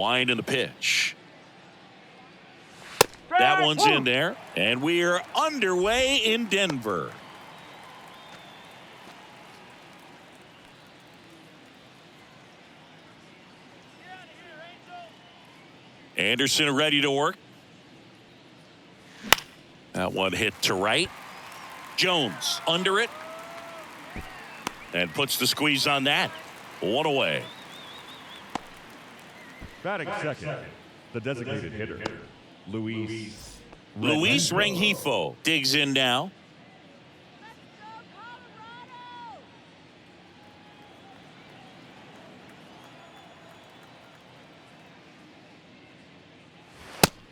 Wind in the pitch. That one's in there, and we're underway in Denver. Anderson ready to work. That one hit to right. Jones under it. And puts the squeeze on that. One away. Batting second, the designated hitter, Luis Rengifo digs in now.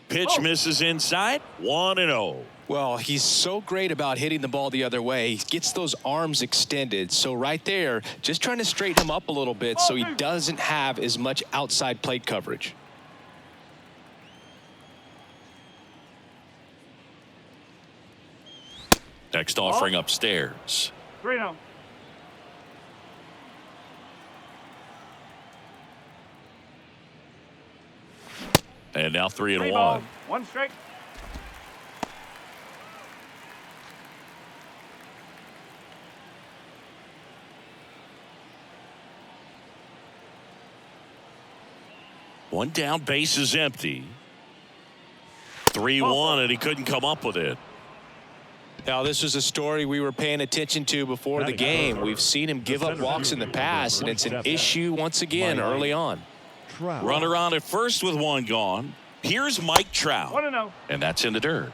Pitch misses inside. 1-0. Well, he's so great about hitting the ball the other way. He gets those arms extended. So right there, just trying to straighten him up a little bit so he doesn't have as much outside plate coverage. Next offering upstairs. 3-0. And now 3-1. One strike. One down, base is empty. 3-1, and he couldn't come up with it. Now, this was a story we were paying attention to before the game. We've seen him give up walks in the past, and it's an issue once again early on. Runner on at first with one gone. Here's Mike Trout. 1-0. And that's in the dirt.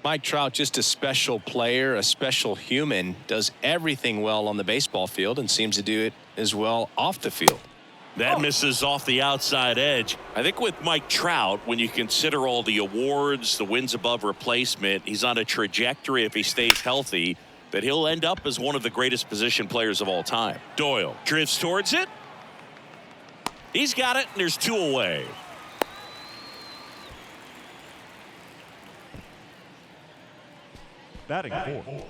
Mike Trout, just a special player, a special human, does everything well on the baseball field and seems to do it as well off the field. That misses off the outside edge. I think with Mike Trout, when you consider all the awards, the wins above replacement, he's on a trajectory, if he stays healthy, that he'll end up as one of the greatest position players of all time. Doyle drifts towards it. He's got it, and there's two away. Batting fourth,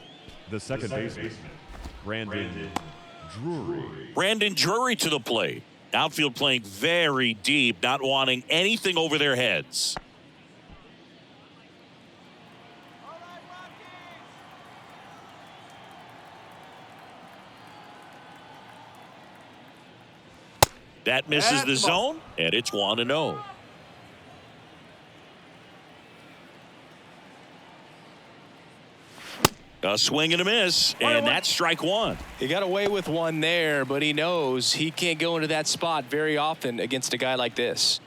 the second baseman, Brandon Drury. Brandon Drury to the plate. Outfield playing very deep, not wanting anything over their heads. That misses the zone, and it's 1-0. A swing and a miss, and that's strike one. He got away with one there, but he knows he can't go into that spot very often against a guy like this.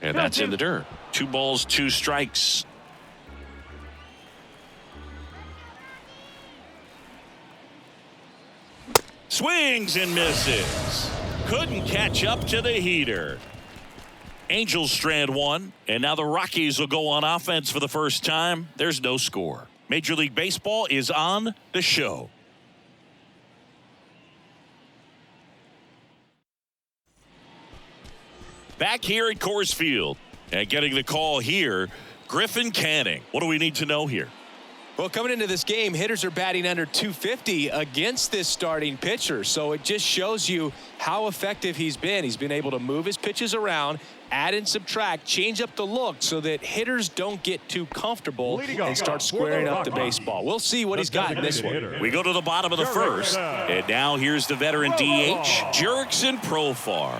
And that's in the dirt. 2 balls, 2 strikes. Swings and misses. Couldn't catch up to the heater. Angels strand one, and now the Rockies will go on offense for the first time. There's no score. Major League Baseball is on the show. Back here at Coors Field, and getting the call here, Griffin Canning. What do we need to know here? Well, coming into this game, hitters are batting under 250 against this starting pitcher. So it just shows you how effective he's been. He's been able to move his pitches around, add and subtract, change up the look so that hitters don't get too comfortable and start squaring up the baseball. We'll see what he's got in this one. We go to the bottom of the first, and now here's the veteran DH, Jurickson Profar.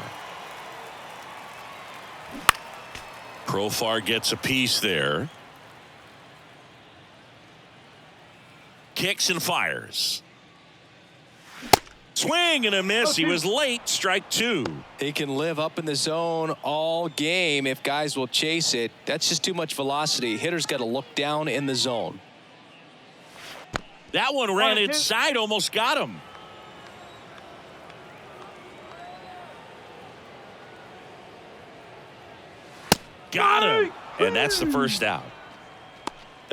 Profar gets a piece there. Kicks and fires. Swing and a miss. He was late. Strike 2. He can live up in the zone all game if guys will chase it. That's just too much velocity. Hitters got to look down in the zone. That one ran inside, almost got him. Got him. And that's the first out.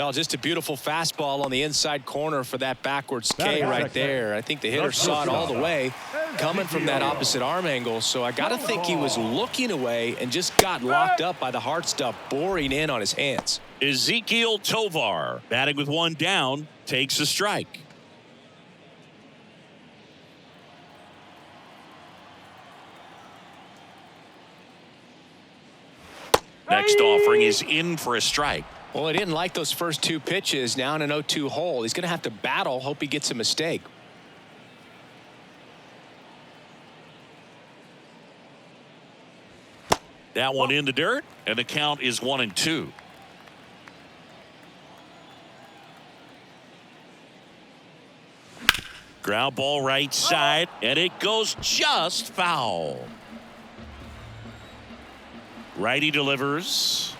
Well, just a beautiful fastball on the inside corner for that backwards K right there. I think the hitter saw it all the way coming from that opposite arm angle. So I got to think he was looking away and just got locked up by the hard stuff boring in on his hands. Ezekiel Tovar, batting with one down, takes a strike. Next offering is in for a strike. Well, he didn't like those first two pitches. Now in an 0-2 hole, he's going to have to battle, hope he gets a mistake. That one in the dirt, and the count is 1-2. Ground ball right side, and it goes just foul. Righty delivers.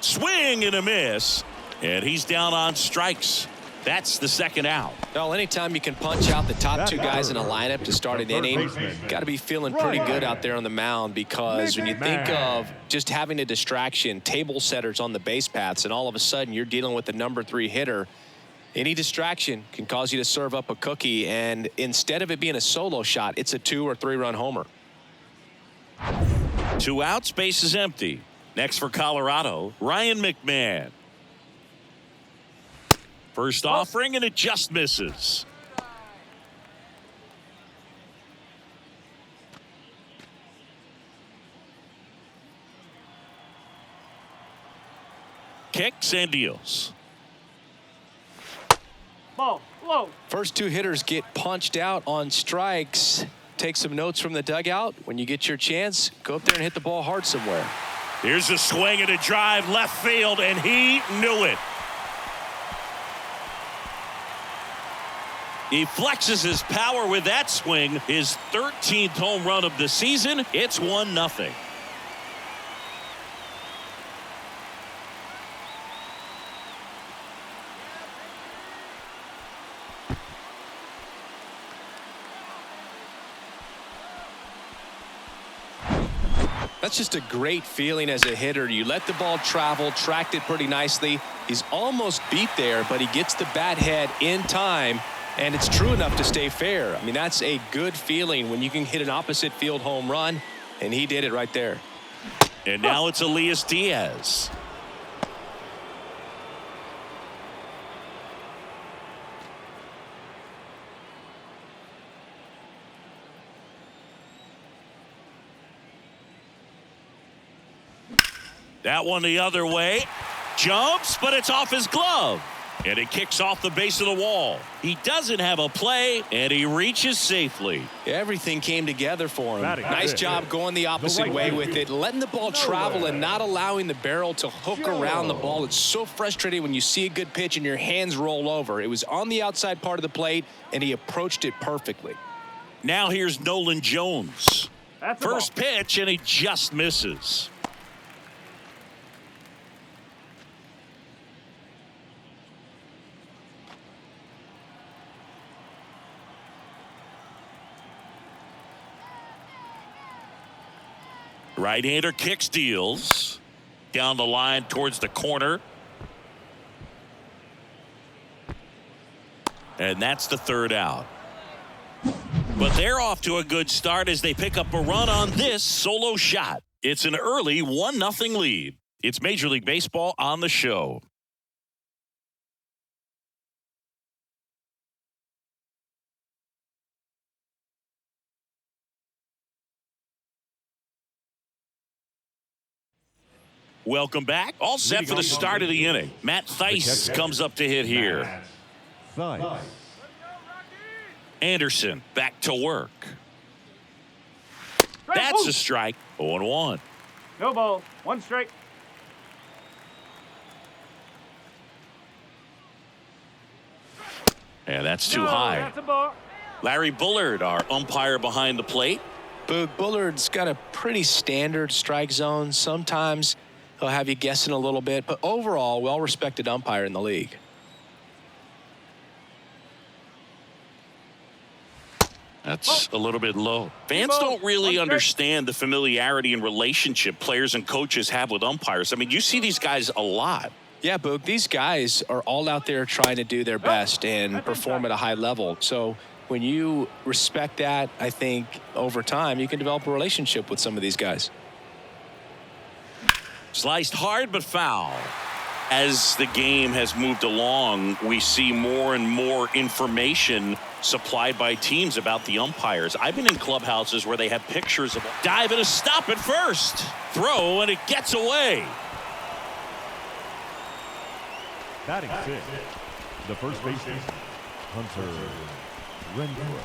Swing and a miss, and he's down on strikes. That's the second out. Well, anytime you can punch out the top two guys in a lineup to start an inning, got to be feeling pretty good out there on the mound, because when you think of just having a distraction, table setters on the base paths, and all of a sudden you're dealing with the number 3 hitter, any distraction can cause you to serve up a cookie, and instead of it being a solo shot, it's a 2 or 3 run homer. 2 outs, base is empty. Next for Colorado, Ryan McMahon. First offering, and it just misses. Kicks and deals. Ball, low. First 2 hitters get punched out on strikes. Take some notes from the dugout. When you get your chance, go up there and hit the ball hard somewhere. Here's a swing and a drive left field, and he knew it. He flexes his power with that swing. His 13th home run of the season. It's 1-0. That's just a great feeling as a hitter. You let the ball travel, tracked it pretty nicely. He's almost beat there, but he gets the bat head in time, and it's true enough to stay fair. I mean, that's a good feeling when you can hit an opposite field home run, and he did it right there. And now it's Elias Diaz. That one the other way. Jumps, but it's off his glove. And it kicks off the base of the wall. He doesn't have a play, and he reaches safely. Everything came together for him. Nice job going the opposite way with it, letting the ball travel and not allowing the barrel to hook around the ball. It's so frustrating when you see a good pitch and your hands roll over. It was on the outside part of the plate, and he approached it perfectly. Now here's Nolan Jones. First pitch, and he just misses. Right-hander kicks, deals. Down the line towards the corner. And that's the third out. But they're off to a good start as they pick up a run on this solo shot. It's an early 1-0 lead. It's Major League Baseball on the show. Welcome back. All set for the start of the inning. Matt Theis comes up to hit here. Anderson back to work. That's a strike. 0-1. No ball. 1 strike. And that's too high. That's a ball. Larry Bullard, our umpire behind the plate. Boog, Bullard's got a pretty standard strike zone. Sometimes he'll have you guessing a little bit, but overall, well-respected umpire in the league. That's a little bit low. Fans don't really understand the familiarity and relationship players and coaches have with umpires. I mean, you see these guys a lot. Yeah, Boog, these guys are all out there trying to do their best and perform at a high level. So when you respect that, I think over time you can develop a relationship with some of these guys. Sliced hard but foul. As the game has moved along, we see more and more information supplied by teams about the umpires. I've been in clubhouses where they have pictures of dive and a stop at first. Throw, and it gets away. Batting sixth, the first baseman, Hunter Renfroe.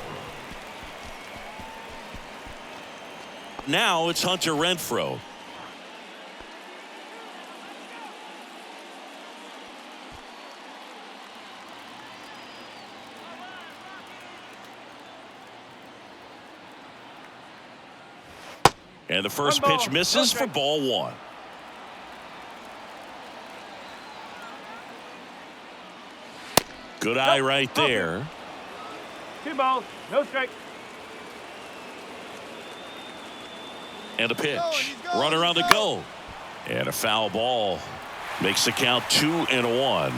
Now it's Hunter Renfroe. And the first pitch misses for ball one. Good eye right there. 2 balls, no strike. And a pitch. Runner on the go. And a foul ball. Makes the count 2-1.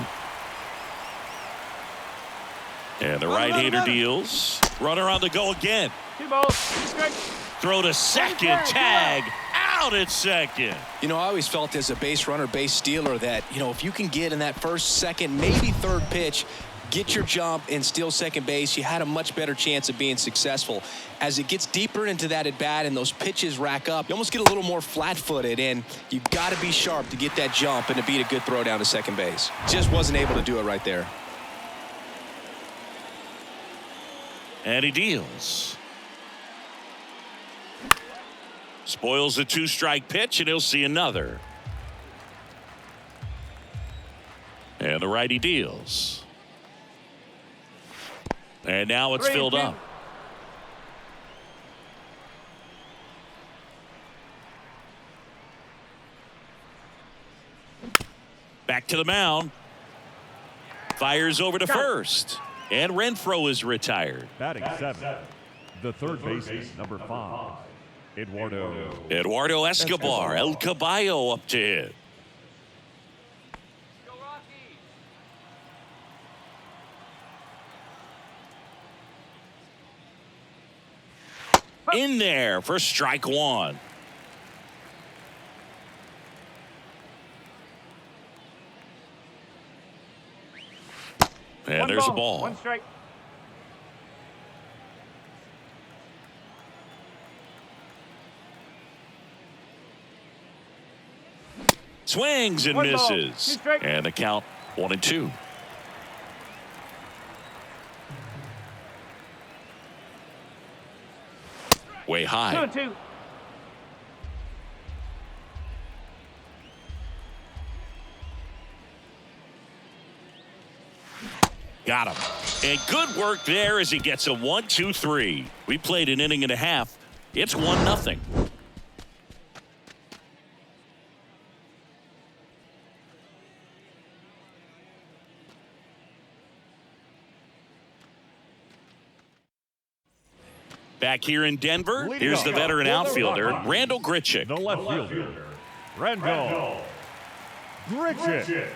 And the right-hander deals. Runner on the go again. 2 balls, 2 strikes. Throw to second. Tag. Out at second. You know, I always felt as a base runner, base stealer that, you know, if you can get in that first, second, maybe third pitch, get your jump and steal second base, you had a much better chance of being successful. As it gets deeper into that at bat and those pitches rack up, you almost get a little more flat-footed, and you got to be sharp to get that jump and to beat a good throw down to second base. Just wasn't able to do it right there. And he deals. Spoils the 2-strike pitch, and he'll see another. And the righty deals. And now it's filled up. Back to the mound. Fires over to first. And Renfroe is retired. Batting seventh, the third baseman, number 5, Eduardo Escobar, El Caballo up to hit. In there for strike one. And there's a ball. 1 strike. Swings and 1 ball, 2 misses. strikes. And the count 1-2. Way high. 2-2. Got him. And good work there as he gets a 1-2-3. We played an inning and a half. It's 1-0. Back here in Denver, here's the veteran outfielder, Randall Grichuk. the left fielder, Randall Grichuk.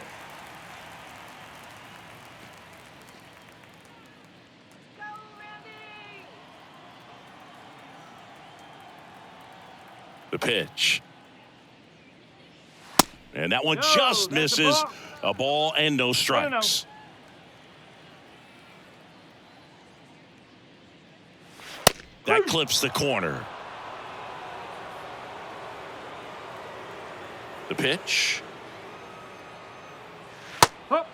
The pitch. And that one No, just that's a misses. ball. A ball and no strikes. That clips the corner. The pitch. Up.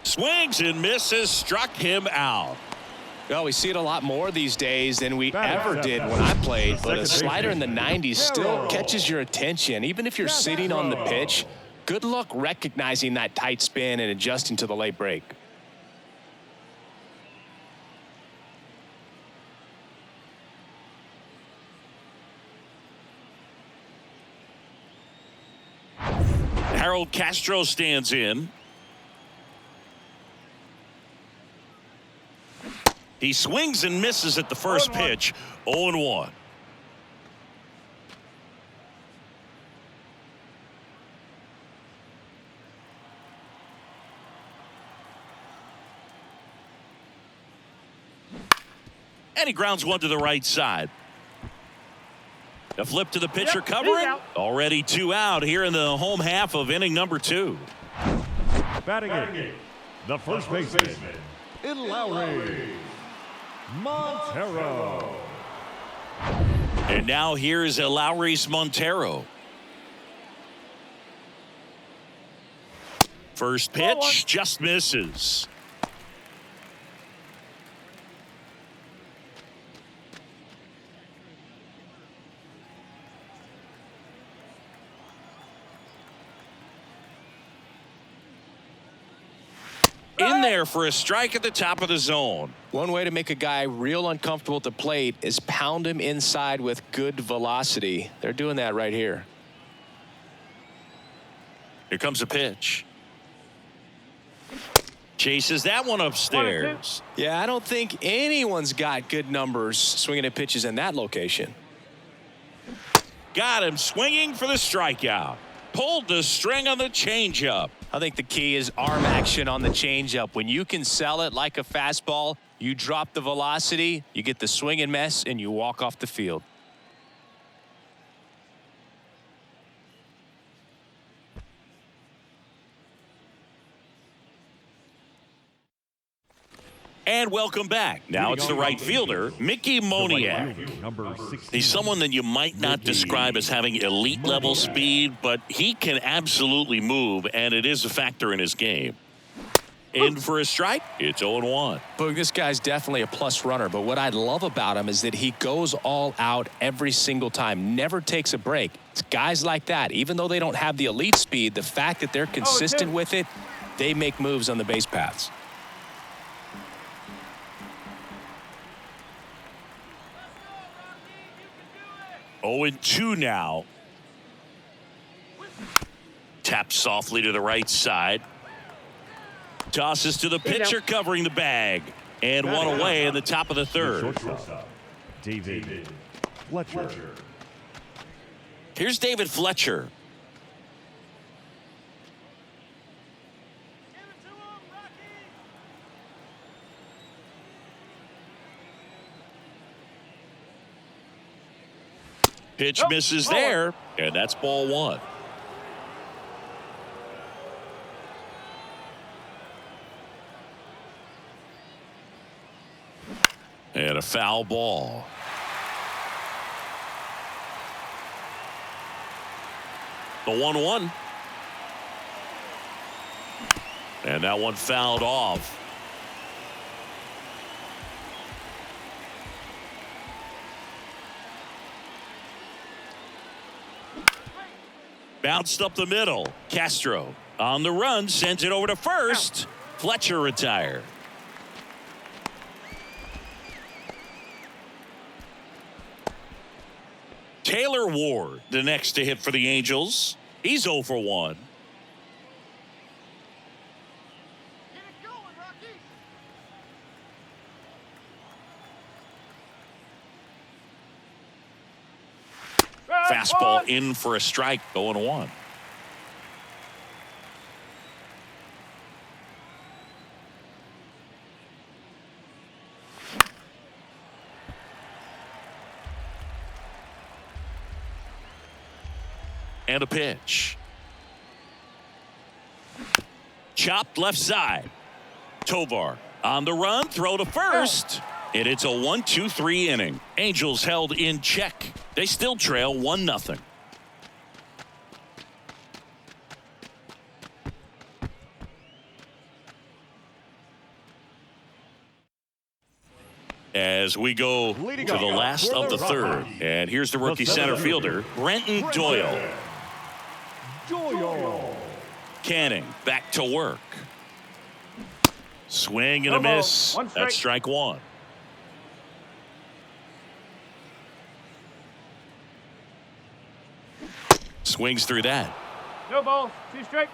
Swings and misses. Struck him out. Well, we see it a lot more these days than we ever did when I played, but a slider in the 90s still catches your attention. Even if you're sitting on the pitch, good luck recognizing that tight spin and adjusting to the late break. Harold Castro stands in. He swings and misses at the first pitch. 0-1. And he grounds one to the right side. A flip to the pitcher covering. Already 2 out here in the home half of inning number 2. Batting in, the first baseman, Lowry Montero. And now here's Lowry's Montero. First pitch just misses. In there for a strike at the top of the zone. One way to make a guy real uncomfortable at the plate is pound him inside with good velocity. They're doing that right here. Here comes a pitch. Chases that one upstairs. Yeah, I don't think anyone's got good numbers swinging at pitches in that location. Got him swinging for the strikeout. Pulled the string on the changeup. I think the key is arm action on the changeup. When you can sell it like a fastball, you drop the velocity, you get the swing and miss, and you walk off the field. And welcome back. Now it's the right fielder, Mickey Moniak. He's someone that you might not describe as having elite level speed, but he can absolutely move, and it is a factor in his game. In for a strike, it's 0-1. Boog, this guy's definitely a plus runner, but what I love about him is that he goes all out every single time, never takes a break. It's guys like that, even though they don't have the elite speed, the fact that they're consistent with it, they make moves on the base paths. Oh, 0-2 now. Taps softly to the right side. Tosses to the pitcher covering the bag. And one away in the top of the third. David Fletcher. Here's David Fletcher. Pitch misses there, and that's ball 1. And a foul ball. The 1-1. And that one fouled off. Bounced up the middle. Castro on the run, sends it over to first. Fletcher retired. Taylor Ward, the next to hit for the Angels. He's 0 for 1. Fastball in for a strike, 0-1. And a pitch. Chopped left side. Tovar on the run, throw to first. And it's a 1-2-3 inning. Angels held in check. They still trail 1-0. As we go to the last of the third. And here's the rookie center fielder, Brenton Doyle. Canning back to work. Swing and a miss. That's strike 1. Swings through that. No ball. 2 strike.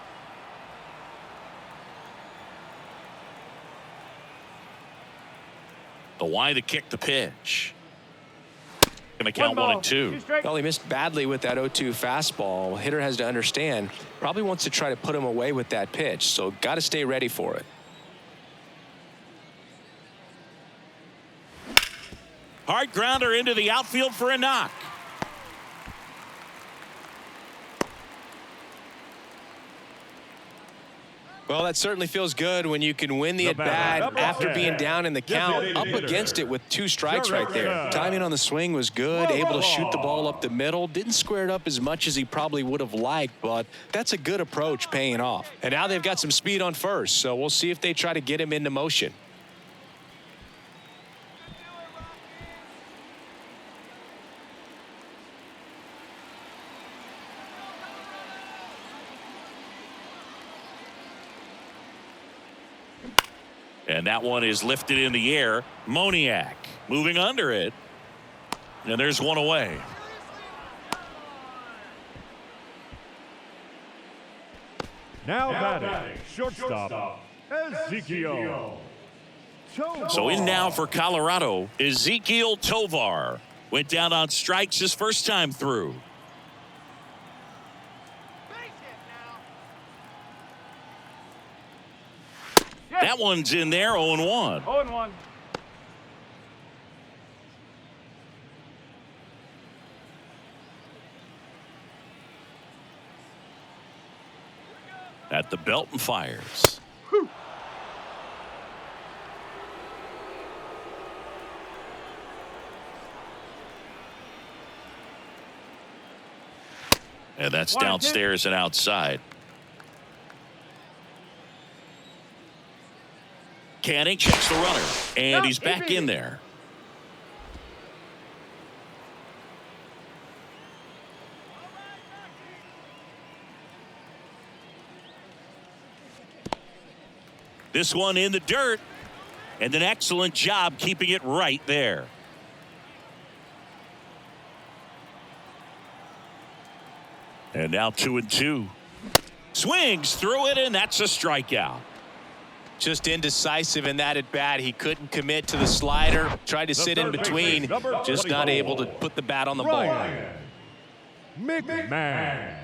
The why to kick the pitch. Going to count 1-2. Well, he missed badly with that 0-2 fastball. Hitter has to understand, probably wants to try to put him away with that pitch, so got to stay ready for it. Hard grounder into the outfield for a knock. Well, that certainly feels good when you can win the at-bat after being down in the count, up against it with 2 strikes right there. Timing on the swing was good, able to shoot the ball up the middle. Didn't square it up as much as he probably would have liked, but that's a good approach paying off. And now they've got some speed on first, so we'll see if they try to get him into motion. And that one is lifted in the air. Moniak moving under it. And there's one away. Now batting, shortstop, Ezekiel. So in now for Colorado, Ezekiel Tovar. Went down on strikes his first time through. That one's in there, 0-1. 0-1. At the belt and fires. Whew. And that's downstairs and outside. Canning checks the runner, and he's back in there. This one in the dirt, and an excellent job keeping it right there. And now 2-2. Swings through it, and that's a strikeout. Just indecisive in that at bat. He couldn't commit to the slider. Tried to sit in between. Just not able to put the bat on the ball. McMahon.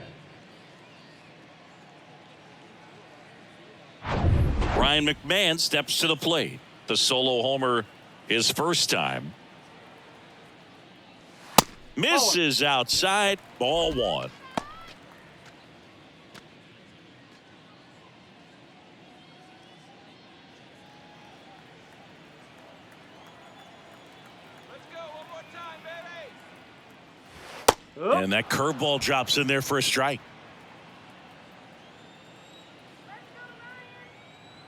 Ryan McMahon steps to the plate. The solo homer his first time. Misses outside. Ball 1. And that curveball drops in there for a strike.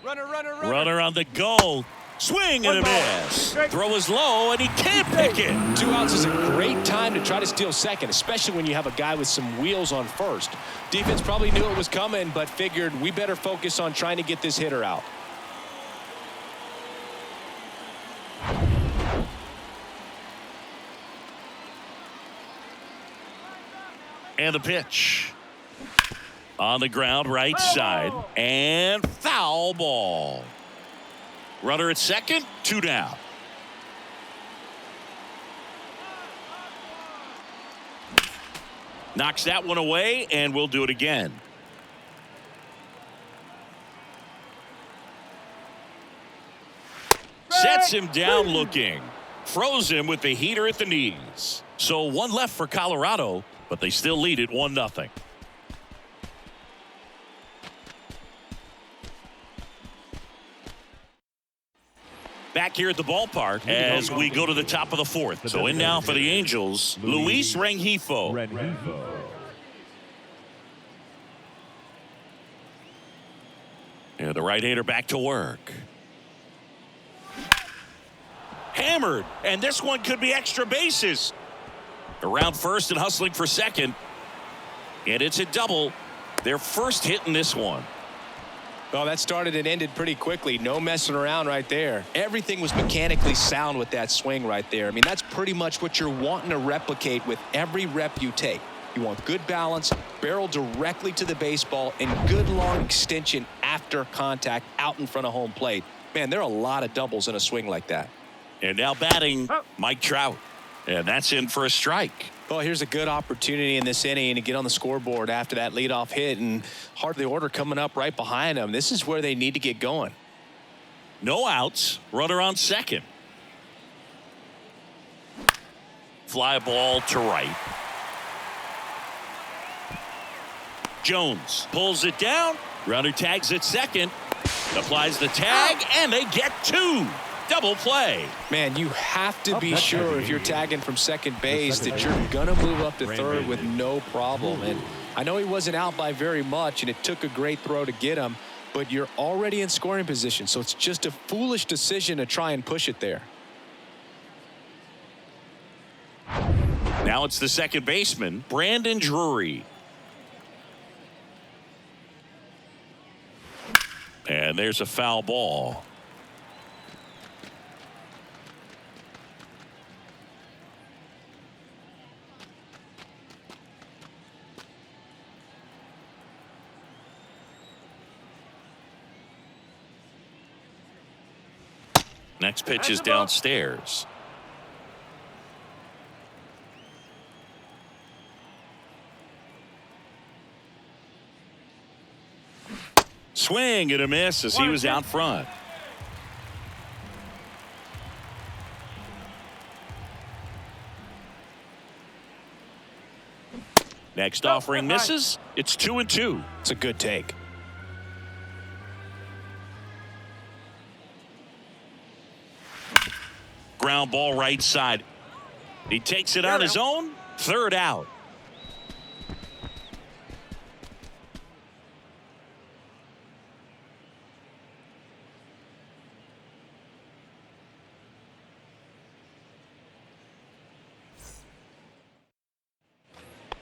Runner on the goal. Swing and a miss. Throw is low, and he can't pick it. 2 outs is a great time to try to steal second, especially when you have a guy with some wheels on first. Defense probably knew it was coming, but figured we better focus on trying to get this hitter out. And the pitch. On the ground, right side. And foul ball. Runner at second, 2 down. Knocks that one away, and we'll do it again. Sets him down looking. Froze him with the heater at the knees. So 1 left for Colorado, but they still lead it 1-0. Back here at the ballpark as we go to the top of the 4th. So in now for the Angels, Luis Rengifo. And the right-hander back to work. Hammered, and this one could be extra bases. Around first and hustling for second. And it's a double. Their first hit in this one. Well, that started and ended pretty quickly. No messing around right there. Everything was mechanically sound with that swing right there. I mean, that's pretty much what you're wanting to replicate with every rep you take. You want good balance, barrel directly to the baseball, and good long extension after contact out in front of home plate. Man, there are a lot of doubles in a swing like that. And now batting, Mike Trout. And that's in for a strike. Well, here's a good opportunity in this inning to get on the scoreboard after that leadoff hit, and heart of the order coming up right behind them. This is where they need to get going. No outs. Runner on second. Fly ball to right. Jones pulls it down. Runner tags at second. Applies the tag, and they get two. Double play. Man, you have to be sure if you're tagging from second base that you're going to move up to third with no problem. And I know he wasn't out by very much, and it took a great throw to get him, but you're already in scoring position, so it's just a foolish decision to try and push it there. Now it's the second baseman, Brandon Drury. And there's a foul ball. Next pitch is downstairs. Swing and a miss as he was out front. Next offering misses. It's 2-2. It's a good take. Ground ball right side. He takes it on his own. Third out.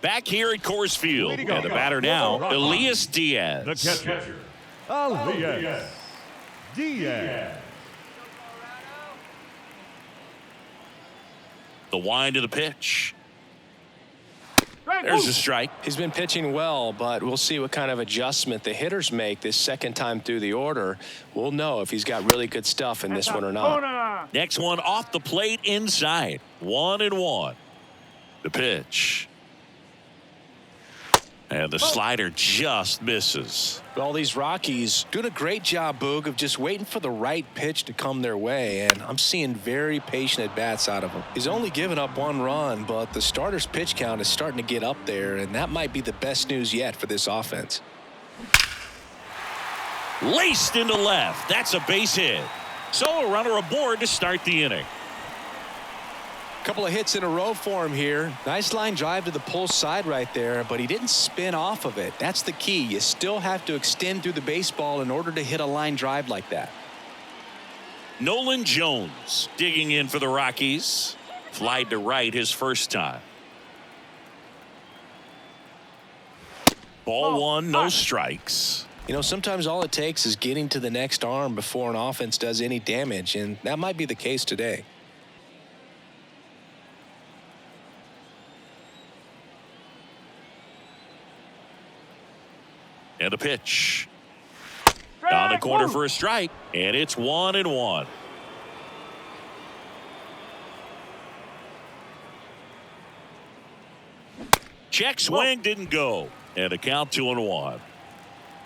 Back here at Coors Field. And the batter now, Elias Diaz. The catcher, Elias Diaz. The wind of the pitch. There's a strike. He's been pitching well, but we'll see what kind of adjustment the hitters make this second time through the order. We'll know if he's got really good stuff in this one or not. Next one off the plate inside. 1-1. The pitch. And the slider just misses. Well, these Rockies doing a great job, Boog, of just waiting for the right pitch to come their way, and I'm seeing very patient at-bats out of him. He's only given up one run, but the starter's pitch count is starting to get up there, and that might be the best news yet for this offense. Laced into left. That's a base hit. So a runner aboard to start the inning. Couple of hits in a row for him here. Nice line drive to the pull side right there, but he didn't spin off of it. That's the key. You still have to extend through the baseball in order to hit a line drive like that. Nolan Jones digging in for the Rockies. Flied to right his first time. Ball one, no strikes. You know, sometimes all it takes is getting to the next arm before an offense does any damage, and that might be the case today. And a pitch. Down the corner for a strike. And it's 1-1. Check swing didn't go. And a count 2-1.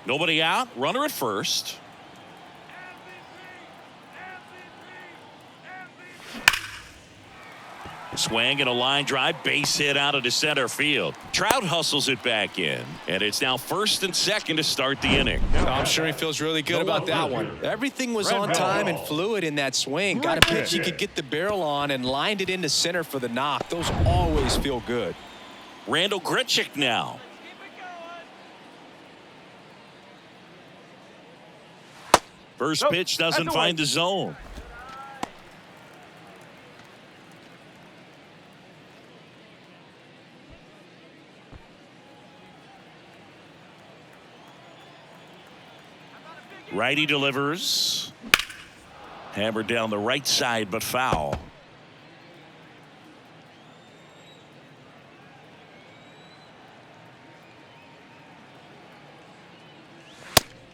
Nobody out. Runner at first. Swing and a line drive, base hit out into center field. Trout hustles it back in, and it's now first and second to start the inning. I'm sure he feels really good about that one. Everything was on time and fluid in that swing. Got a pitch he could get the barrel on and lined it into center for the knock. Those always feel good. Randall Grichuk now. First pitch doesn't find the zone. Righty delivers. Hammered down the right side, but foul.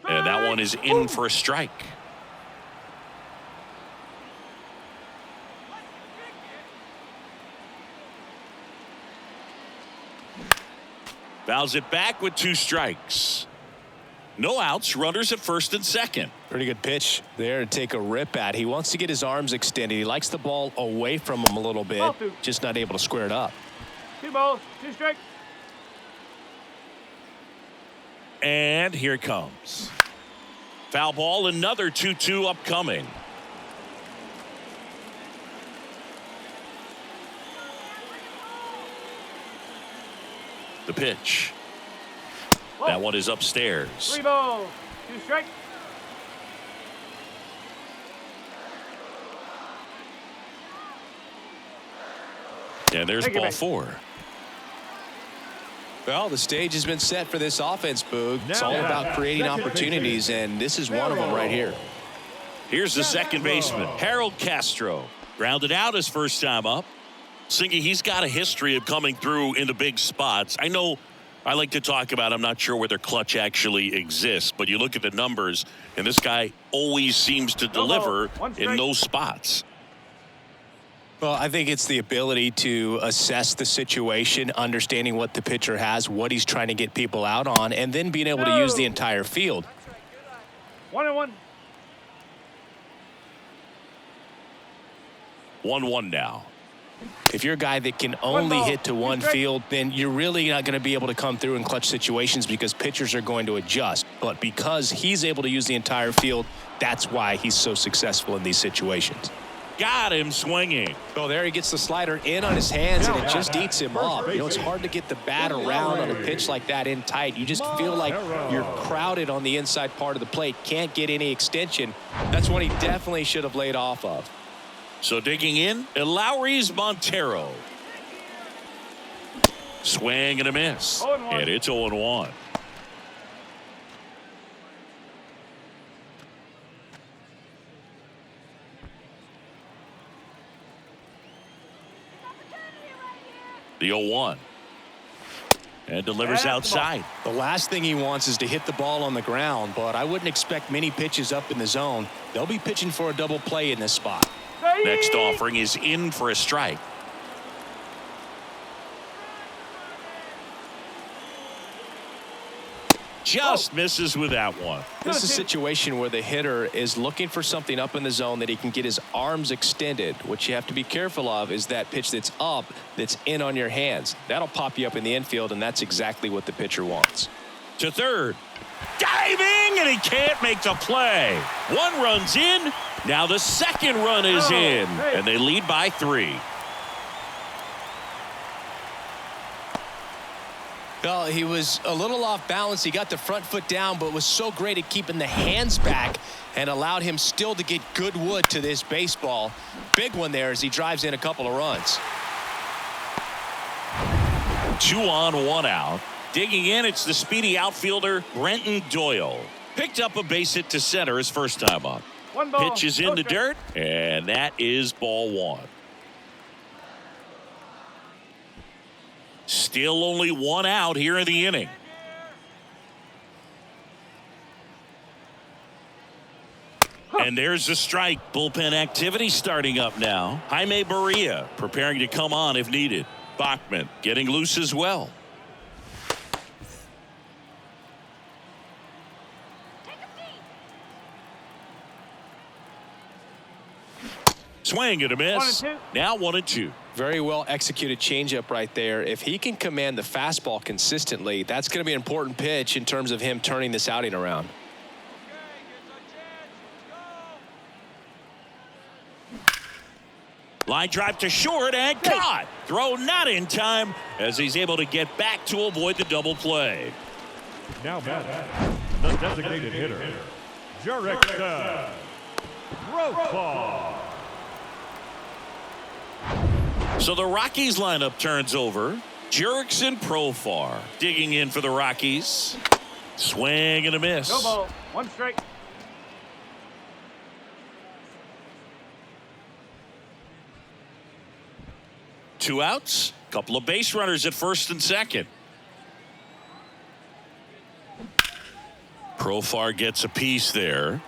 And that one is in for a strike. Fouls it back with 2 strikes. No outs, runners at first and second. Pretty good pitch there to take a rip at. He wants to get his arms extended. He likes the ball away from him a little bit, just not able to square it up. 2 balls, 2 strikes. And here it comes. Foul ball, another 2-2 upcoming. The pitch. Whoa. That one is upstairs. 3 balls, 2 strikes. And there's Take it ball back. 4. Well, the stage has been set for this offense, Boog. It's all about creating opportunities, and this is one of them right here. Here's the second baseman, Harold Castro. Grounded out his first time up. Singy, he's got a history of coming through in the big spots. I know I like to talk about, I'm not sure whether clutch actually exists, but you look at the numbers, and this guy always seems to deliver in those spots. Well, I think it's the ability to assess the situation, understanding what the pitcher has, what he's trying to get people out on, and then being able to use the entire field. 1-1. 1-1 now. If you're a guy that can only hit to one field, then you're really not going to be able to come through in clutch situations because pitchers are going to adjust. But because he's able to use the entire field, that's why he's so successful in these situations. Got him swinging. Oh, there he gets the slider in on his hands, and it just eats him up. You know, it's hard to get the bat around on a pitch like that in tight. You just feel like you're crowded on the inside part of the plate. Can't get any extension. That's what he definitely should have laid off of. So digging in, Lowry's Montero. Swing and a miss. 0-1. And it's 0-1. The 0-1. And delivers outside. The last thing he wants is to hit the ball on the ground, but I wouldn't expect many pitches up in the zone. They'll be pitching for a double play in this spot. Next offering is in for a strike. Just misses with that one. This is a situation where the hitter is looking for something up in the zone that he can get his arms extended. What you have to be careful of is that pitch that's up, that's in on your hands. That'll pop you up in the infield, and that's exactly what the pitcher wants. To third. Diving, and he can't make the play. 1 run's in. Now the second run is in, and they lead by 3. Well, he was a little off balance. He got the front foot down, but was so great at keeping the hands back and allowed him still to get good wood to this baseball. Big one there as he drives in a couple of runs. 2 on, 1 out. Digging in, it's the speedy outfielder, Brenton Doyle. Picked up a base hit to center his first time up. 1 ball. Pitch is in the dirt, and that is ball 1. Still only 1 out here in the inning. And there's the strike. Bullpen activity starting up now. Jaime Barria preparing to come on if needed. Bachman getting loose as well. Swing and a miss. 1-2. Now 1-2. Very well executed changeup right there. If he can command the fastball consistently, that's going to be an important pitch in terms of him turning this outing around. Line drive to short and caught. Throw not in time as he's able to get back to avoid the double play. Now batting, the designated hitter, Jurickson Profar. So the Rockies lineup turns over. Jurickson Profar digging in for the Rockies. Swing and a miss. No ball. 1 strike. Two outs. Couple of base runners at first and second. Profar gets a piece there.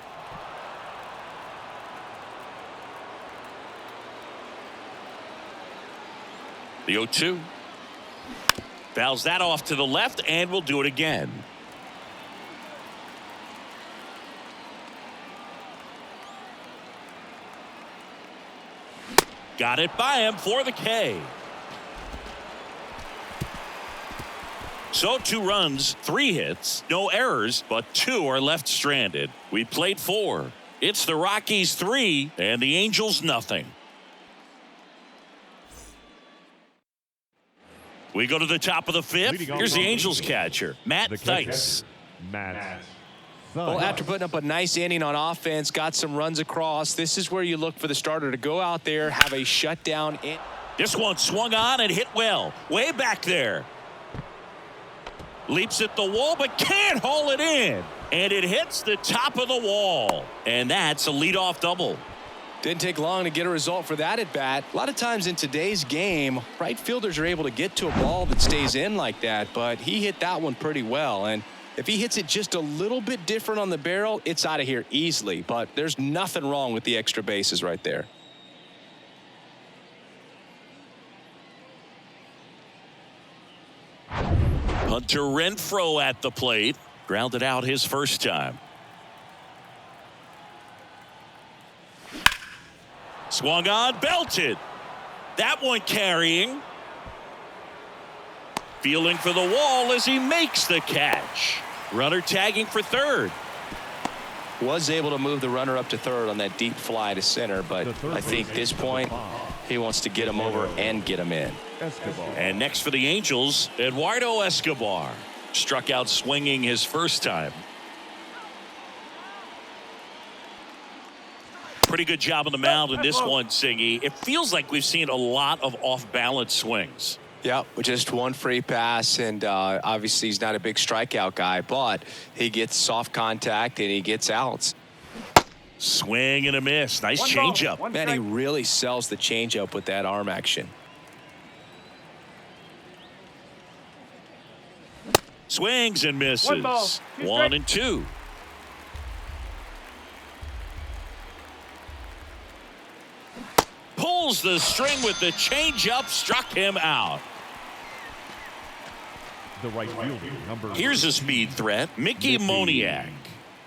The 0-2. Fouls that off to the left, and we'll do it again. Got it by him for the K. So 2 runs, 3 hits, no errors, but 2 are left stranded. We played 4. It's the Rockies 3 and the Angels nothing. We go to the top of the 5th. Here's the Angels catcher, Matt Theis. Well, after putting up a nice inning on offense, got some runs across, this is where you look for the starter to go out there, have a shutdown. This one swung on and hit well, way back there. Leaps at the wall, but can't haul it in. And it hits the top of the wall. And that's a leadoff double. Didn't take long to get a result for that at bat. A lot of times in today's game, right fielders are able to get to a ball that stays in like that, but he hit that one pretty well. And if he hits it just a little bit different on the barrel, it's out of here easily. But there's nothing wrong with the extra bases right there. Hunter Renfroe at the plate. Grounded out his first time. Swung on, belted. That one carrying. Feeling for the wall as he makes the catch. Runner tagging for third. Was able to move the runner up to third on that deep fly to center, but I think at this point he wants to get him over and get him in. And next for the Angels, Eduardo Escobar. Struck out swinging his first time. Pretty good job on the mound in this one, Singy. It feels like we've seen a lot of off-balance swings. Yeah, just one free pass, and obviously he's not a big strikeout guy, but he gets soft contact and he gets outs. Swing and a miss. Nice changeup. Man, he really sells the changeup with that arm action. Swings and misses. 1 ball, 2 1 and 2. Pulls the string with the changeup, struck him out. The right fielder, number. Here's a speed threat, Mickey Moniak.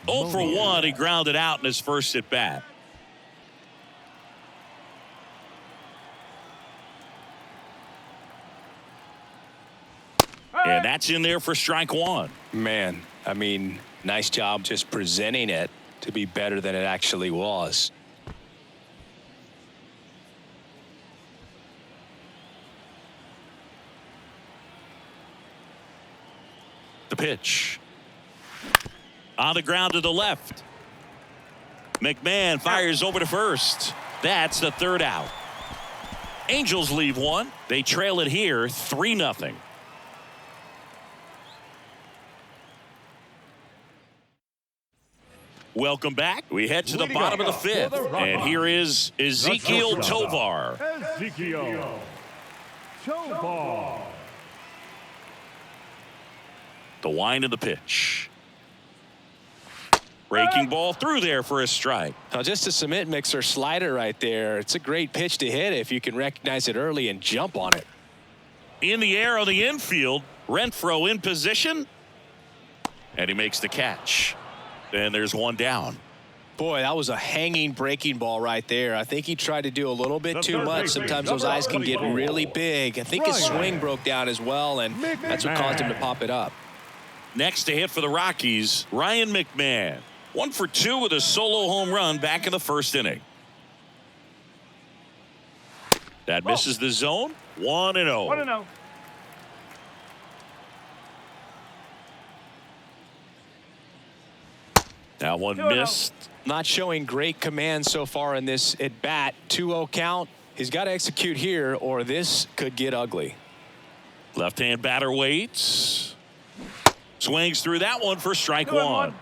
0 for 1, he grounded out in his first at bat. And that's in there for strike 1. Man, I mean, nice job just presenting it to be better than it actually was. The pitch. On the ground to the left. McMahon fires over to first. That's the third out. Angels leave one. They trail it here 3-0. Welcome back. We head to the bottom of the 5th. And here is Ezequiel Tovar. Ezequiel Tovar. The wind of the pitch. Breaking ball through there for a strike. Now just a cement mixer slider right there. It's a great pitch to hit if you can recognize it early and jump on it. In the air on the infield. Renfroe in position. And he makes the catch. And there's one down. Boy, that was a hanging breaking ball right there. I think he tried to do a little bit too much. Sometimes those eyes can get really big. I think his swing broke down as well, and that's what caused him to pop it up. Next to hit for the Rockies, Ryan McMahon. 1 for 2 with a solo home run back in the first inning. That misses the zone. 1-0. 1-0. That one missed. Not showing great command so far in this at bat. 2-0 count. He's got to execute here or this could get ugly. Left-hand batter waits. Swings through that one for strike 1.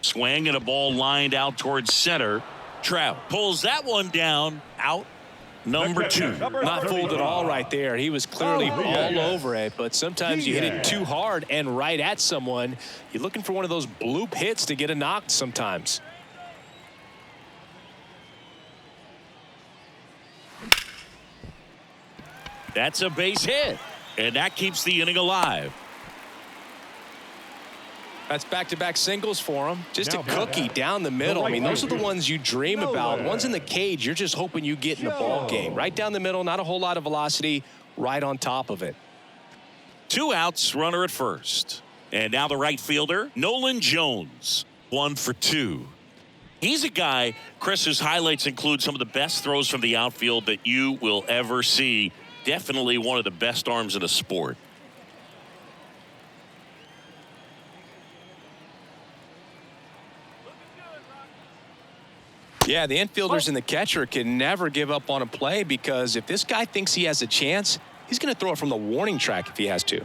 Swing and a ball lined out towards center. Trout pulls that one down. Out. Number 2. Not fooled at all right there. He was clearly all over it, but sometimes you hit it too hard and right at someone. You're looking for one of those bloop hits to get a knock sometimes. That's a base hit, and that keeps the inning alive. That's back-to-back singles for him. Just a Now cookie down the middle. I mean, those are the ones you dream about. Ones in the cage, you're just hoping you get in the ball game. Right down the middle, not a whole lot of velocity, right on top of it. 2 outs, runner at first. And now the right fielder, Nolan Jones, 1 for 2. He's a guy, Chris, whose highlights include some of the best throws from the outfield that you will ever see. Definitely one of the best arms in the sport. Yeah, the infielders and the catcher can never give up on a play because if this guy thinks he has a chance, he's going to throw it from the warning track if he has to.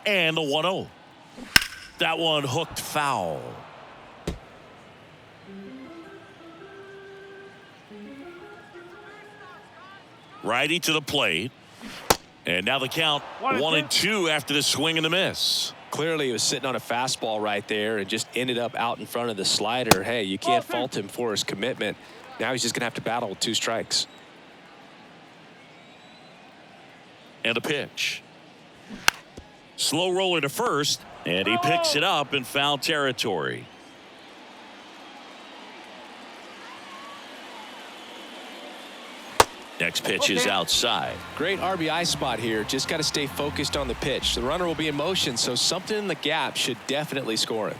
And the 1-0. That one hooked foul. Righty to the plate. And now the count 1-2 after the swing and the miss. Clearly, he was sitting on a fastball right there and just ended up out in front of the slider. Hey, you can't fault him for his commitment. Now he's just going to have to battle with 2 strikes. And a pitch. Slow roller to first, and he picks it up in foul territory. Next pitch is outside. Great RBI spot here. Just got to stay focused on the pitch. The runner will be in motion, so something in the gap should definitely score it.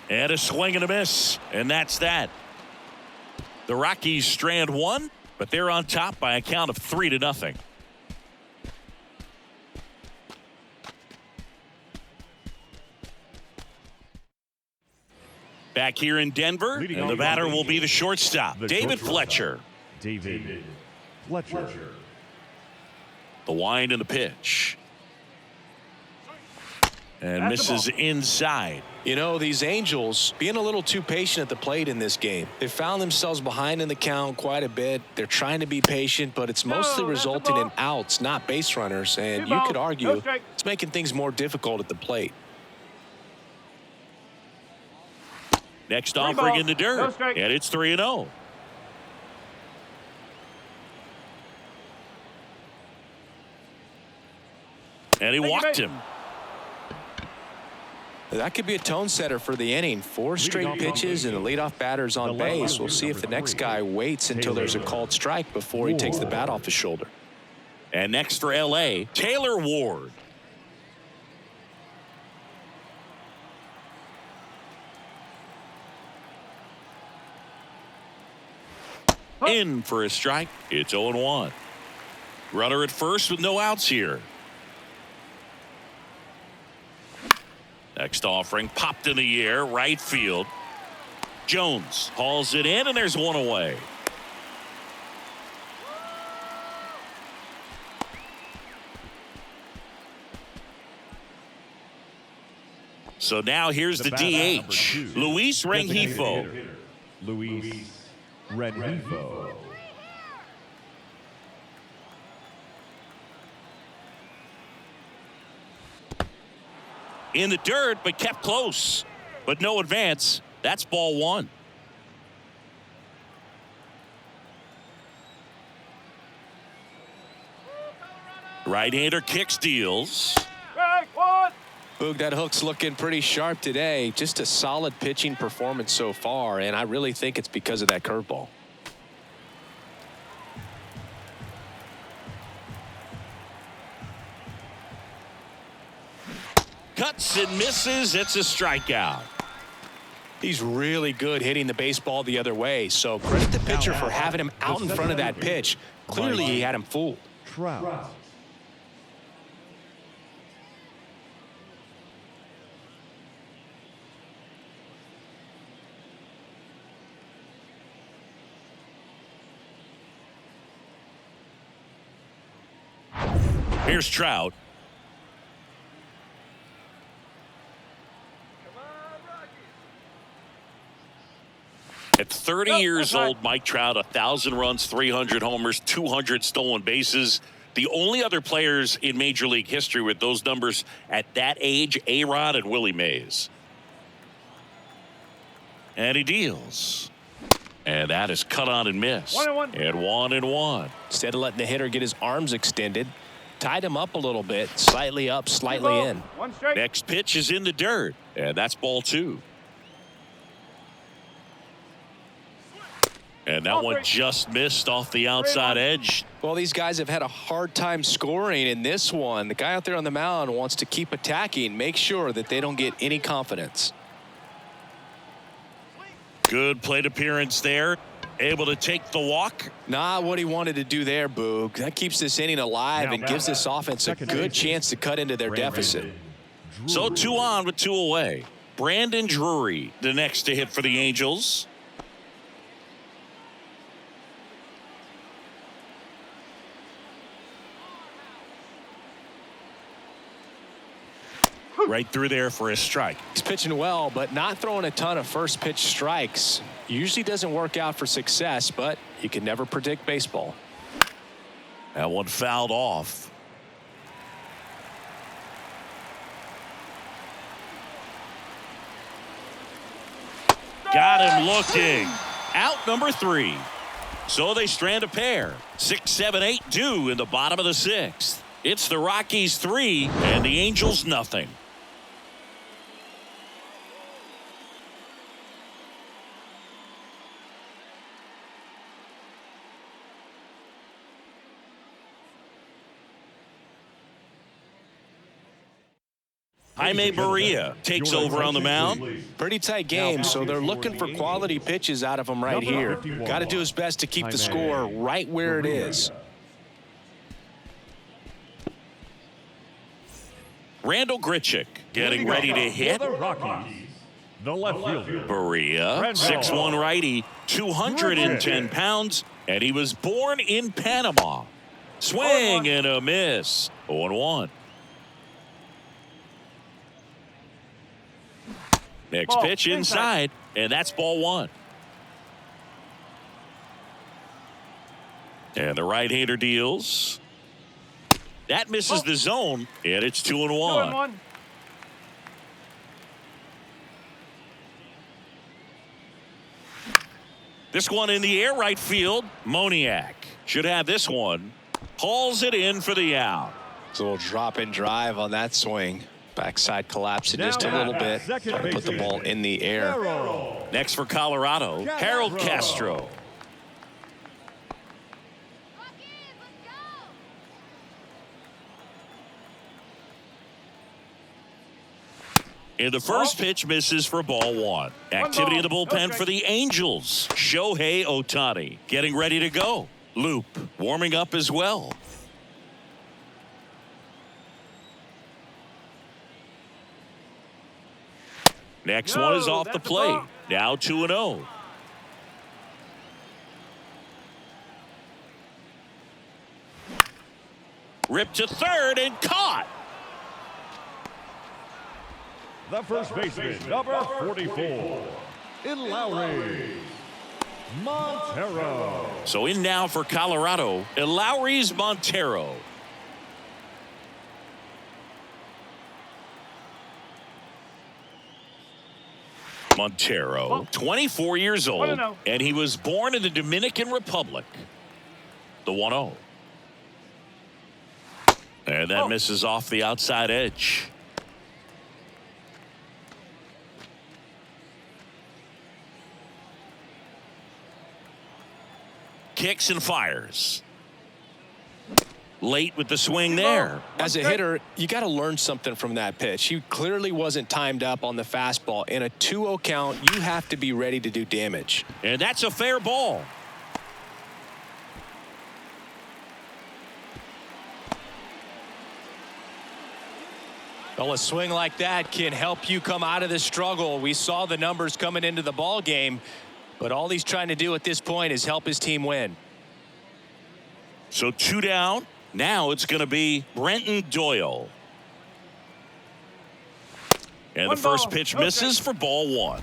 And a swing and a miss, and that's that. The Rockies strand 1, but they're on top by a count of 3-0. Back here in Denver, and the batter will be the shortstop, David Fletcher. David Fletcher. The wind and the pitch. And misses inside. You know, these Angels being a little too patient at the plate in this game. They found themselves behind in the count quite a bit. They're trying to be patient, but it's mostly resulting in outs, not base runners. And you could argue it's making things more difficult at the plate. Next offering in the dirt, and it's 3-0. And he walked him. That could be a tone setter for the inning. 4 straight pitches and the leadoff batter's on base. We'll see if the next guy waits until there's a called strike before he takes the bat off his shoulder. And next for L.A., Taylor Ward. In for a strike. It's 0-1. Runner at first with no outs here. Next offering popped in the air, right field. Jones hauls it in, and there's one away. So now here's the DH, Luis Rengifo. Luis Rengifo. In the dirt, but kept close. But no advance. That's ball 1. Right-hander kick steals. Boog, that hook's looking pretty sharp today. Just a solid pitching performance so far, and I really think it's because of that curveball. Cuts and misses. It's a strikeout. He's really good hitting the baseball the other way, so credit the pitcher for having him out in front of that pitch. Clearly, he had him fooled. Trout. Here's Trout. At 30 years old, Mike Trout, 1,000 runs, 300 homers, 200 stolen bases. The only other players in Major League history with those numbers at that age, A-Rod and Willie Mays. And he deals. And that is cut on and missed. 1-1. And 1-1. Instead of letting the hitter get his arms extended, tied him up a little bit, slightly up, slightly in. 1 strike. Next pitch is in the dirt, and that's ball 2. And that one just missed off the outside edge. Well, these guys have had a hard time scoring in this one. The guy out there on the mound wants to keep attacking, make sure that they don't get any confidence. Good plate appearance there. Able to take the walk. Not what he wanted to do there, Boog. That keeps this inning alive and gives this offense a good chance to cut into their deficit. So 2 on with 2 away. Brandon Drury, the next to hit for the Angels. Right through there for a strike. He's pitching well, but not throwing a ton of first pitch strikes. Usually doesn't work out for success, but you can never predict baseball. That one fouled off. Got him looking. Out number 3. So they strand a pair. 6, 7, 8 due in the bottom of the 6th. It's the Rockies 3 and the Angels nothing. Jaime Barria takes over on the mound. Pretty tight game, so they're looking for quality pitches out of him right here. Got to do his best to keep the score right where it is. Randall Grichuk getting ready to hit. The Rockies, the left fielder. Barria, 6'1" righty, 210 pounds, and he was born in Panama. Swing and a miss. 0-1. Next pitch inside, and that's ball 1. And the right-hander deals. That misses the zone, and it's 2-1. This one in the air right field. Moniak should have this one. Hauls it in for the out. It's a little drop and drive on that swing. Backside collapsing just a little bit. Put the ball in the air. Next for Colorado, Harold Castro. And the first pitch misses for ball 1. Activity in the bullpen for the Angels. Shohei Ohtani getting ready to go. Loop warming up as well. Next one is off the plate. Now 2-0. Ripped to third and caught. The first baseman, number 44, Lowry Montero. So in now for Colorado, Lowry's Montero. Montero, 24 years old, and he was born in the Dominican Republic. The 1-0. And that misses off the outside edge. Kicks and fires. Late with the swing there. As a hitter, you got to learn something from that pitch. He clearly wasn't timed up on the fastball. In a 2-0 count, you have to be ready to do damage. And that's a fair ball. Well, a swing like that can help you come out of the struggle. We saw the numbers coming into the ball game, but all he's trying to do at this point is help his team win. So 2 down. Now it's going to be Brenton Doyle. And the first pitch misses for ball 1.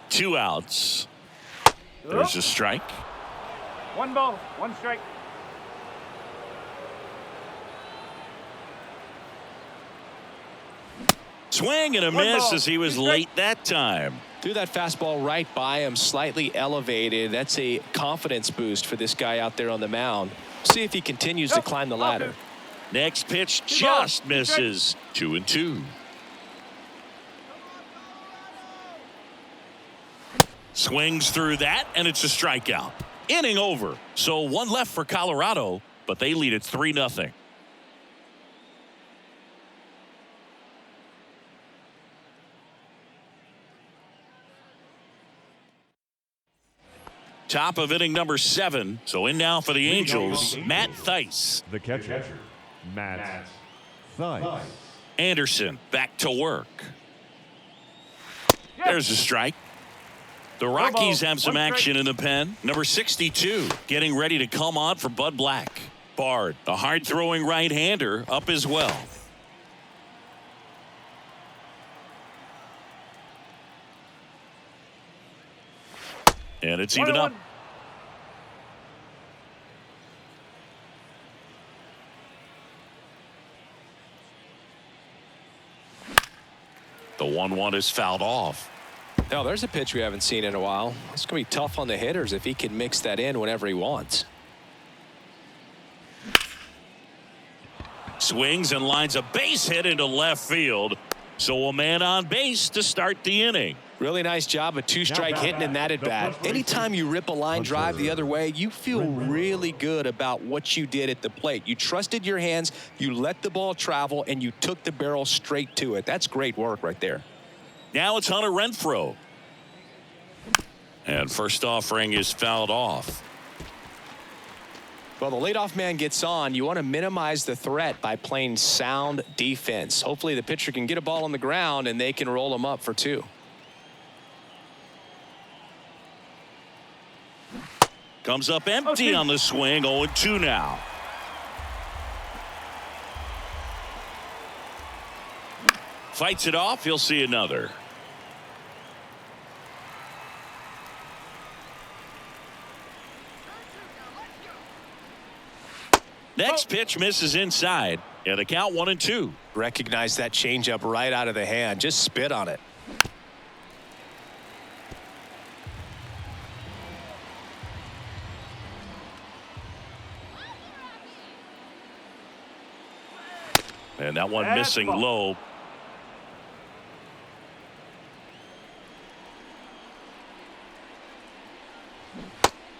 Two outs. There's a strike. 1 ball, 1 strike. Swing and a One miss ball, as he was 2 strikes. late that time. Threw that fastball right by him, slightly elevated. That's a confidence boost for this guy out there on the mound. See if he continues to climb the ladder. Next pitch 2 balls, just 2 strikes. misses. 2-2. Swings through that, and it's a strikeout. Inning over. So one left for Colorado, but they lead it 3-0. Top of inning number 7. So in now for the Angels, Matt Thaiss. The catcher, Matt Thaiss. Anderson back to work. There's a strike. The Rockies have some action in the pen. Number 62 getting ready to come on for Bud Black. Bard, a hard-throwing right-hander, up as well. And it's even up. The 1-1 is fouled off. Now, there's a pitch we haven't seen in a while. It's going to be tough on the hitters if he can mix that in whenever he wants. Swings and lines a base hit into left field. So a man on base to start the inning. Really nice job of 2-strike hitting in that at bat. Anytime you rip a line drive the other way, you feel really good about what you did at the plate. You trusted your hands, you let the ball travel, and you took the barrel straight to it. That's great work right there. Now it's Hunter Renfroe. And first offering is fouled off. Well, the leadoff man gets on. You want to minimize the threat by playing sound defense. Hopefully the pitcher can get a ball on the ground and they can roll him up for 2. Comes up empty on the swing. 0-2 now. Fights it off. He'll see another. Next pitch misses inside. And the count 1-2. Recognize that changeup right out of the hand. Just spit on it. And that one missing low.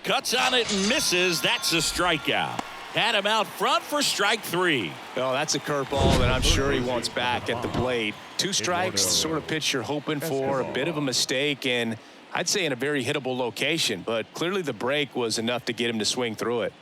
Cuts on it and misses. That's a strikeout. Had him out front for strike 3. Oh, that's a curveball that I'm sure he wants back at the plate. 2 strikes, the sort of pitch you're hoping for. A bit of a mistake, and I'd say in a very hittable location. But clearly the break was enough to get him to swing through it.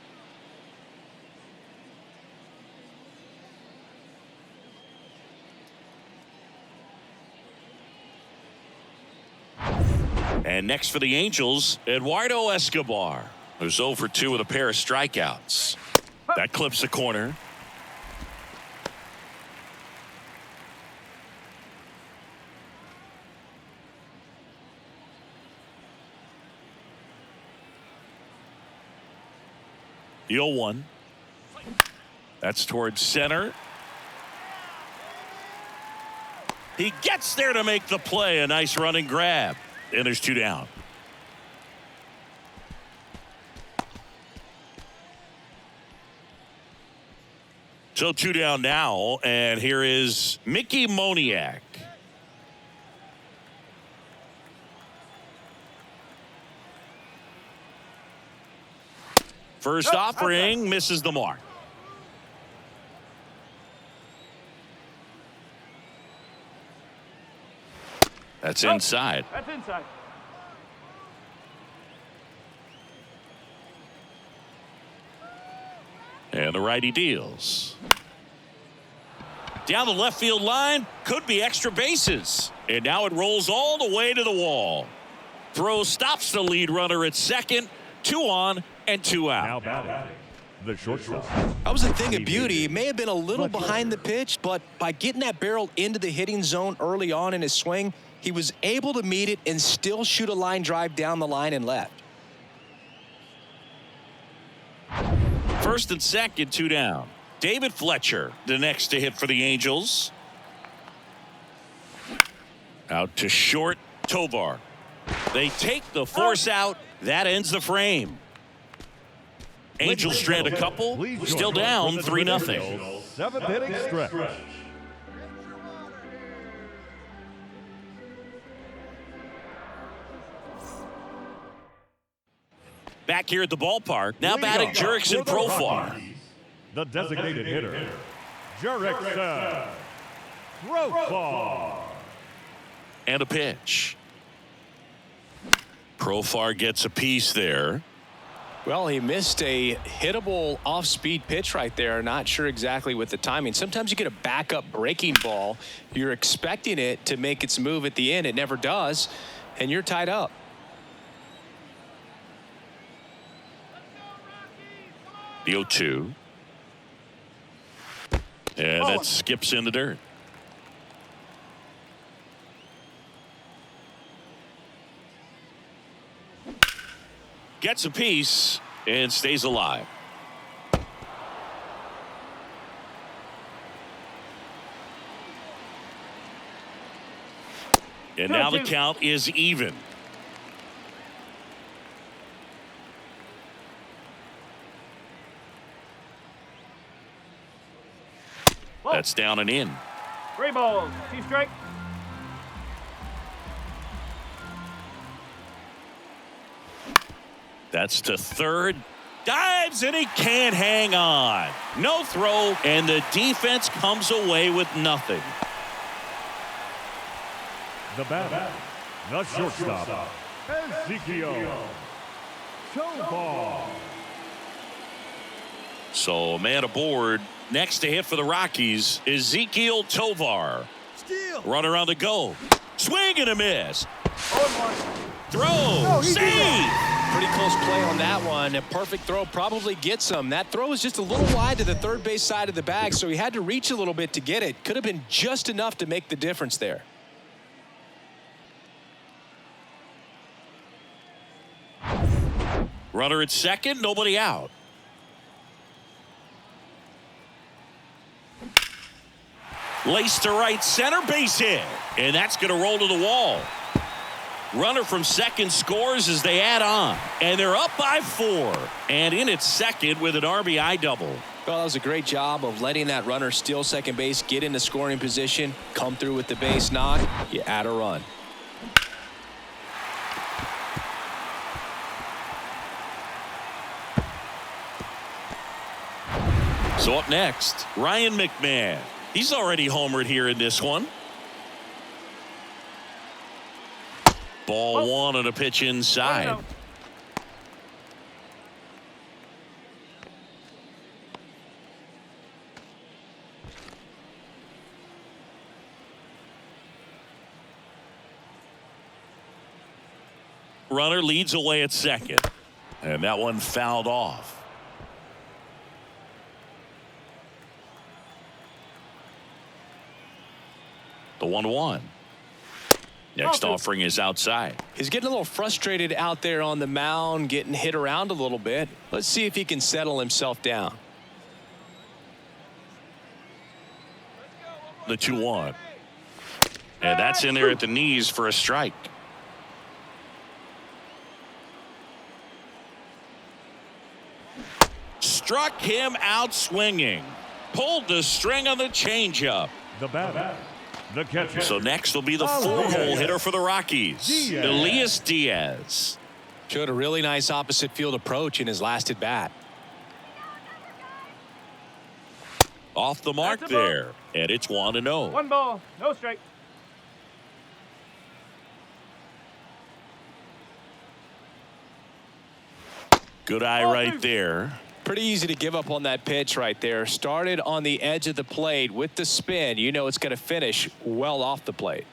And next for the Angels, Eduardo Escobar, who's 0 for 2 with a pair of strikeouts. That clips the corner. The 0-1. That's towards center. He gets there to make the play. A nice running grab. And there's 2 down. So 2 down now, and here is Mickey Moniak. First offering misses the mark. That's inside. That's inside. And the righty deals. Down the left field line, could be extra bases. And now it rolls all the way to the wall. Throw stops the lead runner at second. 2 on and 2 out. Now batting, the shortstop. That was a thing of beauty. It may have been a little behind the pitch, but by getting that barrel into the hitting zone early on in his swing, he was able to meet it and still shoot a line drive down the line and left. First and second, 2 down. David Fletcher, the next to hit for the Angels. Out to short, Tovar. They take the force out. That ends the frame. Angels strand a couple. Still down 3-0. Seventh inning stretch. Back here at the ballpark. Now batting Jurickson Profar. The designated hitter, Jurickson Profar. And a pitch. Profar gets a piece there. Well, he missed a hittable off-speed pitch right there. Not sure exactly with the timing. Sometimes you get a backup breaking ball. You're expecting it to make its move at the end. It never does, and you're tied up. The 0-2. And that skips in the dirt. Gets a piece and stays alive. And now the count is even. That's down and in. 3 balls, 2 strikes. That's to third. Dives and he can't hang on. No throw, and the defense comes away with nothing. The batter, the shortstop, Ezekiel Tovar. So a man aboard. Next to hit for the Rockies, Ezekiel Tovar. Runner on the go. Swing and a miss. Throw. Save. Pretty close play on that one. A perfect throw probably gets him. That throw was just a little wide to the third base side of the bag, so he had to reach a little bit to get it. Could have been just enough to make the difference there. Runner at second, nobody out. Lace to right center, base hit. And that's going to roll to the wall. Runner from second scores as they add on. And they're up by 4. And in at second with an RBI double. Well, that was a great job of letting that runner steal second base, get into scoring position, come through with the base knock. You add a run. So up next, Ryan McMahon. He's already homered here in this one. Ball 1 on a pitch inside. Runner leads away at second. And that one fouled off. The 1-1. Next offering is outside. He's getting a little frustrated out there on the mound, getting hit around a little bit. Let's see if he can settle himself down. The 2-1. And that's in there at the knees for a strike. Struck him out swinging. Pulled the string on the changeup. The batter, the catcher. So next will be the 4-hole hitter for the Rockies, Elias Diaz. Showed a really nice opposite field approach in his last at bat. Off the mark there, and it's 1-0. 1 ball, no strike. Good eye right there. Pretty easy to give up on that pitch right there. Started on the edge of the plate with the spin. You know it's going to finish well off the plate.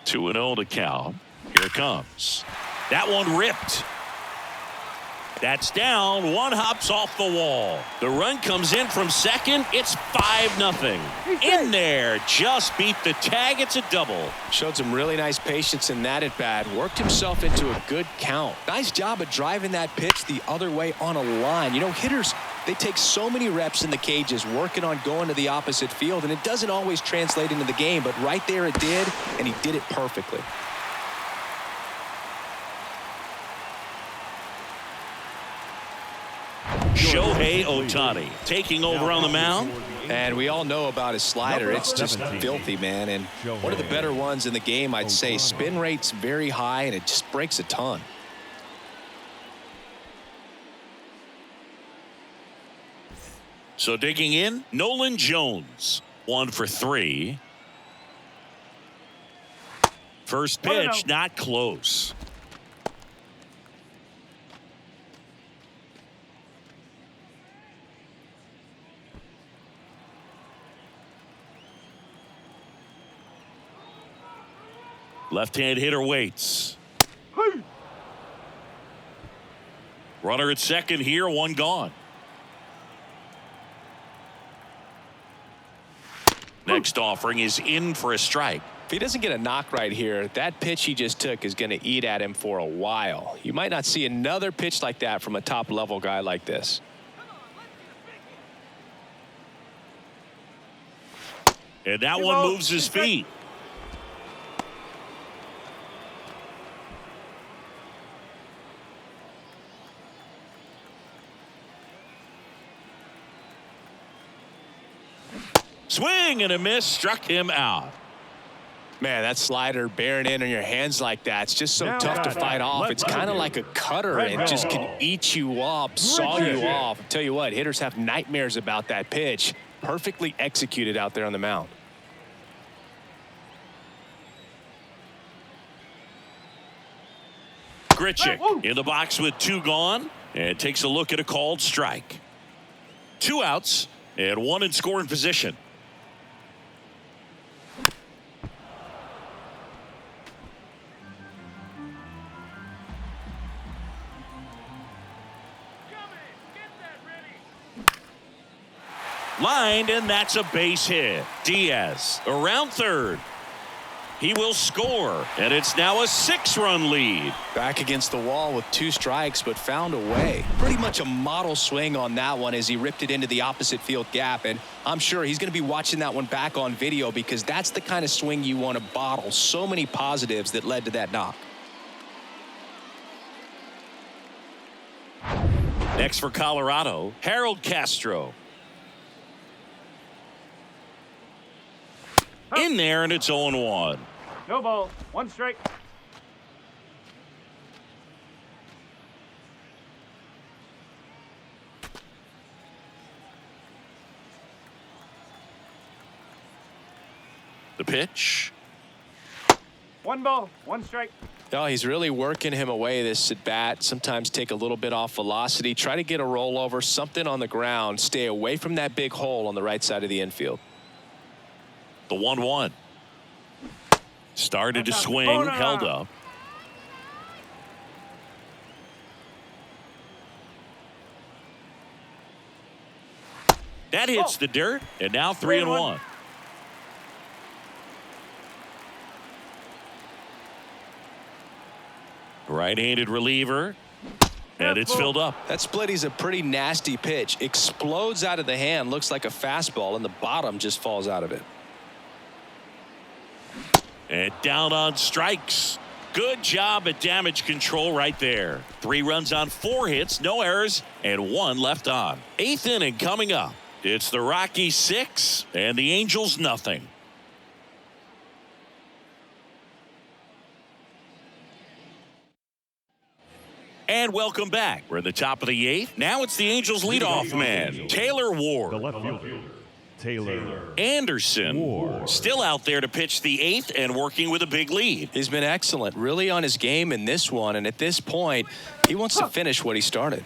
2-0 to count. Here it comes. That one ripped. That's down. One hops off the wall. The run comes in from second. It's 5-0. In there. Just beat the tag. It's a double. Showed some really nice patience in that at bat. Worked himself into a good count. Nice job of driving that pitch the other way on a line. You know, hitters They take so many reps in the cages working on going to the opposite field, and it doesn't always translate into the game, but right there it did, and he did it perfectly. Shohei Ohtani taking over on the mound. And we all know about his slider. It's just filthy, man. And one of the better ones in the game, I'd say. Spin rate's very high, and it just breaks a ton. So digging in, Nolan Jones, 1 for 3. First pitch, not close. Left-hand hitter waits. Runner at second here, 1 gone. Next offering is in for a strike. If he doesn't get a knock right here, that pitch he just took is going to eat at him for a while. You might not see another pitch like that from a top-level guy like this. And that one moves his feet. Swing and a miss, struck him out. Man, that slider bearing in on your hands like that, it's just so tough to fight off. It's kind of like a cutter. It just can eat you up, saw you off. I'll tell you what, hitters have nightmares about that pitch. Perfectly executed out there on the mound. Grichuk in the box with 2 gone and takes a look at a called strike. 2 outs and 1 in scoring position. Lined, and that's a base hit. Diaz around third. He will score, and it's now a 6-run lead. Back against the wall with 2 strikes, but found a way. Pretty much a model swing on that one as he ripped it into the opposite field gap, and I'm sure he's going to be watching that one back on video because that's the kind of swing you want to bottle. So many positives that led to that knock. Next for Colorado, Harold Castro. In there, and it's 0-1. No ball. 1 strike. The pitch. 1 ball. 1 strike. No, he's really working him away this at bat. Sometimes take a little bit off velocity. Try to get a rollover, something on the ground. Stay away from that big hole on the right side of the infield. The 1-1. Started to swing, held up. That hits the dirt, and now 3-1. Right-handed reliever, and it's filled up. That splitty's a pretty nasty pitch. Explodes out of the hand, looks like a fastball, and the bottom just falls out of it. And down on strikes. Good job at damage control right there. 3 runs on 4 hits, no errors, and 1 left on. 8th inning coming up. It's the Rockies 6 and the Angels nothing. And welcome back. We're at the top of the 8th. Now it's the Angels leadoff man, Taylor Ward. The left fielder, Taylor Anderson Ward. still out there to pitch the 8th and working with a big lead. He's been excellent, really on his game in this one, and at this point, he wants to finish what he started.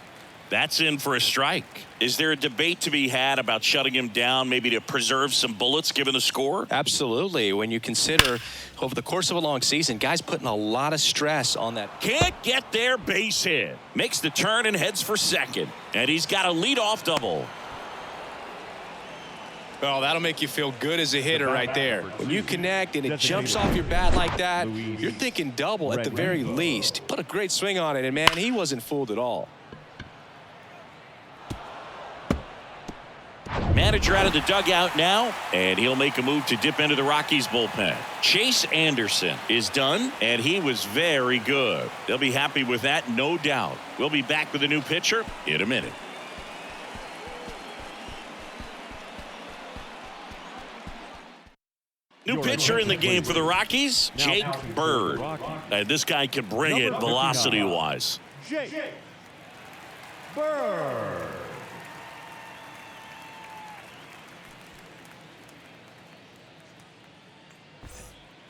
That's in for a strike. Is there a debate to be had about shutting him down, maybe to preserve some bullets given the score? Absolutely. When you consider over the course of a long season, guys putting a lot of stress on that. Can't get there, base hit. Makes the turn and heads for second. And he's got a leadoff double. Well, that'll make you feel good as a hitter right there. When you connect and it jumps off your bat like that, you're thinking double at the very least. Put a great swing on it, and man, he wasn't fooled at all. Manager out of the dugout now, and he'll make a move to dip into the Rockies bullpen. Chase Anderson is done, and he was very good. They'll be happy with that, no doubt. We'll be back with a new pitcher in a minute. New pitcher in the game for the Rockies, Jake Bird. And this guy can bring it velocity-wise. Jake Bird.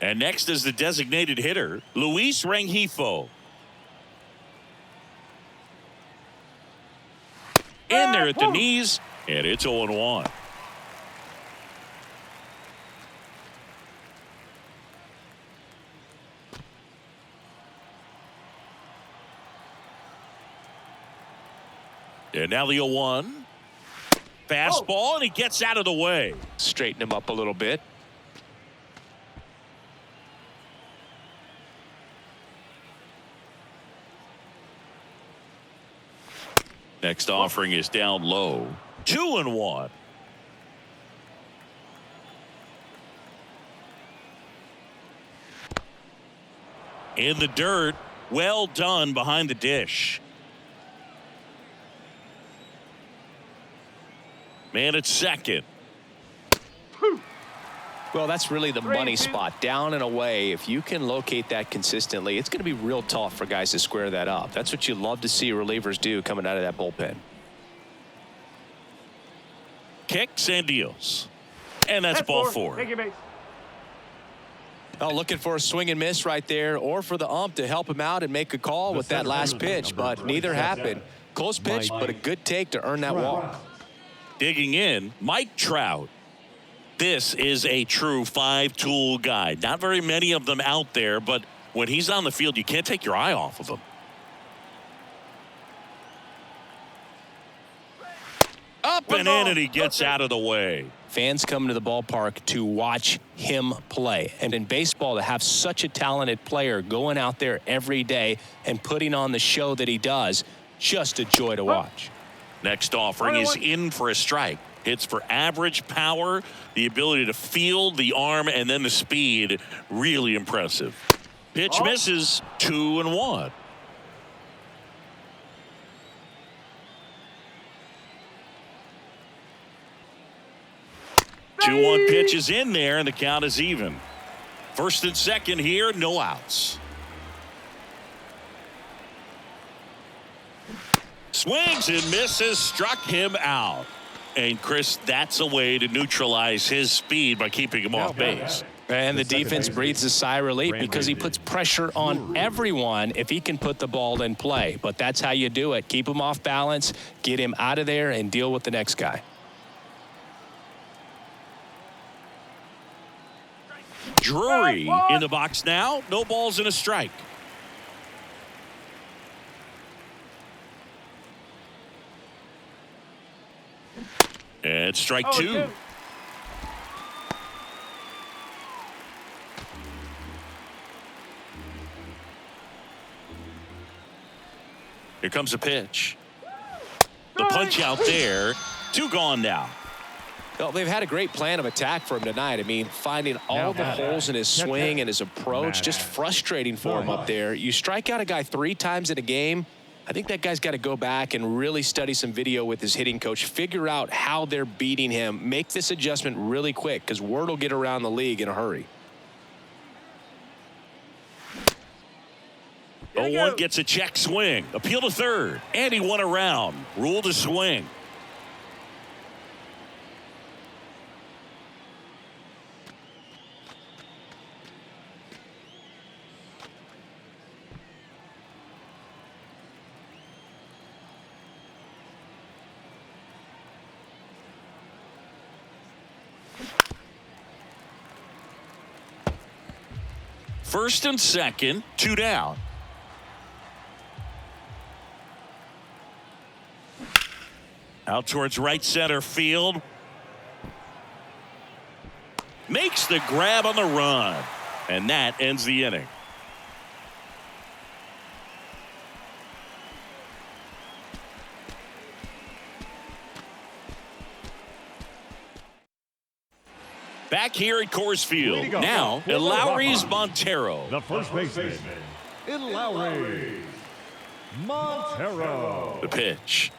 And next is the designated hitter, Luis Rengifo. In there at the knees, and it's 0-1. And now the 0-1. Fastball, and he gets out of the way. Straighten him up a little bit. Next offering is down low. 2-1. In the dirt. Well done behind the dish. Man at second. Well, that's really the money spot, down and away. If you can locate that consistently, it's going to be real tough for guys to square that up. That's what you love to see relievers do coming out of that bullpen. Kicks and deals. And that's ball 4. Take your base. Oh, looking for a swing and miss right there, or for the ump to help him out and make a call with that last pitch, but neither happened. Close pitch, but a good take to earn that walk. Digging in, Mike Trout. This is a true 5-tool guy. Not very many of them out there, but when he's on the field, you can't take your eye off of him. Up and in, and he gets out of the way. Fans come to the ballpark to watch him play. And in baseball, to have such a talented player going out there every day and putting on the show that he does, just a joy to watch. Next offering is in for a strike. Hits for average power, the ability to field, the arm, and then the speed. Really impressive. Pitch misses. 2-1. 2-1 pitch is in there, and the count is even. First and second here, no outs. Swings and misses, struck him out. And Chris, that's a way to neutralize his speed by keeping him off base. And the defense breathes a sigh of relief because he puts pressure on everyone if he can put the ball in play. But that's how you do it. Keep him off balance, get him out of there, and deal with the next guy. Drury in the box now. No balls and a strike. And strike 2. Here comes a pitch. The punch out there. 2 gone now. Well, they've had a great plan of attack for him tonight. I mean, finding all the holes in his swing and his approach, just frustrating for him up there. You strike out a guy 3 times in a game, I think that guy's got to go back and really study some video with his hitting coach, figure out how they're beating him, make this adjustment really quick because word will get around the league in a hurry. 0-1 gets a check swing. Appeal to third. And he won around. Rule to swing. First and second, 2 down. Out towards right center field. Makes the grab on the run. And that ends the inning. Back here at Coors Field. Leading off Now, for the Lowry's Rockies, Montero. the first baseman, Lowry Montero. The pitch.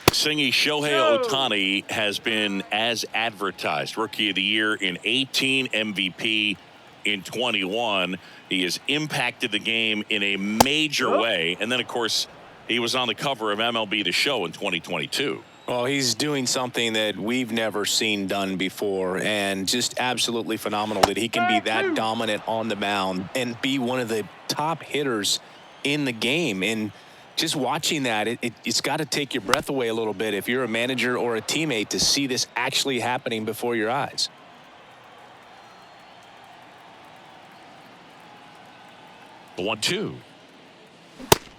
Singy Shohei Ohtani has been as advertised. Rookie of the Year in 18, MVP in 21. He has impacted the game in a major way. And then, of course, he was on the cover of MLB The Show in 2022. Well, he's doing something that we've never seen done before, and just absolutely phenomenal that he can be that dominant on the mound and be one of the top hitters in the game. And just watching that, it's got to take your breath away a little bit if you're a manager or a teammate to see this actually happening before your eyes. The 1-2.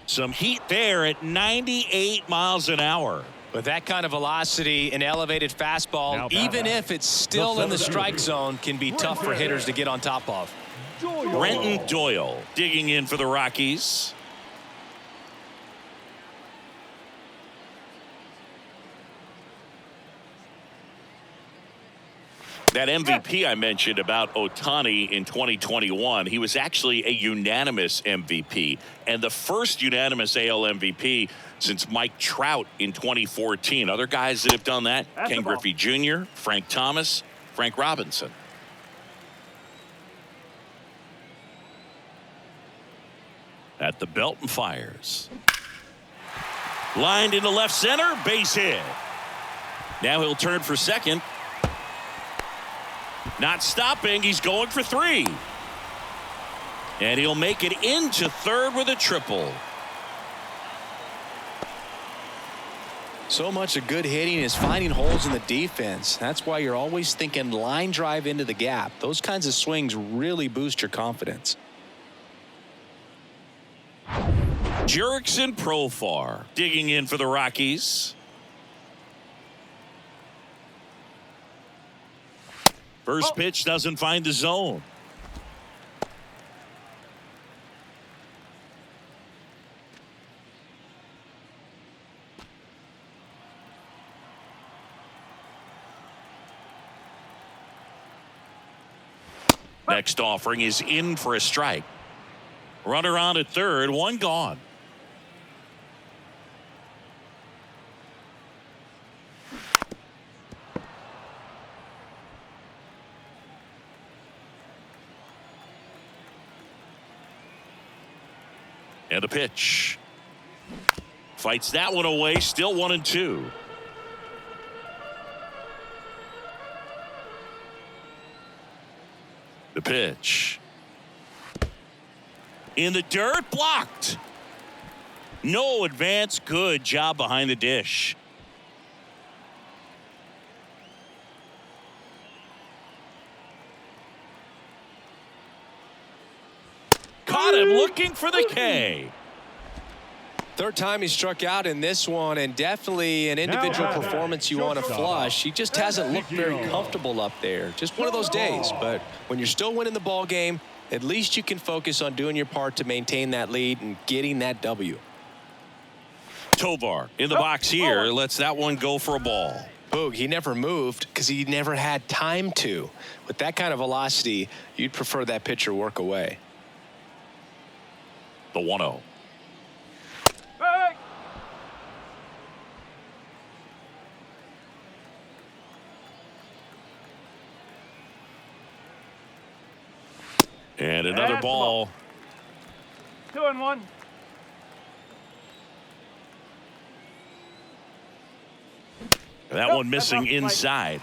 Some heat there at 98 miles an hour. With that kind of velocity, an elevated fastball, even if it's still in the strike zone, can be tough for hitters to get on top of. Brenton Doyle digging in for the Rockies. That MVP I mentioned about Ohtani in 2021, he was actually a unanimous MVP and the first unanimous AL MVP since Mike Trout in 2014. Other guys that have done that, Ken Griffey Jr., Frank Thomas, Frank Robinson. At the belt and fires. Lined into left center, base hit. Now he'll turn for second. Not stopping, he's going for 3. And he'll make it into third with a triple. So much of good hitting is finding holes in the defense. That's why you're always thinking line drive into the gap. Those kinds of swings really boost your confidence. Jurickson Profar digging in for the Rockies. First pitch doesn't find the zone. Next offering is in for a strike. Runner on at third, one gone. And the pitch. Fights that one away, still 1-2. The pitch. In the dirt, blocked. No advance, good job behind the dish. Caught him looking for the K. Third time he struck out in this one, and definitely an individual performance you want to flush. He just hasn't looked very comfortable up there. Just one of those days. But when you're still winning the ball game, at least you can focus on doing your part to maintain that lead and getting that W. Tovar in the box here lets that one go for a ball. Boog, he never moved because he never had time to. With that kind of velocity, you'd prefer that pitcher work away. The 1-0. And another ball. 2-1. That one missing inside.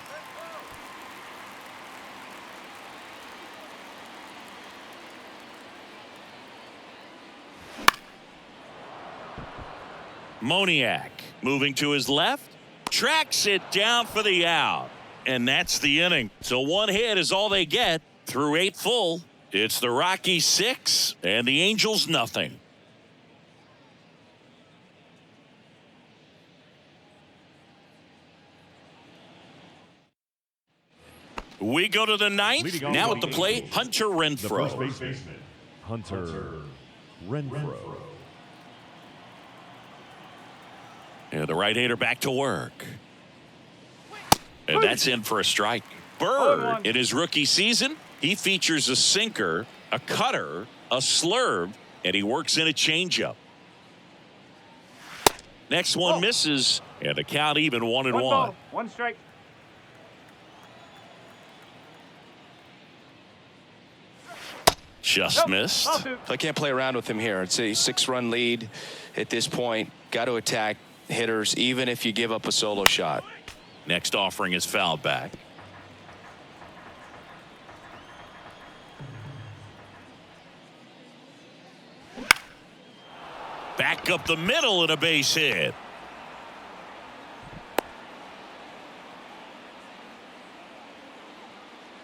Moniak moving to his left, tracks it down for the out, and that's the inning. So one hit is all they get through 8 full. It's the Rockies 6 and the Angels nothing. We go to the 9th. Now at the plate, Hunter Renfroe. The first baseman, Hunter Renfroe. And the right-hander back to work. And that's in for a strike. Bird, 0-1. in his rookie season, he features a sinker, a cutter, a slurve, and he works in a changeup. Next one misses, and the count even 1-1. 1 ball, 1 strike. Just missed. I can't play around with him here. It's a 6-run lead at this point. Got to attack hitters, even if you give up a solo shot. Next offering is fouled back. Back up the middle and a base hit.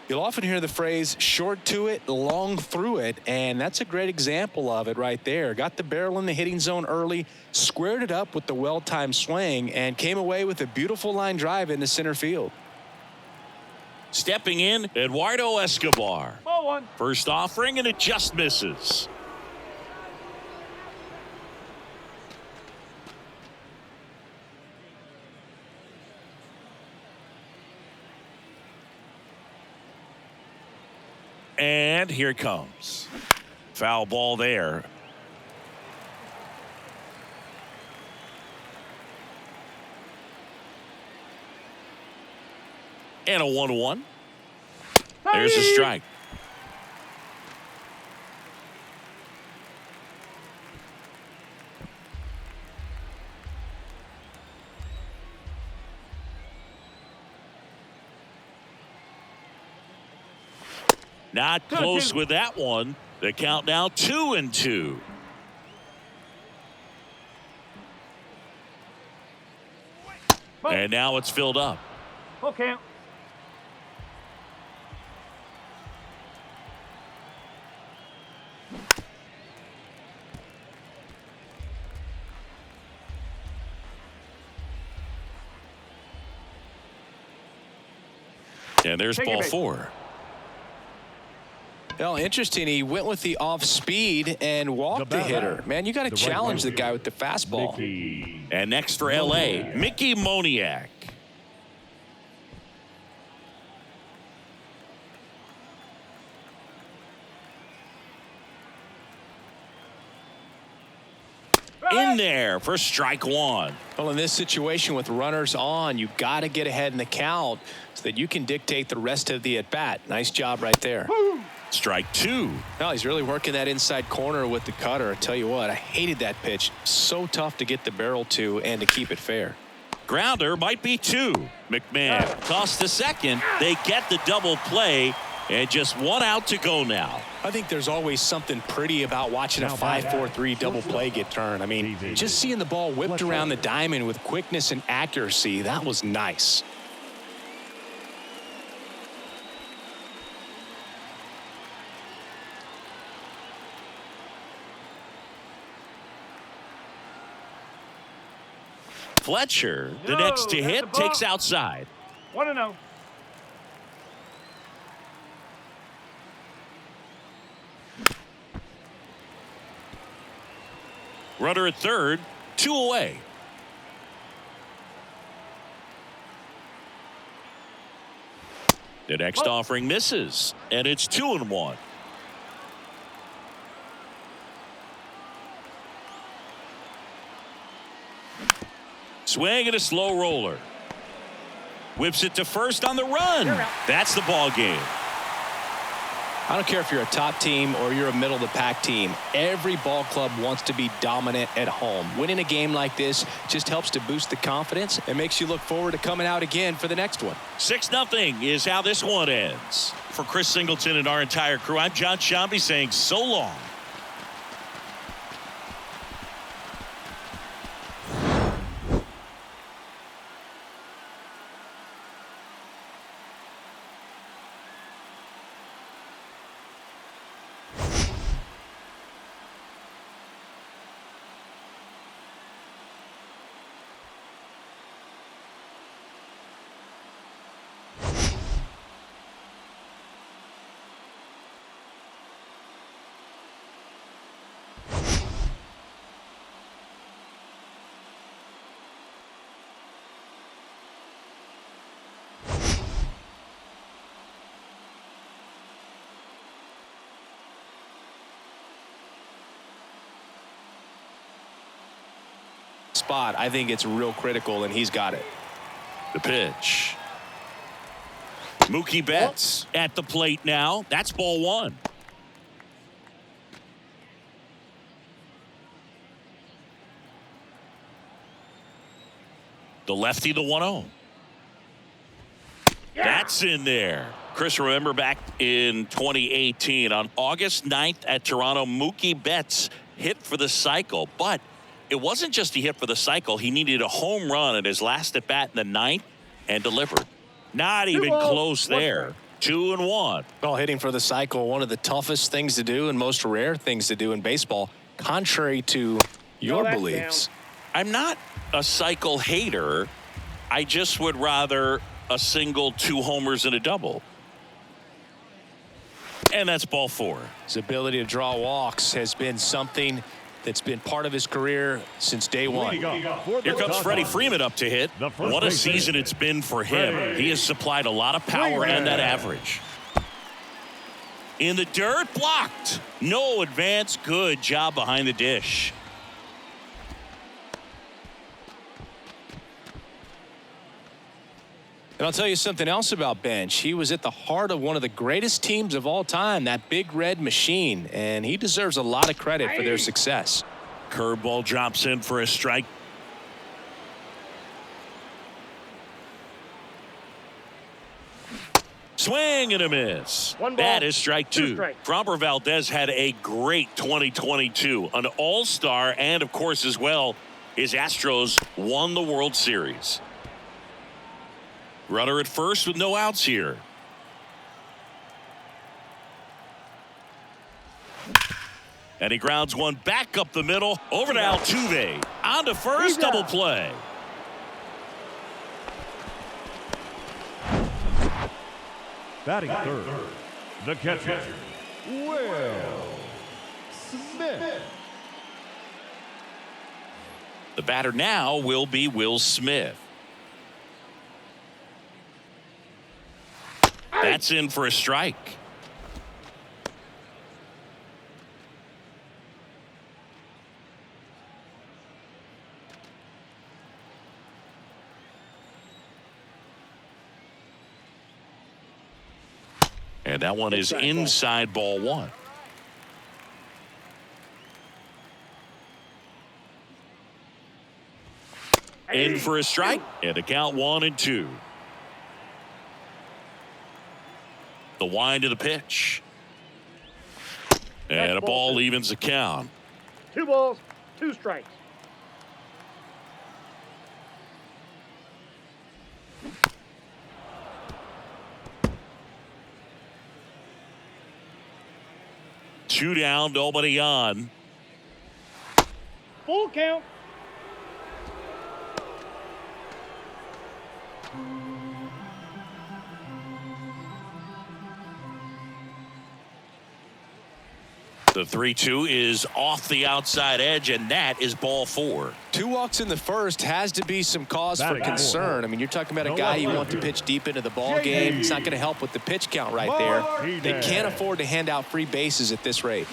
You'll often hear the phrase short to it, long through it, and that's a great example of it right there. Got the barrel in the hitting zone early, squared it up with the well-timed swing, and came away with a beautiful line drive into center field. Stepping in, Eduardo Escobar. Ball 1. First offering, and it just misses. And here it comes. Foul ball there. And a 1-1. There's a strike. Not close with that one. The count now 2-2. And now it's filled up. Full count. And there's ball 4. Well, interesting. He went with the off speed and walked the hitter. Man, you got to challenge the guy with the fastball. And next for LA, Mickey Moniak. In there for strike 1. Well, in this situation with runners on, you got to get ahead in the count so that you can dictate the rest of the at-bat. Nice job right there. Strike 2. No, he's really working that inside corner with the cutter. I tell you what, I hated that pitch. So tough to get the barrel to and to keep it fair. Grounder might be 2. McMahon tossed to second. They get the double play, and just 1 out to go now. I think there's always something pretty about watching a 5-4-3 double play get turned. I mean, just seeing the ball whipped around the diamond with quickness and accuracy, that was nice. Fletcher, the next to hit, takes outside. 1-0. Runner at third, 2 away. The next offering misses, and it's 2-1. Swing and a slow roller. Whips it to first on the run. That's the ball game. I don't care if you're a top team or you're a middle of the pack team. Every ball club wants to be dominant at home. Winning a game like this just helps to boost the confidence and makes you look forward to coming out again for the next one. 6-0 is how this one ends. For Chris Singleton and our entire crew, I'm John Shambi saying so long. spot, I think it's real critical, and he's got it. The pitch. Mookie Betts at the plate now. That's ball one. The lefty, the 1-0. That's in there. Chris, remember back in 2018 on August 9th at Toronto, Mookie Betts hit for the cycle. But it wasn't just he hit for the cycle. He needed a home run at his last at bat in the ninth and delivered. Not even close there. 2-1. Well, hitting for the cycle, one of the toughest things to do and most rare things to do in baseball, contrary to your beliefs. I'm not a cycle hater. I just would rather a single, 2 homers, and a double. And that's ball 4. His ability to draw walks has been something that's been part of his career since day one. Here comes Freddie Freeman up to hit. What a season it's been for him. He has supplied a lot of power and that average. In the dirt, blocked. No advance. Good job behind the dish. And I'll tell you something else about Bench. He was at the heart of one of the greatest teams of all time, that Big Red Machine, and he deserves a lot of credit for their success. Curveball drops in for a strike. Swing and a miss. That is strike 2. Framber Valdez had a great 2022, an all-star, and of course as well, his Astros won the World Series. Runner at first with no outs here. And he grounds one back up the middle over to Altuve. On to first, double play. Batting third, the catcher, Will Smith. The batter now will be Will Smith. That's in for a strike. And that one is inside ball 1. In for a strike. And the count 1-2. The wind of the pitch. And a ball evens the count. 2 balls, 2 strikes. Two down, nobody on. Full count. The 3-2 is off the outside edge, and that is ball 4. 2 walks in the first has to be some cause for concern. I mean, you're talking about a guy you want to pitch deep into the ball game. It's not going to help with the pitch count right there. They can't afford to hand out free bases at this rate.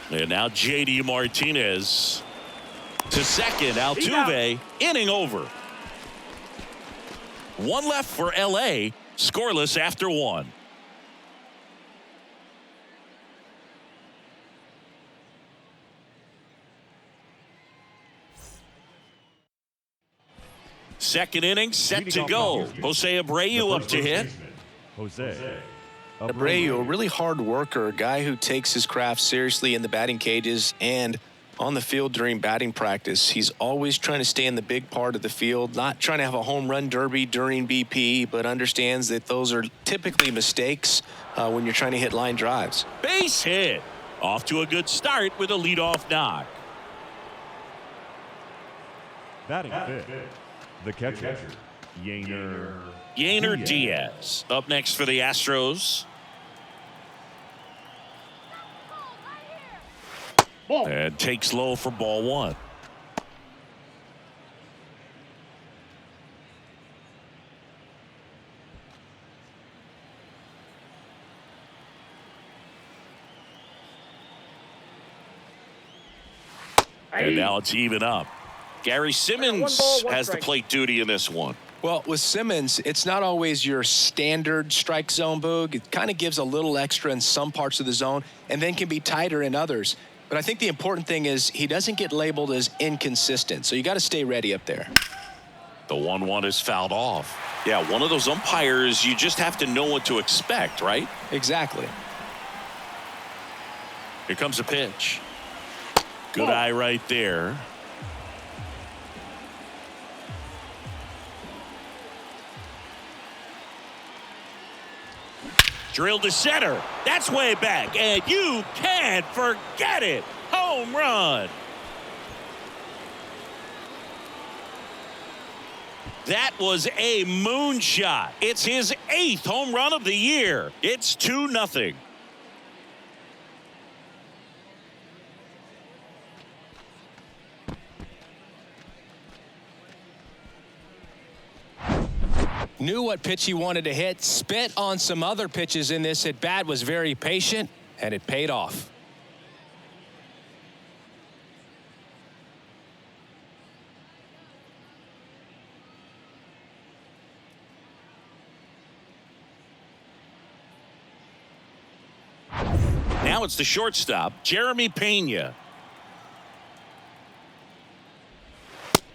And now J.D. Martinez to second. Altuve, inning over. 1 left for L.A., scoreless after 1. Second inning set to go. Jose Abreu up to hit. Abreu, a really hard worker, a guy who takes his craft seriously in the batting cages and on the field during batting practice. He's always trying to stay in the big part of the field, not trying to have a home run derby during BP, but understands that those are typically mistakes when you're trying to hit line drives. Base hit. Off to a good start with a leadoff knock. Batting fifth, the catcher, Yainer Diaz up next for the Astros. And takes low for ball 1. And now it's even up. Gary Simmons One ball, one has the strike. plate duty in this one. Well, with Simmons, it's not always your standard strike zone, Boog. It kind of gives a little extra in some parts of the zone and then can be tighter in others. But I think the important thing is he doesn't get labeled as inconsistent, so you got to stay ready up there. The 1-1 is fouled off. Yeah, one of those umpires, you just have to know what to expect, right? Exactly. Here comes a pitch. Good eye right there. Drilled to center. That's way back, and you can't forget it. Home run. That was a moonshot. It's his 8th home run of the year. It's 2-0. Knew what pitch he wanted to hit, spit on some other pitches in this at bat, was very patient, and it paid off. Now it's the shortstop, Jeremy Pena.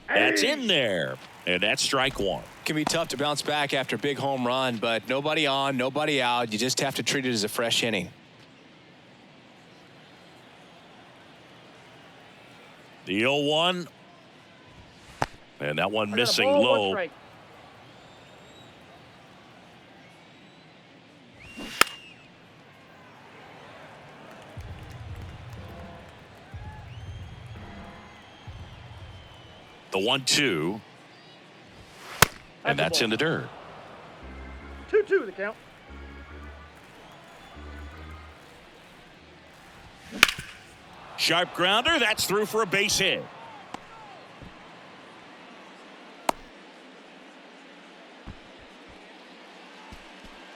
That's in there, and that's strike one. Can be tough to bounce back after a big home run, but nobody on, nobody out. You just have to treat it as a fresh inning. The 0-1. And that one missing Ball, one low. strike. The 1-2. And that's in the dirt. 2-2 the count. Sharp grounder. That's through for a base hit.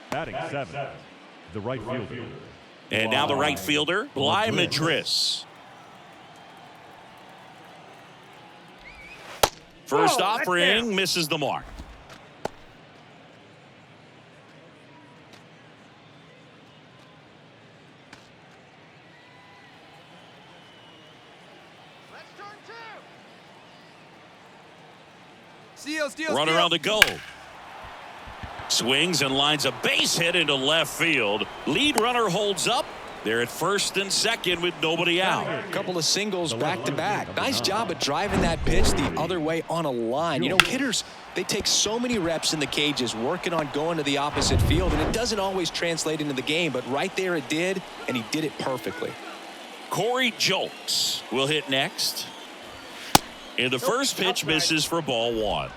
Batting seven, the right fielder. And now the right fielder, Bly Madris. First that's offering down. misses the mark. Runner on the go. Swings and lines a base hit into left field. Lead runner holds up. They're at first and second with nobody out. A couple of singles back to back. Nice job of driving that pitch the other way on a line. You know, hitters, they take so many reps in the cages working on going to the opposite field, and it doesn't always translate into the game, but right there it did, and he did it perfectly. Corey Jolks will hit next. And the first pitch misses for ball one.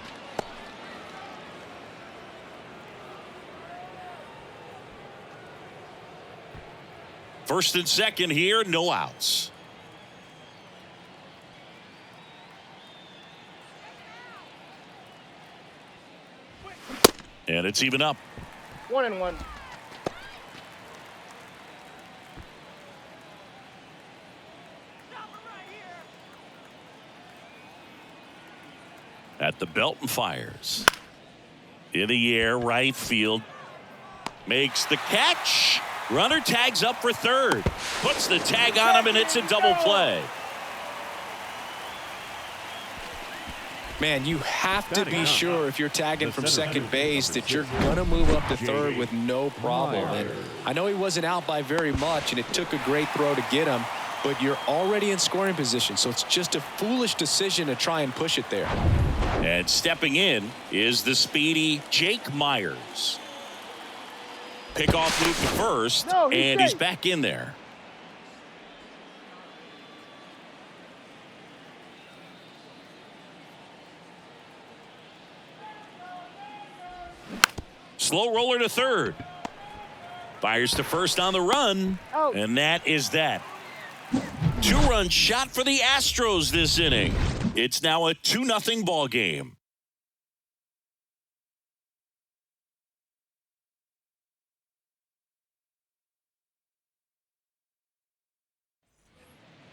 First and second here, no outs. And it's even up. 1-1. At the belt and fires. In the air, right field. Makes the catch. Runner tags up for third. Puts the tag on him, and it's a double play. Man, you have to be sure if you're tagging from second base that you're going to move up to third with no problem. And I know he wasn't out by very much, and it took a great throw to get him, but you're already in scoring position, so it's just a foolish decision to try and push it there. And stepping in is the speedy Jake Myers. Pickoff move to first, and he's back in there. Slow roller to third. Fires to first on the run, and that is that. 2-run shot for the Astros this inning. It's now a 2-0 ball game.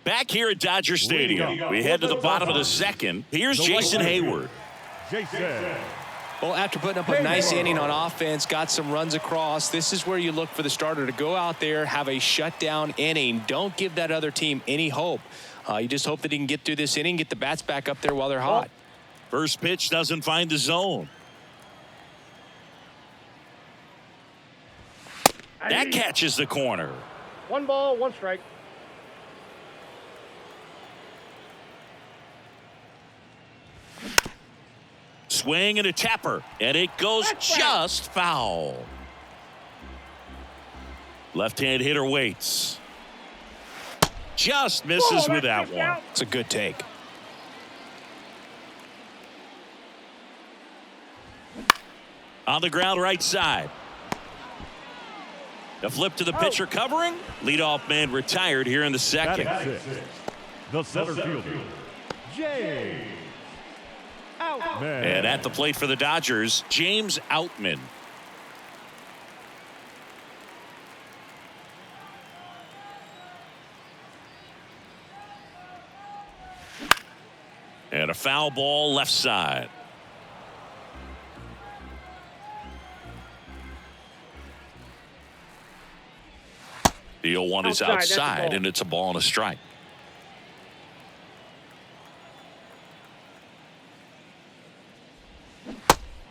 Back here at Dodger Stadium, we head to the bottom of the second. Here's Jason Hayward. Jason. Well, after putting up a nice inning on offense, got some runs across, this is where you look for the starter to go out there, have a shutdown inning. Don't give that other team any hope. You just hope that he can get through this inning, get the bats back up there while they're hot. First pitch doesn't find the zone. That catches the corner. 1 ball, 1 strike. Swing and a tapper, and it goes just foul. Left-hand hitter waits. Just misses with that one. It's a good take. On the ground right side. The flip to the pitcher covering. Leadoff man retired here in the second. The center fielder, James Outman. And at the plate for the Dodgers, James Outman. And a foul ball left side. The 0-1 is outside, and it's a ball and a strike.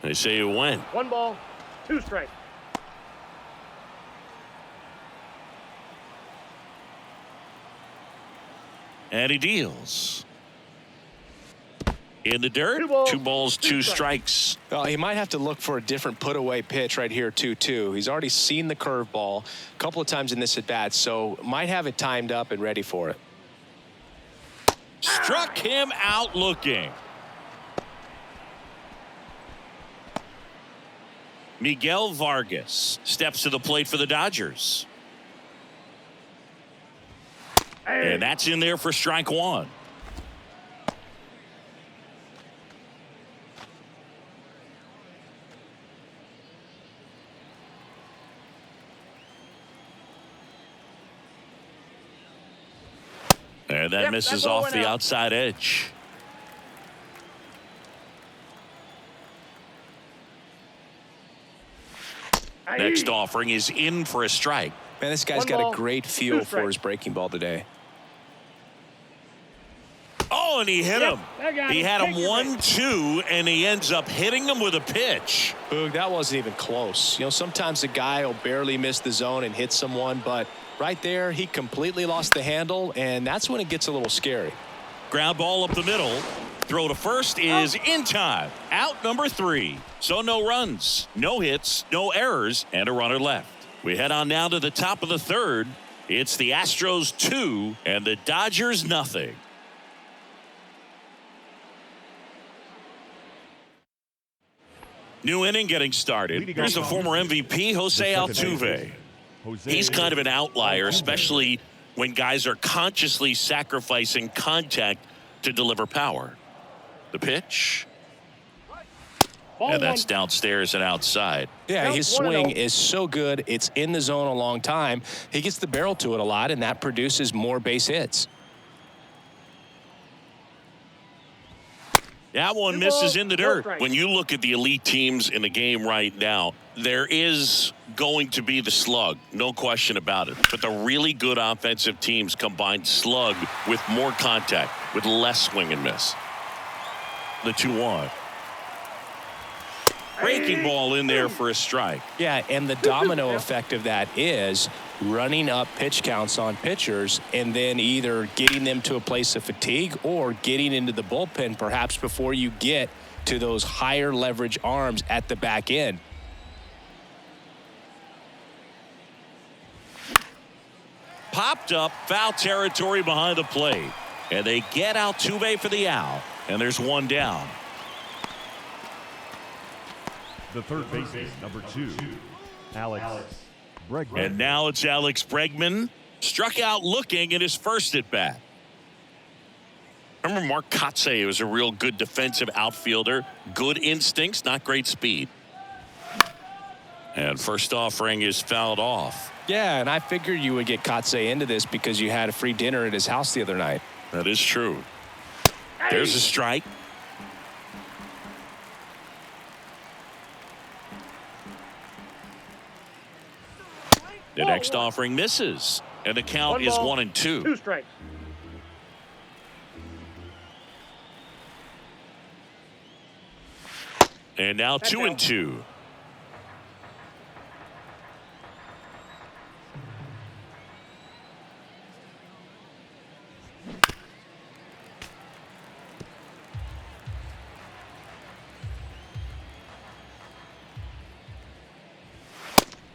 They say you win. 1 ball, 2 strikes. And he deals. In the dirt, 2 balls, 2 strikes. Well, he might have to look for a different put-away pitch right here, 2-2. He's already seen the curveball a couple of times in this at-bat, so might have it timed up and ready for it. Struck him out looking. Miguel Vargas steps to the plate for the Dodgers. And that's in there for strike 1. And that misses off the outside edge. Next offering is in for a strike. Man, this guy's got a great feel for his breaking ball today. Oh, and he hit him. He had him 1-2, and he ends up hitting him with a pitch. Boog, that wasn't even close. You know, sometimes a guy will barely miss the zone and hit someone, but right there, he completely lost the handle, and that's when it gets a little scary. Ground ball up the middle. Throw to first is in time. Out number 3. So no runs, no hits, no errors, and a runner left. We head on now to the top of the third. It's the Astros 2 and the Dodgers nothing. New inning getting started. Here's the former MVP, Jose Altuve. He's kind of an outlier, especially when guys are consciously sacrificing contact to deliver power. The pitch. And that's downstairs and outside. Yeah, his swing is so good. It's in the zone a long time. He gets the barrel to it a lot, and that produces more base hits. That one misses in the dirt. When you look at the elite teams in the game right now, there is going to be the slug, no question about it. But the really good offensive teams combine slug with more contact, with less swing and miss. The 2-1. Breaking ball in there for a strike. Yeah, and the domino effect of that is running up pitch counts on pitchers and then either getting them to a place of fatigue or getting into the bullpen perhaps before you get to those higher leverage arms at the back end. Popped up, foul territory behind the plate. And they get Altuve for the out. And there's one down. The third baseman, number 2, Alex Bregman. And now it's Alex Bregman. Struck out looking at his first at bat. Remember Mark Kotsay was a real good defensive outfielder. Good instincts, not great speed. And first offering is fouled off. Yeah, and I figured you would get Kotsay into this because you had a free dinner at his house the other night. That is true. There's a strike. The next offering misses, and the count is 1-2. 2 strikes. And now 2-2.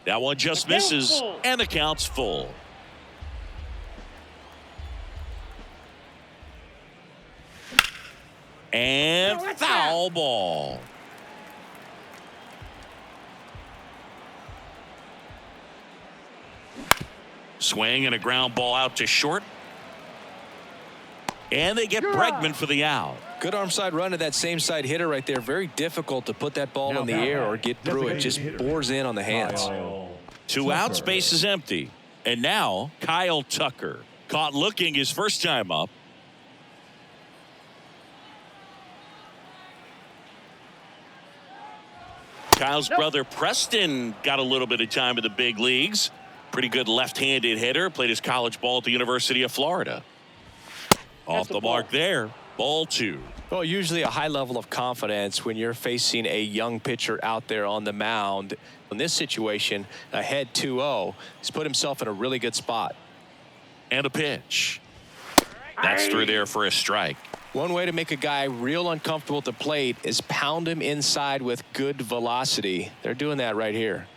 That one just misses, and the count's full. And foul ball. Swing and a ground ball out to short. And they get Bregman for the out. Good arm side run to that same side hitter right there. Very difficult to put that ball in the air or get through it. Just bores in on the hands. 2 outs, base is empty. And now Kyle Tucker caught looking his first time up. Kyle's brother Preston got a little bit of time in the big leagues. Pretty good left-handed hitter. Played his college ball at the University of Florida. Off the mark there. Ball 2. Well, usually a high level of confidence when you're facing a young pitcher out there on the mound. In this situation, ahead 2-0, he's put himself in a really good spot. And a pitch. That's through there for a strike. One way to make a guy real uncomfortable at the plate is pound him inside with good velocity. They're doing that right here.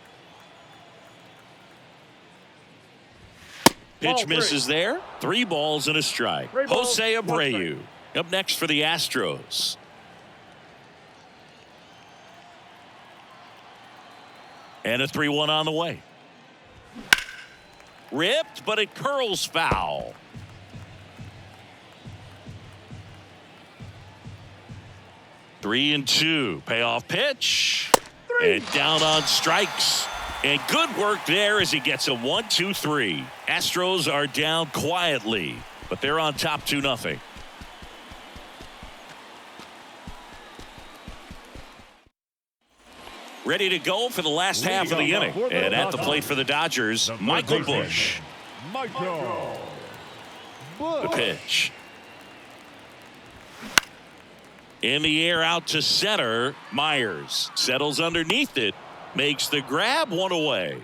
Pitch misses there. 3 balls and a strike. Jose Abreu up next for the Astros. And a 3-1 on the way. Ripped, but it curls foul. Three and 2. Payoff pitch. And down on strikes. And good work there as he gets a 1-2-3. Astros are down quietly, but they're on top 2-0. Ready to go for the last half of the inning. And at the plate for the Dodgers, Michael Busch. The pitch. In the air out to center. Myers settles underneath it. Makes the grab, 1 away.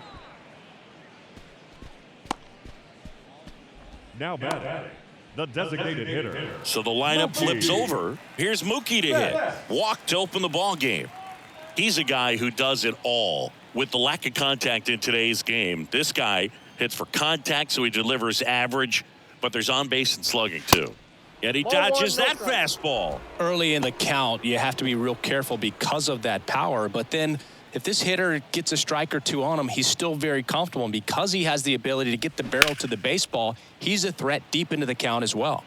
Now batting, the designated hitter. So the lineup flips over. Here's Mookie to hit. Walk to open the ball game. He's a guy who does it all. With the lack of contact in today's game, this guy hits for contact, so he delivers average, but there's on base and slugging too. And he dodges that fastball. Early in the count, you have to be real careful because of that power, but then if this hitter gets a strike or 2 on him, he's still very comfortable. And because he has the ability to get the barrel to the baseball, he's a threat deep into the count as well.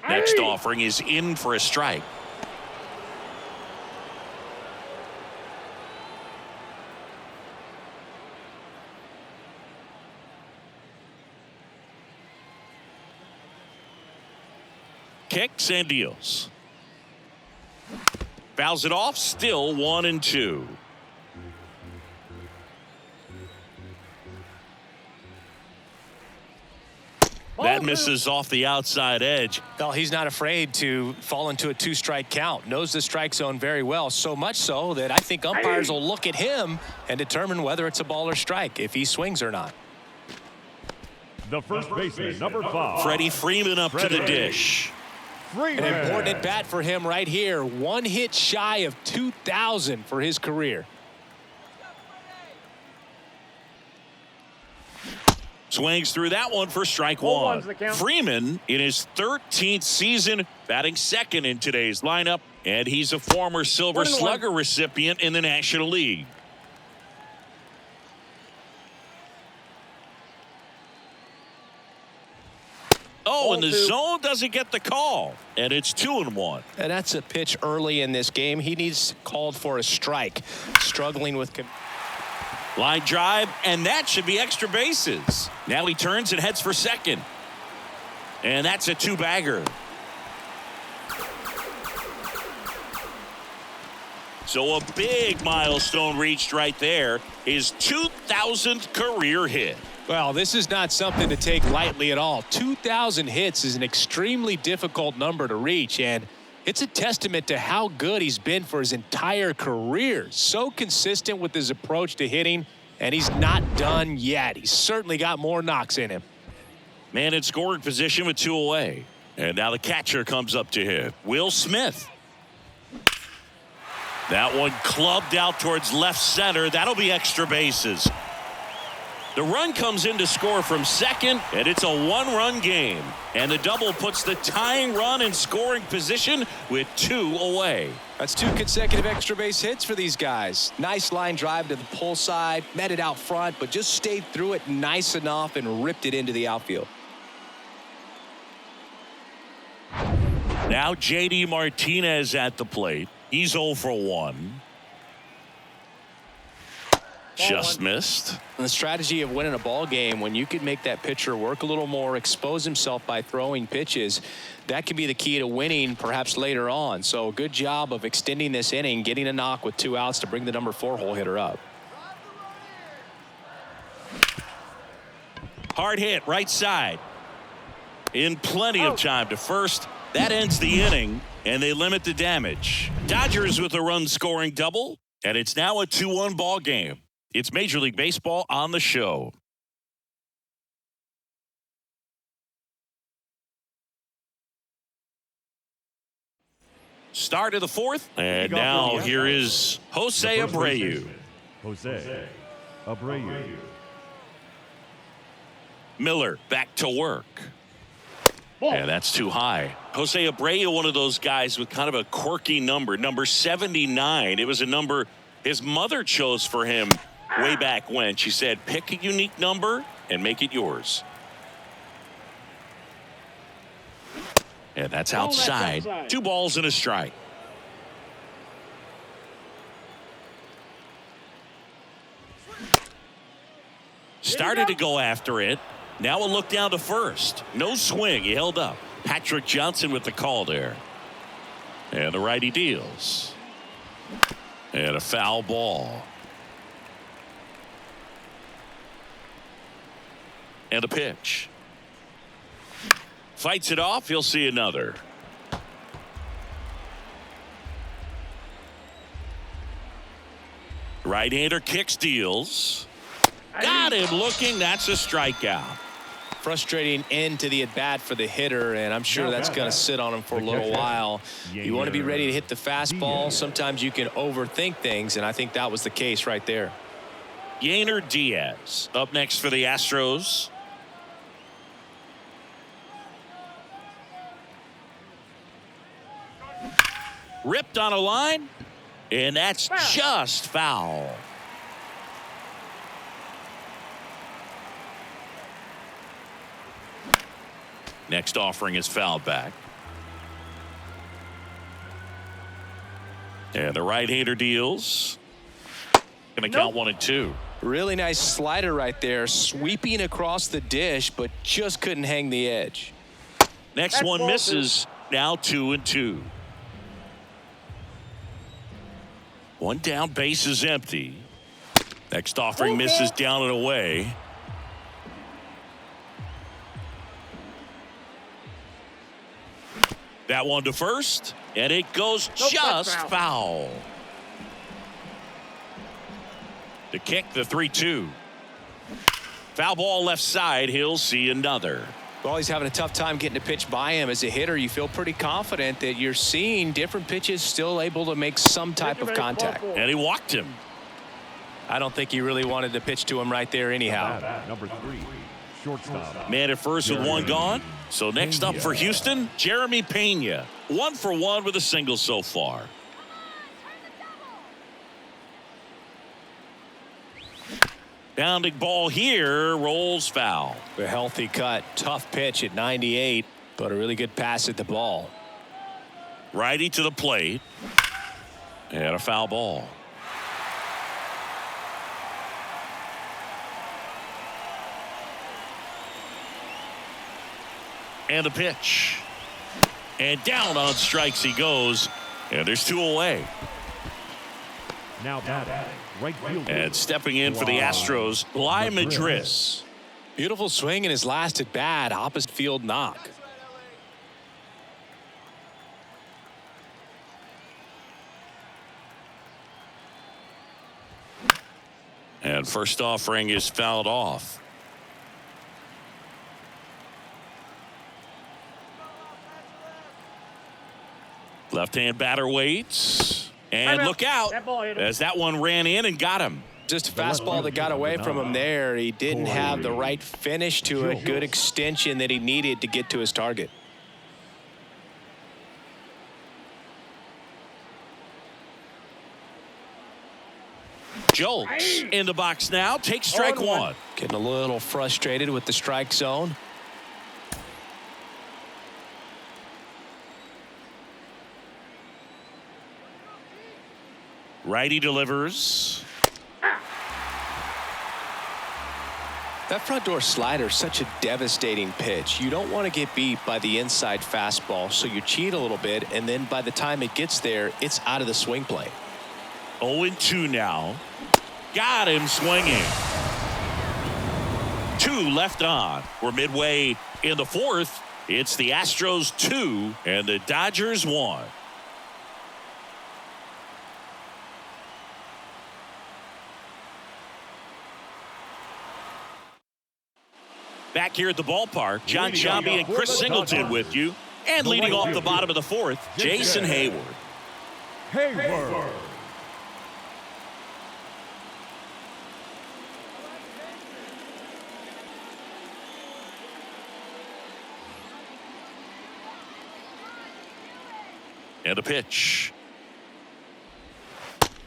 Next offering is in for a strike. Kicks and deals. Fouls it off. Still 1-2. That misses off the outside edge. Well, he's not afraid to fall into a 2-strike count. Knows the strike zone very well. So much so that I think umpires will look at him and determine whether it's a ball or strike, if he swings or not. The first baseman, number 5. Freddie Freeman up to the dish. An important at bat for him right here. 1 hit shy of 2,000 for his career. Swings through that one for strike 1. Freeman in his 13th season, batting second in today's lineup, and he's a former Silver Slugger recipient in the National League. Oh, and the zone doesn't get the call. And it's 2-1. And that's a pitch early in this game. He needs called for a strike. Struggling with... Line drive, and that should be extra bases. Now he turns and heads for second. And that's a two-bagger. So a big milestone reached right there. His 2,000th career hit. Well, this is not something to take lightly at all. 2,000 hits is an extremely difficult number to reach, and it's a testament to how good he's been for his entire career. So consistent with his approach to hitting, and he's not done yet. He's certainly got more knocks in him. Man in scoring position with 2 away. And now the catcher comes up to him. Will Smith. That one clubbed out towards left center. That'll be extra bases. The run comes in to score from second, and it's a 1-run game. And the double puts the tying run in scoring position with 2 away. That's 2 consecutive extra base hits for these guys. Nice line drive to the pull side, met it out front, but just stayed through it nice enough and ripped it into the outfield. Now J.D. Martinez at the plate. He's 0 for 1. Just missed. And the strategy of winning a ball game, when you can make that pitcher work a little more, expose himself by throwing pitches, that can be the key to winning perhaps later on. So good job of extending this inning, getting a knock with 2 outs to bring the number 4 hole hitter up. Hard hit right side. In plenty of time to first. That ends the inning, and they limit the damage. Dodgers with a run scoring double, and it's now a 2-1 ball game. It's Major League Baseball on the show. Start of the 4th, and now here is Jose Abreu. Jose Abreu. Miller back to work. And that's too high. Jose Abreu, one of those guys with kind of a quirky number 79. It was a number his mother chose for him way back when. She said, pick a unique number and make it yours. And that's outside. 2 balls and a strike. Started to go after it. Now a look down to first. No swing. He held up. Patrick Johnson with the call there. And the righty deals. And a foul ball. And a pitch. Fights it off. He'll see another. Right-hander kicks, deals. Got him looking. That's a strikeout. Frustrating end to the at-bat for the hitter, and I'm sure that's going to sit on him for a little while. You want to be ready to hit the fastball. Sometimes you can overthink things, and I think that was the case right there. Yainer Diaz up next for the Astros. Ripped on a line, and that's just foul. Next offering is fouled back. And the right-hander deals. Going to count 1 and 2. Really nice slider right there, sweeping across the dish, but just couldn't hang the edge. Next one misses. Now 2 and 2. 1 down, base is empty. Next offering misses down and away. That one to first, and it goes just foul. To kick the 3-2. Foul ball left side. He'll see another. Well, he's having a tough time getting a pitch by him. As a hitter, you feel pretty confident that you're seeing different pitches still able to make some type of contact. And he walked him. I don't think he really wanted to pitch to him right there anyhow. Number 3, shortstop. Man at first with 1 gone. So next up for Houston, Jeremy Pena. 1 for 1 with a single so far. Bounding ball here, rolls foul. A healthy cut, tough pitch at 98, but a really good pass at the ball. Righty to the plate. And a foul ball. And a pitch. And down on strikes he goes. And there's 2 away. Now batting, right fielder. And stepping in for the Astros, Madris. Beautiful swing in his last at bat, opposite field knock. And first offering is fouled off. Left-hand batter waits. And look out That ball hit him. as that one ran in and got him. Just a fastball that got away from him there. He didn't have the right finish to it. Good extension that he needed to get to his target. Jolks in the box now. Takes strike 1. Getting a little frustrated with the strike zone. Righty delivers. That front door slider is such a devastating pitch. You don't want to get beat by the inside fastball, so you cheat a little bit, and then by the time it gets there, it's out of the swing plane. 0-2 now. Got him swinging. 2 left on. We're midway in the 4th. It's the Astros 2 and the Dodgers 1. Back here at the ballpark, John Sciambi and Chris Singleton with you. And leading off the bottom of the 4th, Jason Hayward. Hayward. And a pitch.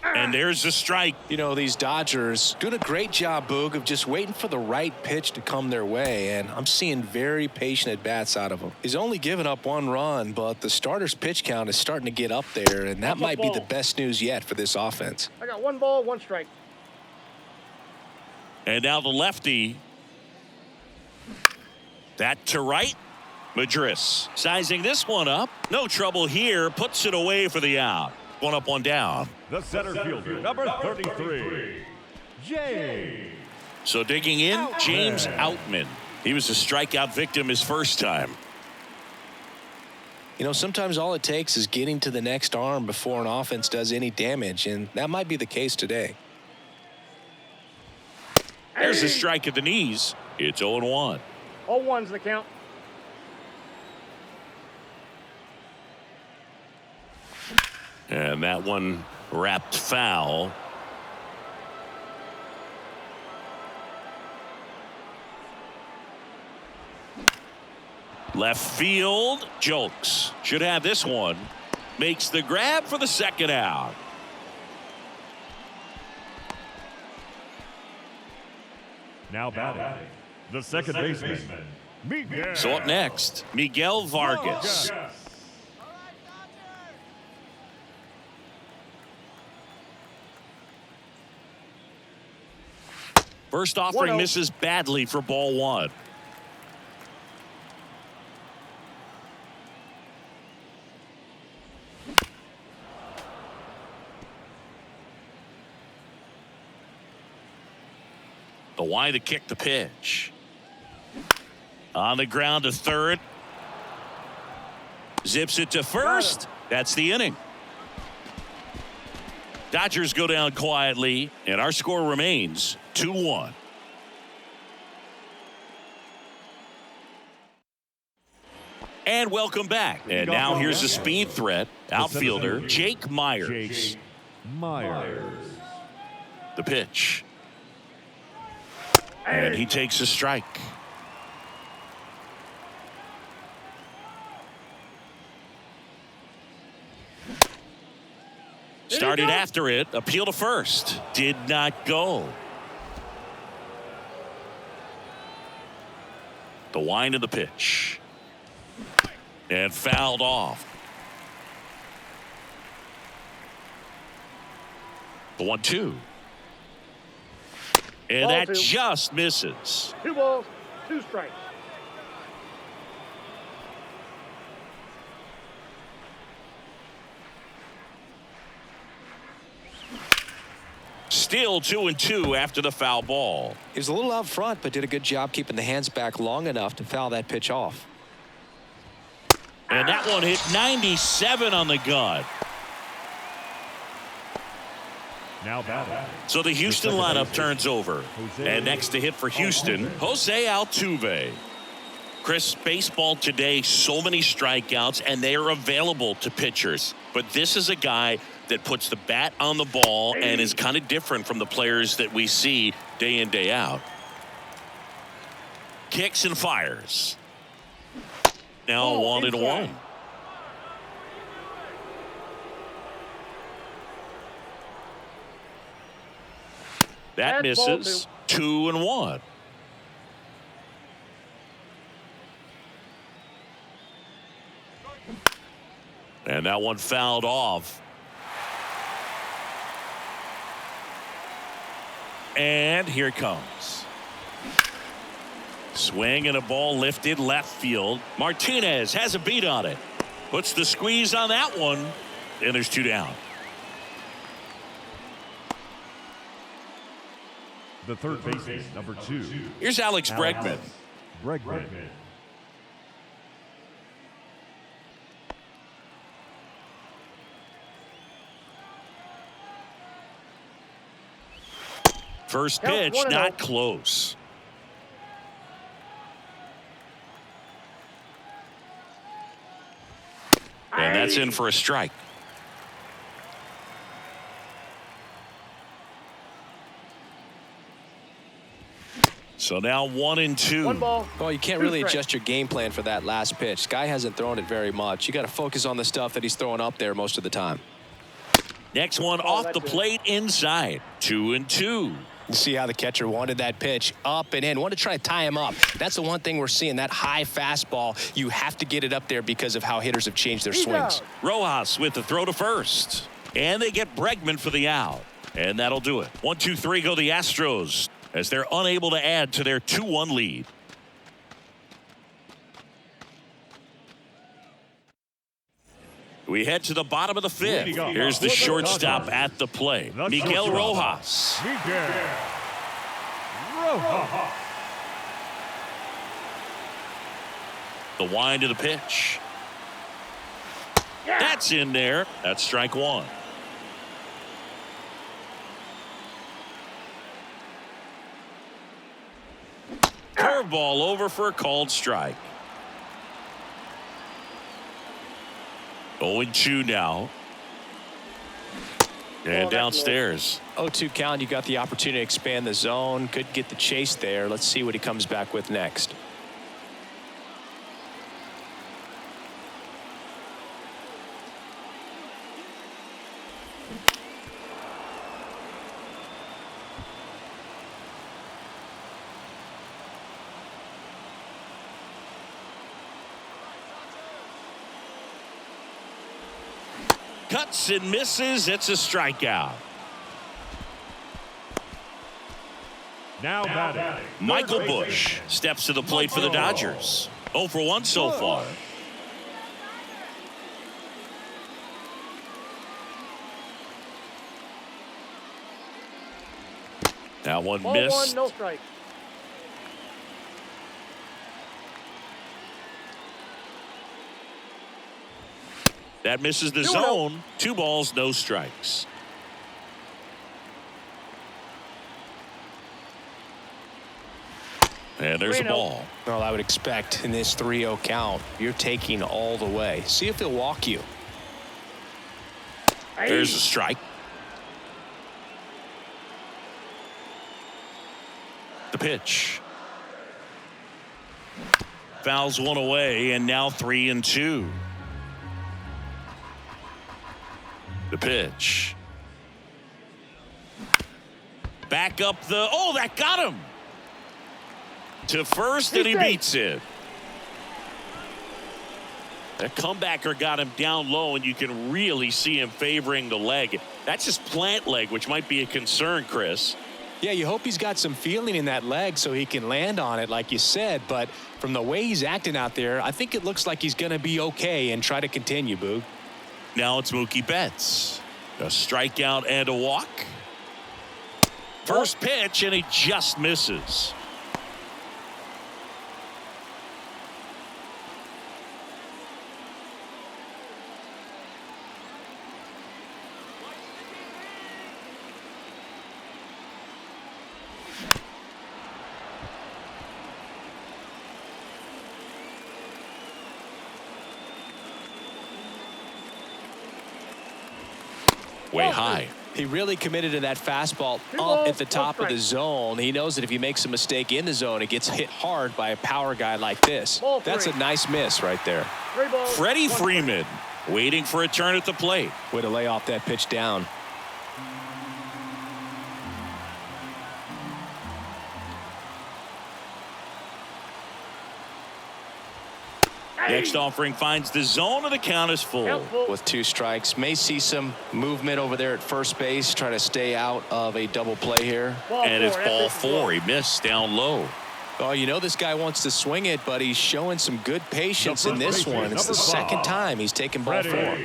And there's the strike. You know, these Dodgers doing a great job, Boog, of just waiting for the right pitch to come their way, and I'm seeing very patient at-bats out of him. He's only given up 1 run, but the starter's pitch count is starting to get up there, and that might be the best news yet for this offense. I got 1 ball, 1 strike. And now the lefty. That to right. Madris sizing this one up. No trouble here. Puts it away for the out. 1 up, 1 down. The center fielder, number 33, James. So digging in, James Outman. He was a strikeout victim his first time. You know, sometimes all it takes is getting to the next arm before an offense does any damage, and that might be the case today. There's a strike at the knees. It's 0-1. 0-1's the count. And that one wrapped foul. Left field, Jolks should have this one. Makes the grab for the second out. Now batting, the second baseman, Miguel. So up next, Miguel Vargas. First offering 1-0. misses badly for ball 1. The wide to kick the pitch. On the ground to third. Zips it to first. That's the inning. Dodgers go down quietly, and our score remains 2-1. And welcome back. And now here's the speed threat, outfielder Jake Myers. Jake Myers. The pitch. And he takes a strike. Started after it. Appeal to first. Did not go. The wind of the pitch. And fouled off. The 1-2. And Ball that two. just misses. 2 balls, 2 strikes. Still 2-2 after the foul ball. He was a little out front, but did a good job keeping the hands back long enough to foul that pitch off. And that one hit 97 on the gun. Now batting. So the Houston lineup turns over. And next to hit for Houston, Jose Altuve. Chris, baseball today, so many strikeouts, and they are available to pitchers. But this is a guy that puts the bat on the ball and is kind of different from the players that we see day in, day out. Kicks and fires. Now 1-1. That misses. 2-1. And that one fouled off. And here it comes. Swing and a ball lifted left field. Martinez has a beat on it. Puts the squeeze on that one. And there's 2 down. The third baseman, number 2. Here's Alex Bregman. Bregman. First pitch, not close. And that's in for a strike. So now 1-2. 1 ball. Well, you can't really adjust your game plan for that last pitch. Guy hasn't thrown it very much. You got to focus on the stuff that he's throwing up there most of the time. Next one off the plate inside. 2-2. You see how the catcher wanted that pitch up and in. Wanted to try to tie him up. That's the one thing we're seeing, that high fastball. You have to get it up there because of how hitters have changed their swings. Rojas with the throw to first. And they get Bregman for the out. And that'll do it. 1-2-3 go the Astros as they're unable to add to their 2-1 lead. We head to the bottom of the 5th. Here's the shortstop at the plate, Miguel Rojas. Miguel Rojas. The wind of the pitch. That's in there. That's strike 1. Curveball over for a called strike. 0-2 now. And downstairs. 0-2 count. You got the opportunity to expand the zone. Could get the chase there. Let's see what he comes back with next. Cuts and misses. It's a strikeout. Now batting. Michael Busch steps to the plate for the Dodgers. 0 for 1 so far. That one Ball missed. 1, no strike. That misses the zone. 2 balls, no strikes. And there's a ball. Well, I would expect in this 3-0 count, you're taking all the way. See if he'll walk you. There's a strike. The pitch. Fouls one away, and now 3-2. The pitch. Back up the. Oh, that got him. To first, and he beats it. The comebacker got him down low, and you can really see him favoring the leg. That's his plant leg, which might be a concern, Chris. Yeah, you hope he's got some feeling in that leg so he can land on it, like you said. But from the way he's acting out there, I think it looks like he's going to be okay and try to continue, Boog. Now it's Mookie Betts. A strikeout and a walk. First pitch, and he just misses. Way high. He really committed to that fastball up at the top of the zone. He knows that if he makes a mistake in the zone, it gets hit hard by a power guy like this. That's a nice miss right there. Freddie Freeman waiting for a turn at the plate. Way to lay off that pitch down. Next offering finds the zone, and the count is full. With 2 strikes, may see some movement over there at first base, try to stay out of a double play here. And it's ball 4. He missed down low. Oh, you know this guy wants to swing it, but he's showing some good patience in this one. It's the second time he's taken ball 4.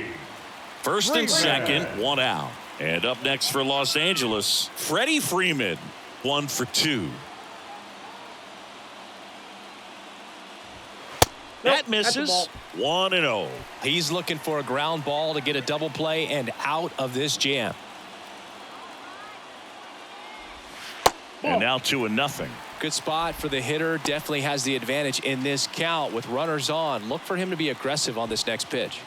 First and second, 1 out. And up next for Los Angeles, Freddie Freeman, 1 for 2. That misses. 1-0. He's looking for a ground ball to get a double play and out of this jam. And now 2-0. Good spot for the hitter. Definitely has the advantage in this count with runners on. Look for him to be aggressive on this next pitch.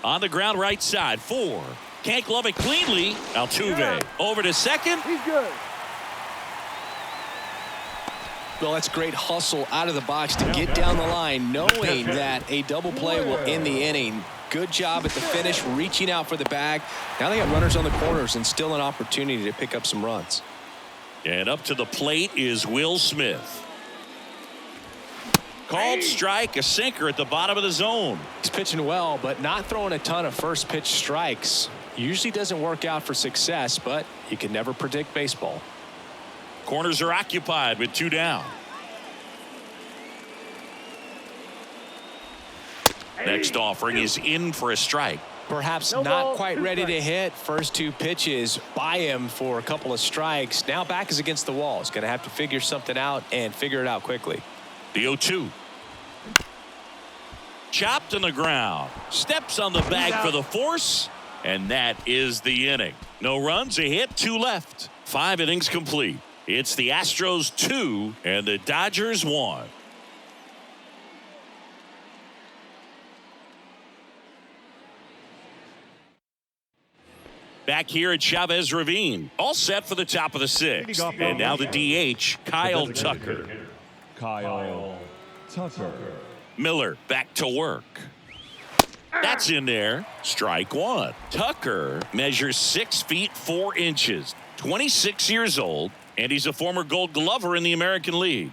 On the ground right side, 4. Can't glove it cleanly. Altuve over to second. He's good. Well, that's great hustle out of the box to get down the line, knowing that a double play will end the inning. Good job at the finish, reaching out for the bag. Now they got runners on the corners and still an opportunity to pick up some runs. And up to the plate is Will Smith. Called strike, a sinker at the bottom of the zone. He's pitching well, but not throwing a ton of first pitch strikes. Usually doesn't work out for success, but you can never predict baseball. Corners are occupied with 2 down. Next offering is in for a strike. Perhaps not quite ready to hit. First 2 pitches by him for a couple of strikes. Now back is against the wall. He's going to have to figure something out and figure it out quickly. The 0-2. Chopped on the ground. Steps on the bag for the force. And that is the inning. No runs, a hit, 2 left. 5 innings complete. It's the Astros 2 and the Dodgers 1. Back here at Chavez Ravine. All set for the top of the 6th. And now the DH, Kyle Tucker. Kyle Tucker. Miller back to work. That's in there. Strike 1. Tucker measures 6 feet 4 inches. 26 years old. And he's a former Gold Glover in the American League.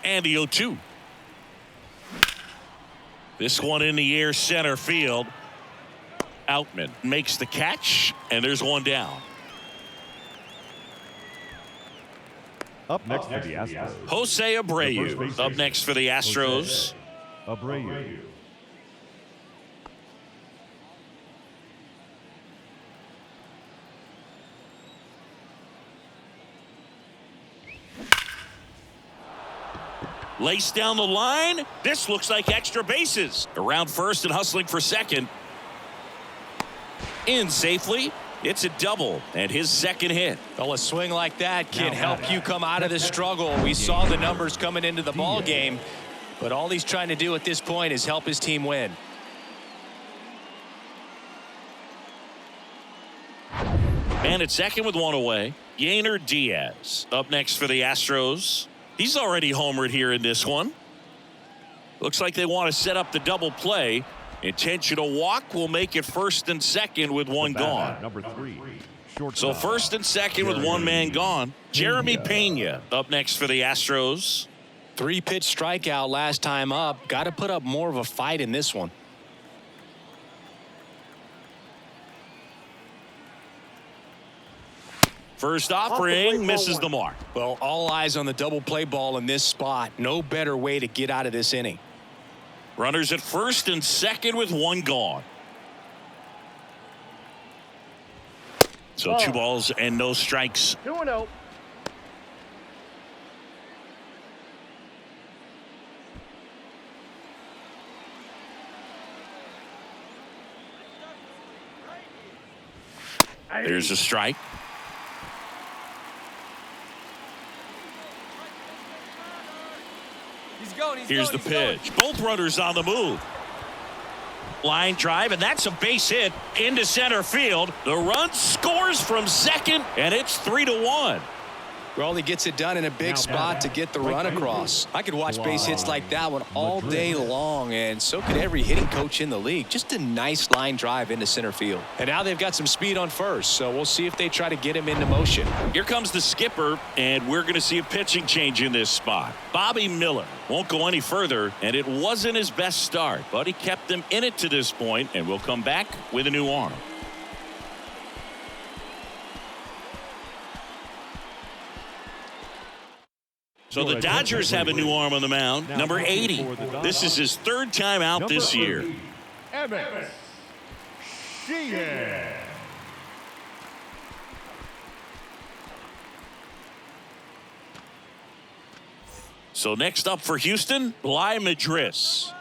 And the 0-2. This one in the air center field. Outman makes the catch, and there's 1 down. Up next for the Astros, Jose Abreu up next for the Astros. Abreu. Lace down the line. This looks like extra bases. Around first and hustling for second. In safely. It's a double and his second hit. Well, a swing like that can help you come out of the struggle. We saw the numbers coming into the ball game, but all he's trying to do at this point is help his team win. And at second with 1 away. Yainer Diaz up next for the Astros. He's already homered here in this one. Looks like they want to set up the double play. Intentional walk will make it first and second with one gone. Number 3. So first and second with one man gone. Jeremy Pena up next for the Astros. 3-pitch strikeout last time up. Got to put up more of a fight in this one. First offering misses the mark. Well, all eyes on the double play ball in this spot. No better way to get out of this inning. Runners at first and second with one gone. So 2 balls and no strikes. 2-0. There's a strike. Here's the pitch. Both runners on the move. Line drive, and that's a base hit into center field. The run scores from second, and it's 3-1. Well, he gets it done in a big spot to get the run across. I could watch base hits like that one all day long, and so could every hitting coach in the league. Just a nice line drive into center field. And now they've got some speed on first, so we'll see if they try to get him into motion. Here comes the skipper, and we're going to see a pitching change in this spot. Bobby Miller won't go any further, and it wasn't his best start, but he kept them in it to this point, and we'll come back with a new arm. So the Dodgers have a new arm on the mound, number 80. This is his 3rd time out this year. So next up for Houston, Bly Madris.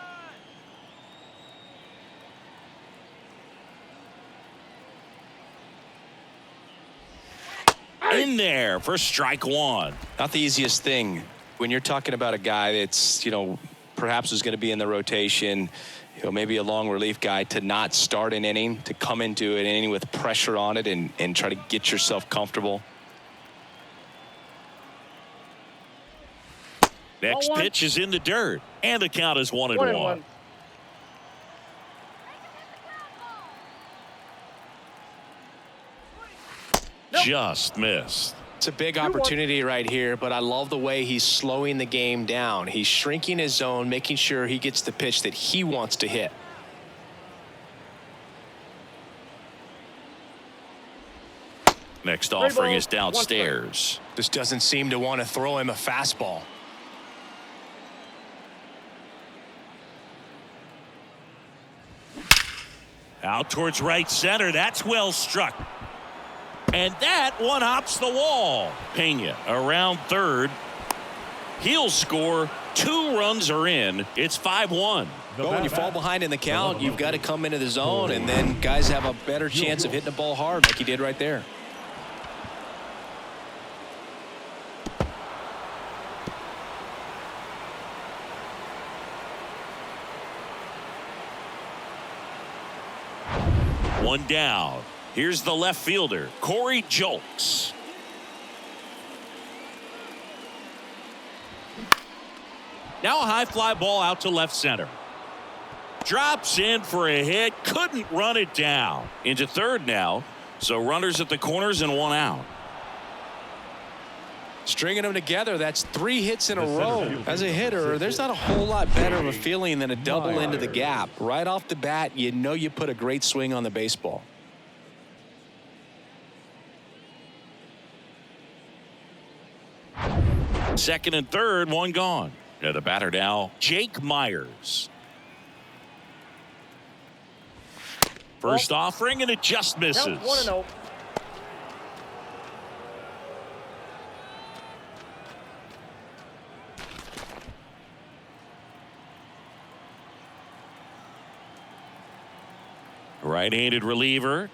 In there for strike 1. Not the easiest thing when you're talking about a guy that's, perhaps is going to be in the rotation, maybe a long relief guy, to not start an inning, to come into an inning with pressure on it and try to get yourself comfortable. Next pitch is in the dirt, and the count is 1-1. Just missed. It's a big opportunity right here, but I love the way he's slowing the game down. He's shrinking his zone, making sure he gets the pitch that he wants to hit. Next offering is downstairs. This doesn't seem to want to throw him a fastball. Out towards right center. That's well struck. And that one hops the wall. Pena around third. He'll score. 2 runs are in. It's 5-1. Well, when you fall behind in the count, you've got to come into the zone, and then guys have a better chance of hitting the ball hard like he did right there. One down. Here's the left fielder, Corey Julks. Now a high fly ball out to left center. Drops in for a hit. Couldn't run it down. Into third now. So runners at the corners and 1 out. Stringing them together, that's 3 hits in a row. As a hitter, there's not a whole lot better of a feeling than a double into the gap. Right off the bat, you know you put a great swing on the baseball. Second and third, 1 gone. Now the batter now, Jake Myers. First offering, and it just misses. 1-0. Right-handed reliever.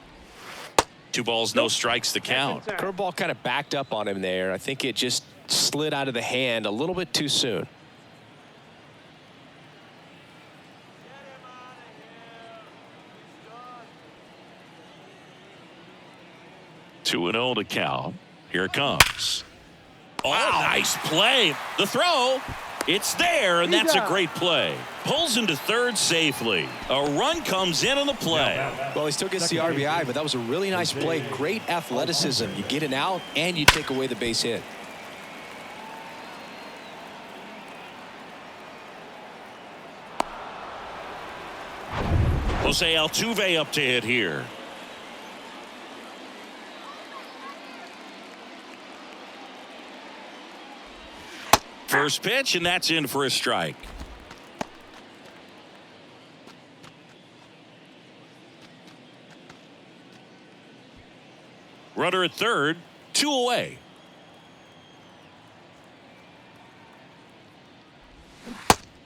2 balls, no strikes to count. Curveball kind of backed up on him there. I think it just slid out of the hand a little bit too soon. Two and 0 to count. Here it comes. Oh, nice play. The throw. It's there, and that's a great play. Pulls into third safely. A run comes in on the play. Well, he still gets the RBI, but that was a really nice play. Great athleticism. You get an out, and you take away the base hit. Jose Altuve up to hit here. First pitch, and that's in for a strike. Runner at third, 2 away.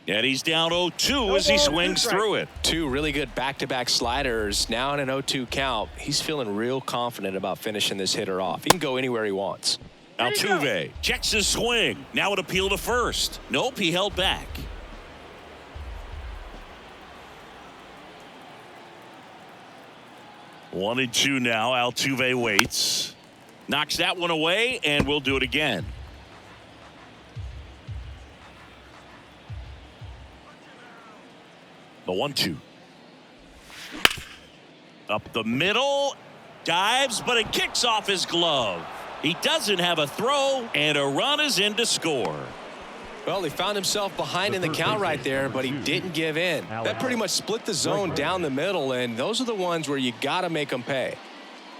And he's down 0-2 as he swings through it. 2 really good back-to-back sliders. Now in an 0-2 count. He's feeling real confident about finishing this hitter off. He can go anywhere he wants. Altuve checks his swing. Now an appeal to first. Nope, he held back. One and two now. Altuve waits. Knocks that one away, and we'll do it again. The 1-2. Up the middle. Dives, but it kicks off his glove. He doesn't have a throw, and a run is in to score. Well, he found himself behind in the count right there, but he didn't give in. That pretty much split the zone down the middle, and those are the ones where you got to make them pay.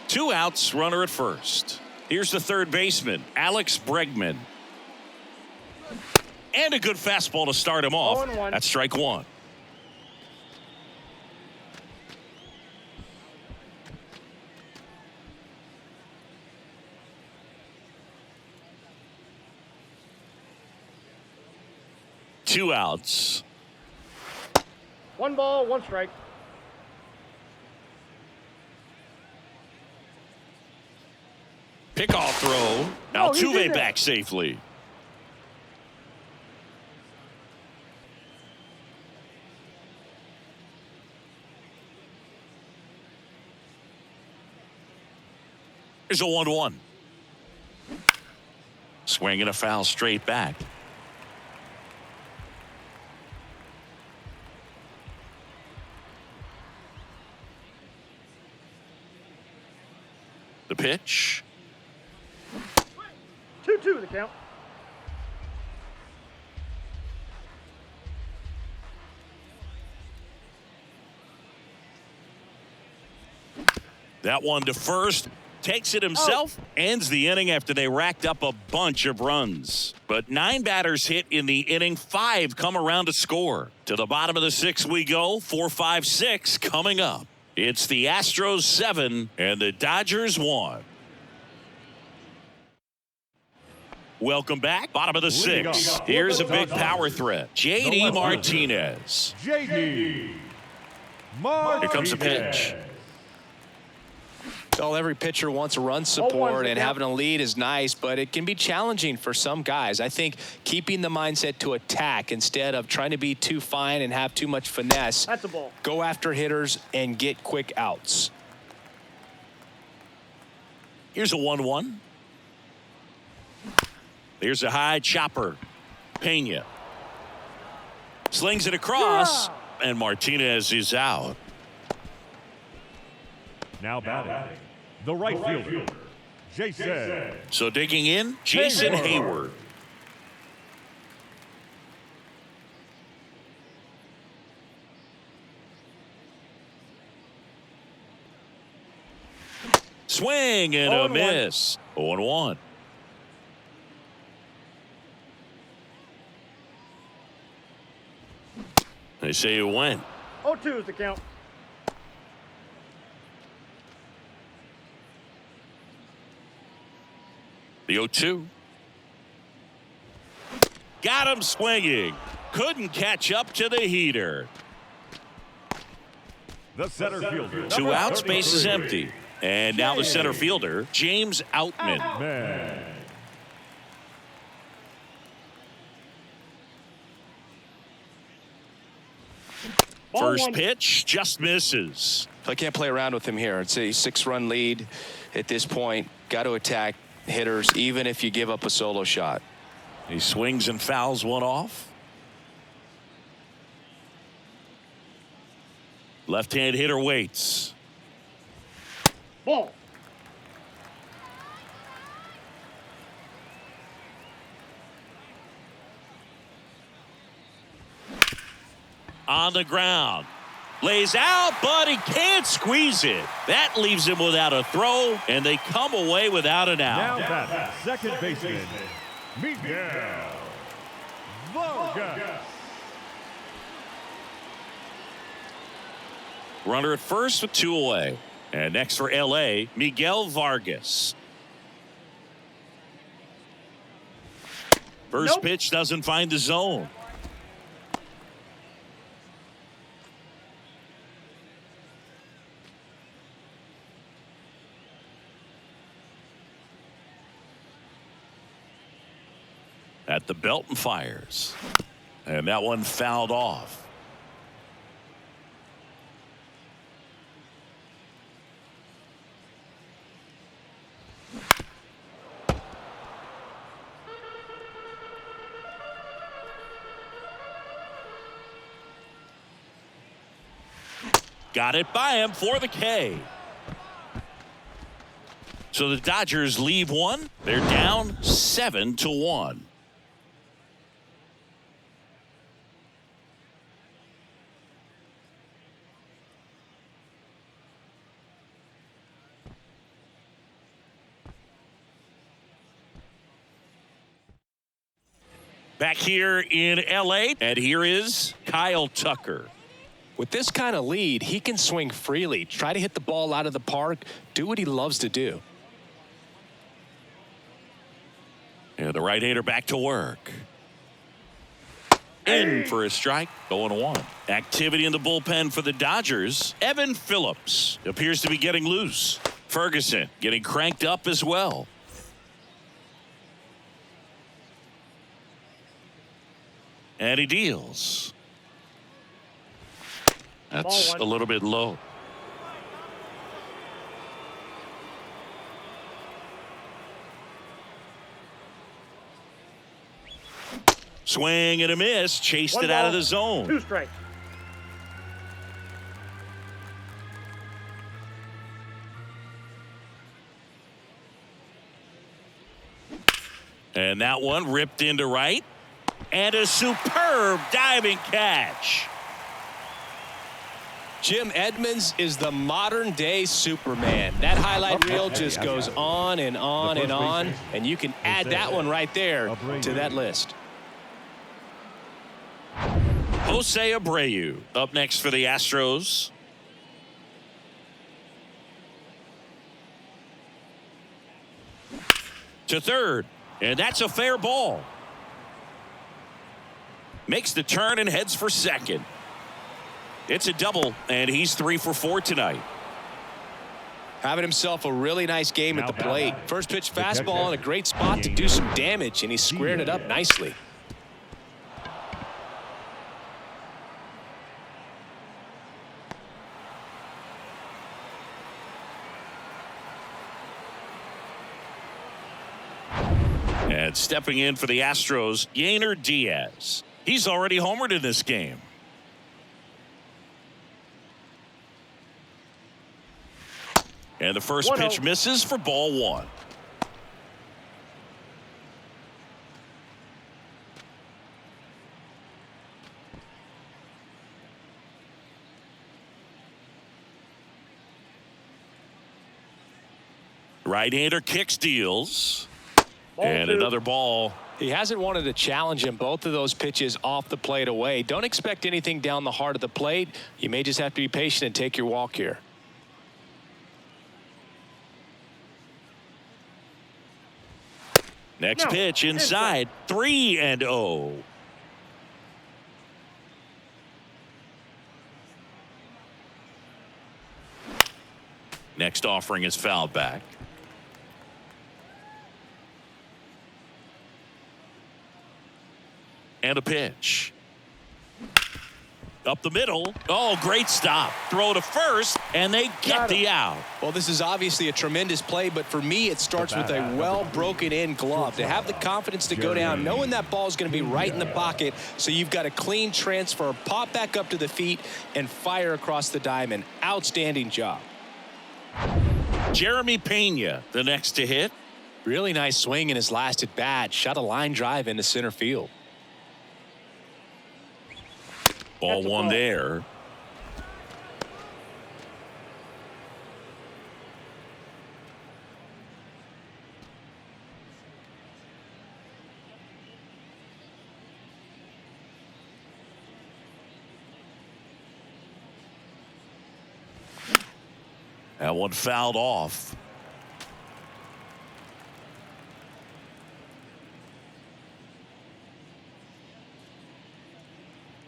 2 outs, runner at first. Here's the third baseman, Alex Bregman. And a good fastball to start him off. That's strike 1. Two outs. 1 ball, 1 strike. Pickoff throw. Altuve back safely. Here's a 1-1. Swing and a foul straight back. The pitch. 2-2 the count. That one to first. Takes it himself. Ends the inning after they racked up a bunch of runs. But 9 batters hit in the inning. 5 come around to score. To the bottom of the 6th we go. 4, 5, 6 coming up. It's the Astros 7 and the Dodgers 1. Welcome back. Bottom of the 6th. Here's a big power threat. J.D. Martinez. J.D. Martinez. Here comes the pitch. Well, every pitcher wants run support, and having a lead is nice, but it can be challenging for some guys. I think keeping the mindset to attack instead of trying to be too fine and have too much finesse. That's a ball. Go after hitters and get quick outs. Here's a 1-1. Here's a high chopper. Pena slings it across, and Martinez is out. Now batting, the right fielder, Jason. So digging in, Jason Hayward. Swing and a miss. 0-1. They say it went. 0-2 is the count. The 0-2. Got him swinging. Couldn't catch up to the heater. The center fielder. 2 outs, base is empty. And now the center fielder, James Outman. Man. First pitch just misses. I can't play around with him here. It's a 6-run lead at this point. Got to attack. hitters, even if you give up a solo shot. He swings and fouls one off. Left-hand hitter waits. Ball. On the ground. Lays out, but he can't squeeze it. That leaves him without a throw, and they come away without an Now out. that second baseman, Miguel Vargas. Runner at first with 2 away. And next for L.A., Miguel Vargas. First pitch doesn't find the zone. At the belt and fires. And that one fouled off. Got it by him for the K. So the Dodgers leave one. They're down 7-1. Back here in L.A., and here is Kyle Tucker. With this kind of lead, he can swing freely, try to hit the ball out of the park, do what he loves to do. And the right-hander back to work. In for a strike, 0-1. Activity in the bullpen for the Dodgers. Evan Phillips appears to be getting loose. Ferguson getting cranked up as well. And he deals. That's a little bit low. Swing and a miss. Chased it out of the zone. 2 strikes. And that one ripped into right. And a superb diving catch. Jim Edmonds is the modern-day Superman. That highlight reel just goes on and on and on, and you can add that one right there to that list. Jose Abreu up next for the Astros. To third, and that's a fair ball. Makes the turn and heads for second. It's a double, and he's 3 for 4 tonight. Having himself a really nice game at the plate. First pitch fastball in a great spot to do some damage, and he squared it up nicely. And stepping in for the Astros, Yainer Diaz. He's already homered in this game. And the first pitch misses for ball 1. Right-hander kicks, deals. And another ball. He hasn't wanted to challenge him. Both of those pitches off the plate away. Don't expect anything down the heart of the plate. You may just have to be patient and take your walk here. Next pitch inside, 3-0. Next offering is fouled back. And a pitch. Up the middle. Oh, great stop. Throw to first, and they get the out. Well, this is obviously a tremendous play, but for me, it starts with a well-broken-in glove. To have the confidence to go down, knowing that ball is going to be right in the pocket, so you've got a clean transfer, pop back up to the feet, and fire across the diamond. Outstanding job. Jeremy Pena, the next to hit. Really nice swing in his last at bat. Shot a line drive into center field. Ball one there. That one fouled off.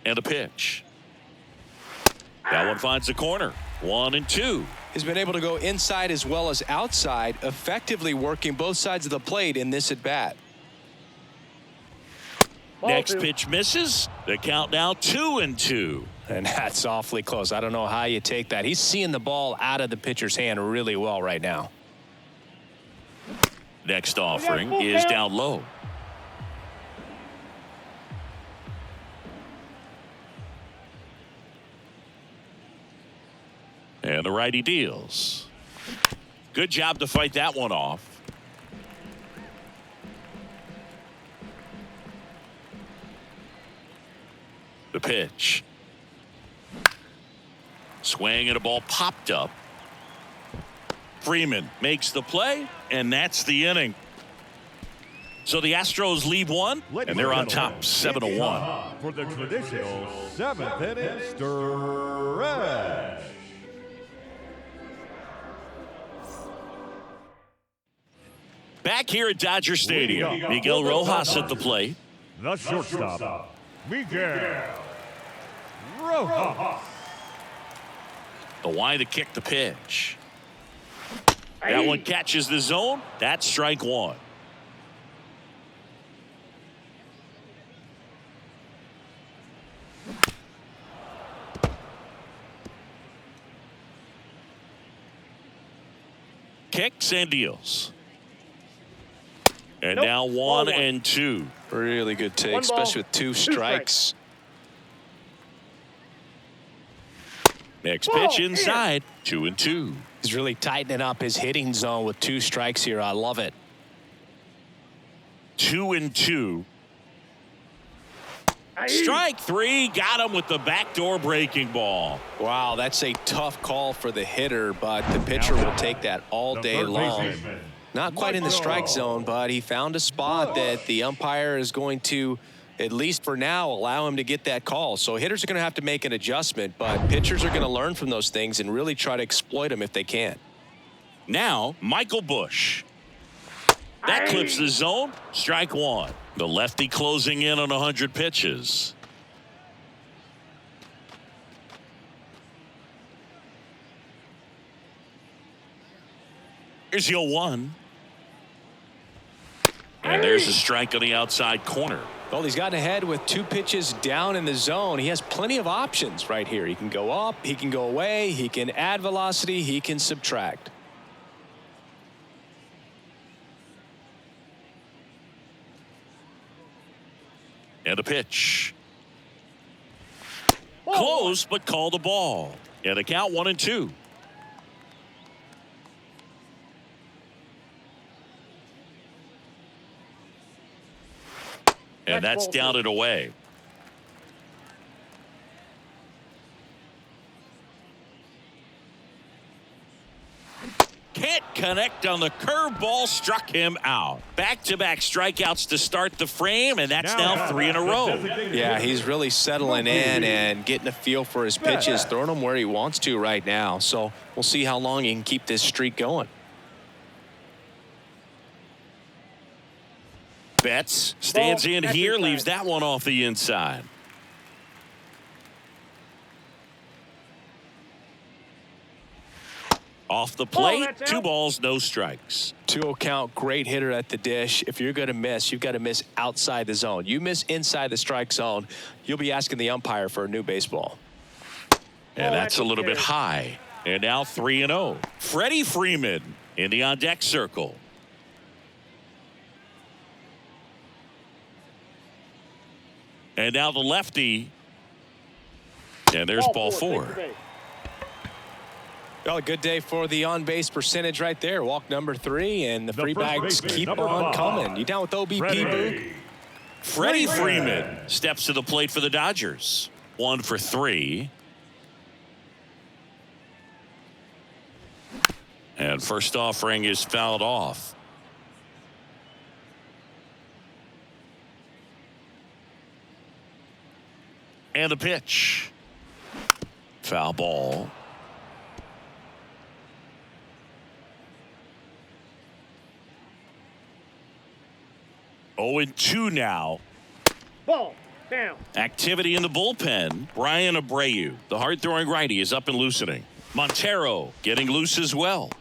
And a pitch. That one finds the corner. 1-2. He's been able to go inside as well as outside, effectively working both sides of the plate in this at bat. Next pitch misses. The count now 2-2. And that's awfully close. I don't know how you take that. He's seeing the ball out of the pitcher's hand really well right now. Next offering is down low. And the righty deals. Good job to fight that one off. The pitch. Swing and a ball popped up. Freeman makes the play, and that's the inning. So the Astros lead one, and they're on top 7-1. For the traditional 7th inning stretch. Back here at Dodger Stadium, Miguel Rojas at the plate. The shortstop, Miguel Rojas. The wide to kick the pitch. That one catches the zone. That's strike one. Kicks and deals. And now 1-2. Really good take, especially with two strikes. Next pitch inside. 2-2. He's really tightening up his hitting zone with two strikes here. I love it. 2-2. Strike three. Got him with the backdoor breaking ball. Wow, that's a tough call for the hitter, but the pitcher will take that all day long. Not quite in the strike zone, but he found a spot that the umpire is going to, at least for now, allow him to get that call. So hitters are going to have to make an adjustment, but pitchers are going to learn from those things and really try to exploit them if they can. Now, Michael Busch. That clips the zone. Strike one. The lefty closing in on 100 pitches. Here's the 0-1. And there's a strike on the outside corner. Well, he's gotten ahead with two pitches down in the zone. He has plenty of options right here. He can go up, he can go away, he can add velocity, he can subtract. And a pitch. Close, but called a ball. And a count 1-2. And that's down and away. Can't connect on the curveball, struck him out. Back-to-back strikeouts to start the frame, and that's now 3 in a row. Yeah, he's really settling in and getting a feel for his pitches, throwing them where he wants to right now. So we'll see how long he can keep this streak going. Betts stands in here, leaves that one off the inside. Off the plate, 2 balls, no strikes. 2-0 count, great hitter at the dish. If you're going to miss, you've got to miss outside the zone. You miss inside the strike zone, you'll be asking the umpire for a new baseball. And that's a little bit high. And now 3-0. Freddie Freeman in the on-deck circle. And now the lefty. And there's ball 4. Well, a good day for the on-base percentage right there. Walk number 3, and the free bags keep on coming. You down with OBP, Boo? Freddie Freeman steps to the plate for the Dodgers. 1 for 3. And first offering is fouled off. And the pitch. Foul ball. Oh, and 2 now. Ball down. Activity in the bullpen. Brian Abreu, the hard-throwing righty, is up and loosening. Montero getting loose as well.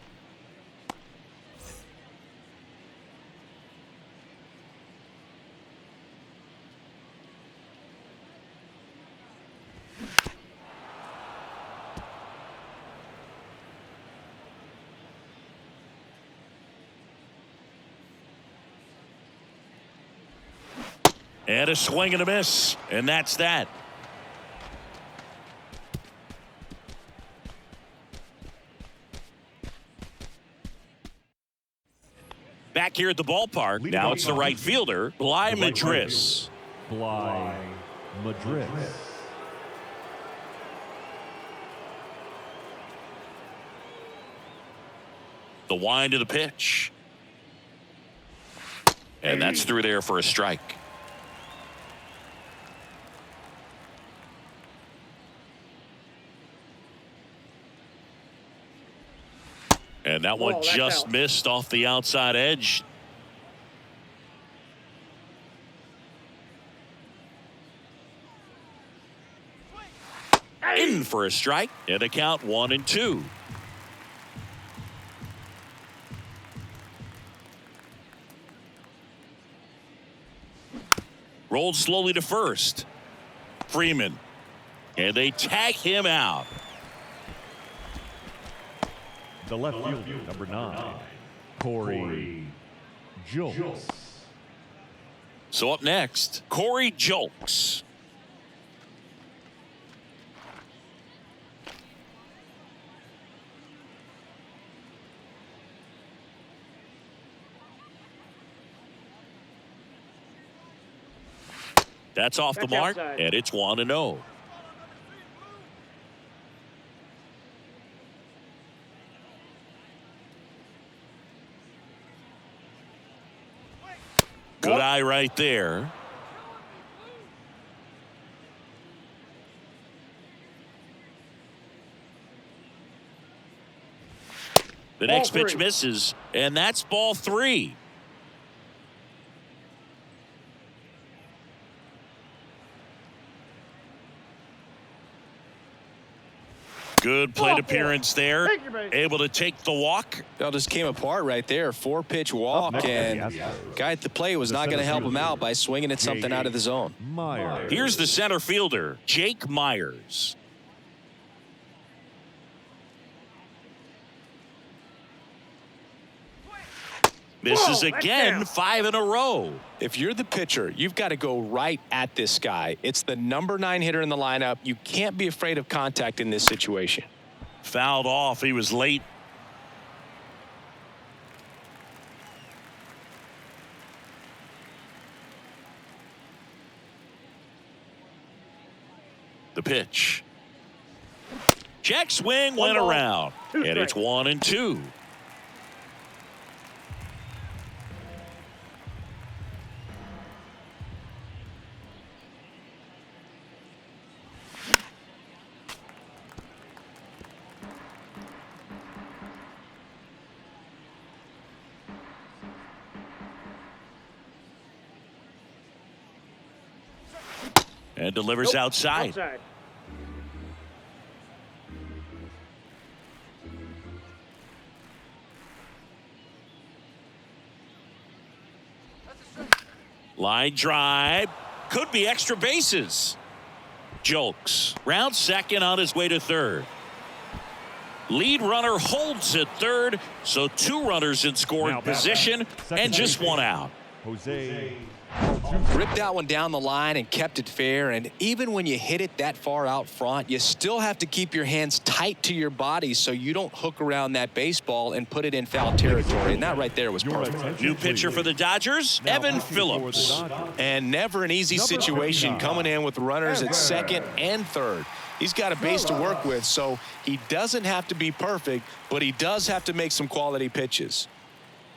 And a swing and a miss. And that's that. Back here at the ballpark. Now it's the right fielder, Bly Madris. Bly Madris. The wind of the pitch. And that's through there for a strike. And that one just missed off the outside edge. In for a strike. And a count 1-2. Rolled slowly to first. Freeman. And they tag him out. The left fielder, number 9, Corey Julks. So up next, Corey Julks. That's off the mark, and it's 1-0. Good eye right there. The next pitch misses, and that's ball 3. Good plate appearance there. Able to take the walk. Well, just came apart right there. 4-pitch walk, and guy at the plate was not going to help him out by swinging at something out of the zone. Here's the center fielder, Jake Myers. Misses again, 5 in a row. If you're the pitcher, you've got to go right at this guy. It's the number 9 hitter in the lineup. You can't be afraid of contact in this situation. Fouled off. He was late. The pitch. Check swing went around. And it's 1-2. And delivers outside. Line drive. Could be extra bases. Jolks round second on his way to third. Lead runner holds at third, so 2 runners in scoring position and just 1 out. Jose. Ripped that one down the line and kept it fair. And even when you hit it that far out front, you still have to keep your hands tight to your body so you don't hook around that baseball and put it in foul territory. And that right there was perfect. New pitcher for the Dodgers, Evan Phillips. And never an easy situation coming in with runners at second and third. He's got a base to work with, so he doesn't have to be perfect, but he does have to make some quality pitches.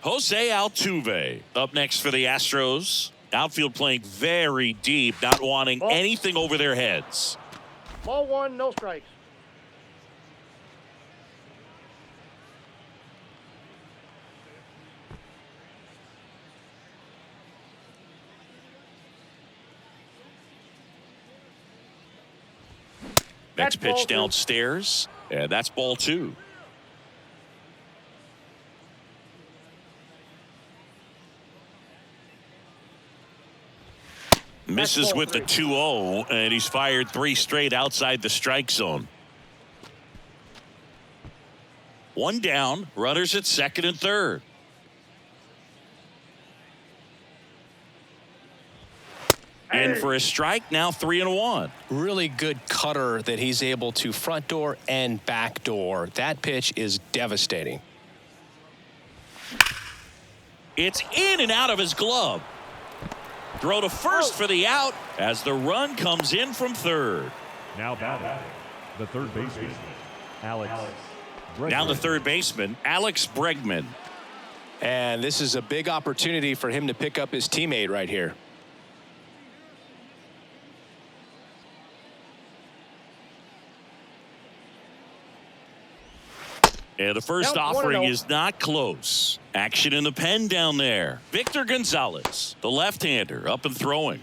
Jose Altuve up next for the Astros. Outfield playing very deep, not wanting anything over their heads. Ball 1, no strikes. Next That's pitch ball 2. downstairs, and that's ball 2. Misses with the 2-0, and he's fired 3 straight outside the strike zone. 1 down, runners at second and third. In for a strike, now 3-1. Really good cutter that he's able to front door and back door. That pitch is devastating. It's in and out of his glove. Throw to first for the out as the run comes in from third. Now batting, the third baseman, Alex Bregman. Now the third baseman, Alex Bregman. And this is a big opportunity for him to pick up his teammate right here. And the first offering is not close. Action in the pen down there. Victor Gonzalez, the left-hander, up and throwing.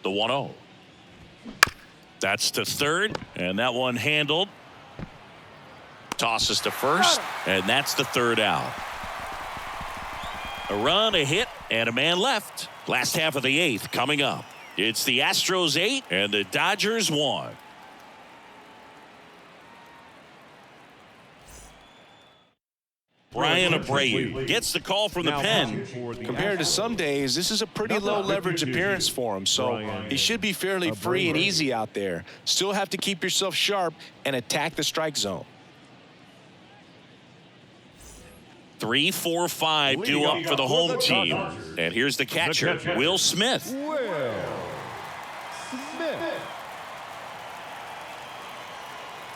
The 1-0. That's to third, and that one handled. Tosses to first, and that's the third out. A run, a hit, and a man left. Last half of the 8th coming up. It's the Astros 8 and the Dodgers 1. Brian Abreu gets the call from the pen. Compared to some days, this is a pretty low leverage appearance for him, so he should be fairly free and easy out there. Still have to keep yourself sharp and attack the strike zone. 3, 4, 5 due up for the home team. And here's the catcher, Will Smith.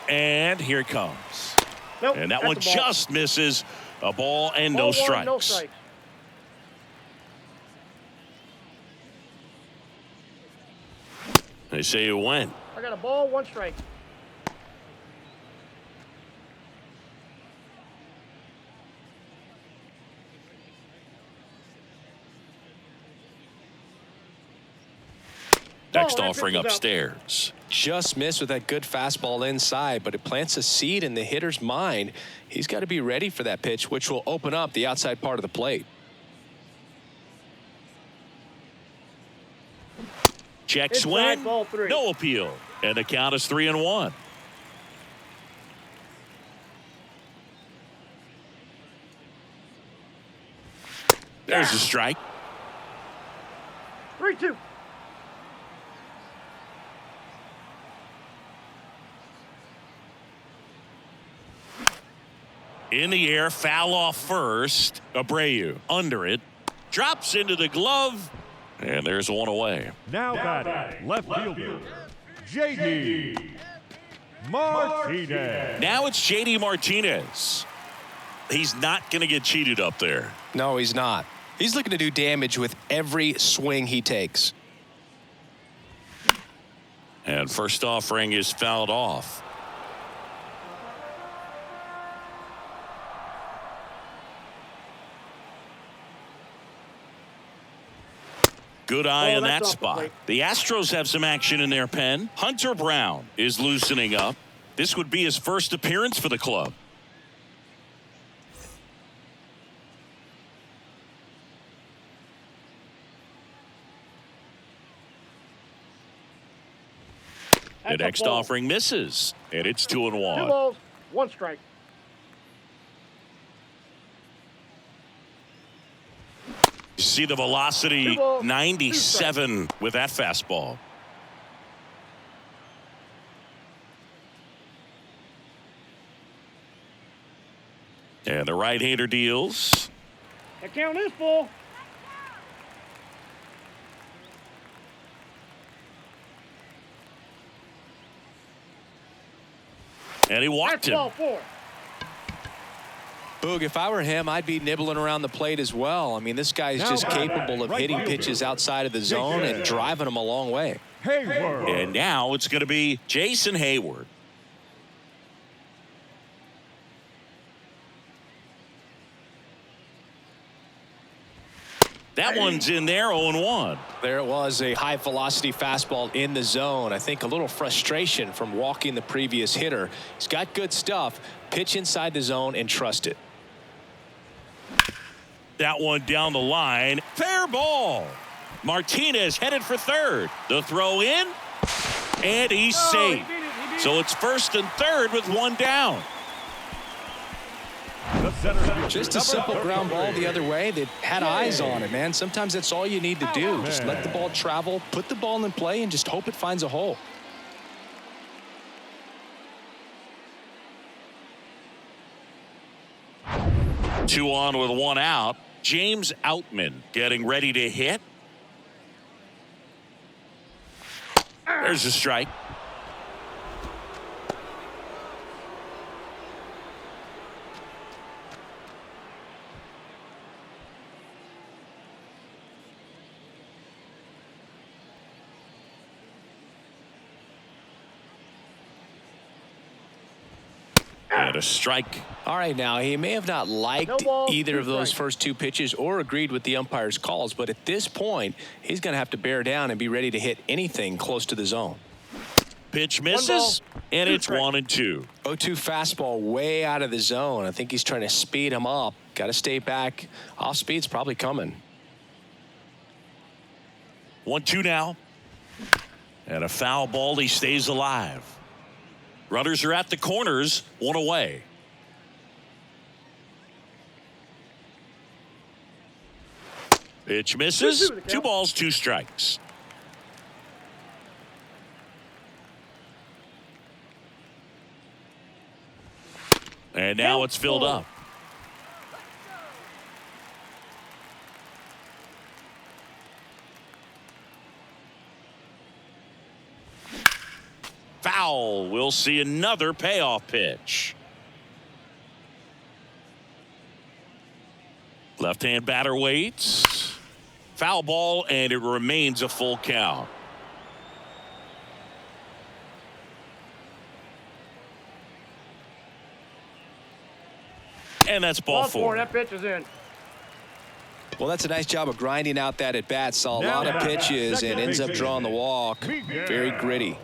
And here it comes. Nope, and that one just misses. A ball and ball no 1, strikes. no strikes. They say you win. I got a ball, 1 strike. Next offering upstairs. Just missed with that good fastball inside, but it plants a seed in the hitter's mind. He's got to be ready for that pitch, which will open up the outside part of the plate. Check swing, no appeal, and the count is 3-1. There's a strike. 3-2. In the air, foul off first. Abreu under it, drops into the glove, and there's one away. Now batting, left fielder, J.D. Martinez. Now it's J.D. Martinez. He's not going to get cheated up there. No, he's not. He's looking to do damage with every swing he takes. And first offering is fouled off. Good eye in that spot. The Astros have some action in their pen. Hunter Brown is loosening up. This would be his first appearance for the club. The next offering misses, and it's 2-1. 2 balls, 1 strike. You see the velocity, 97 with that fastball. And the right-hander deals. The count is full. And he walked him. Ball 4. Boog, if I were him, I'd be nibbling around the plate as well. I mean, this guy's just capable of hitting pitches outside of the zone and driving them a long way. Hayward. And now it's going to be Jason Hayward. That one's in there, 0-1. There it was, a high velocity fastball in the zone. I think a little frustration from walking the previous hitter. He's got good stuff. Pitch inside the zone and trust it. That one down the line. Fair ball. Martinez headed for third. The throw in, and he's safe. So it's first and third with one down. Just a simple ground ball the other way that had eyes on it, man. Sometimes that's all you need to do. Just let the ball travel, put the ball in play, and just hope it finds a hole. Two on with one out. James Outman getting ready to hit. There's a strike. And a strike. All right, now, he may have not liked either of those first 2 pitches or agreed with the umpire's calls, but at this point, he's going to have to bear down and be ready to hit anything close to the zone. Pitch misses, and it's 1-2. 0-2 fastball way out of the zone. I think he's trying to speed him up. Got to stay back. Off speed's probably coming. 1-2 now. And a foul ball. He stays alive. Runners are at the corners, 1 away. Pitch misses. 2 balls, 2 strikes. And now it's filled up. Foul. We'll see another payoff pitch. Left-hand batter waits. Foul ball, and it remains a full count. And that's ball 4. That pitch is in. Well, that's a nice job of grinding out that at bat. Saw a lot of pitches and ends up drawing the walk. Very gritty.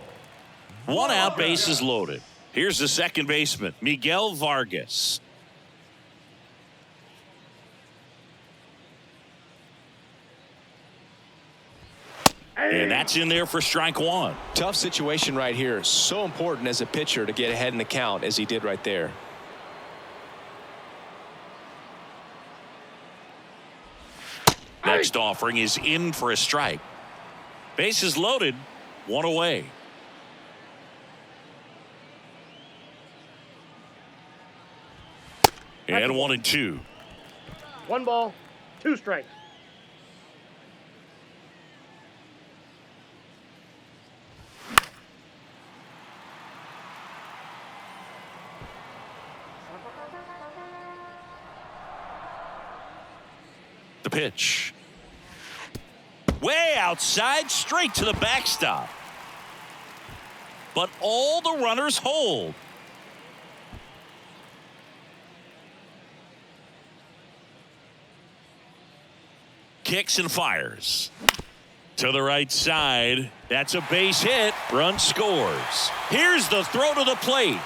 1 out, bases loaded. Here's the second baseman, Miguel Vargas. And that's in there for strike 1. Tough situation right here. So important as a pitcher to get ahead in the count as he did right there. Next offering is in for a strike. Bases loaded, 1 away. And 1-2. 1 ball, 2 strikes. The pitch. Way outside, straight to the backstop. But all the runners hold. Kicks and fires. To the right side. That's a base hit. Run scores. Here's the throw to the plate.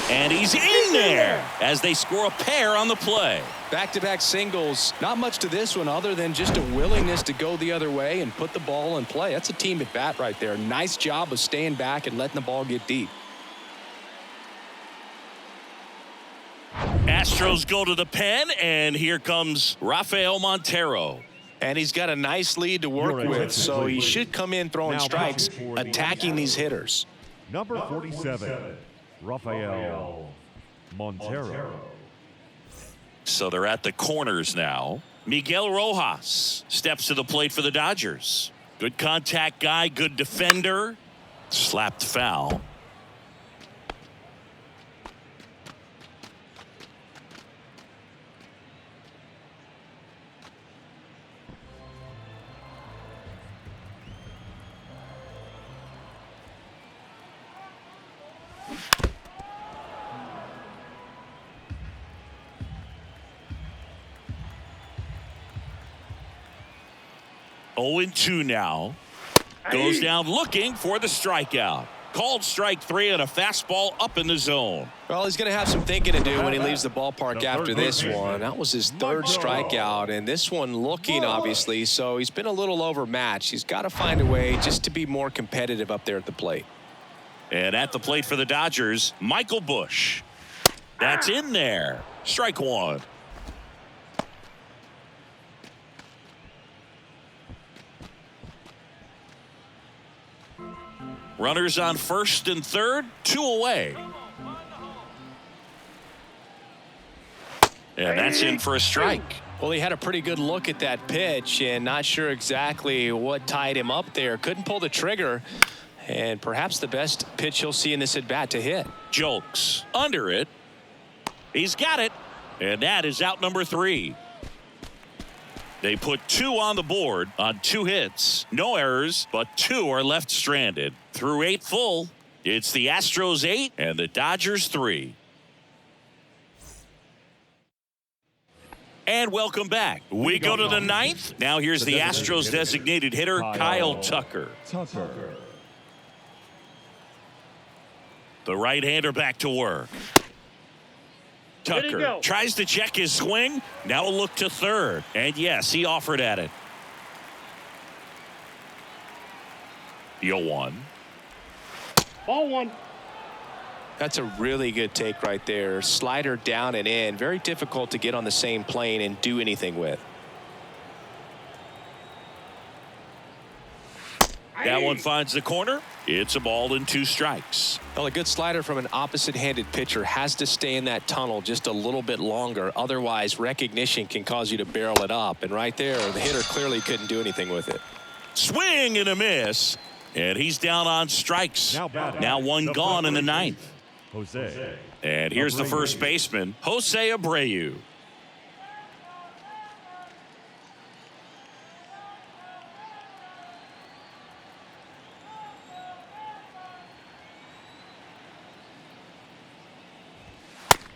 And he's in there as they score a pair on the play. Back-to-back singles. Not much to this one other than just a willingness to go the other way and put the ball in play. That's a team at bat right there. Nice job of staying back and letting the ball get deep. Astros go to the pen, and here comes Rafael Montero. And he's got a nice lead to work with, so he should come in throwing strikes, attacking these hitters. Number 47, Rafael Montero. So they're at the corners now. Miguel Rojas steps to the plate for the Dodgers. Good contact guy, good defender. Slapped foul. Oh, 0-2 now. Goes down looking for the strikeout. Called strike 3 on a fastball up in the zone. Well, he's going to have some thinking to do when he leaves the ballpark after this one. That was his third strikeout, and this one looking, obviously, so he's been a little overmatched. He's got to find a way just to be more competitive up there at the plate. And at the plate for the Dodgers, Michael Busch. That's in there. Strike 1. Runners on first and third, 2 away. And that's in for a strike. Well, he had a pretty good look at that pitch and not sure exactly what tied him up there. Couldn't pull the trigger, and perhaps the best pitch he'll see in this at-bat to hit. Jolks under it. He's got it, and that is out number 3. They put 2 on the board on 2 hits. No errors, but 2 are left stranded. Through 8 full, it's the Astros 8 and the Dodgers 3. And welcome back. We go to the 9th. Now here's the Astros designated hitter, Kyle Tucker. The right-hander back to work. Tucker tries to check his swing. Now a look to third. And yes, he offered at it. 0-1. Ball 1. That's a really good take right there. Slider down and in. Very difficult to get on the same plane and do anything with. That one finds the corner. It's a ball and 2 strikes. Well, a good slider from an opposite-handed pitcher has to stay in that tunnel just a little bit longer. Otherwise, recognition can cause you to barrel it up. And right there, the hitter clearly couldn't do anything with it. Swing and a miss. And he's down on strikes. Now 1 gone in the 9th. Jose. And here's the first baseman, Jose Abreu.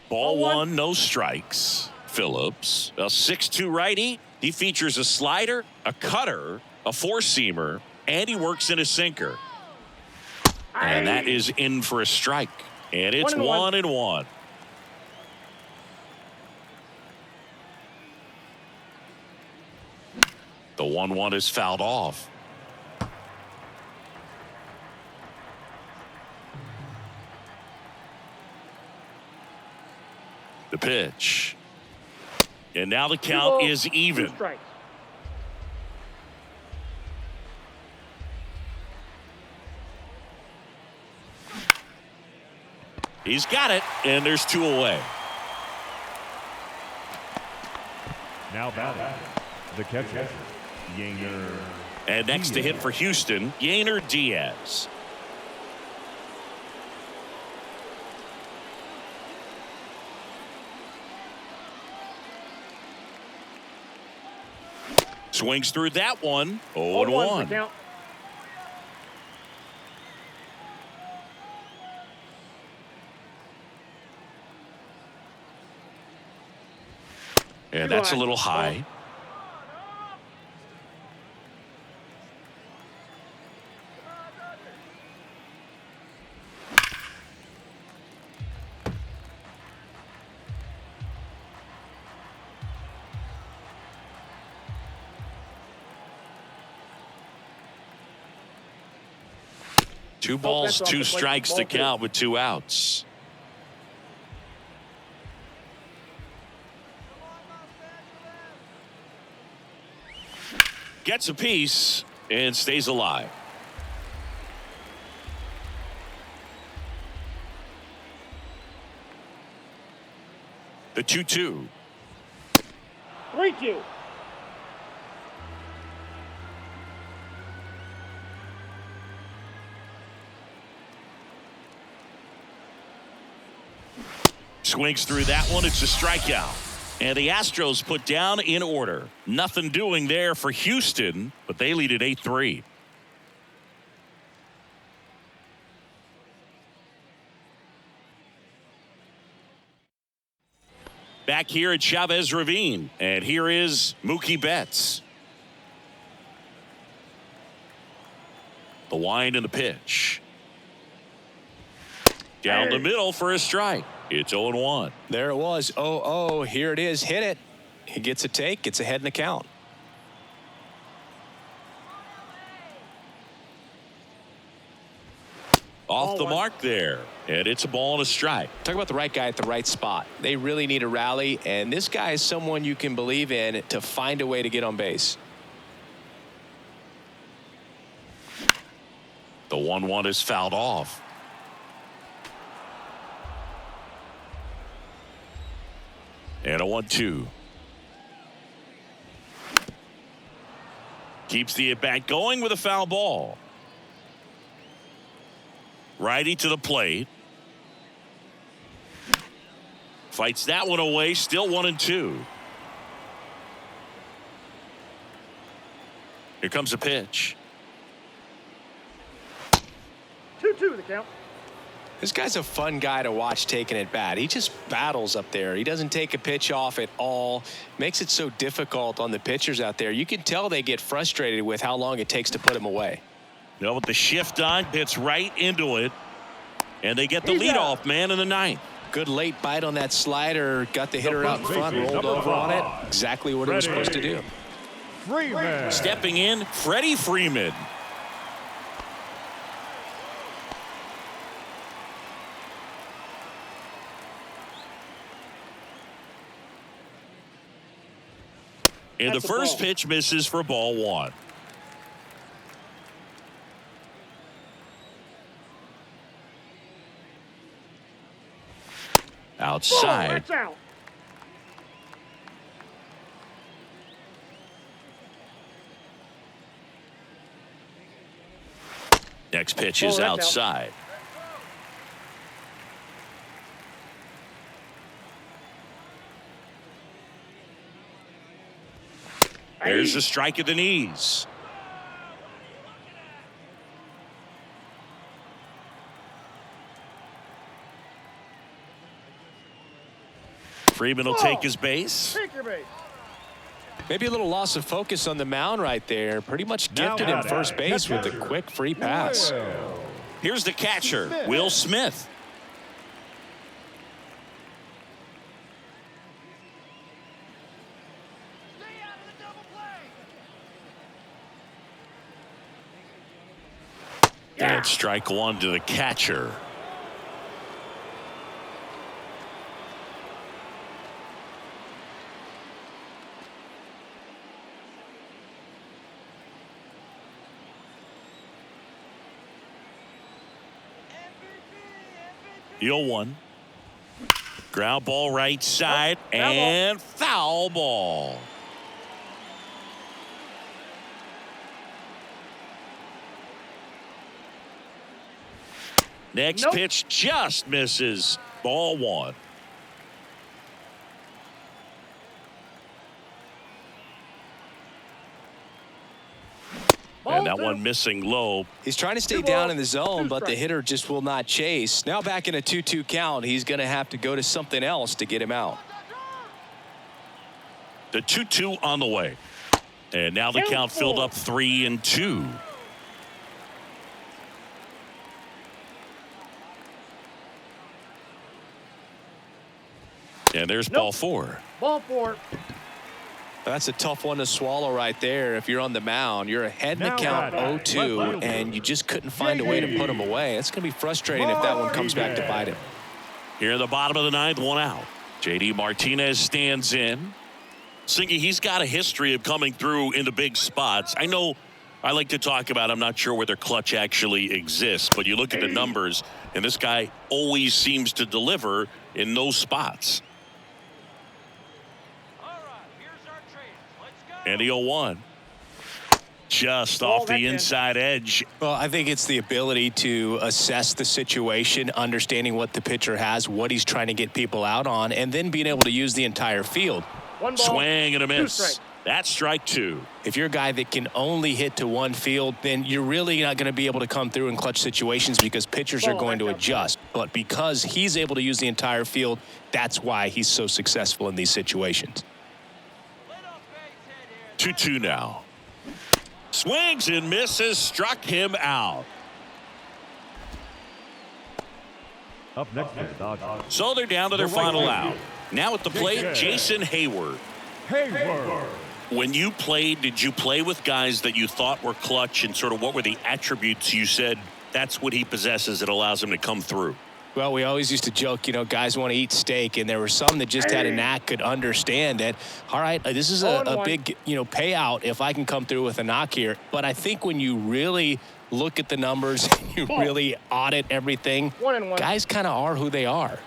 Ball 1, no strikes. Phillips, a 6'2" righty. He features a slider, a cutter, a 4-seamer, and he works in a sinker. And that is in for a strike. And it's 1-1. The 1-1 is fouled off. The pitch. And now the count is even. He's got it, and there's 2 away. Now batting, the catcher, Yainer. And next to hit for Houston, Yainer Diaz. Swings through that one. 0-1. And that's a little high. 2 balls, 2 strikes to count with 2 outs. Gets a piece and stays alive. The 2-2. 3-2. Swings through that one. It's a strikeout. And the Astros put down in order. Nothing doing there for Houston, but they lead at 8-3. Back here at Chavez Ravine, and here is Mookie Betts. The wind and the pitch. Down the middle for a strike. It's 0-1. There it was. 0-0. Here it is. Hit it. He gets a take. Gets ahead in the count. Off the mark there. And it's a ball and a strike. Talk about the right guy at the right spot. They really need a rally, and this guy is someone you can believe in to find a way to get on base. The 1-1 is fouled off. And a 1-2. Keeps the at-bat going with a foul ball. Righty to the plate. Fights that one away. Still 1-2. Here comes a pitch. 2-2 the count. This guy's a fun guy to watch taking at bat. He just battles up there. He doesn't take a pitch off at all. Makes it so difficult on the pitchers out there. You can tell they get frustrated with how long it takes to put him away. You know, with the shift on, hits right into it. And they get the leadoff man in the 9th. Good late bite on that slider. Got the hitter out in front, rolled over on it. Exactly what he was supposed to do. Freeman. Stepping in, Freddie Freeman. And the first pitch misses for ball 1. Outside. That's out. Next pitch is outside. There's a strike at the knees. Freeman will take his base. Take your base. Maybe a little loss of focus on the mound right there. Pretty much gifted him first base with a quick free pass. Here's the catcher, Will Smith. And strike 1 to the catcher. The 0-1. Ground ball right side and foul ball. Next pitch just misses. Ball 1. And that one missing low. He's trying to stay down in the zone, but the hitter just will not chase. Now back in a 2-2 count, he's going to have to go to something else to get him out. The 2-2 on the way. And now the count filled up 3-2. And there's ball 4. Ball 4. That's a tough one to swallow right there. If you're on the mound, you're ahead in the count 0-2, and you just couldn't find a way to put him away. It's going to be frustrating if that one comes back to bite him. Here in the bottom of the ninth, one out. J.D. Martinez stands in. Singy, he's got a history of coming through in the big spots. I know I like to talk about, I'm not sure whether clutch actually exists, but you look at the numbers, and this guy always seems to deliver in those spots. And the 0-1. Just off the inside edge. Well, I think it's the ability to assess the situation, understanding what the pitcher has, what he's trying to get people out on, and then being able to use the entire field. One ball, swing and a miss. strikes. That's strike two. If you're a guy that can only hit to one field, then you're really not going to be able to come through in clutch situations because pitchers are going to adjust. But because he's able to use the entire field, that's why he's so successful in these situations. 2-2 now. Swings and misses, struck him out. Up next for the Dodgers. So they're down to their final out. Now at the plate, Jason Hayward. When you played, did you play with guys that you thought were clutch, and sort of what were the attributes you said that's what he possesses that allows him to come through? Well, we always used to joke, you know, guys want to eat steak, and there were some that just had a knack, could understand that, all right, this is a big, you know, payout if I can come through with a knock here. But I think when you really look at the numbers, you really audit everything, guys kind of are who they are.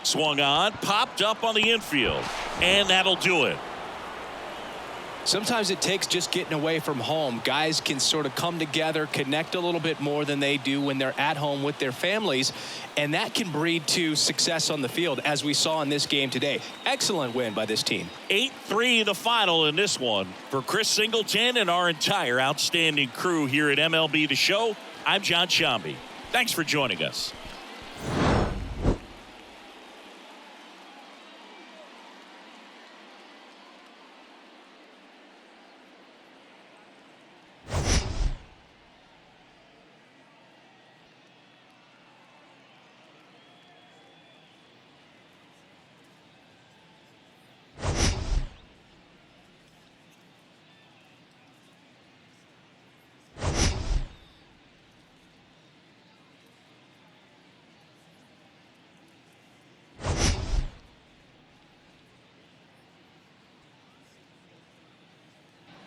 Swung on, popped up on the infield, and that'll do it. Sometimes it takes just getting away from home. Guys can sort of come together, connect a little bit more than they do when they're at home with their families, and that can breed to success on the field, as we saw in this game today. Excellent win by this team. 8-3 the final in this one. For Chris Singleton and our entire outstanding crew here at MLB The Show, I'm John Shambi. Thanks for joining us.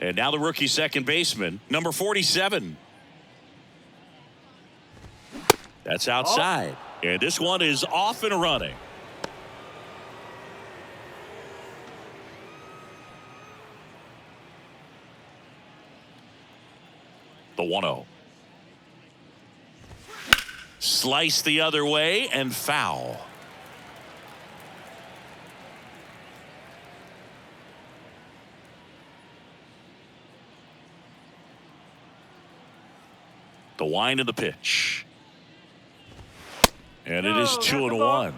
And now the rookie second baseman, number 47. That's outside. And this one is off and running. The 1-0. Slice the other way and foul. The wind of the pitch. And it is 2-1.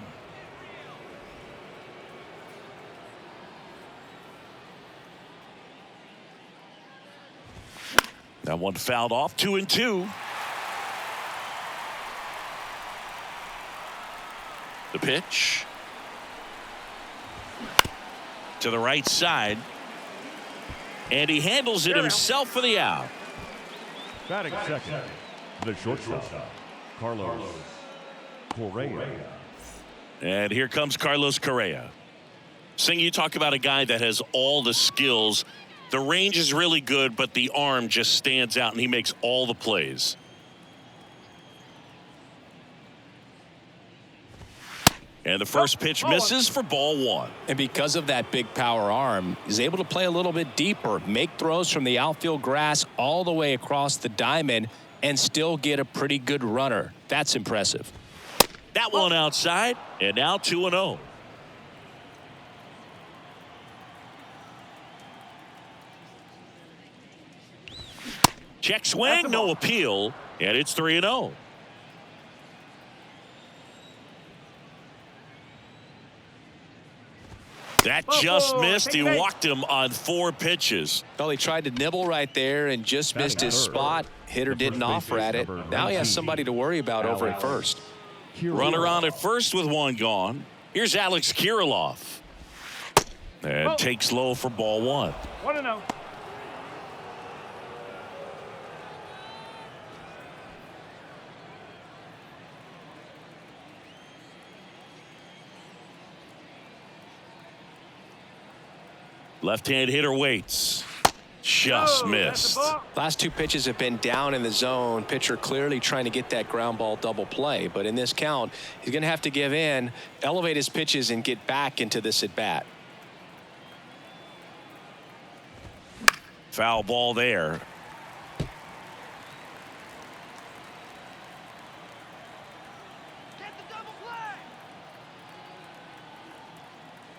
That one fouled off. 2-2. The pitch. To the right side. And he handles it himself for the out. Batting second, the shortstop, Carlos Correa. And here comes Carlos Correa. Sing, you talk about a guy that has all the skills. The range is really good, but the arm just stands out, and he makes all the plays. And the first pitch misses for ball one. And because of that big power arm, he's able to play a little bit deeper, make throws from the outfield grass all the way across the diamond, and still get a pretty good runner. That's impressive. That one outside, and now 2-0. Check swing, no appeal, and it's 3-0. That just missed. He walked him on 4 pitches. Well, he tried to nibble right there and just missed his spot. Hitter didn't offer at it. Now he has somebody to worry about over at first. Runner on at first with one gone. Here's Alex Kirilloff. And takes low for ball one. 1-0. Left-hand hitter waits. Just missed. Last two pitches have been down in the zone. Pitcher clearly trying to get that ground ball double play. But in this count, he's going to have to give in, elevate his pitches, and get back into this at bat. Foul ball there.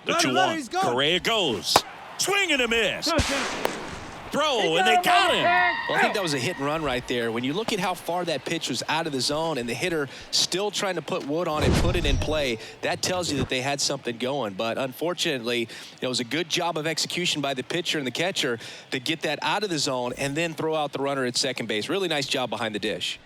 The 2-1. Correa goes. Swing and a miss. Throw, and they got him. Well, I think that was a hit and run right there. When you look at how far that pitch was out of the zone and the hitter still trying to put wood on it, put it in play, that tells you that they had something going. But unfortunately, it was a good job of execution by the pitcher and the catcher to get that out of the zone and then throw out the runner at second base. Really nice job behind the dish.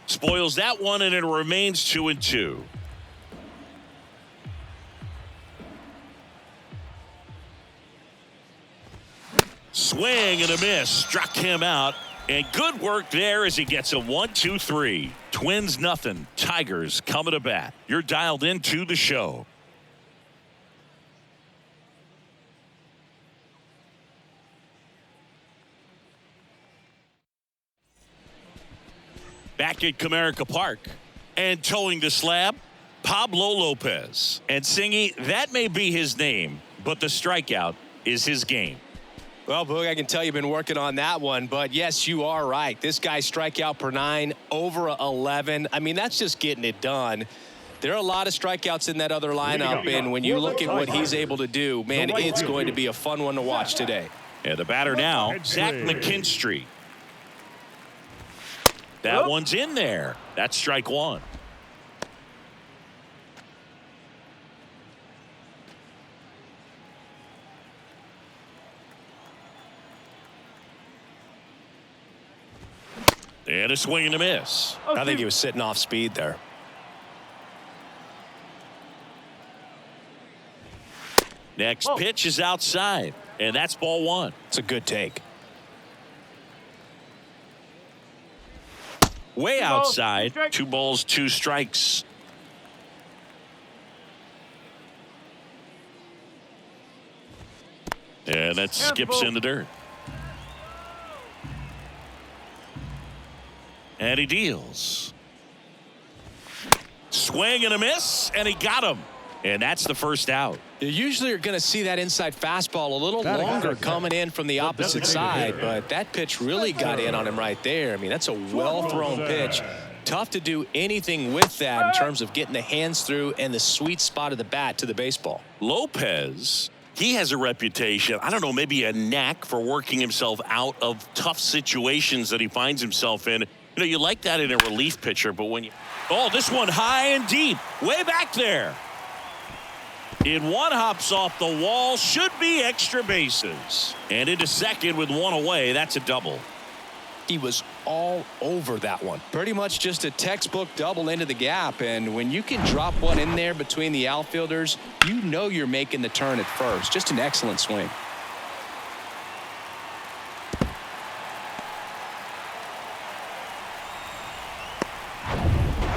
Spoils that one, and it remains 2-2. Swing and a miss. Struck him out. And good work there as he gets a 1-2-3. Twins nothing. Tigers coming to bat. You're dialed into the show. Back at Comerica Park and towing the slab, Pablo Lopez. And Singy, that may be his name, but the strikeout is his game. Well, Boog, I can tell you've been working on that one, but yes, you are right. This guy's strikeout per 9, over 11. I mean, that's just getting it done. There are a lot of strikeouts in that other lineup, and when you look at what he's able to do, man, it's going to be a fun one to watch today. And the batter now, Zach McKinstry. That one's in there. That's strike one. And a swing and a miss. I think he was sitting off speed there. Next pitch is outside, and that's ball one. It's a good take. Way outside. 2 balls, 2 strikes. And that skips in the dirt. And he deals. Swing and a miss, and he got him. And that's the first out. You usually are going to see that inside fastball a little longer coming in from the opposite side, but that pitch really got in on him right there. I mean, that's a well-thrown pitch. Tough to do anything with that in terms of getting the hands through and the sweet spot of the bat to the baseball. Lopez, he has a reputation, I don't know, maybe a knack for working himself out of tough situations that he finds himself in. You know, you like that in a relief pitcher, but when you... Oh, this one high and deep, way back there. In one, hops off the wall, should be extra bases. And into second with one away, that's a double. He was all over that one. Pretty much just a textbook double into the gap, and when you can drop one in there between the outfielders, you know you're making the turn at first. Just an excellent swing.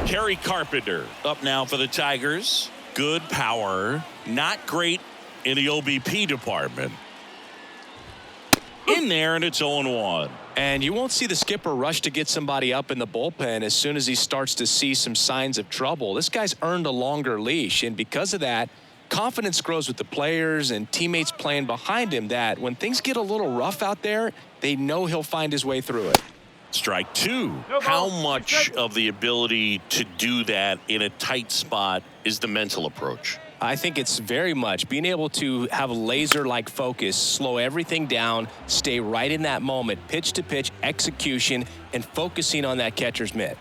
Kerry Carpenter up now for the Tigers. Good power, not great in the OBP department. In there, and it's 0-1. And you won't see the skipper rush to get somebody up in the bullpen as soon as he starts to see some signs of trouble. This guy's earned a longer leash, and because of that, confidence grows with the players and teammates playing behind him that when things get a little rough out there, they know he'll find his way through it. Strike two. How much of the ability to do that in a tight spot is the mental approach? I think it's very much being able to have laser-like focus, slow everything down, stay right in that moment, pitch-to-pitch execution, and focusing on that catcher's mitt.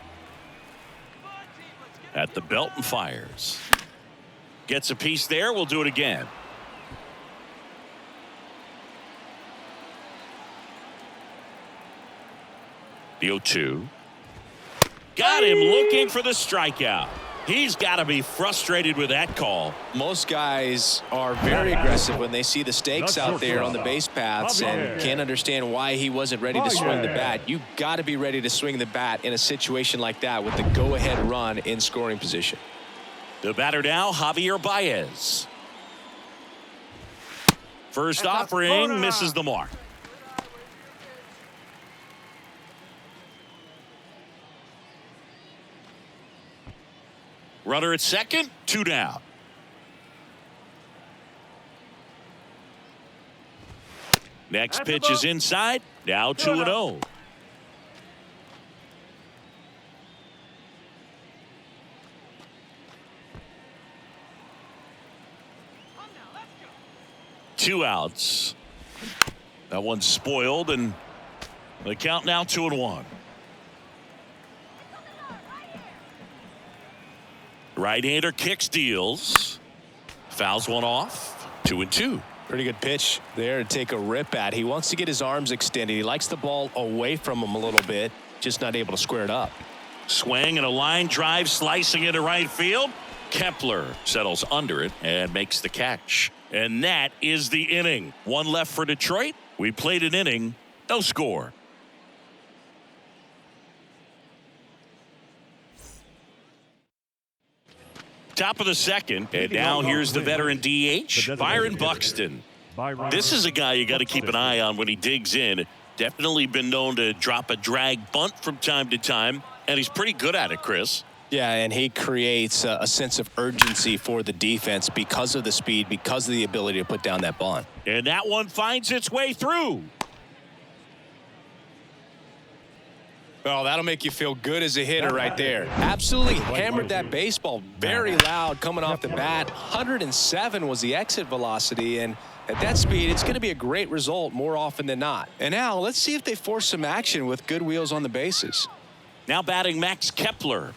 At the belt and fires. Gets a piece there. We'll do it again. The 0-2. Got him looking for the strikeout. He's got to be frustrated with that call. Most guys are very aggressive when they see the stakes out there on the base paths and can't understand why he wasn't ready to swing the bat. You got to be ready to swing the bat in a situation like that with the go-ahead run in scoring position. The batter now, Javier Baez. First offering misses the mark. Runner at second, 2 down. Next pitch is inside. Now 2-0. Two outs. That one's spoiled, and the count now 2-1. Right-hander kicks, deals. Fouls one off. 2-2. Pretty good pitch there to take a rip at. He wants to get his arms extended. He likes the ball away from him a little bit. Just not able to square it up. Swing and a line drive slicing into right field. Kepler settles under it and makes the catch. And that is the inning. One left for Detroit. We played an inning. No score. Top of the second, and now here's the veteran DH, Byron Buxton. This is a guy you got to keep an eye on when he digs in. Definitely been known to drop a drag bunt from time to time, and he's pretty good at it, Chris. Yeah, and he creates a sense of urgency for the defense because of the speed, because of the ability to put down that bunt. And that one finds its way through. Oh, that'll make you feel good as a hitter right there. Absolutely hammered that baseball. Very loud coming off the bat. 107 was the exit velocity, and at that speed, it's going to be a great result more often than not. And now, let's see if they force some action with good wheels on the bases. Now batting Max Kepler.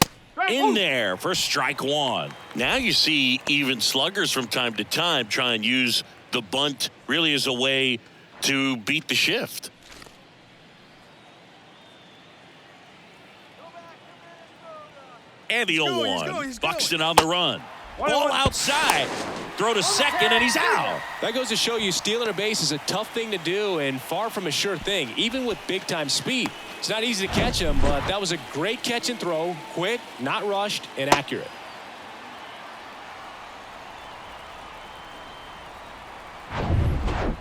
In there for strike one. Now you see even sluggers from time to time try and use the bunt really as a way to beat the shift. And the 0-1. Buxton on the run. Ball outside. Throw to second, and he's out. That goes to show you stealing a base is a tough thing to do and far from a sure thing, even with big-time speed. It's not easy to catch him, but that was a great catch and throw. Quick, not rushed, and accurate.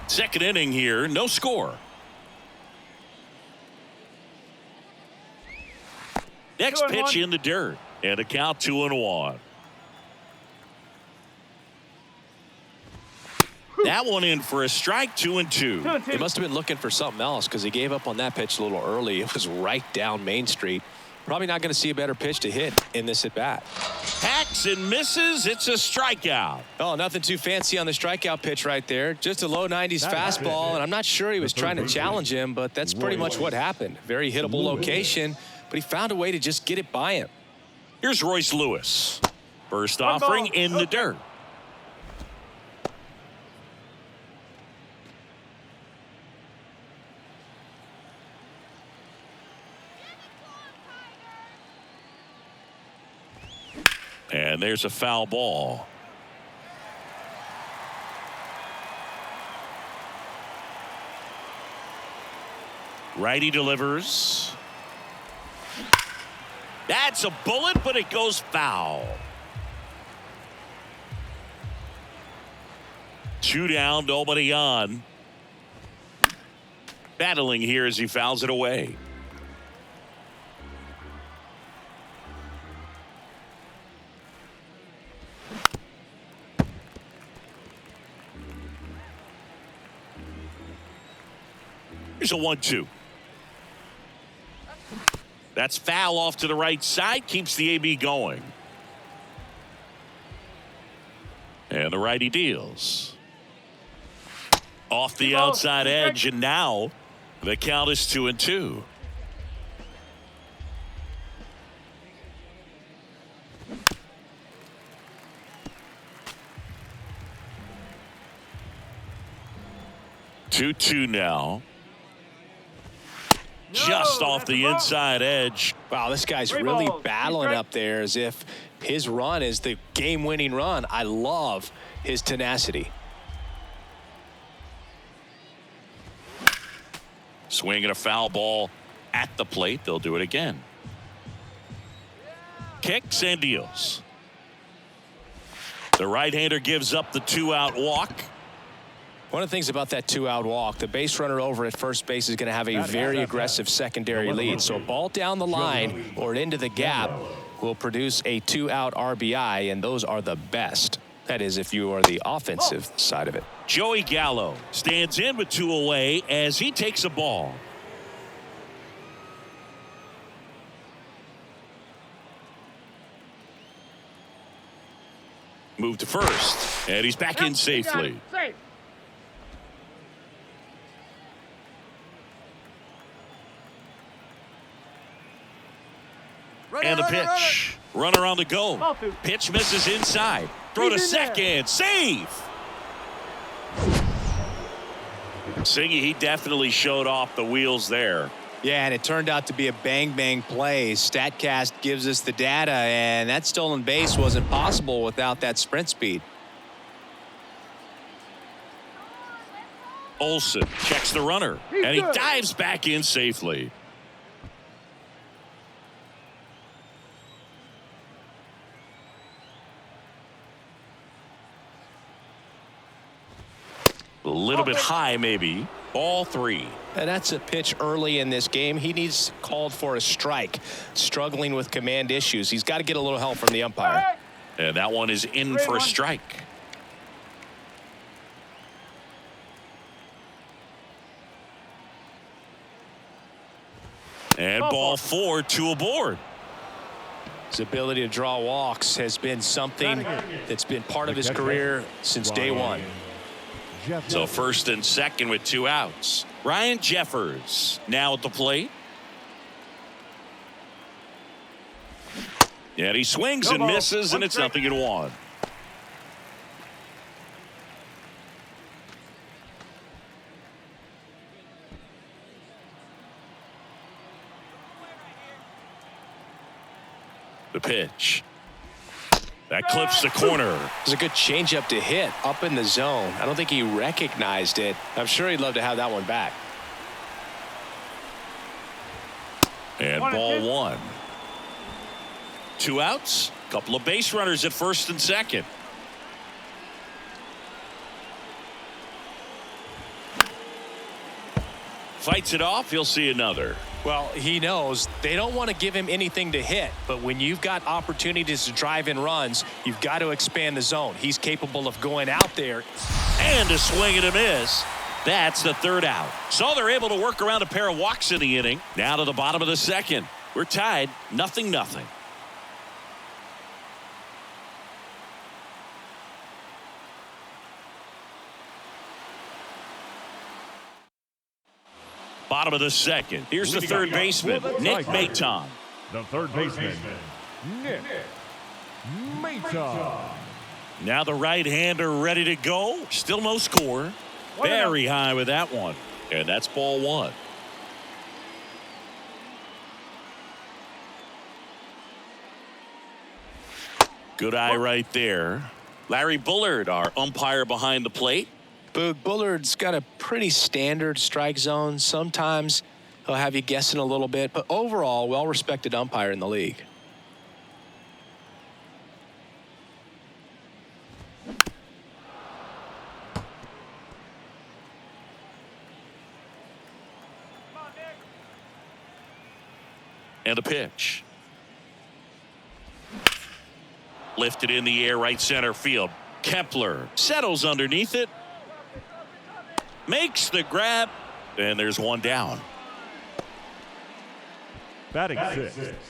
Second inning here, no score. Next pitch in the dirt, and a count 2-1. That one in for a strike, 2-2. He must have been looking for something else because he gave up on that pitch a little early. It was right down Main Street. Probably not going to see a better pitch to hit in this at bat. Hacks and misses. It's a strikeout. Oh, nothing too fancy on the strikeout pitch right there. Just a low 90s fastball, and I'm not sure he was trying to challenge him, but that's pretty much what happened. Very hittable location, but he found a way to just get it by him. Here's Royce Lewis. First offering in the dirt. And there's a foul ball. Righty delivers. That's a bullet, but it goes foul. 2 down, nobody on. Battling here as he fouls it away. Here's a 1-2. That's foul off to the right side. Keeps the AB going. And the righty deals. Off the outside edge, and now the count is 2-2. 2-2 now. Just off the inside edge. Wow, this guy's Three really balls. battling up there as if his run is the game-winning run. I love his tenacity. Swinging a foul ball at the plate. They'll do it again. Kicks and deals. The right-hander gives up the 2-out walk. One of the things about that 2-out walk, the base runner over at first base is going to have a very aggressive secondary lead. So a ball down the line or into the gap will produce a 2-out RBI, and those are the best. That is, if you are the offensive side of it. Joey Gallo stands in with 2 away as he takes a ball. Move to first, and he's back in safely. Safe. And the pitch. Runner on the go. Ball 2. Pitch misses inside. Throw to He's in there. second. Save. Singy, he definitely showed off the wheels there. Yeah, and it turned out to be a bang-bang play. StatCast gives us the data, and that stolen base wasn't possible without that sprint speed. Olsen checks the runner, and he good. dives back in safely. A little bit high, maybe. Ball 3. And that's a pitch early in this game. He needs called for a strike. Struggling with command issues. He's got to get a little help from the umpire. And that one is in for a strike. And ball 4, 2 aboard. His ability to draw walks has been something that's been part of his career since day one. So first and second with 2 outs. Ryan Jeffers now at the plate. And he swings and misses, and it's 0-1. The pitch. That clips the corner. It was a good changeup to hit up in the zone. I don't think he recognized it. I'm sure he'd love to have that one back. And ball 1. 2 outs. Couple of base runners at first and second. Fights it off. He'll see another. Well, he knows they don't want to give him anything to hit, but when you've got opportunities to drive in runs, you've got to expand the zone. He's capable of going out there. And a swing and a miss. That's the 3rd out. So they're able to work around a pair of walks in the inning. Now to the bottom of the second. We're tied 0-0. Bottom of the second. Here's the third baseman, Nick Maton. The third baseman, Nick Maton. Now the right-hander ready to go. Still no score. Very high with that one. And that's ball 1. Good eye right there. Larry Bullard, our umpire behind the plate. Boog, Bullard's got a pretty standard strike zone. Sometimes he'll have you guessing a little bit, but overall, well-respected umpire in the league. And a pitch. Lifted in the air, right center field. Kepler settles underneath it. Makes the grab. And there's one down. Batting sixth,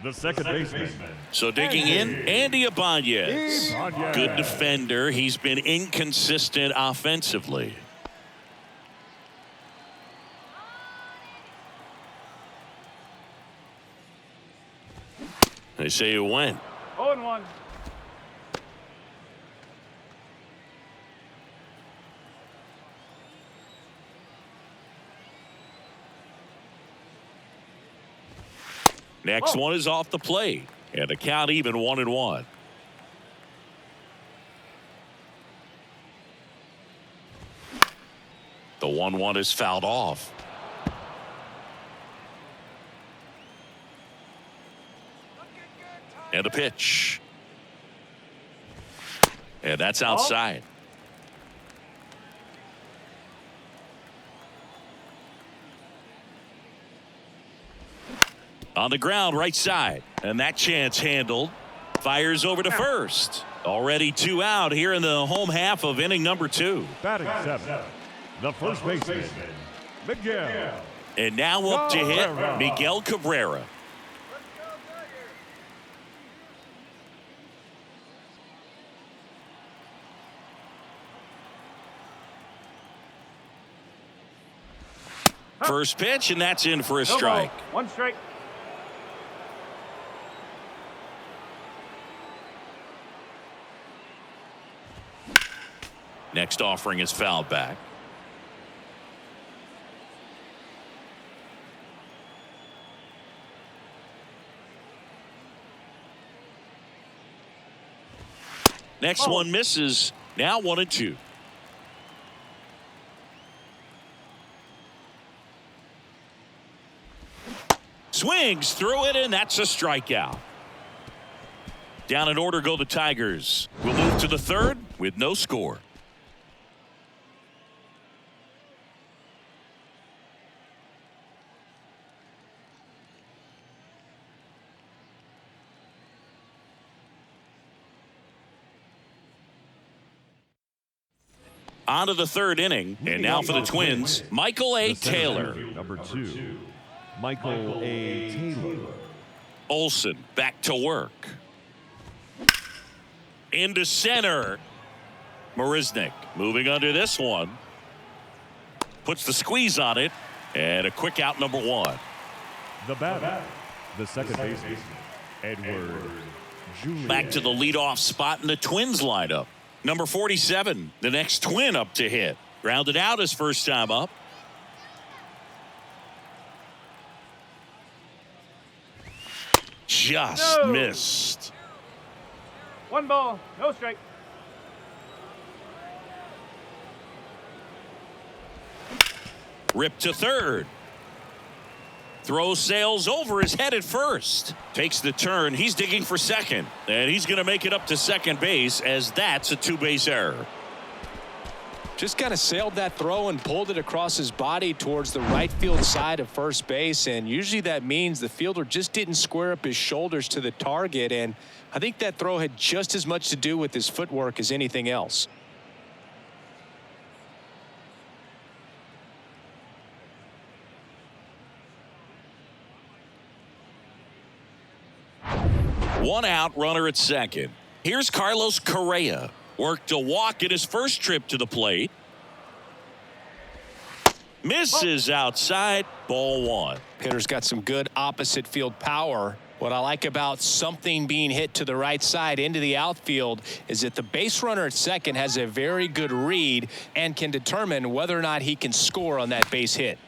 the second baseman. So digging in, Andy Ibanez. Good defender. He's been inconsistent offensively. They say it went. 0-1. Next one is off the plate. And the count even 1-1. The 1-1 is fouled off. And a pitch. And that's outside. On the ground, right side. And that chance handled. Fires over to first. Already 2 out here in the home half of inning number 2. Batting 7, the first baseman, Miguel. And now up to hit Miguel Cabrera. First pitch, and that's in for a strike. 1 strike. Next offering is fouled back. Next one misses. Now 1-2. Swings through it, and that's a strikeout. Down in order go the Tigers. We'll move to the third with no score. On to the third inning, and now for the Twins, Michael A. Taylor. Number 2, Michael A. Taylor. Olsen back to work. Into center. Marisnik moving under this one. Puts the squeeze on it, and a quick out, number 1. The batter, the second baseman, Edward Julian. Back to the leadoff spot in the Twins lineup. Number 47, the next Twin up to hit. Grounded out his first time up. Just missed. 1 ball, no strike. Ripped to third. Throw sails over his head at first. Takes the turn. He's digging for second. And he's going to make it up to second base as that's a 2-base error. Just kind of sailed that throw and pulled it across his body towards the right field side of first base. And usually that means the fielder just didn't square up his shoulders to the target. And I think that throw had just as much to do with his footwork as anything else. One out, runner at second. Here's Carlos Correa. Worked a walk in his first trip to the plate. Misses outside. Ball 1. Hitter's got some good opposite field power. What I like about something being hit to the right side into the outfield is that the base runner at second has a very good read and can determine whether or not he can score on that base hit.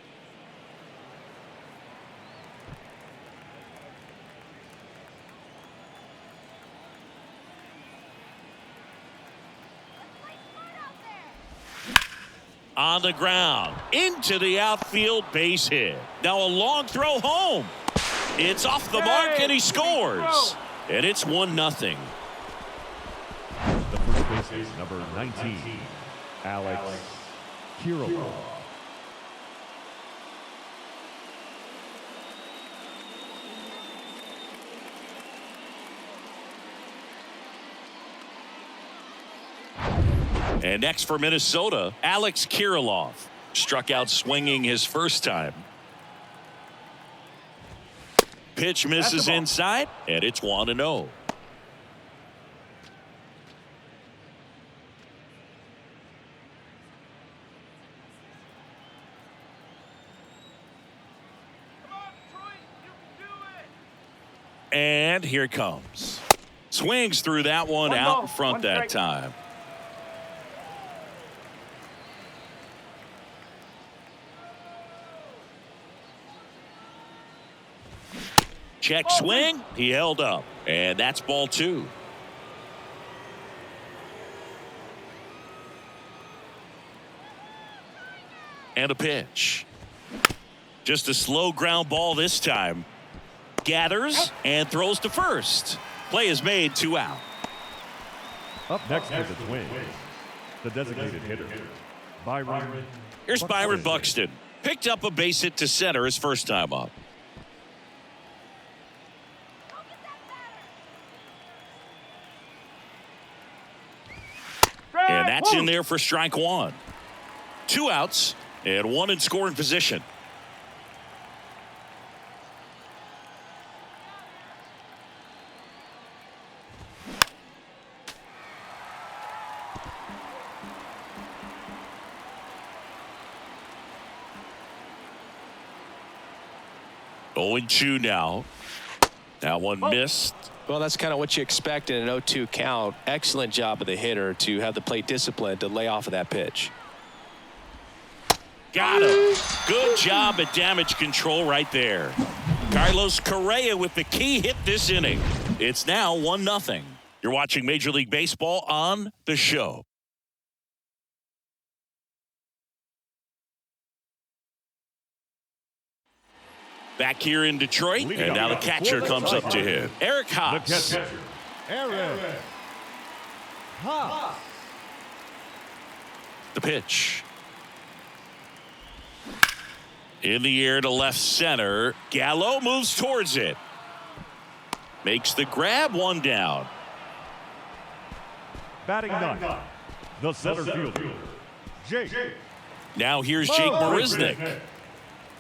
On the ground, into the outfield, base hit. Now a long throw home. It's off the mark, and he scores. And it's 1-0. The first baseman, number 19, Alex Kirilloff. And next for Minnesota, Alex Kirilloff. Struck out swinging his first time. Pitch misses inside, and it's 1-0. And here it comes. Swings through that one out in front that time. Check swing. He held up. And that's ball 2. And a pitch. Just a slow ground ball this time. Gathers and throws to first. Play is made, 2 out. Up next for the Twins, the designated hitter, Byron. Here's Byron Buxton. Picked up a base hit to center his first time up. And that's in there for strike 1. 2 outs and 1 in scoring position. Oh, 0-2 now. That one missed. Well, that's kind of what you expect in an 0-2 count. Excellent job of the hitter to have the plate discipline to lay off of that pitch. Got him. Good job at damage control right there. Carlos Correa with the key hit this inning. It's now 1-0. You're watching Major League Baseball on The Show. Back here in Detroit, and now the catcher comes up to hit. Eric Haas. Eric Haas. The pitch. In the air to left center. Gallo moves towards it. Makes the grab, 1 down. Batting 9, the center fielder, Jake. Now here's Jake Marisnick.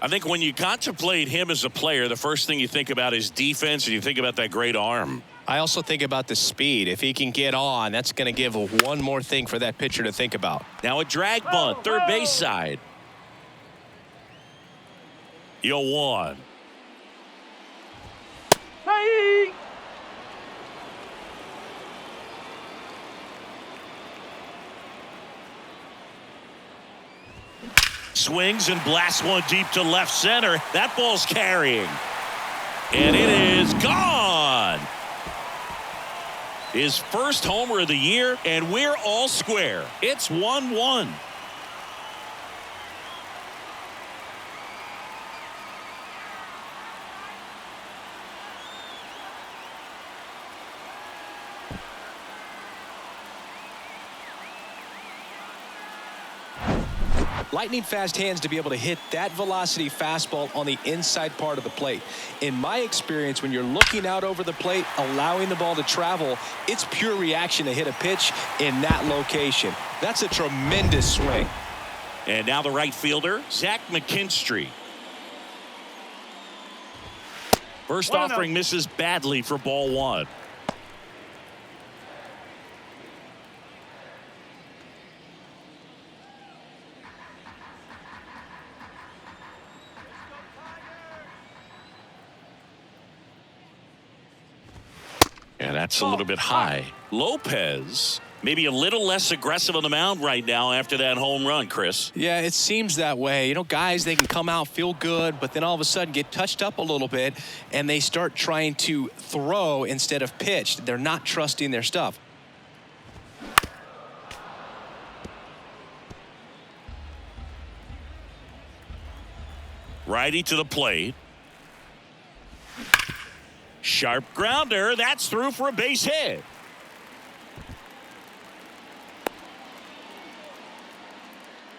I think when you contemplate him as a player, the first thing you think about is defense, and you think about that great arm. I also think about the speed. If he can get on, that's going to give one more thing for that pitcher to think about. Now a drag bunt, third base side. 0-1. Hey! Swings and blasts one deep to left center. That ball's carrying. And it is gone. His first homer of the year, and we're all square. It's 1-1. Lightning fast hands to be able to hit that velocity fastball on the inside part of the plate. In my experience, when you're looking out over the plate, allowing the ball to travel, it's pure reaction to hit a pitch in that location. That's a tremendous swing. And now the right fielder, Zach McKinstry. First offering misses badly for ball 1. And that's a little bit high. Lopez, maybe a little less aggressive on the mound right now after that home run, Chris. Yeah, it seems that way. You know, guys, they can come out, feel good, but then all of a sudden get touched up a little bit, and they start trying to throw instead of pitch. They're not trusting their stuff. Righty to the plate. Sharp grounder. That's through for a base hit.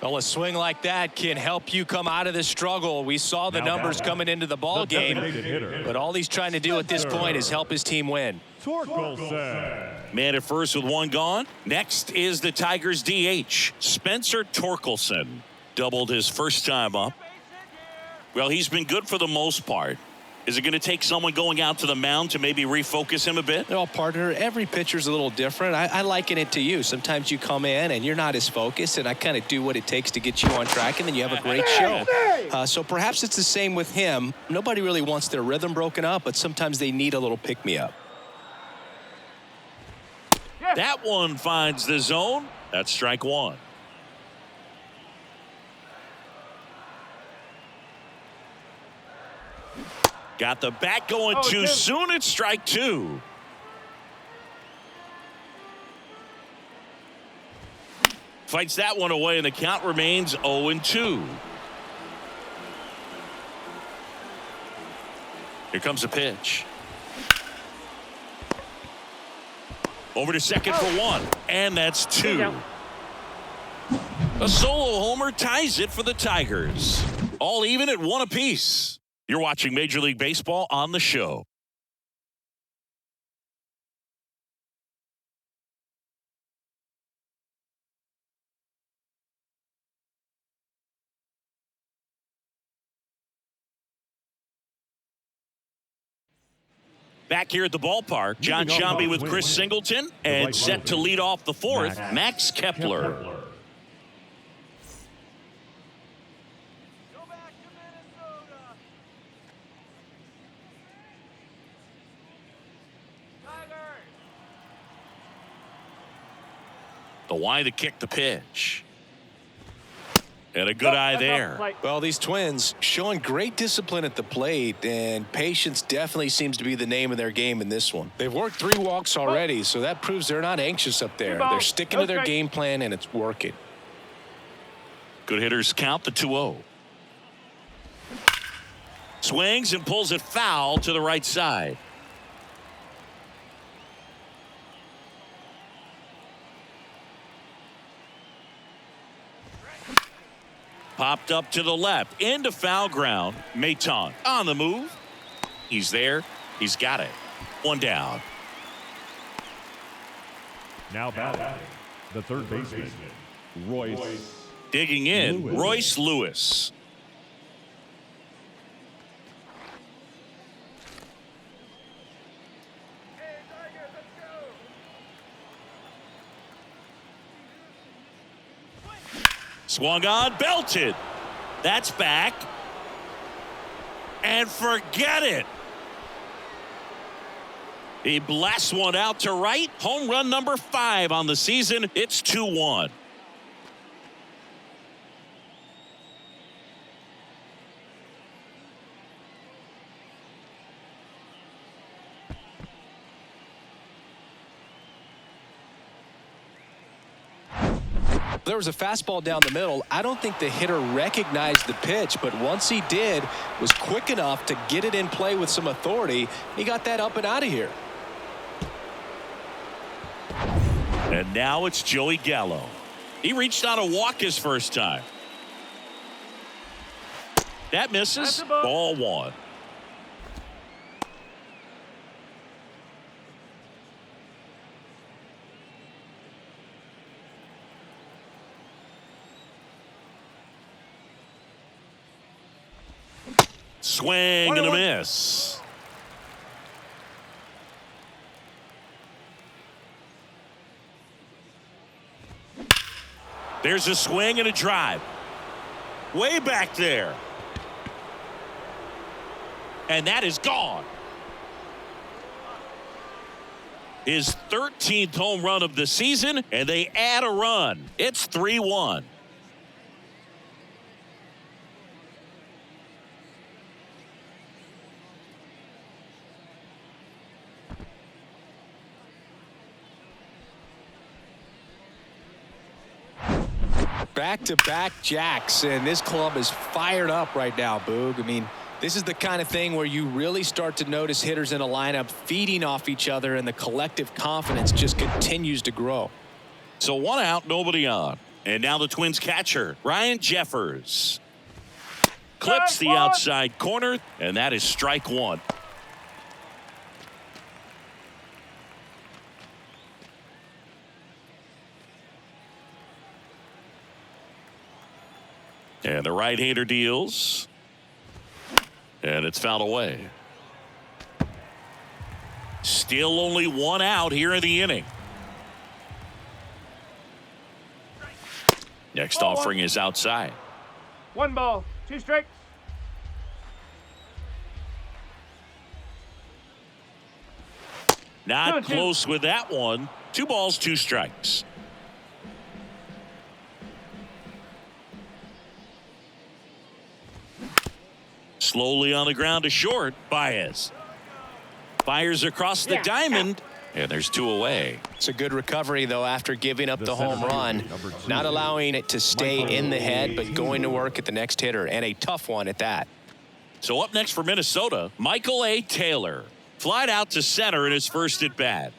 Well, a swing like that can help you come out of this struggle. We saw the numbers coming into the ball game, but all he's trying to do at this point is help his team win. Torkelson. Man at first with 1 gone. Next is the Tigers DH, Spencer Torkelson. Doubled his first time up. Well, he's been good for the most part. Is it going to take someone going out to the mound to maybe refocus him a bit? Well, partner, every pitcher's a little different. I liken it to you. Sometimes you come in and you're not as focused, and I kind of do what it takes to get you on track, and then you have a great show. So perhaps it's the same with him. Nobody really wants their rhythm broken up, but sometimes they need a little pick-me-up. That one finds the zone. That's strike 1. Got the bat going too soon. It's strike two. Fights that one away, and the count remains 0-2. Here comes a pitch. Over to second for one, and that's two. A solo homer ties it for the Tigers. All even at one apiece. You're watching Major League Baseball on the show. Back here at the ballpark, John Shambi with Chris Singleton, and set to lead off the fourth, Max Kepler. The wide to kick the pitch. And a good eye there. Well, these Twins showing great discipline at the plate, and patience definitely seems to be the name of their game in this one. They've worked 3 walks already, so that proves they're not anxious up there. They're sticking to their game plan, and it's working. Good hitters count the 2-0. Swings and pulls it foul to the right side. Popped up to the left, into foul ground. Maton on the move. He's there. He's got it. One down. Now batting, the third baseman, Royce. Digging in, Lewis. Royce Lewis. Swung on, belted. That's back. And forget it. He blasts one out to right. Home run number 5 on the season. It's 2-1. There was a fastball down the middle. I don't think the hitter recognized the pitch, but once he did, was quick enough to get it in play with some authority. He got that up and out of here. And now it's Joey Gallo. He reached on a walk his first time. That misses. Ball 1. Swing and a miss. There's a swing and a drive. Way back there. And that is gone. His 13th home run of the season, and they add a run. It's 3-1. Back-to-back jacks, and this club is fired up right now, Boog. I mean, this is the kind of thing where you really start to notice hitters in a lineup feeding off each other, and the collective confidence just continues to grow. So 1 out, nobody on. And now the Twins catcher, Ryan Jeffers. Clips the outside corner, and that is strike 1. And the right-hander deals. And it's fouled away. Still only 1 out here in the inning. Next offering is outside. 1 ball, 2 strikes. Not close with that one. 2 balls, 2 strikes. Slowly on the ground to short. Baez fires across the diamond. And there's 2 away. It's a good recovery, though, after giving up the home run. Not allowing it to stay in the head, but going to work at the next hitter, and a tough one at that. So up next for Minnesota, Michael A. Taylor. Flied out to center in his first at bat.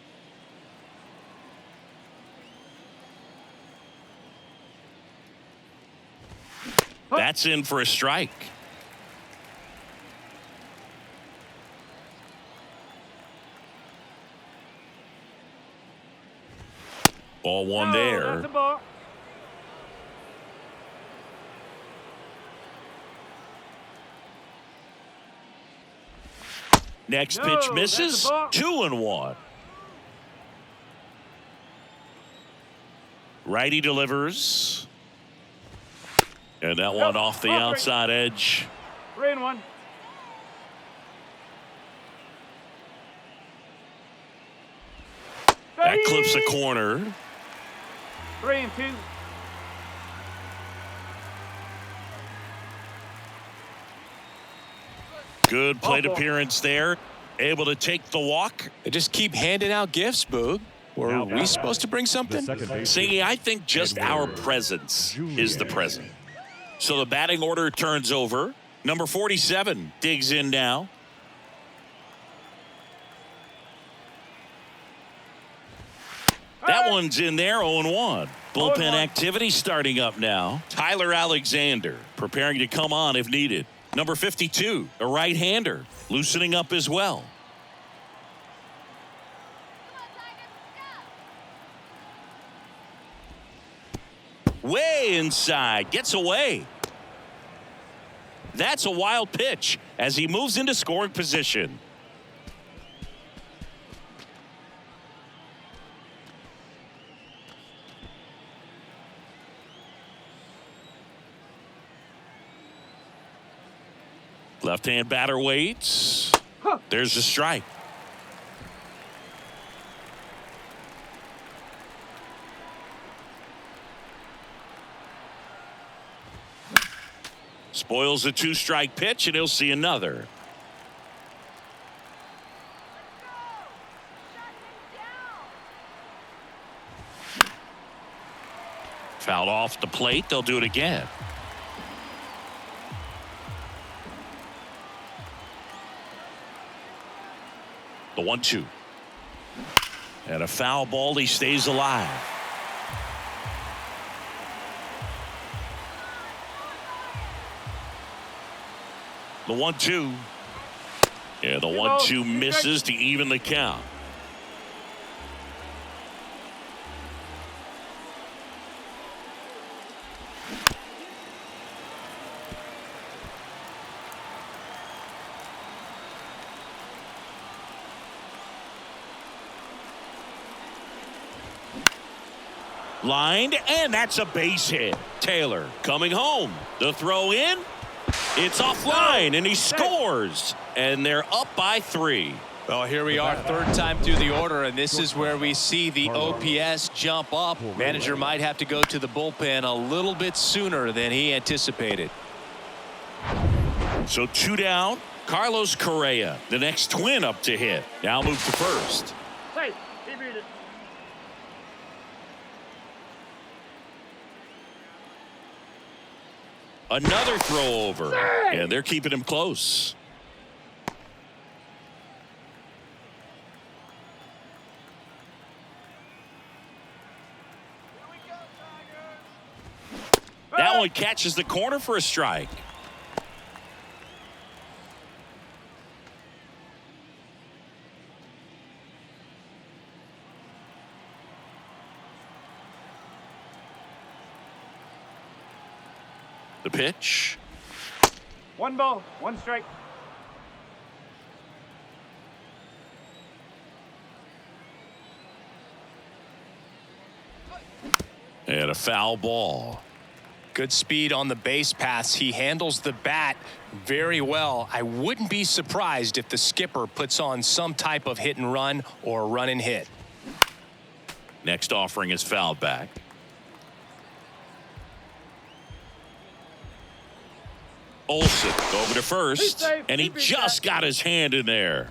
That's in for a strike. Ball one there. That's a ball. Next pitch misses. 2-1. Righty delivers. And that one off the outside edge. 3-1. That clips the corner. 3-2. Good plate appearance there. Able to take the walk. They just keep handing out gifts, Boog. Were we supposed to bring something? See, I think just our presence is the present. So the batting order turns over. Number 47 digs in now. That one's in there, 0-1. Bullpen activity starting up now. Tyler Alexander preparing to come on if needed. Number 52, a right-hander, loosening up as well. Way inside, gets away. That's a wild pitch as he moves into scoring position. Left-hand batter waits. There's a strike. Spoils a 2-strike pitch, and he'll see another. Fouled off the plate. They'll do it again. The 1-2. And a foul ball. He stays alive. The 1-2. Yeah, the 1-2 misses to even the count. Lined, and that's a base hit. Taylor coming home. The throw in. It's offline, and he scores. And they're up by 3. Well, here we are, third time through the order, and this is where we see the OPS jump up. Manager might have to go to the bullpen a little bit sooner than he anticipated. So 2 down. Carlos Correa, the next twin up to hit. Now move to first. Hey, he beat it. Another throw over. And they're keeping him close. That one catches the corner for a strike. The pitch. 1 ball, 1 strike. And a foul ball. Good speed on the base paths. He handles the bat very well. I wouldn't be surprised if the skipper puts on some type of hit and run or run and hit. Next offering is fouled back. Olsen over to He's first, safe. and he He beat just that. got his hand in there.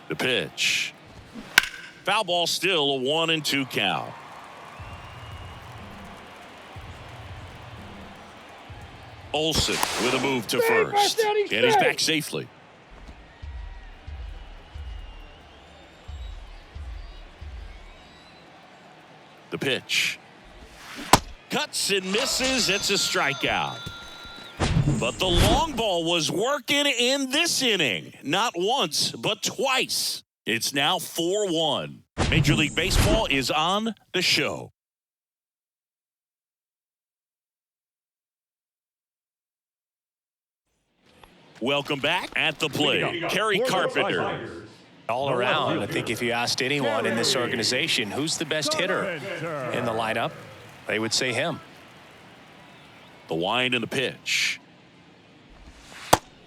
The pitch. Foul ball, still a 1-2 count. Olsen with a move to first. And he's back safely. The pitch. Cuts and misses. It's a strikeout. But the long ball was working in this inning. Not once, but twice. It's now 4-1. Major League Baseball is on the show. Welcome back. At the plate, Kerry Carpenter. All around, I think if you asked anyone in this organization who's the best hitter in the lineup, they would say him. The wind and the pitch.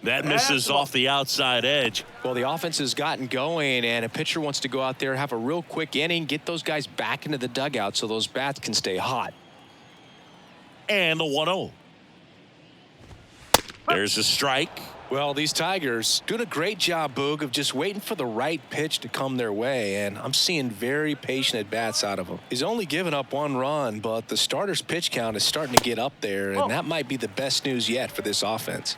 That misses off the outside edge. Well, the offense has gotten going, and a pitcher wants to go out there, have a real quick inning, get those guys back into the dugout so those bats can stay hot. And the 1-0. There's a strike. Well, these Tigers doing a great job, Boog, of just waiting for the right pitch to come their way, and I'm seeing very patient at-bats out of him. He's only given up 1 run, but the starter's pitch count is starting to get up there, and that might be the best news yet for this offense.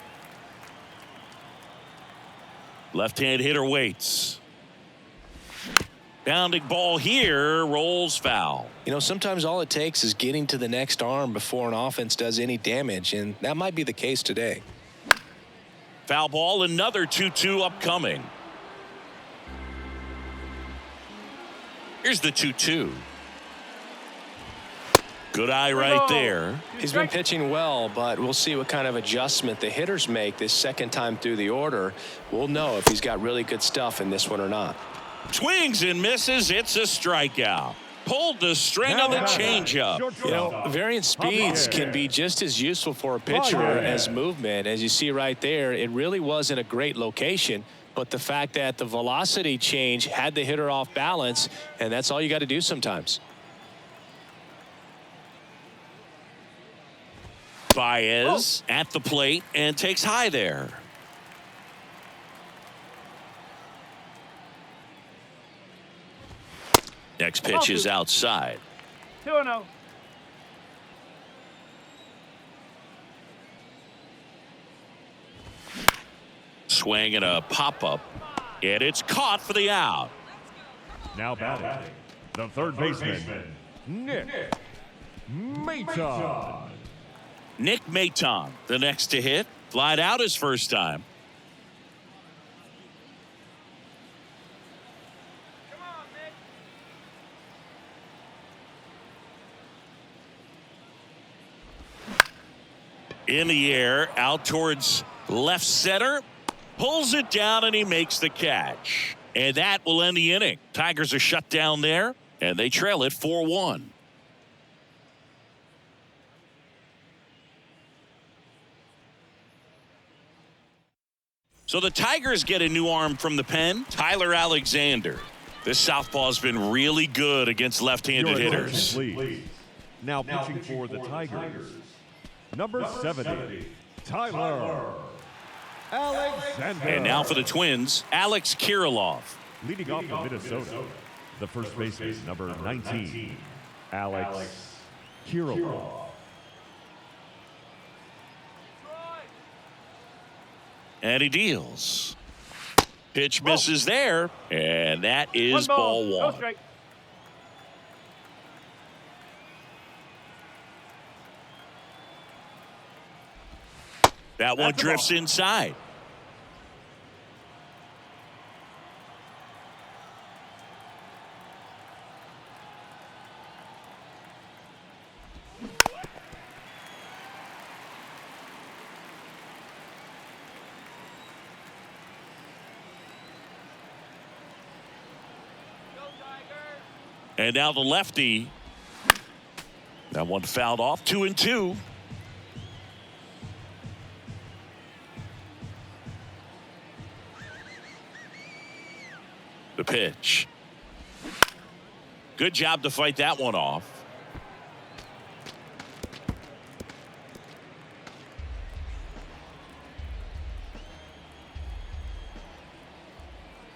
Left-hand hitter waits. Bounding ball here, rolls foul. You know, sometimes all it takes is getting to the next arm before an offense does any damage, and that might be the case today. Foul ball, another 2-2 upcoming. Here's the 2-2. Good eye right there. He's been pitching well, but we'll see what kind of adjustment the hitters make this second time through the order. We'll know if he's got really good stuff in this one or not. Swings and misses. It's a strikeout. Pulled the string on the changeup. You know, varying speeds can be just as useful for a pitcher as movement. As you see right there, it really wasn't a great location, but the fact that the velocity change had the hitter off balance, and that's all you got to do sometimes. Baez at the plate and takes high there. Next pitch is outside. 2-0. Swing and a pop-up. And it's caught for the out. Now batting, the third baseman, Nick Maton. Nick Maton, the next to hit. Flied out his first time. In the air, out towards left center. Pulls it down and he makes the catch. And that will end the inning. Tigers are shut down there, and they trail it 4-1. So the Tigers get a new arm from the pen, Tyler Alexander. This southpaw's been really good against left-handed hitters. Please. Now pitching for the Tigers, number 70, Tyler Alexander. And now for the Twins, Alex Kirilloff. Leading off for Minnesota, the first baseman, number 19, Alex Kirilloff. And he deals. Pitch misses there, and that is ball 1. No strike. That one drifts inside. And now the lefty. That one fouled off. 2-2. The pitch. Good job to fight that one off.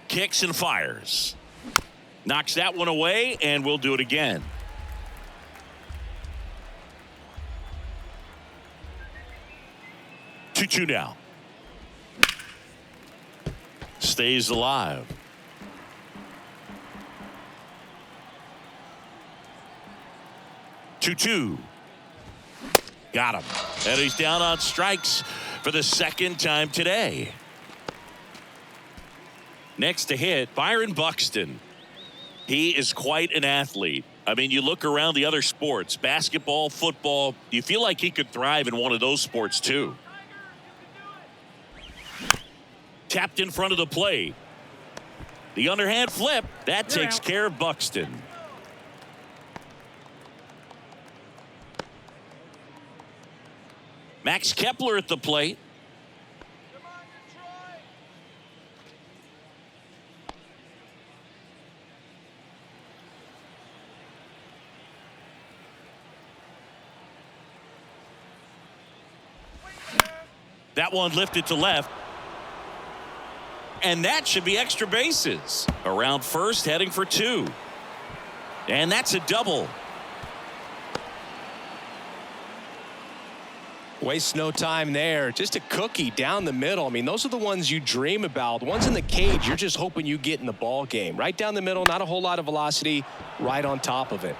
Kicks and fires. Knocks that one away, and we'll do it again. Two now. Stays alive. 2-2. Got him. And he's down on strikes for the second time today. Next to hit, Byron Buxton. He is quite an athlete. I mean, you look around the other sports, basketball, football, you feel like he could thrive in one of those sports too. Tapped in front of the plate. The underhand flip, that takes care of Buxton. Max Kepler at the plate. That one lifted to left. And that should be extra bases. Around first, heading for 2. And that's a double. Waste no time there. Just a cookie down the middle. I mean, those are the ones you dream about. The ones in the cage, you're just hoping you get in the ball game. Right down the middle, not a whole lot of velocity, right on top of it.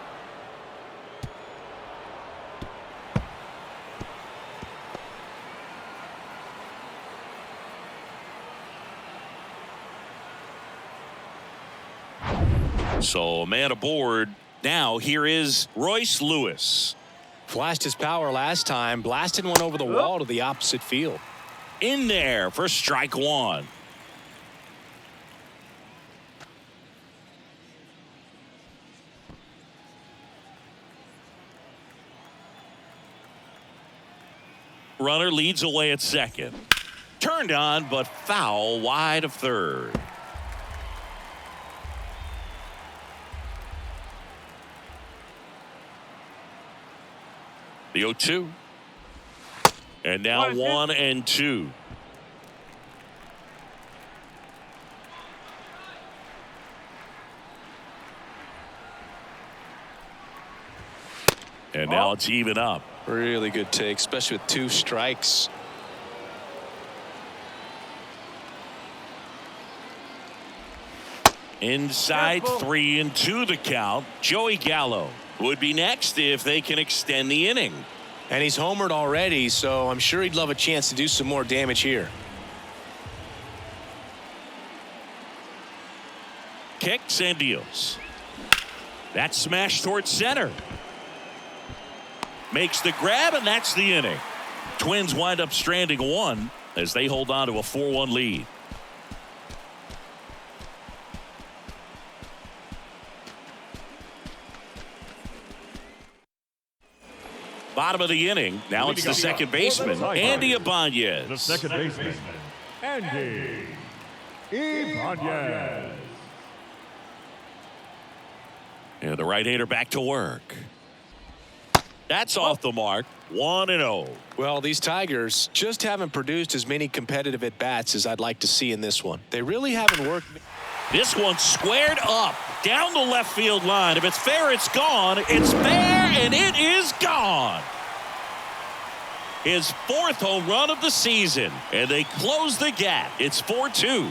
So a man aboard. Now here is Royce Lewis. Flashed his power last time, blasted one over the wall to the opposite field. In there for strike one. Runner leads away at second. Turned on, but foul wide of third. The 0-2. And now 1-2. And now it's even up. Really good take, especially with 2 strikes. Inside 3-2 the count. Joey Gallo would be next if they can extend the inning. And he's homered already, so I'm sure he'd love a chance to do some more damage here. Kicks and deals. That smash towards center. Makes the grab, and that's the inning. Twins wind up stranding 1 as they hold on to a 4-1 lead. Bottom of the inning. Now it's the second baseman, Andy Ibanez. The second baseman, Andy Ibanez. And the right-hander back to work. That's off the mark. 1-0. Well, these Tigers just haven't produced as many competitive at-bats as I'd like to see in this one. They really haven't worked. This one squared up down the left field line. If it's fair, it's gone. It's fair, and it is gone. His 4th home run of the season, and they close the gap. It's 4-2.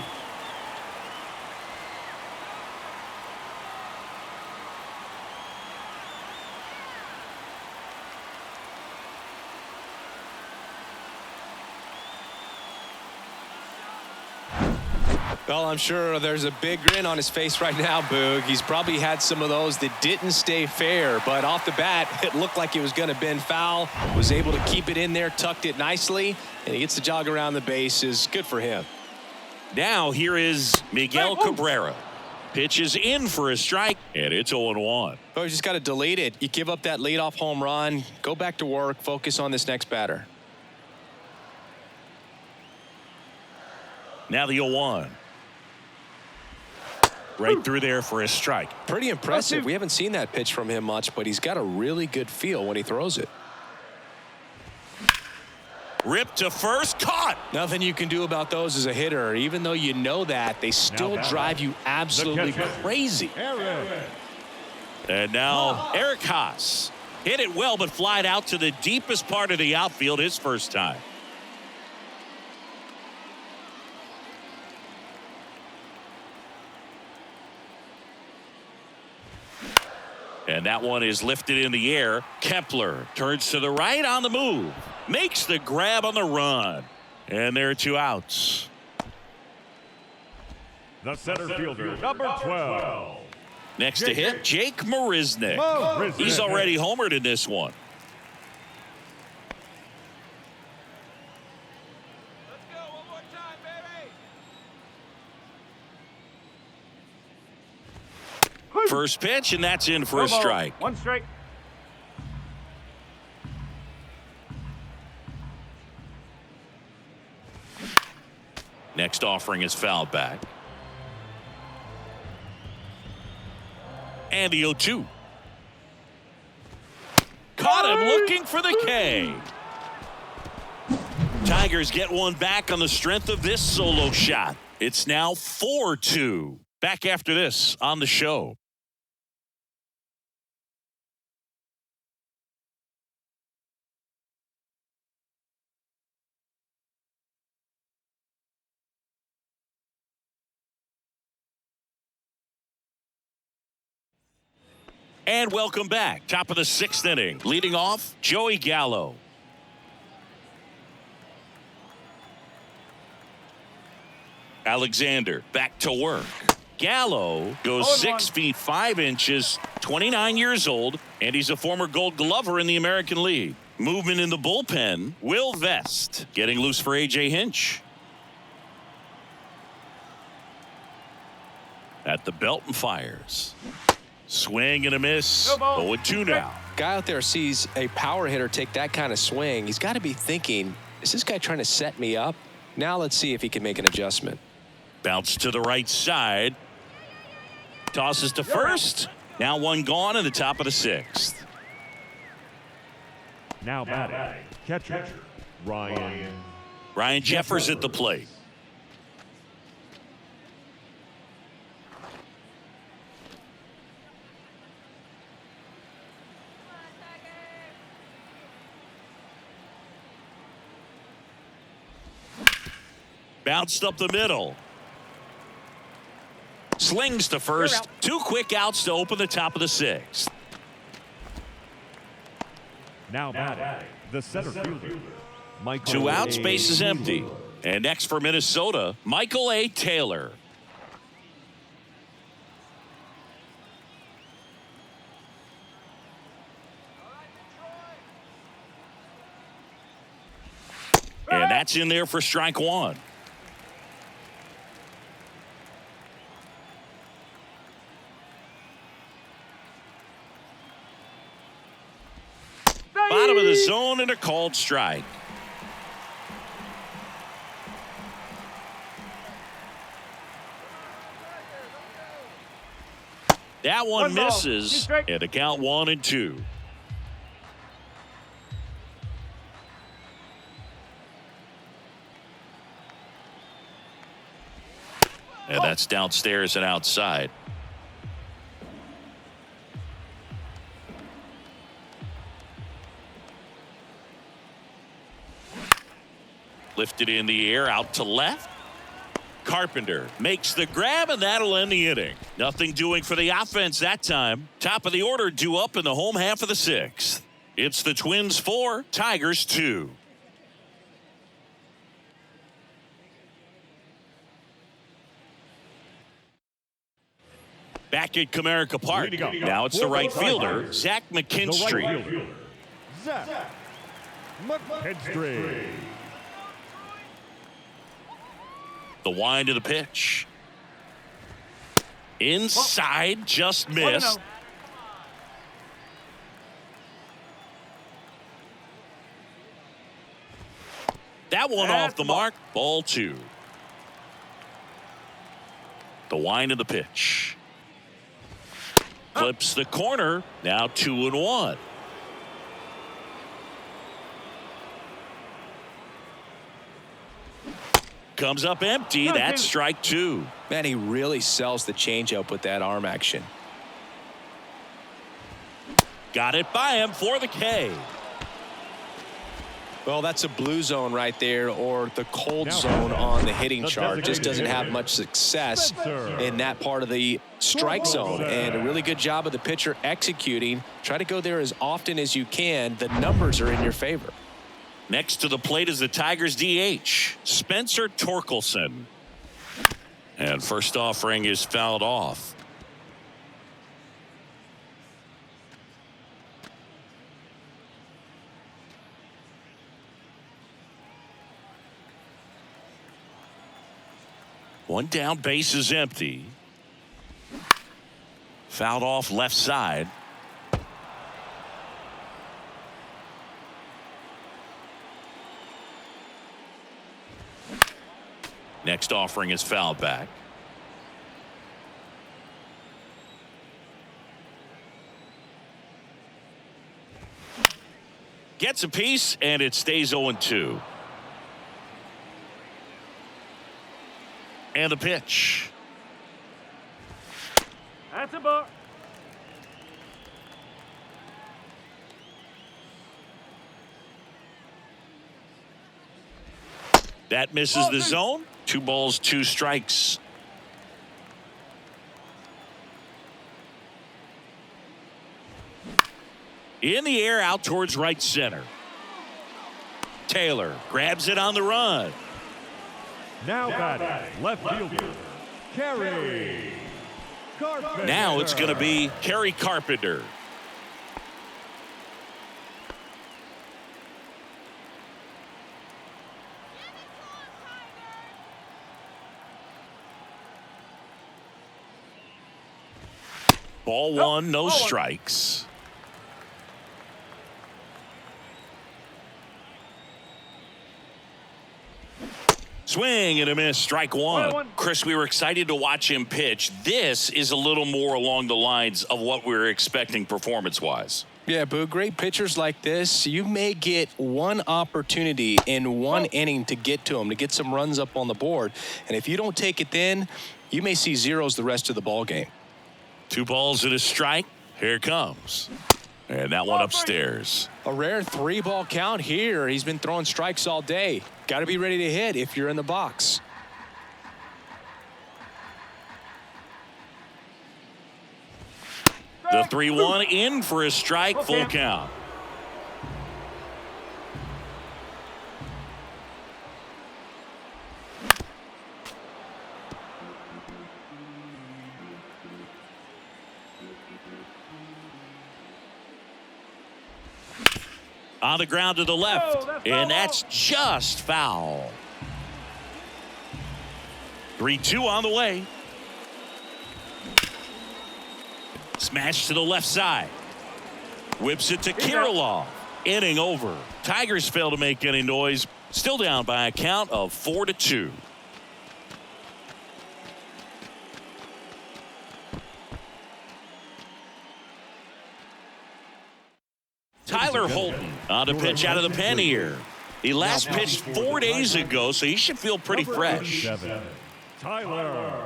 Well, I'm sure there's a big grin on his face right now, Boog. He's probably had some of those that didn't stay fair, but off the bat, it looked like it was going to bend foul. Was able to keep it in there, tucked it nicely, and he gets the jog around the bases. Good for him. Now here is Miguel Cabrera. Pitches in for a strike, and it's 0-1. Oh, you just got to delete it. You give up that leadoff home run, go back to work, focus on this next batter. Now the 0-1. Right through there for a strike. Pretty impressive. We haven't seen that pitch from him much, but he's got a really good feel when he throws it. Ripped to first, caught. Nothing you can do about those as a hitter. Even though you know that, they still drive you absolutely crazy. And now Eric Haas hit it well, but flied out to the deepest part of the outfield his first time. And that one is lifted in the air. Kepler turns to the right on the move. Makes the grab on the run. And there are 2 outs. The center fielder, number 12. Next to hit, Jake Marisnick. He's already homered in this one. Let's go one more time, baby. First pitch, and that's in for a strike. 1 strike. Next offering is fouled back. And the 0-2. Caught him looking for the K. Tigers get one back on the strength of this solo shot. It's now 4-2. Back after this on the show. And welcome back. Top of the 6th inning. Leading off, Joey Gallo. Alexander back to work. Gallo goes 6 feet 5 inches, 29 years old, and he's a former Gold Glover in the American League. Movement in the bullpen. Will Vest getting loose for A.J. Hinch. At the belt and fires. Swing and a miss. 0-2 now. Guy out there sees a power hitter take that kind of swing. He's got to be thinking, is this guy trying to set me up? Now let's see if he can make an adjustment. Bounce to the right side. Tosses to first. Now one gone in the top of the 6th. Now batting, catcher, Ryan Jeffers at the plate. Bounced up the middle. Slings to first. 2 quick outs to open the top of the 6th. Now batting, the center fielder, Michael 2 outs, A. base is empty. Taylor. And next for Minnesota, Michael A. Taylor. And that's in there for strike 1. Bottom of the zone and a called strike. That one misses, and a count 1-2. And that's downstairs and outside. Lifted in the air out to left. Carpenter makes the grab, and that'll end the inning. Nothing doing for the offense that time. Top of the order due up in the home half of the 6th. It's the Twins 4, Tigers 2. Back at Comerica Park. Now it's the right fielder, Zach McKinstry. Zach McKinstry. The wind of the pitch. Inside, just missed. That one off the mark. Ball 2. The wind of the pitch. Clips the corner. Now 2-1. Comes up empty. That's strike 2. Man, he really sells the changeup with that arm action. Got it by him for the K. Well, that's a blue zone right there, or the cold zone on the hitting chart. Just doesn't have much success in that part of the strike zone. And a really good job of the pitcher executing. Try to go there as often as you can. The numbers are in your favor. Next to the plate is the Tigers DH, Spencer Torkelson. And first offering is fouled off. One down, base is empty. Fouled off left side. Next offering is fouled back. Gets a piece, and it stays 0-2. And the pitch. That's a ball. That misses the zone. 2 balls, 2 strikes. In the air, out towards right center. Taylor grabs it on the run. Now batting, left fielder, Kerry Carpenter. Now it's going to be Kerry Carpenter. Ball 1, no strikes. Swing and a miss, strike 1. Chris, we were excited to watch him pitch. This is a little more along the lines of what we were expecting performance-wise. Yeah, Boo, great pitchers like this, you may get one opportunity in one inning to get to them, to get some runs up on the board. And if you don't take it then, you may see zeros the rest of the ball game. 2 balls and a strike. Here it comes. And that one upstairs. A rare 3-ball count here. He's been throwing strikes all day. Got to be ready to hit if you're in the box. The 3-1 in for a strike, full count. On the ground to the left, and that's just foul. 3-2 on the way. Smash to the left side. Whips it to Kirilloff. Inning over. Tigers fail to make any noise. Still down by a count of 4-2. Tyler Holton on a pitch out of the pen here. He last pitched 4 days ago, so he should feel pretty fresh. Tyler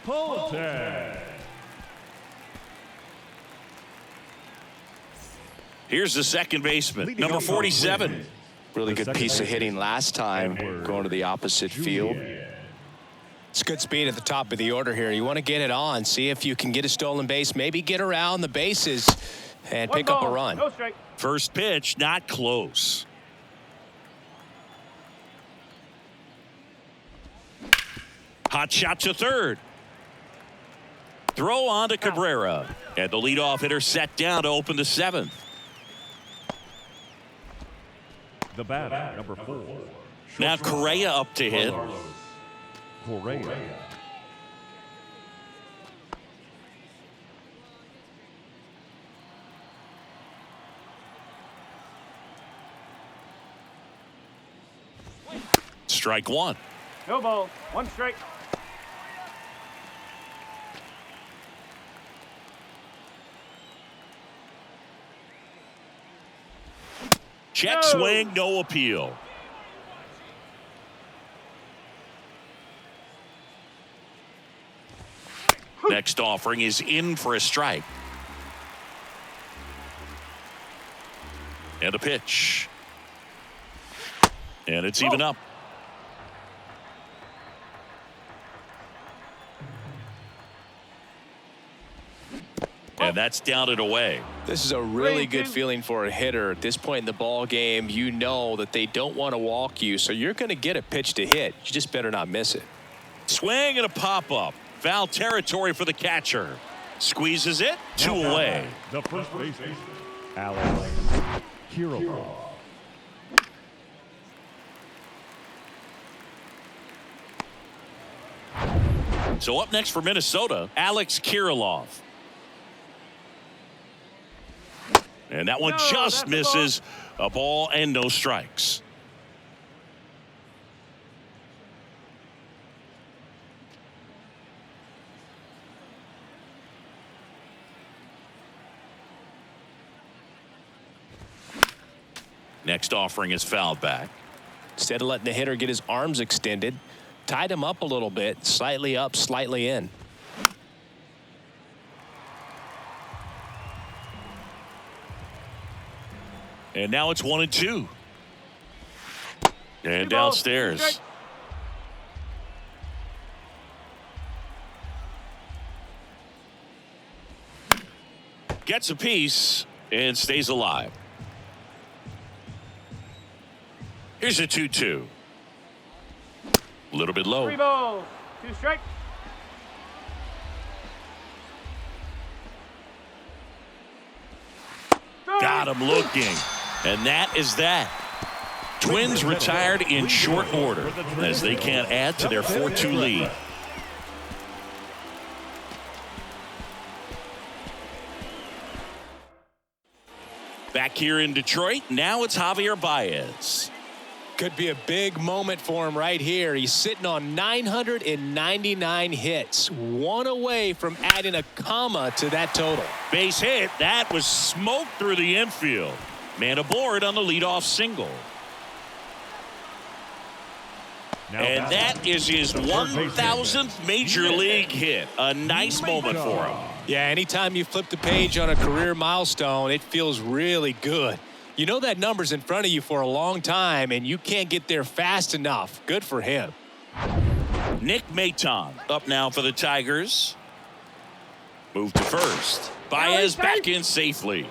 Holton. Here's the second baseman, number 47. Really good piece of hitting last time, going to the opposite field. It's good speed at the top of the order here. You want to get it on, see if you can get a stolen base, maybe get around the bases and pick up a run. No strike. First pitch, not close. Hot shot to third. Throw on to Cabrera. And the leadoff hitter set down to open the 7th. The batter, number 4. Now Correa up to hit. Correa. Strike 1. No ball. 1 strike. Check No. swing, no appeal. Next offering is in for a strike. And a pitch. And it's even up. And that's down and away. This is a really 3-2. good feeling for a hitter at this point in the ball game. You know that they don't want to walk you, so you're going to get a pitch to hit. You just better not miss it. Swing and a pop-up. Foul territory for the catcher. Squeezes it, 2 away. The first baseman, Alex Kirilloff. So up next for Minnesota, Alex Kirilloff. And that one No, just that's a misses. A ball and no strikes. Next offering is fouled back. Instead of letting the hitter get his arms extended, tied him up a little bit, slightly up, slightly in. And now it's 1-2. And Two balls, downstairs. strike. Gets a piece and stays alive. Here's a 2-2. A little bit low. 3 balls, 2 strikes. Got him looking. And that is that. Twins retired in short order as they can't add to their 4-2 lead. Back here in Detroit, now it's Javier Baez. Could be a big moment for him right here. He's sitting on 999 hits, 1 away from adding a comma to that total. Base hit. That was smoked through the infield. Man aboard on the leadoff single. And that is his 1,000th major league hit. A nice moment for him. Yeah, anytime you flip the page on a career milestone, it feels really good. You know that number's in front of you for a long time, and you can't get there fast enough. Good for him. Nick Maton up now for the Tigers. Move to first. Baez back in safely.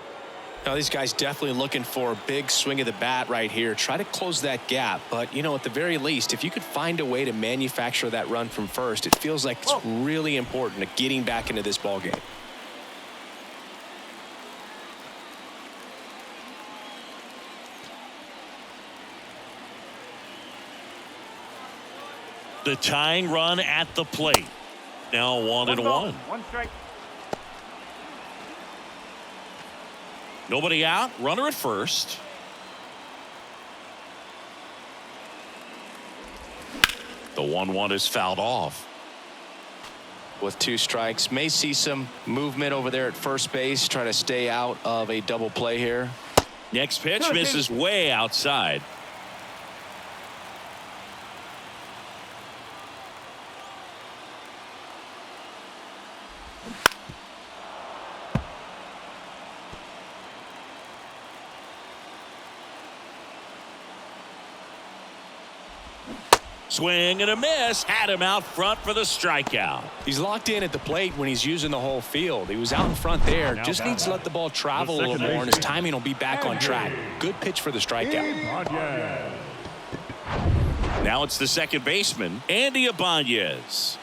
Now, these guys definitely looking for a big swing of the bat right here. Try to close that gap. But, you know, at the very least, if you could find a way to manufacture that run from first, it feels like it's really important to getting back into this ball game. The tying run at the plate. Now 1-1. 1 strike. Nobody out. Runner at first. The 1-1 is fouled off. With 2 strikes, may see some movement over there at first base. Try to stay out of a double play here. Next pitch misses way outside. Swing and a miss. Had him out front for the strikeout. He's locked in at the plate when he's using the whole field. He was out in front there. Now Just needs to let the ball travel a the little second more, and his baseman. timing will be back on track. Good pitch for the strikeout. Ibanez. Now it's the second baseman, Andy Ibanez.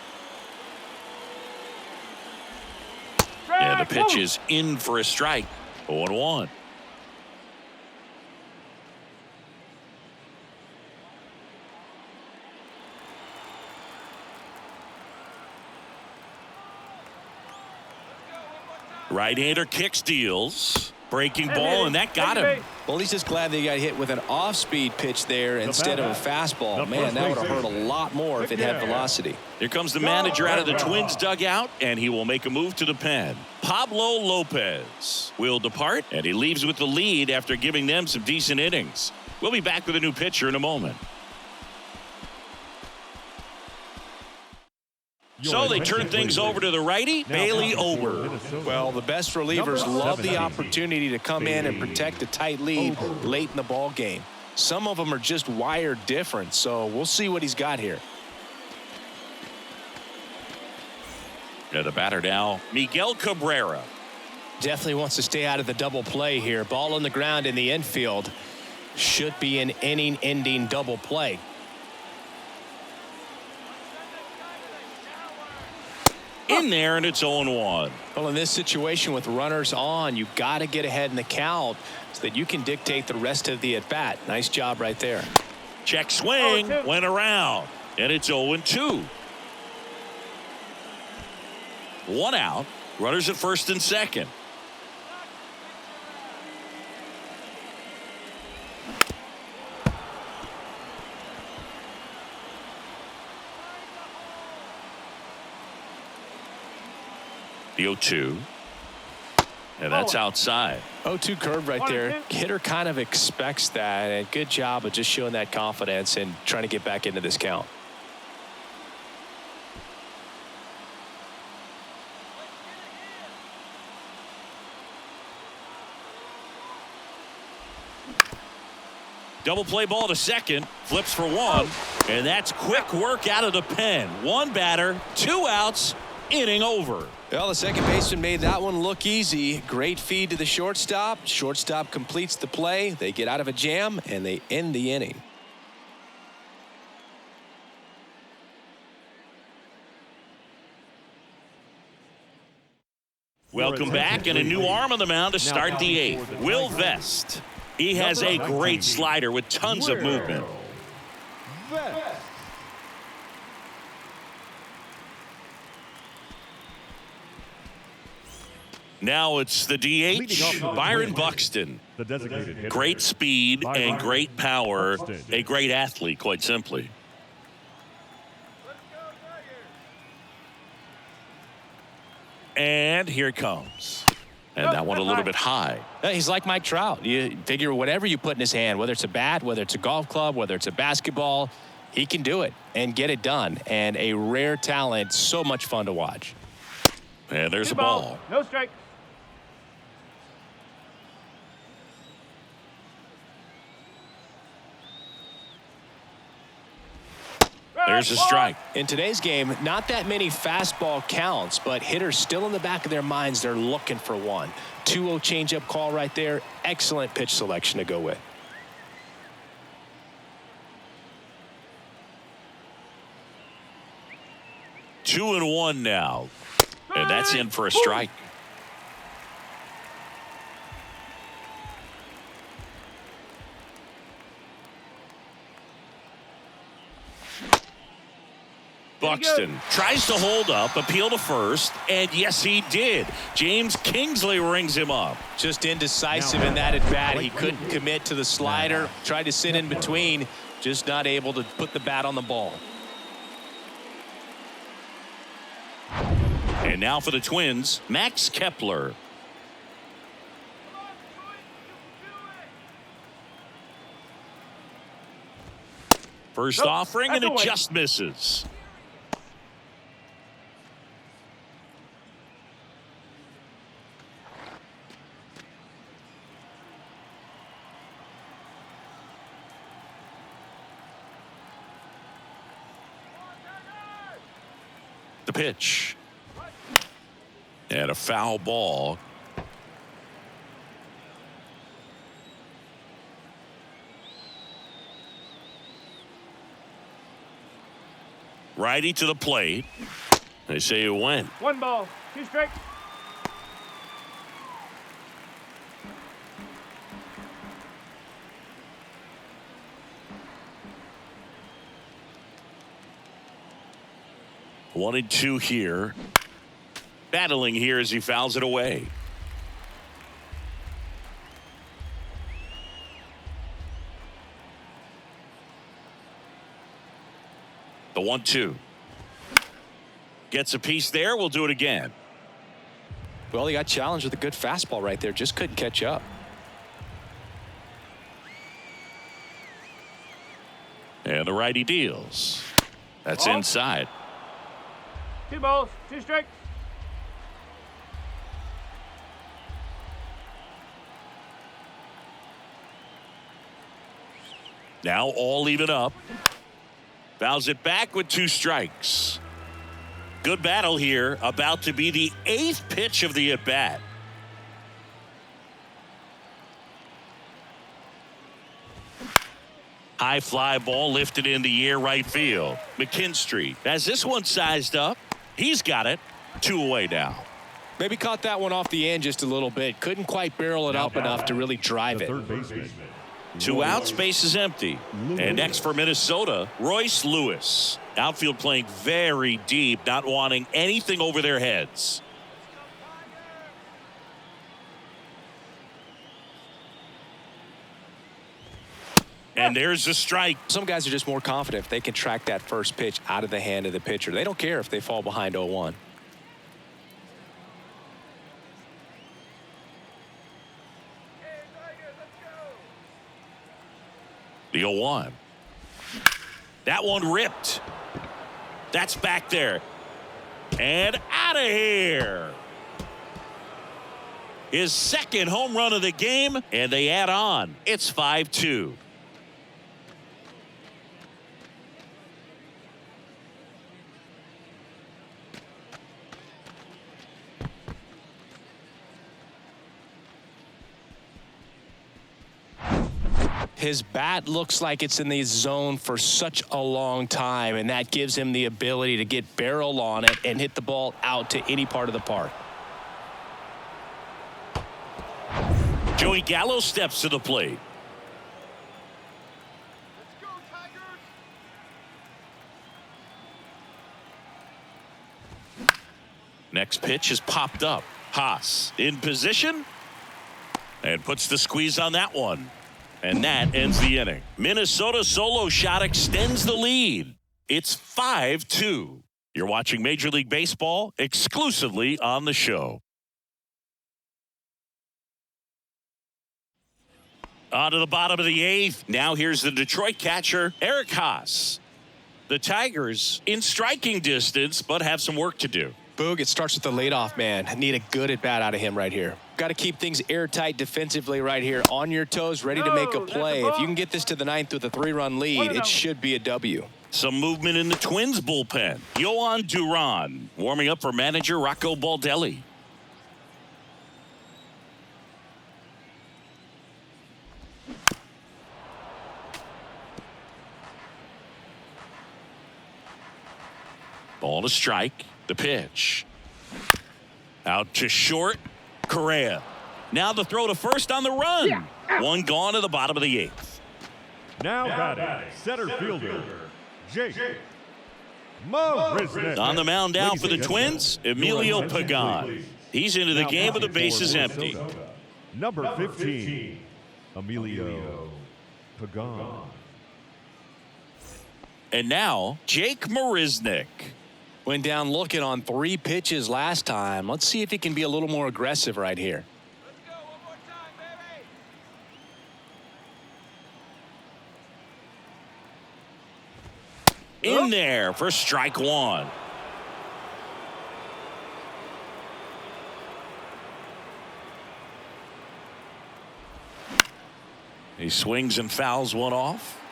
And the pitch is in for a strike. 0-1. Right-hander kick steals. Breaking ball, and that got him. Well, he's just glad that he got hit with an off-speed pitch there instead of a fastball. Man, that would have hurt a lot more if it had velocity. Here comes the manager out of the Twins dugout, and he will make a move to the pen. Pablo Lopez will depart, and he leaves with the lead after giving them some decent innings. We'll be back with a new pitcher in a moment. So they turn things over to the righty, Bailey Ober. Well, the best relievers love the opportunity to come in and protect a tight lead late in the ball game. Some of them are just wired different, so we'll see what he's got here. The batter now, Miguel Cabrera. Definitely wants to stay out of the double play here. Ball on the ground in the infield. Should be an inning-ending double play. In there, and it's 0-1. Well, in this situation with runners on, you got to get ahead in the count so that you can dictate the rest of the at-bat. Nice job right there. Check swing, went around, and it's 0-2. One out, runners at first and second. The 0-2. And that's outside. 0-2 curve right there. Hitter kind of expects that, and good job of just showing that confidence and trying to get back into this count. Double play ball to second, flips for one, and that's quick work out of the pen. One batter, 2 outs, inning over. Well, the second baseman made that one look easy. Great feed to the shortstop. Shortstop completes the play. They get out of a jam, and they end the inning. Welcome back, and a new arm on the mound to start the 8th. Will Vest. He has a great slider with tons of movement. Now it's the DH, Byron Buxton. The designated hitter. Great speed and great power. A great athlete, quite simply. And here it comes. And that one a little bit high. He's like Mike Trout. You figure whatever you put in his hand, whether it's a bat, whether it's a golf club, whether it's a basketball, he can do it and get it done. And a rare talent, so much fun to watch. And there's a ball. No strike. There's a strike. In today's game, not that many fastball counts, but hitters still in the back of their minds, they're looking for one. 2-0 changeup call right there. Excellent pitch selection to go with. Two and one now. And that's in for a strike. Buxton tries to hold up, appeal to first, and yes, he did. James Kingsley rings him up. Just indecisive in that at bat. He couldn't commit to the slider, tried to sit in between, just not able to put the bat on the ball. And now for the Twins, Max Kepler. First offering, and it just misses. The pitch. And a foul ball. Righty to the plate. They say it went. 1 ball, 2 strikes. One and two here. Battling here as he fouls it away. The 1-2. Gets a piece there. We'll do it again. Well, he got challenged with a good fastball right there. Just couldn't catch up. And the righty deals. That's Ball. inside. 2 balls, 2 strikes. Now all even up. Fouls it back with 2 strikes. Good battle here. About to be the 8th pitch of the at-bat. High fly ball lifted in the air right field. McKinstry has this one sized up. He's got it. 2 away now. Maybe caught that one off the end just a little bit. Couldn't quite barrel it up enough to really drive it. Third baseman. 2 outs, base is empty. And next for Minnesota, Royce Lewis. Outfield playing very deep, not wanting anything over their heads. And there's the strike. Some guys are just more confident if they can track that first pitch out of the hand of the pitcher. They don't care if they fall behind 0-1. The 0-1. That one ripped. That's back there. And out of here. His second home run of the game, and they add on. It's 5-2. His bat looks like it's in the zone for such a long time, and that gives him the ability to get barrel on it and hit the ball out to any part of the park. Joey Gallo steps to the plate. Let's go, Tigers! Next pitch is popped up. Haas in position and puts the squeeze on that one. And that ends the inning. Minnesota solo shot extends the lead. It's 5-2. You're watching Major League Baseball exclusively on the show. On to the bottom of the 8th. Now here's the Detroit catcher, Eric Haas. The Tigers in striking distance, but have some work to do. Boog, it starts with the leadoff man. Need a good at-bat out of him right here. Got to keep things airtight defensively right here. On your toes, ready to make a play. If you can get this to the 9th with a 3-run lead, it should be a W. Some movement in the Twins bullpen. Yohan Duran warming up for manager Rocco Baldelli. Ball to strike. The pitch. Out to short. Correa. Now the throw to first on the run. One gone to the bottom of the 8th. Now batting, center fielder, Jake Marisnick. On the mound now for the Twins, Emilio Pagan. He's into the game with the bases empty. Number 15, Emilio Pagan. And now, Jake Marisnick. Went down looking on 3 pitches last time. Let's see if he can be a little more aggressive right here. Let's go, one more time, baby! In there for strike 1. He swings and fouls one off.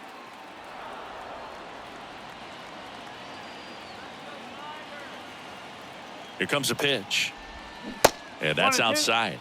Here comes a pitch. And that's 1-2. outside.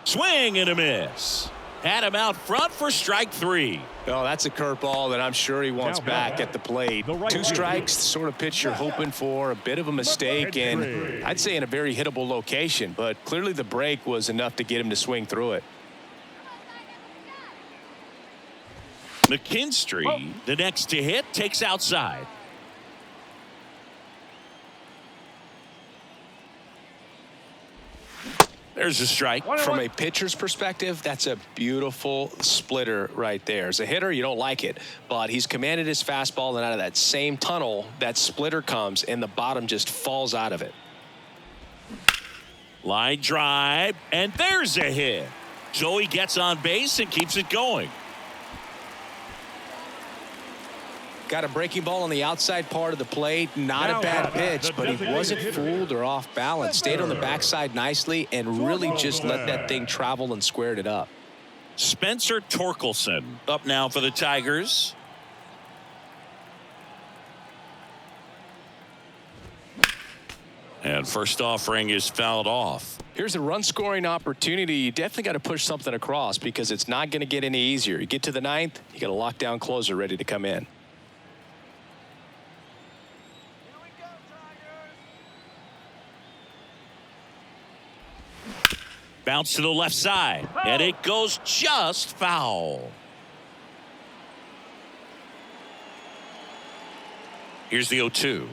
Swing and a miss. Had him out front for strike 3. Oh, that's a curveball that I'm sure he wants back at the plate. 2 strikes, the sort of pitch you're hoping for. A bit of a mistake, and I'd say in a very hittable location. But clearly the break was enough to get him to swing through it. McKinstry, the next to hit, takes outside. There's a strike. From a pitcher's perspective, that's a beautiful splitter right there. As a hitter, you don't like it, but he's commanded his fastball, and out of that same tunnel, that splitter comes, and the bottom just falls out of it. Line drive, and there's a hit. So he gets on base and keeps it going. Got a breaking ball on the outside part of the plate. Not a bad pitch, but he wasn't fooled or off balance. Stayed on the backside nicely and really just let that thing travel and squared it up. Spencer Torkelson up now for the Tigers. And first offering is fouled off. Here's a run-scoring opportunity. You definitely got to push something across because it's not going to get any easier. You get to the ninth, you got a lockdown closer ready to come in. Here we go, Tigers. Bounce to the left side, and it goes just foul. Here's the 0-2.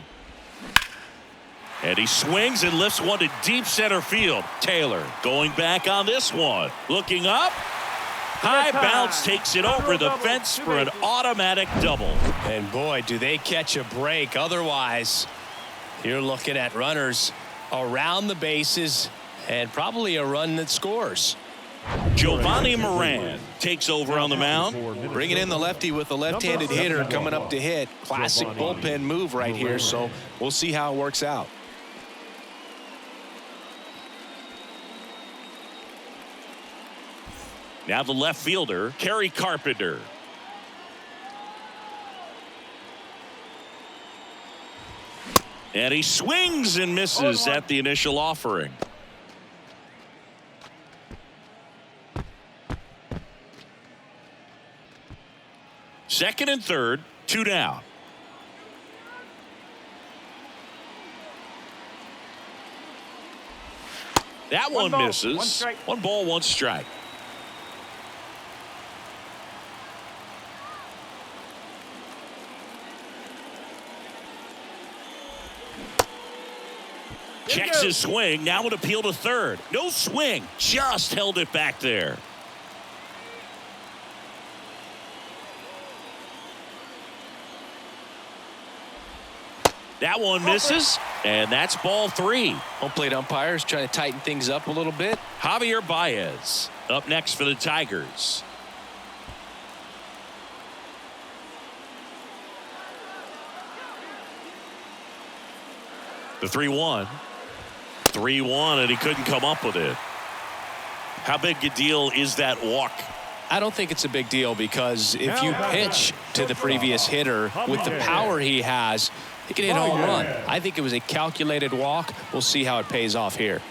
And he swings and lifts one to deep center field. Taylor going back on this one. Looking up. High bounce takes it over the fence for an automatic double. And boy, do they catch a break. Otherwise, you're looking at runners around the bases and probably a run that scores. Giovanni Moran takes over on the mound. Bringing in the lefty with the left-handed hitter coming up to hit. Classic bullpen move right here, so we'll see how it works out. Now the left fielder, Kerry Carpenter. And he swings and misses at the initial offering. Second and third, 2 down. That one misses. 1 ball, 1 strike. Checks his swing. Now an appeal to third. No swing. Just held it back there. That one misses. And that's ball 3. Home plate umpires trying to tighten things up a little bit. Javier Baez up next for the Tigers. The 3-1. 3-1, and he couldn't come up with it. How big a deal is that walk? I don't think it's a big deal because if you pitch to the previous hitter with the power he has, he can hit a home run. I think it was a calculated walk. We'll see how it pays off here.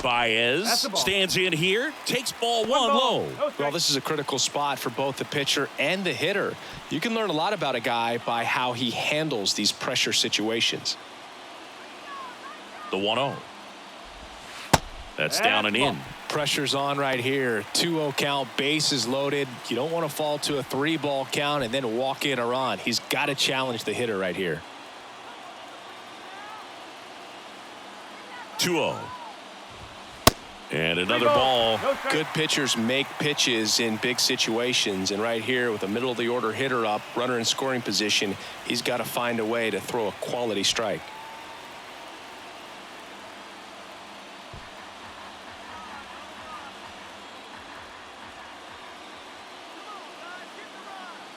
Baez stands in here, takes ball 1 low. Well, this is a critical spot for both the pitcher and the hitter. You can learn a lot about a guy by how he handles these pressure situations. The 1-0. That's down and in. Pressure's on right here. 2-0 count, bases loaded. You don't want to fall to a 3-ball count and then walk in a run. He's got to challenge the hitter right here. 2-0. And another ball. Good pitchers make pitches in big situations, and right here with a middle of the order hitter up, runner in scoring position, he's got to find a way to throw a quality strike.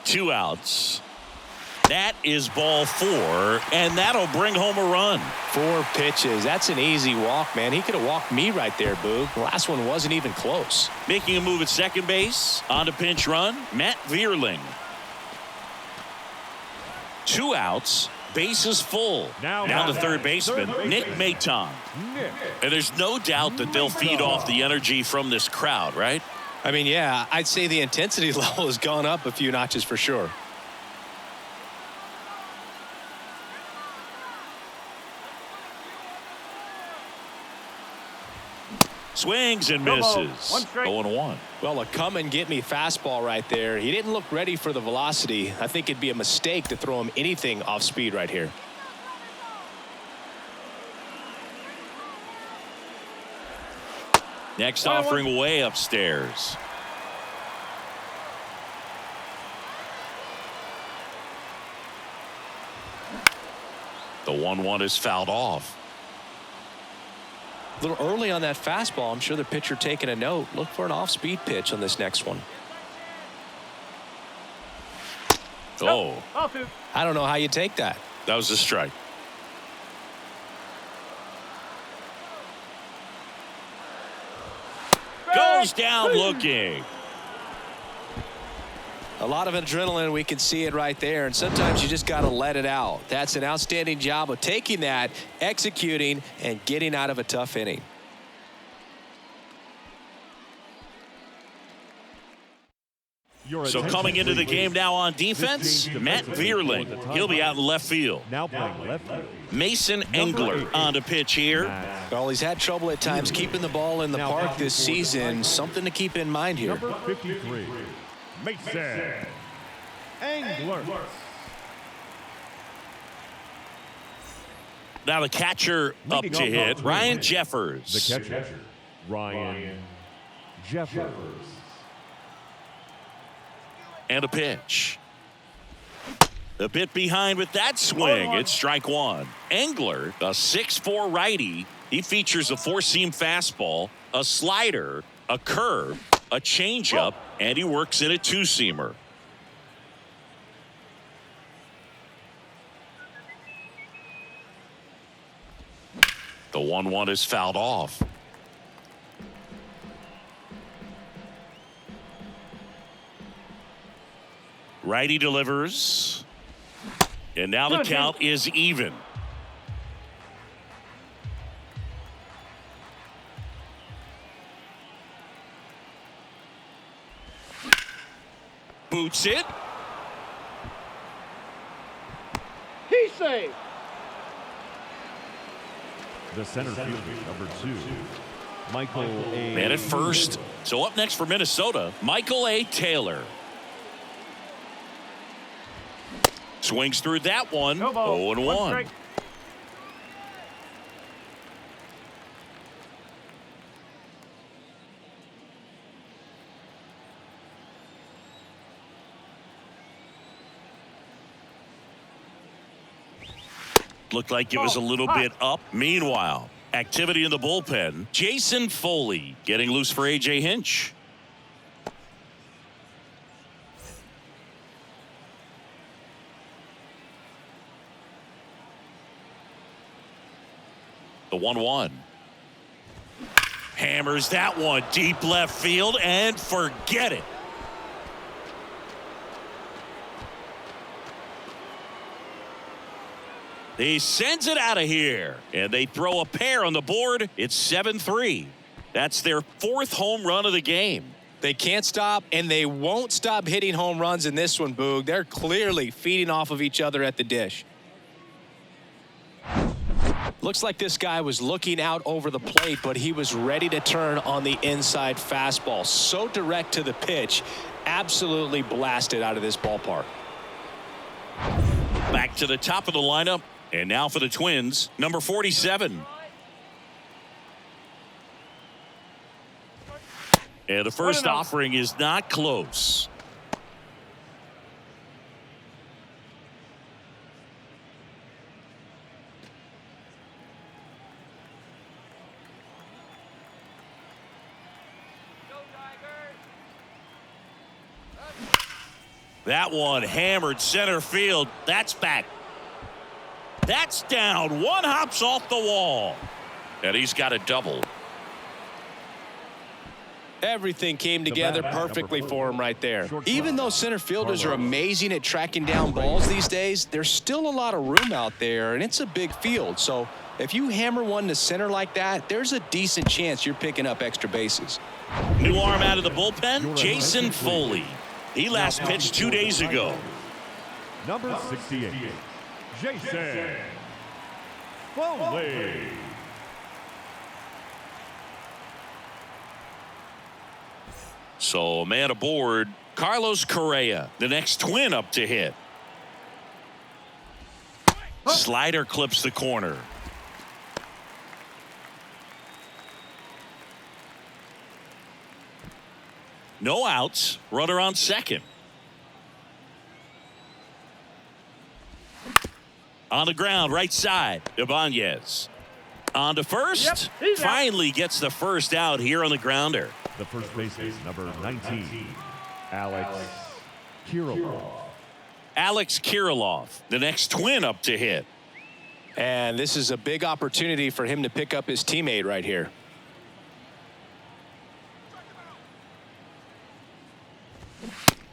Two outs. That is ball 4, and that'll bring home a run. 4 pitches. That's an easy walk, man. He could have walked me right there, Boog. The last one wasn't even close. Making a move at second base. On to pinch run, Matt Vierling. 2 outs. Bases full. Now the third baseman, Nick Maton. And there's no doubt that they'll feed off the energy from this crowd, right? I mean, yeah, I'd say the intensity level has gone up a few notches for sure. Swings and Come on. misses. One strike. 0-1. Well, a come-and-get-me fastball right there. He didn't look ready for the velocity. I think it'd be a mistake to throw him anything off speed right here. Next offering way upstairs. The 1-1 is fouled off. A little early on that fastball. I'm sure the pitcher taking a note. Look for an off-speed pitch on this next one. Oh, I don't know how you take that. that was a strike. Goes down looking. A lot of adrenaline. We can see it right there. And sometimes you just got to let it out. That's an outstanding job of taking that, executing, and getting out of a tough inning. So coming into the game now on defense, Matt Vierling. He'll be out in left field. Now playing left field. Mason Engler on the pitch here. Well, he's had trouble at times keeping the ball in the park this season. Something to keep in mind here. Number 53, Mason Engler. Now the catcher up to hit, Ryan Jeffers. The catcher, Ryan Jeffers. And a pitch. A bit behind with that swing. It's strike one. Engler, a 6'4" righty. He features a four-seam fastball, a slider, a curve, a changeup, and he works in a two-seamer. The 1-1 is fouled off. Righty delivers. And now the count is even. Boots it. He's safe. The center fielder, number 2, Michael A. Man at first. So up next for Minnesota, Michael A. Taylor. Swings through that one. 0-1. Looked like it was a little bit up. Meanwhile, activity in the bullpen. Jason Foley getting loose for A.J. Hinch. The 1-1. Hammers that one deep left field and forget it. He sends it out of here, and they throw a pair on the board. It's 7-3. That's their 4th home run of the game. They can't stop, and they won't stop hitting home runs in this one, Boog. They're clearly feeding off of each other at the dish. Looks like this guy was looking out over the plate, but he was ready to turn on the inside fastball. So direct to the pitch, absolutely blasted out of this ballpark. Back to the top of the lineup, and now for the Twins, number 47. And the first offering is not close. That one hammered center field. That's back. That's down. One hops off the wall. And he's got a double. Everything came together perfectly for him right there. Even though center fielders are amazing at tracking down balls these days, there's still a lot of room out there, and it's a big field. So if you hammer one to center like that, there's a decent chance you're picking up extra bases. New arm out of the bullpen, Jason Foley. He last pitched 2 days ago. Number 68, Jason Foley. So a man aboard. Carlos Correa, the next Twin up to hit. Slider clips the corner. No outs. Runner on second. On the ground, right side. Ibanez. On to first. Yep, Finally gets the first out here on the grounder. The first baseman, number 19, Alex Kirilloff. Alex Kirilloff, the next Twin up to hit. And this is a big opportunity for him to pick up his teammate right here.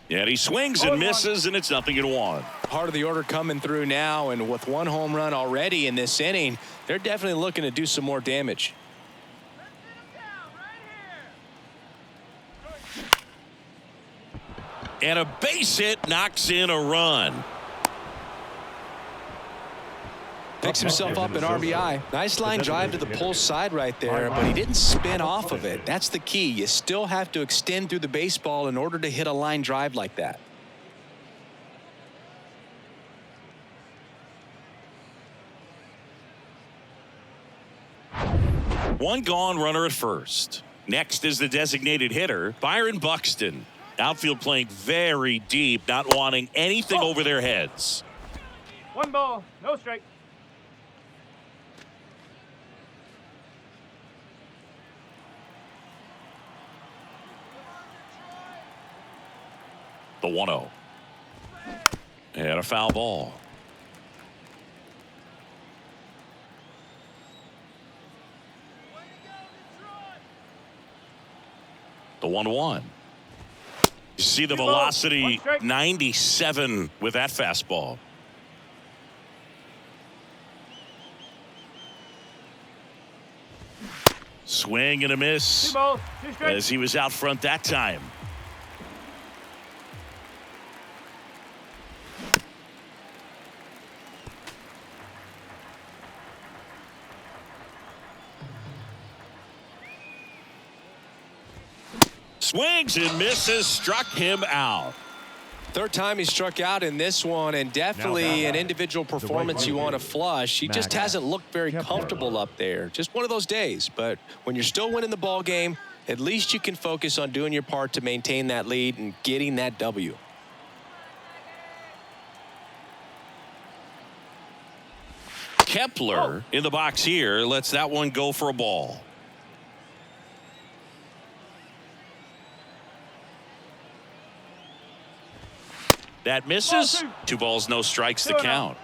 And he swings and misses, and it's 0-1. Part of the order coming through now, and with one home run already in this inning, they're definitely looking to do some more damage. And a base hit knocks in a run. Picks himself up an RBI. Nice line drive to the pull side right there, but he didn't spin off of it. That's the key. You still have to extend through the baseball in order to hit a line drive like that. One gone, runner at first. Next is the designated hitter, Byron Buxton. Outfield playing very deep, not wanting anything over their heads. 1 ball, no strike. The 1-0. And a foul ball. The 1-1. You see the velocity 97 with that fastball. Swing and a miss 2 balls, 2 strikes. as he was out front that time. Swings and misses, struck him out. Third time he struck out in this one, and definitely an individual performance you want to flush. He just hasn't looked very comfortable up there. Just one of those days. But when you're still winning the ball game, at least you can focus on doing your part to maintain that lead and getting that W. Kepler in the box here lets that one go for a ball. That misses. 2 balls, no strikes to count.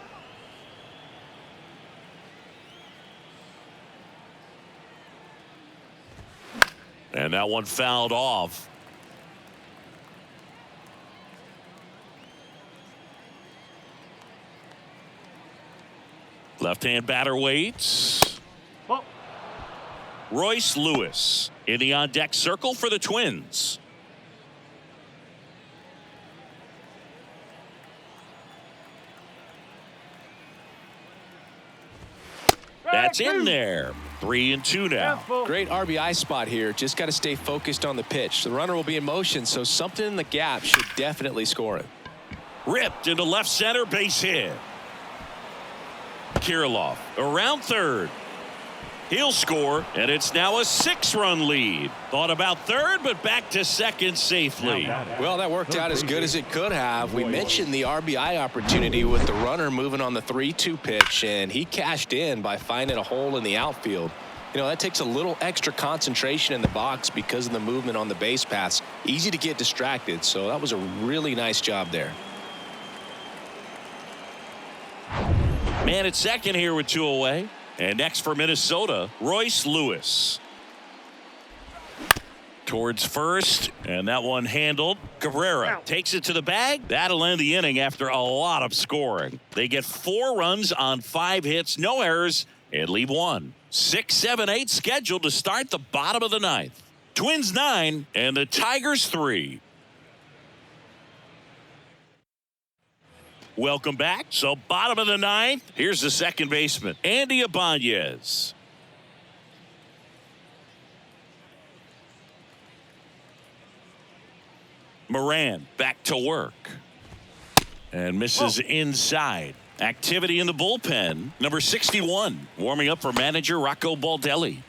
And that one fouled off. Left-hand batter waits. Royce Lewis in the on-deck circle for the Twins. That's in there. 3-2 now. Great RBI spot here. Just got to stay focused on the pitch. The runner will be in motion, so something in the gap should definitely score it. Ripped into left center, base hit. Kirilloff around third. He'll score, and it's now a 6-run lead. Thought about third, but back to second safely. Well, that worked out as good as it could have. We mentioned the RBI opportunity with the runner moving on the 3-2 pitch, and he cashed in by finding a hole in the outfield. You know, that takes a little extra concentration in the box because of the movement on the base paths. Easy to get distracted, so that was a really nice job there. Man at second here with 2 away. And next for Minnesota, Royce Lewis. Towards first, and that one handled. Cabrera takes it to the bag. That'll end the inning after a lot of scoring. They get 4 runs on 5 hits, no errors, and leave 1. 6, 7, 8 scheduled to start the bottom of the 9th. Twins 9 and the Tigers 3. Welcome back. So bottom of the 9th. Here's the second baseman, Andy Ibanez. Moran back to work. And misses inside. Activity in the bullpen. Number 61 warming up for manager Rocco Baldelli.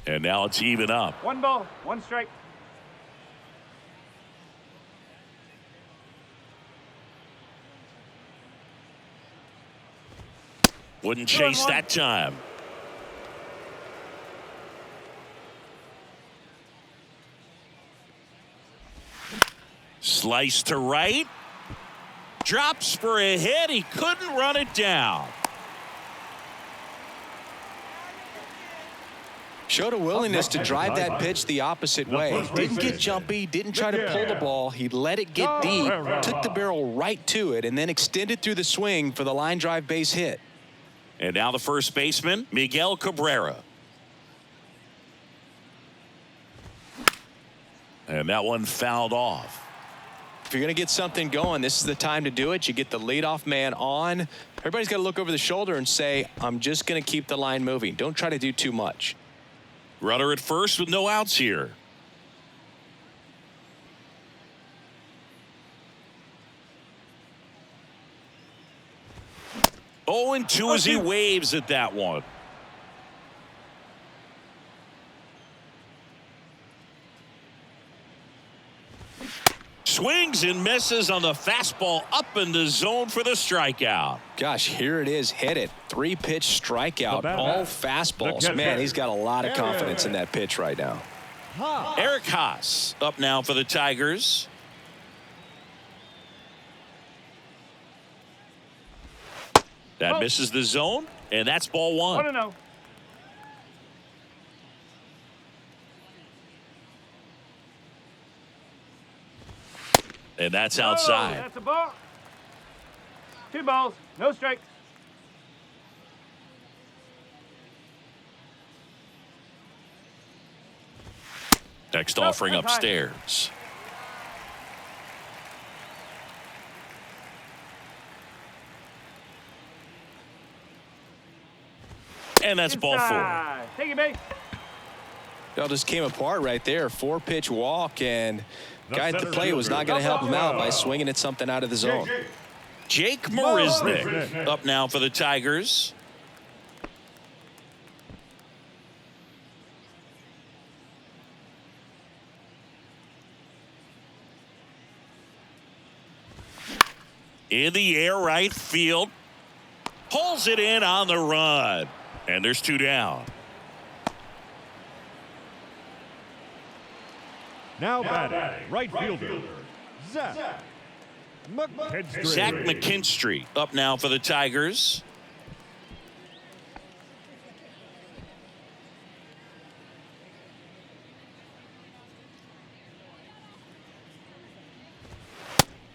And now it's even up. 1 ball, 1 strike. Wouldn't chase 2-1. that time. Slice to right. Drops for a hit. He couldn't run it down. Showed a willingness to drive that pitch the opposite way. Didn't get jumpy, didn't try to pull the ball. He let it get deep, took the barrel right to it, and then extended through the swing for the line drive base hit. And now the first baseman, Miguel Cabrera. And that one fouled off. If you're going to get something going, this is the time to do it. You get the leadoff man on. Everybody's got to look over the shoulder and say, I'm just going to keep the line moving. Don't try to do too much. Runner at first with no outs here. Oh, and 2 as he waves at that one. Swings and misses on the fastball up in the zone for the strikeout. Gosh, here it is, hit it. 3-pitch strikeout, all fastballs. Man, he's got a lot of confidence in that pitch right now. Eric Haas up now for the Tigers. That misses the zone, and that's ball 1. 1-0. And that's outside. That's a ball. 2 balls, no strikes. Next offering upstairs. And that's ball 4. Take it, base. It all just came apart right there. 4-pitch walk, and guy at the plate was not going to help him out by swinging at something out of the zone. Jake Marisnick up now for the Tigers. In the air, right field. Pulls it in on the run. And there's 2 down. Now batting, right fielder, Zach McKinstry. Zach McKinstry up now for the Tigers.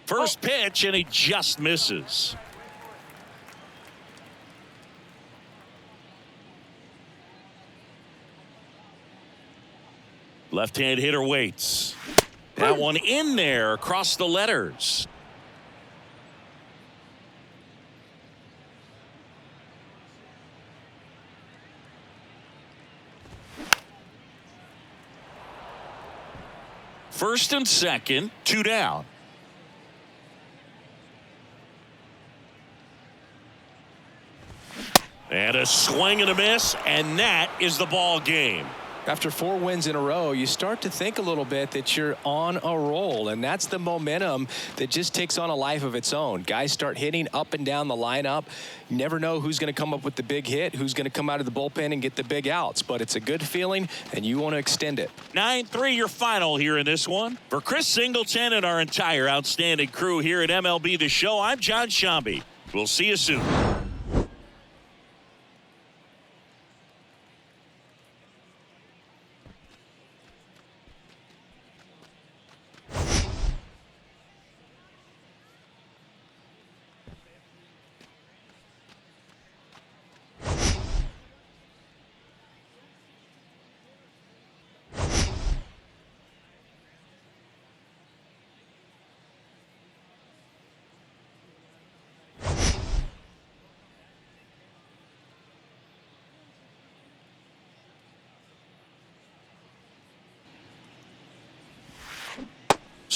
First pitch, and he just misses. Left-hand hitter waits. That one in there across the letters. First and second, 2 down. And a swing and a miss, and that is the ball game. After 4 wins in a row, you start to think a little bit that you're on a roll, and that's the momentum that just takes on a life of its own. Guys start hitting up and down the lineup. You never know who's going to come up with the big hit, who's going to come out of the bullpen and get the big outs, but it's a good feeling, and you want to extend it. 9-3 your final here in this one. For Chris Singleton and our entire outstanding crew here at MLB The Show, I'm John Shambi. We'll see you soon.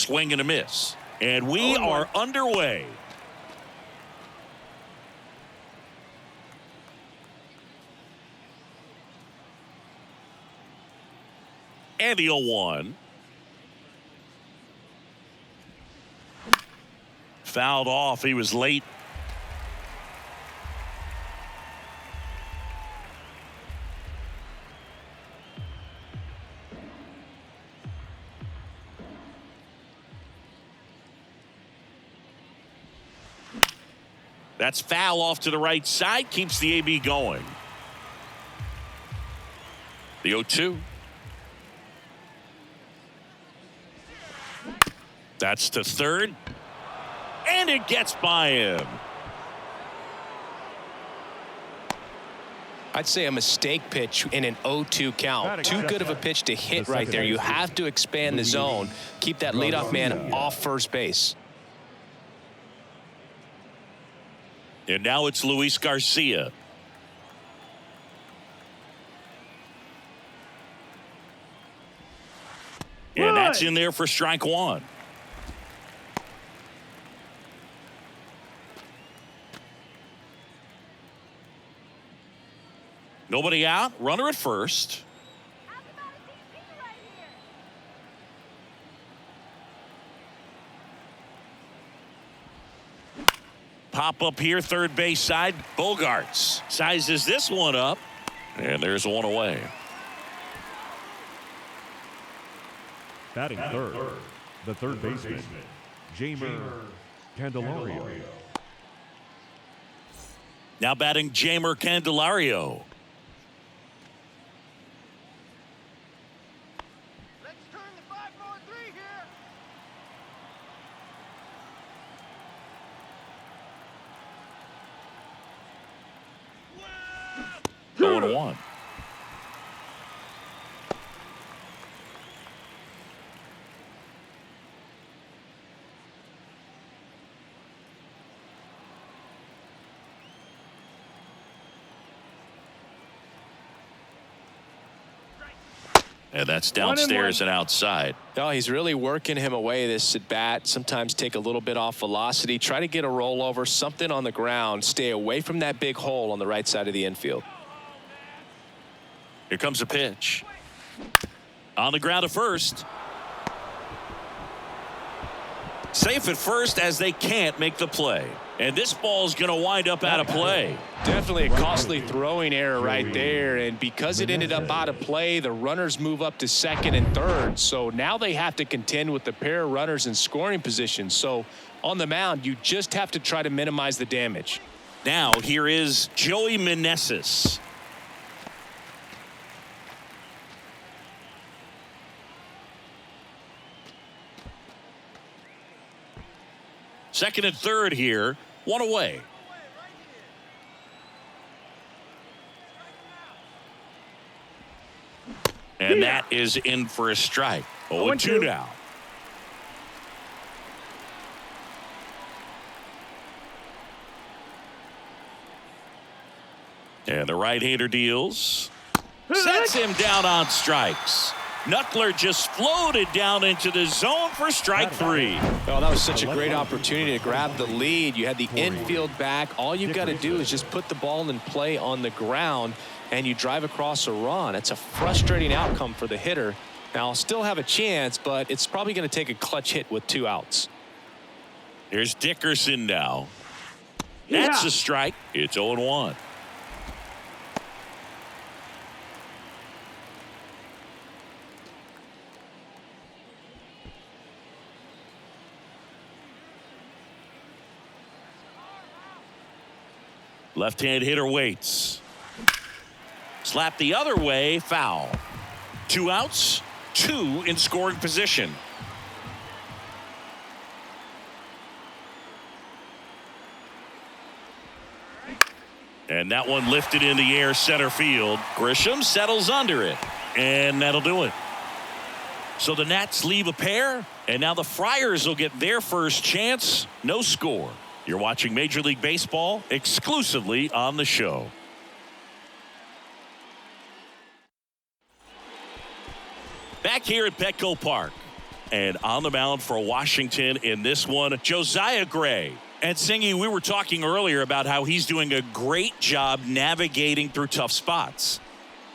swing and a miss. And we are underway. And the 0-1. Fouled off. He was late. That's foul off to the right side. Keeps the AB going. The 0-2. That's to third. And it gets by him. I'd say a mistake pitch in an 0-2 count. Too good of a pitch to hit right there. You have to expand the zone. Keep that leadoff man off first base. And now it's Luis Garcia. And that's in there for strike one. Nobody out. Runner at first. Pop up here, third base side. Bogarts sizes this one up. And there's one away. Batting third, the third baseman, Jamer Candelario. Now batting Jamer Candelario. Let's turn the 5-4-3 here. 0-1. And that's downstairs and outside. No, he's really working him away this at bat. Sometimes take a little bit off velocity. Try to get a rollover, something on the ground. Stay away from that big hole on the right side of the infield. Here comes a pitch. On the ground at first. Safe at first as they can't make the play. And this ball's going to wind up out of play. Definitely a costly throwing error right there. And because it ended up out of play, the runners move up to second and third. So now they have to contend with the pair of runners in scoring position. So on the mound, you just have to try to minimize the damage. Now here is Joey Meneses. Second and third here. One away. And that is in for a strike. 0-2 now. And the right-hander deals. Sets him down on strikes. Knuckler just floated down into the zone for strike three. Oh, that was such a great opportunity to grab the lead. You had the infield back. All you've got to do is just put the ball in play on the ground, and you drive across a run. It's a frustrating outcome for the hitter. Now, I'll still have a chance, but it's probably going to take a clutch hit with 2 outs. Here's Dickerson now. That's a strike. It's 0-1. Left-hand hitter waits. Slap the other way, foul. 2 outs, 2 in scoring position. And that one lifted in the air center field. Grisham settles under it. And that'll do it. So the Nats leave a pair, and now the Friars will get their first chance. No score. You're watching Major League Baseball exclusively on the show. Back here at Petco Park. And on the mound for Washington in this one, Josiah Gray. And Singy, we were talking earlier about how he's doing a great job navigating through tough spots.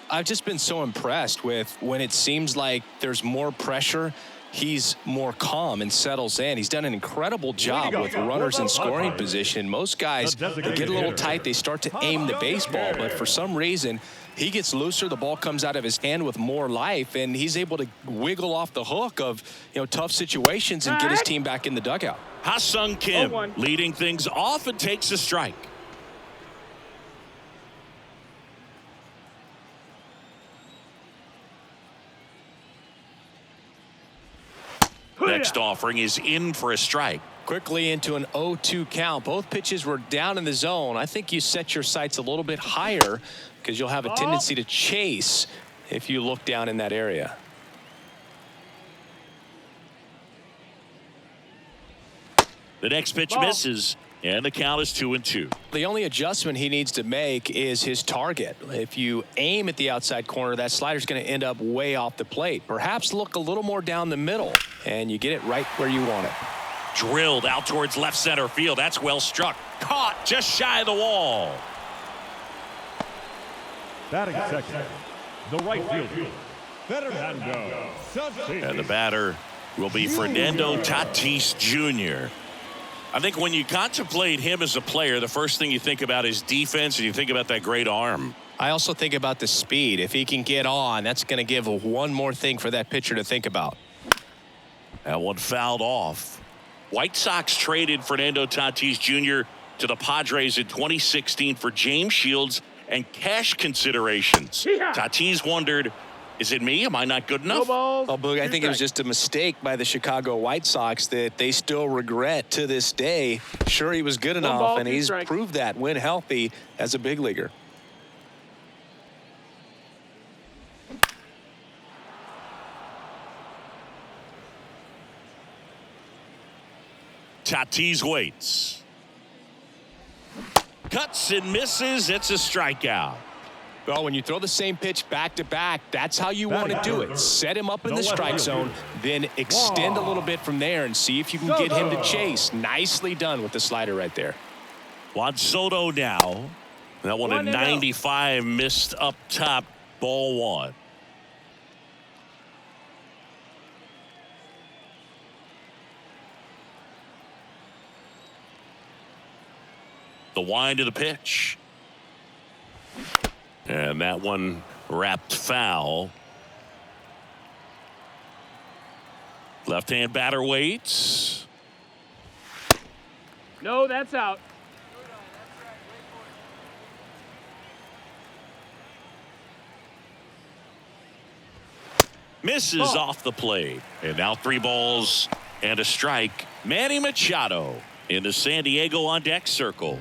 I've just been so impressed with when it seems like there's more pressure, he's more calm and settles in. He's done an incredible job with runners in scoring position. Most guys, they get a little tight, they start to aim the baseball, but for some reason, he gets looser, the ball comes out of his hand with more life, and he's able to wiggle off the hook of tough situations and get his team back in the dugout. Ha-Sung Kim leading things off and takes a strike. Next offering is in for a strike. Quickly into an 0-2 count. Both pitches were down in the zone. I think you set your sights a little bit higher because you'll have a tendency to chase if you look down in that area. The next pitch misses, and the count is 2-2. The only adjustment he needs to make is his target. If you aim at the outside corner, that slider's going to end up way off the plate. Perhaps look a little more down the middle, and you get it right where you want it. Drilled out towards left center field. That's well struck. Caught just shy of the wall. Batting second, the right fielder, Fernando Tatis. And the batter will be Fernando Tatis Jr. I think when you contemplate him as a player, the first thing you think about is defense, and you think about that great arm. I also think about the speed. If he can get on, that's going to give one more thing for that pitcher to think about. That one fouled off. White Sox traded Fernando Tatis Jr. to the Padres in 2016 for James Shields and cash considerations. Tatis wondered, is it me? Am I not good enough? Oh, Boog, I think it was just a mistake by the Chicago White Sox that they still regret to this day. Sure, he was good enough, and he's proved that when healthy as a big leaguer. Tatis waits. Cuts and misses. It's a strikeout. Well, when you throw the same pitch back to back, that's how you want to do it. Set him up in the strike zone, then extend a little bit from there and see if you can get him to chase. Nicely done with the slider right there. Juan Soto now. That one at 95 missed up top. Ball one. The wind of the pitch. And that one wrapped foul. Left-hand batter waits. No, that's out. Misses off the plate. And now 3 balls and a strike. Manny Machado in the San Diego on deck circle.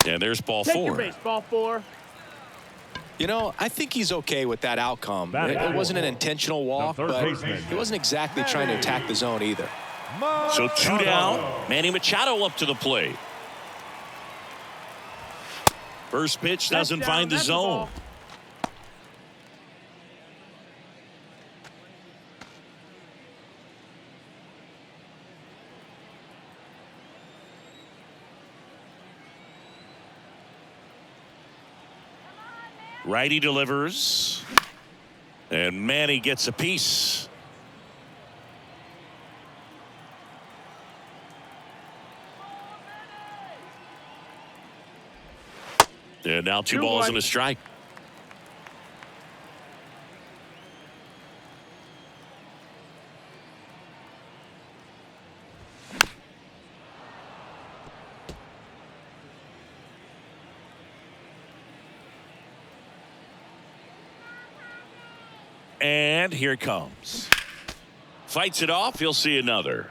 And there's ball 4. Take your base, ball 4. I think he's okay with that outcome. It wasn't an intentional walk, but he wasn't exactly trying to attack the zone either. So 2 down. Manny Machado up to the plate. First pitch doesn't find the zone. Righty delivers. And Manny gets a piece. And now 2 balls and a strike. And here it comes. Fights it off. He'll see another.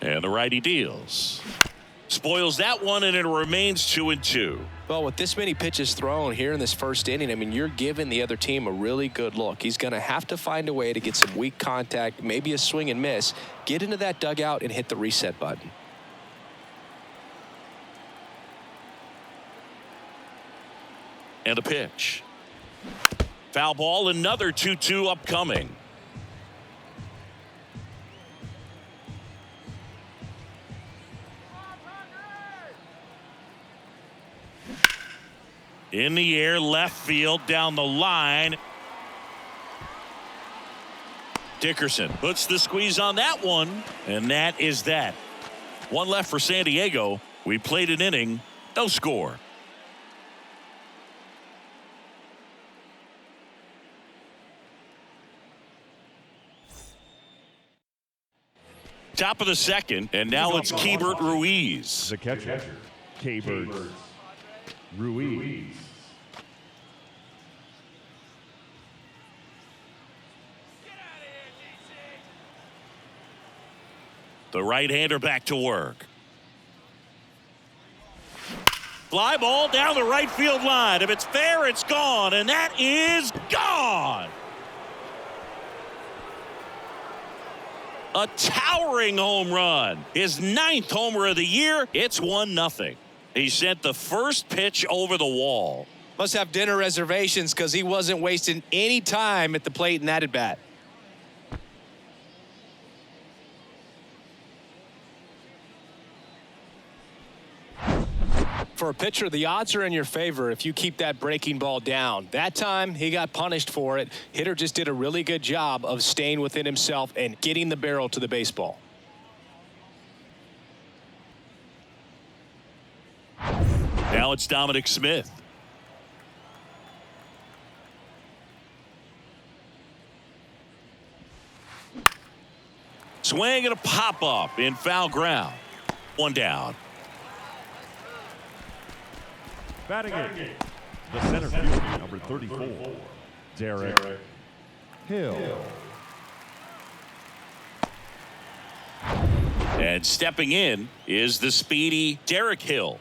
And the righty deals. Spoils that one, and it remains 2-2. Well, with this many pitches thrown here in this first inning, I mean, you're giving the other team a really good look. He's going to have to find a way to get some weak contact, maybe a swing and miss, get into that dugout and hit the reset button. And the pitch. Foul ball, another 2-2 upcoming. In the air, left field, down the line. Dickerson puts the squeeze on that one, and that is that. One left for San Diego. We played an inning, no score. Top of the second, and now it's Keibert Ruiz. The catcher, Keibert Ruiz. The right-hander back to work. Fly ball down the right field line. If it's fair, it's gone, and that is gone. A towering home run. His 9th homer of the year. It's 1-0. He sent the first pitch over the wall. Must have dinner reservations because he wasn't wasting any time at the plate in that at bat. For a pitcher, the odds are in your favor if you keep that breaking ball down. That time, he got punished for it. Hitter just did a really good job of staying within himself and getting the barrel to the baseball. Now it's Dominic Smith. Swing and a pop-up in foul ground. One down. Batting it, the center fielder, number 34, Derek Hill. And stepping in is the speedy Derek Hill.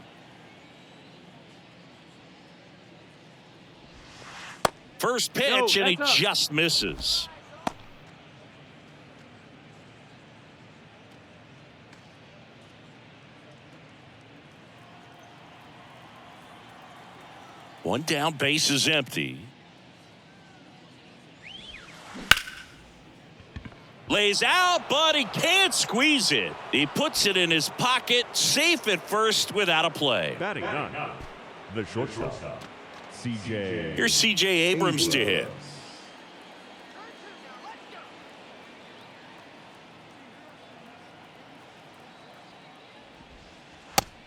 First pitch, and he just misses. One down, base is empty. Lays out, but he can't squeeze it. He puts it in his pocket, safe at first without a play. Batting none, the shortstop, C.J. Here's C.J. Abrams to hit.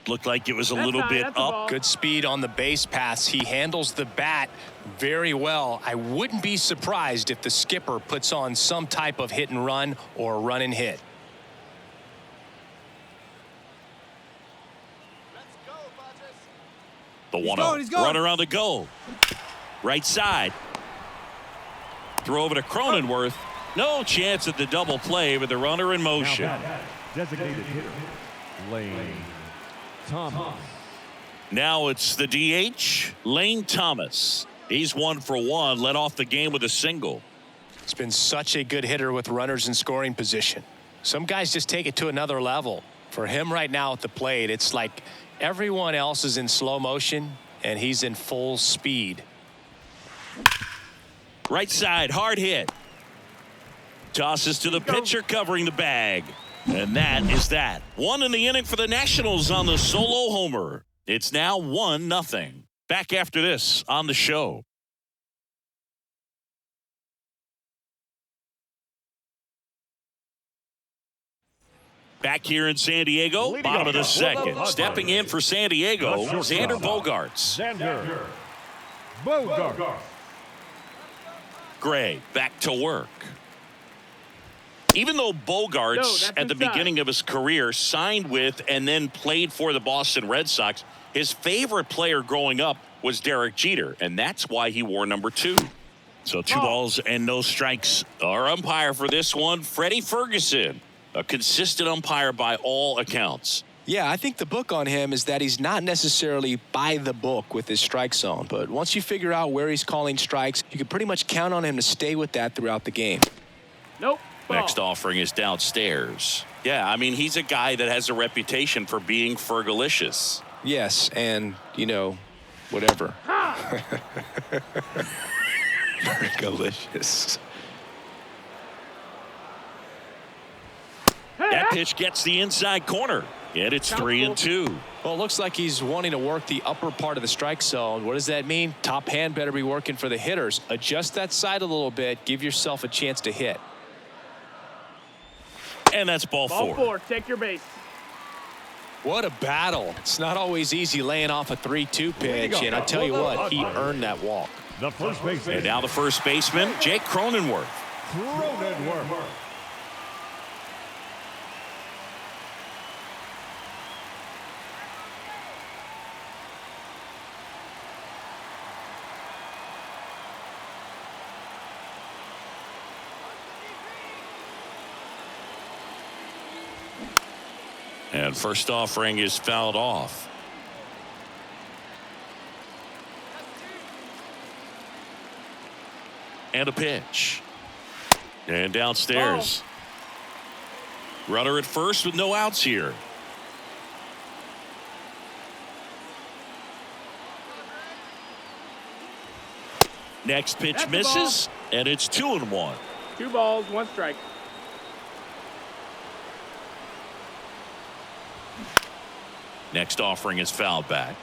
Looked like it was a little bit up. Good speed on the base pass. He handles the bat very well. I wouldn't be surprised if the skipper puts on some type of hit and run or run and hit. The 1-0. Runner on the goal. Right side. Throw over to Cronenworth. No chance at the double play with the runner in motion. Designated hitter, Lane Thomas. Now it's the DH, Lane Thomas. He's 1 for 1, led off the game with a single. He's been such a good hitter with runners in scoring position. Some guys just take it to another level. For him right now at the plate, it's like everyone else is in slow motion and he's in full speed. Right side, hard hit. Tosses to the pitcher covering the bag. And that is that. 1 in the inning for the Nationals on the solo homer. It's now 1-0. Back after this on the show. Back here in San Diego, bottom of the second. Stepping in for San Diego, Xander Bogaerts. Xander Bogaerts. Gray back to work. Even though Bogaerts at the beginning of his career signed with and then played for the Boston Red Sox, his favorite player growing up was Derek Jeter, and that's why he wore number 2. So 2 balls and no strikes. Our umpire for this one, Freddie Ferguson, a consistent umpire by all accounts. Yeah, I think the book on him is that he's not necessarily by the book with his strike zone, but once you figure out where he's calling strikes, you can pretty much count on him to stay with that throughout the game. Nope. Next offering is downstairs. Yeah, I mean, he's a guy that has a reputation for being Fergalicious. Yes, and, you know, whatever. Delicious. That pitch gets the inside corner, and it's 3-2. Well, it looks like he's wanting to work the upper part of the strike zone. What does that mean? Top hand better be working for the hitters. Adjust that side a little bit. Give yourself a chance to hit. And that's ball four. Ball 4. Take your base. What a battle. It's not always easy laying off a 3-2 pitch, and I tell you what, he earned that walk. The first baseman. And now the first baseman, Jake Cronenworth. Cronenworth. And first offering is fouled off. And a pitch. And downstairs. Runner at first with no outs here. Next pitch That's the misses, and it's 2-1. 2 balls, 1 strike. Next offering is fouled back.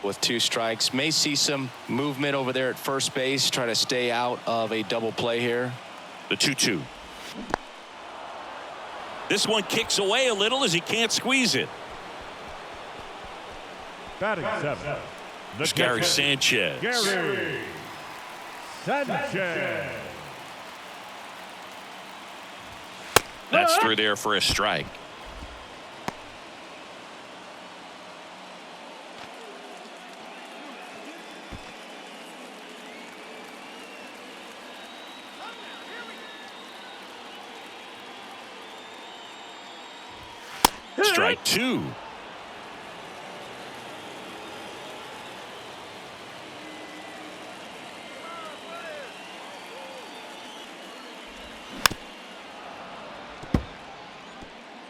With 2 strikes, may see some movement over there at first base, try to stay out of a double play here. The 2-2. This one kicks away a little as he can't squeeze it. Batting 7. It's Gary Sanchez. Gary Sanchez. That's through there for a strike. Strike 2.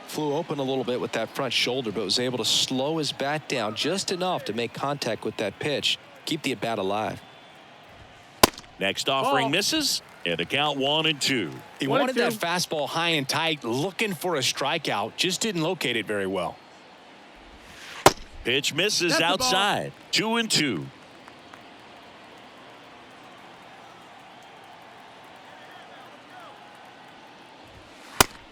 Flew open a little bit with that front shoulder, but was able to slow his bat down just enough to make contact with that pitch. Keep the at bat alive. Next offering misses, and a count 1-2. He wanted that fastball high and tight, looking for a strikeout, just didn't locate it very well. Pitch misses outside. 2-2.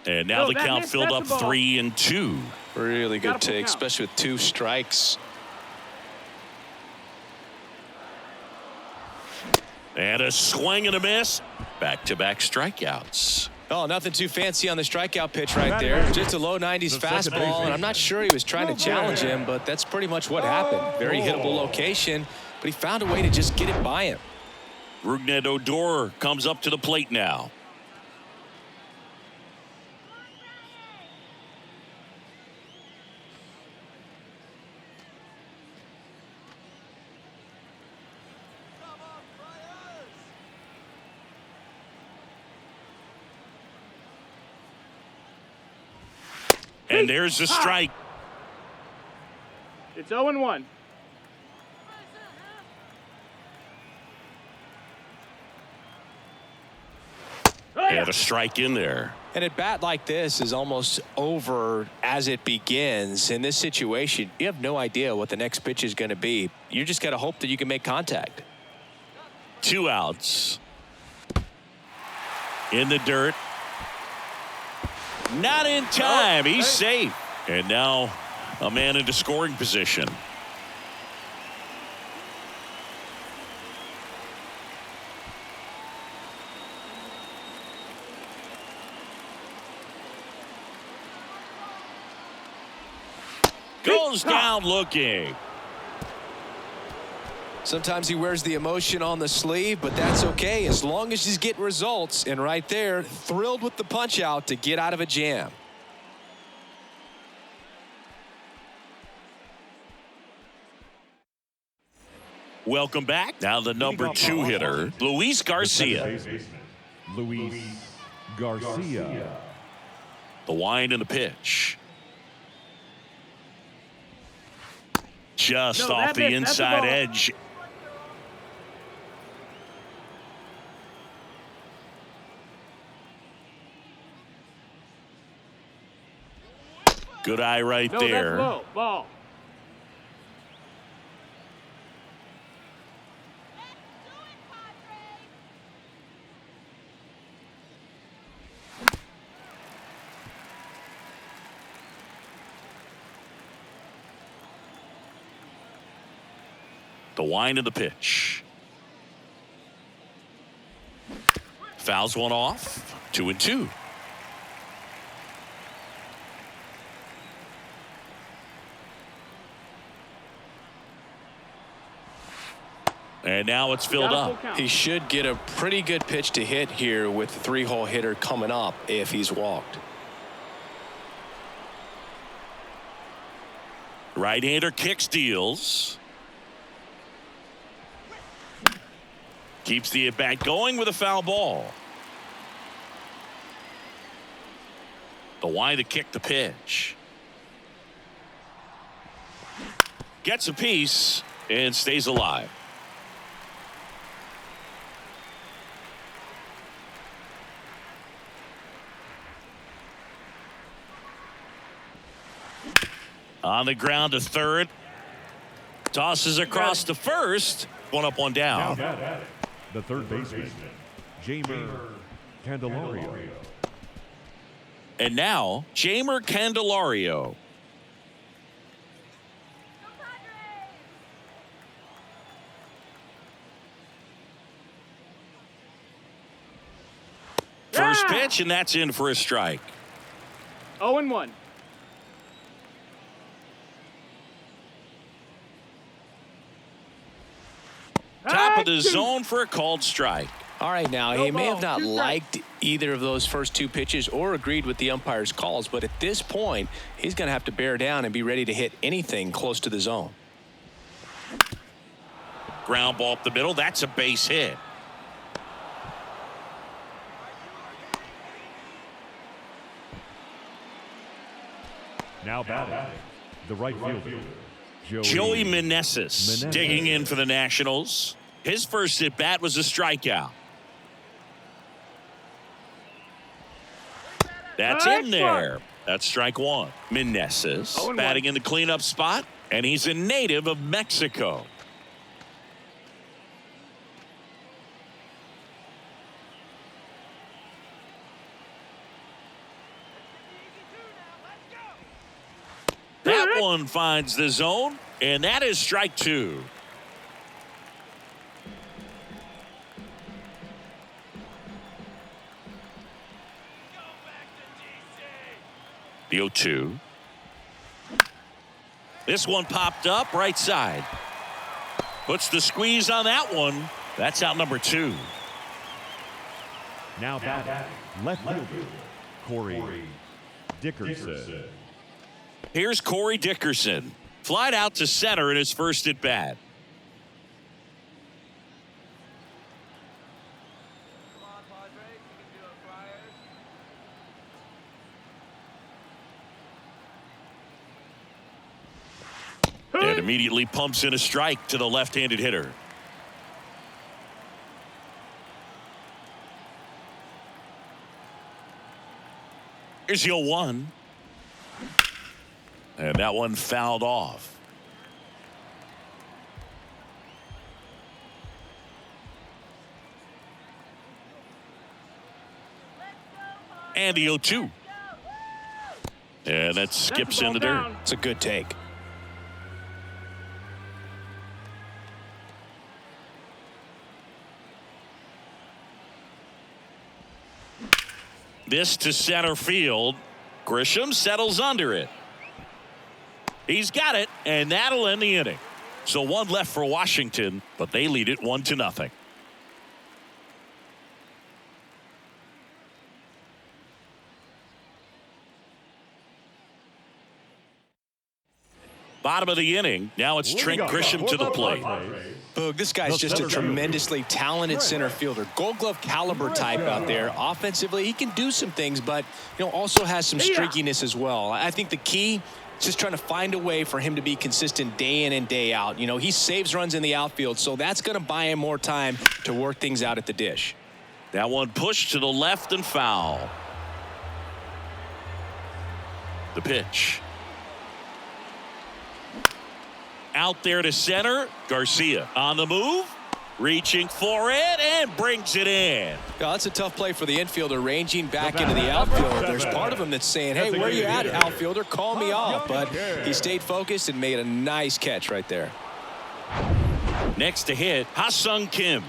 And now the count filled up 3-2. Really good take, especially with 2 strikes. And a swing and a miss. Back-to-back strikeouts. Oh, nothing too fancy on the strikeout pitch right there. Just a low 90s fastball, and I'm not sure he was trying to challenge him, but that's pretty much what happened. Very hittable location, but he found a way to just get it by him. Rougned Odor comes up to the plate now. And there's the strike. It's 0-1. And a strike in there. And a bat like this is almost over as it begins. In this situation, you have no idea what the next pitch is going to be. You just got to hope that you can make contact. 2 outs. In the dirt. Not in time. He's safe. And now a man into scoring position. Goes down looking. Sometimes he wears the emotion on the sleeve, but that's okay as long as he's getting results. And right there, thrilled with the punch out to get out of a jam. Welcome back. Now the number 2 hitter, Luis Garcia. Luis Garcia. The wind and the pitch. Just off the inside edge. Good eye right No, there. that's low. Ball. The wind of the pitch. Fouls one off. 2-2. And now it's filled up. He should get a pretty good pitch to hit here with the 3-hole hitter coming up if he's walked. Right-hander kicks, deals. Keeps the at-bat going with a foul ball. The wind to kick the pitch. Gets a piece and stays alive. On the ground to third. Tosses across to first. One up, one down. The third baseman, Jamer Candelario. And now, Jamer Candelario. First pitch, and that's in for a strike. 0-1. Top of the zone for a called strike. All right, now, No he may ball, have not 2 strikes. liked either of those first 2 pitches or agreed with the umpire's calls, but at this point, he's going to have to bear down and be ready to hit anything close to the zone. Ground ball up the middle. That's a base hit. Now batting, the right fielder, Joey Meneses digging in for the Nationals. His first at bat was a strikeout. That's in there. That's strike one. Meneses batting in the cleanup spot, and he's a native of Mexico. That one finds the zone, and that is strike 2. The 0-2. This one popped up right side. Puts the squeeze on that one. That's out number 2. Now batting, left fielder, Corey Dickerson. Here's Corey Dickerson. Flied out to center in his first at bat. And immediately pumps in a strike to the left-handed hitter. Here's the 0-1. And that one fouled off. And the 0-2. And that skips in the dirt. It's a good take. This to center field. Grisham settles under it. He's got it, and that'll end the inning. So one left for Washington, but they lead it 1-0. Bottom of the inning. Now it's Trent Grisham to the plate. Boog, this guy's just a tremendously talented center fielder. Gold Glove caliber type out there. Offensively, he can do some things, but also has some streakiness as well. I think the key is just trying to find a way for him to be consistent day in and day out. He saves runs in the outfield, so that's going to buy him more time to work things out at the dish. That one pushed to the left and foul. The pitch. out there to center. Garcia on the move. Reaching for it and brings it in. That's a tough play for the infielder, ranging back into the outfield. There's part of him that's saying, hey, where you at, outfielder? Call me off. But he stayed focused and made a nice catch right there. Next to hit, Ha-Sung Kim.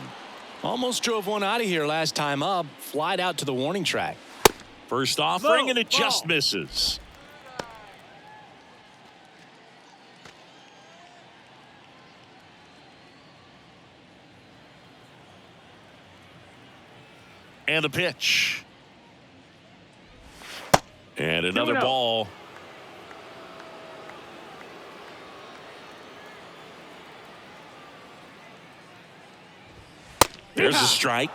Almost drove one out of here last time up. Flied out to the warning track. First offering, and it just misses. And the pitch. And another ball. There's a strike.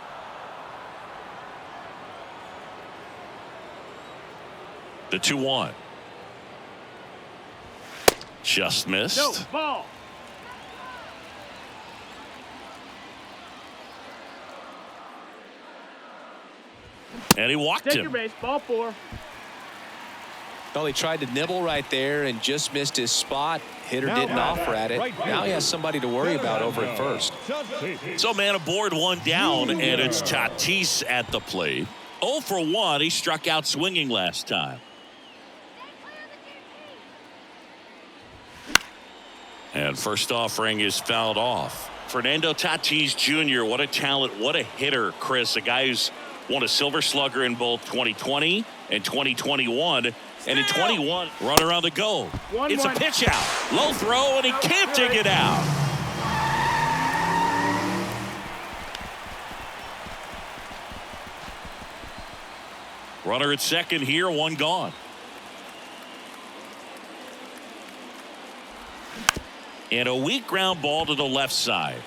The 2-1. Just missed. No, ball. And he walked Take him. your base, ball 4. Well, he tried to nibble right there and just missed his spot. Hitter didn't offer at it. Now he has somebody to worry about over at first. So man aboard, one down, and it's Tatis at the plate. 0 for 1. He struck out swinging last time. And first offering is fouled off. Fernando Tatis Jr., what a talent, what a hitter, Chris. A guy who's won a Silver Slugger in both 2020 and 2021. And in 21, runner on the go. It's a pitch out. Low throw, and he can't dig it out. Runner at second here, one gone. And a weak ground ball to the left side.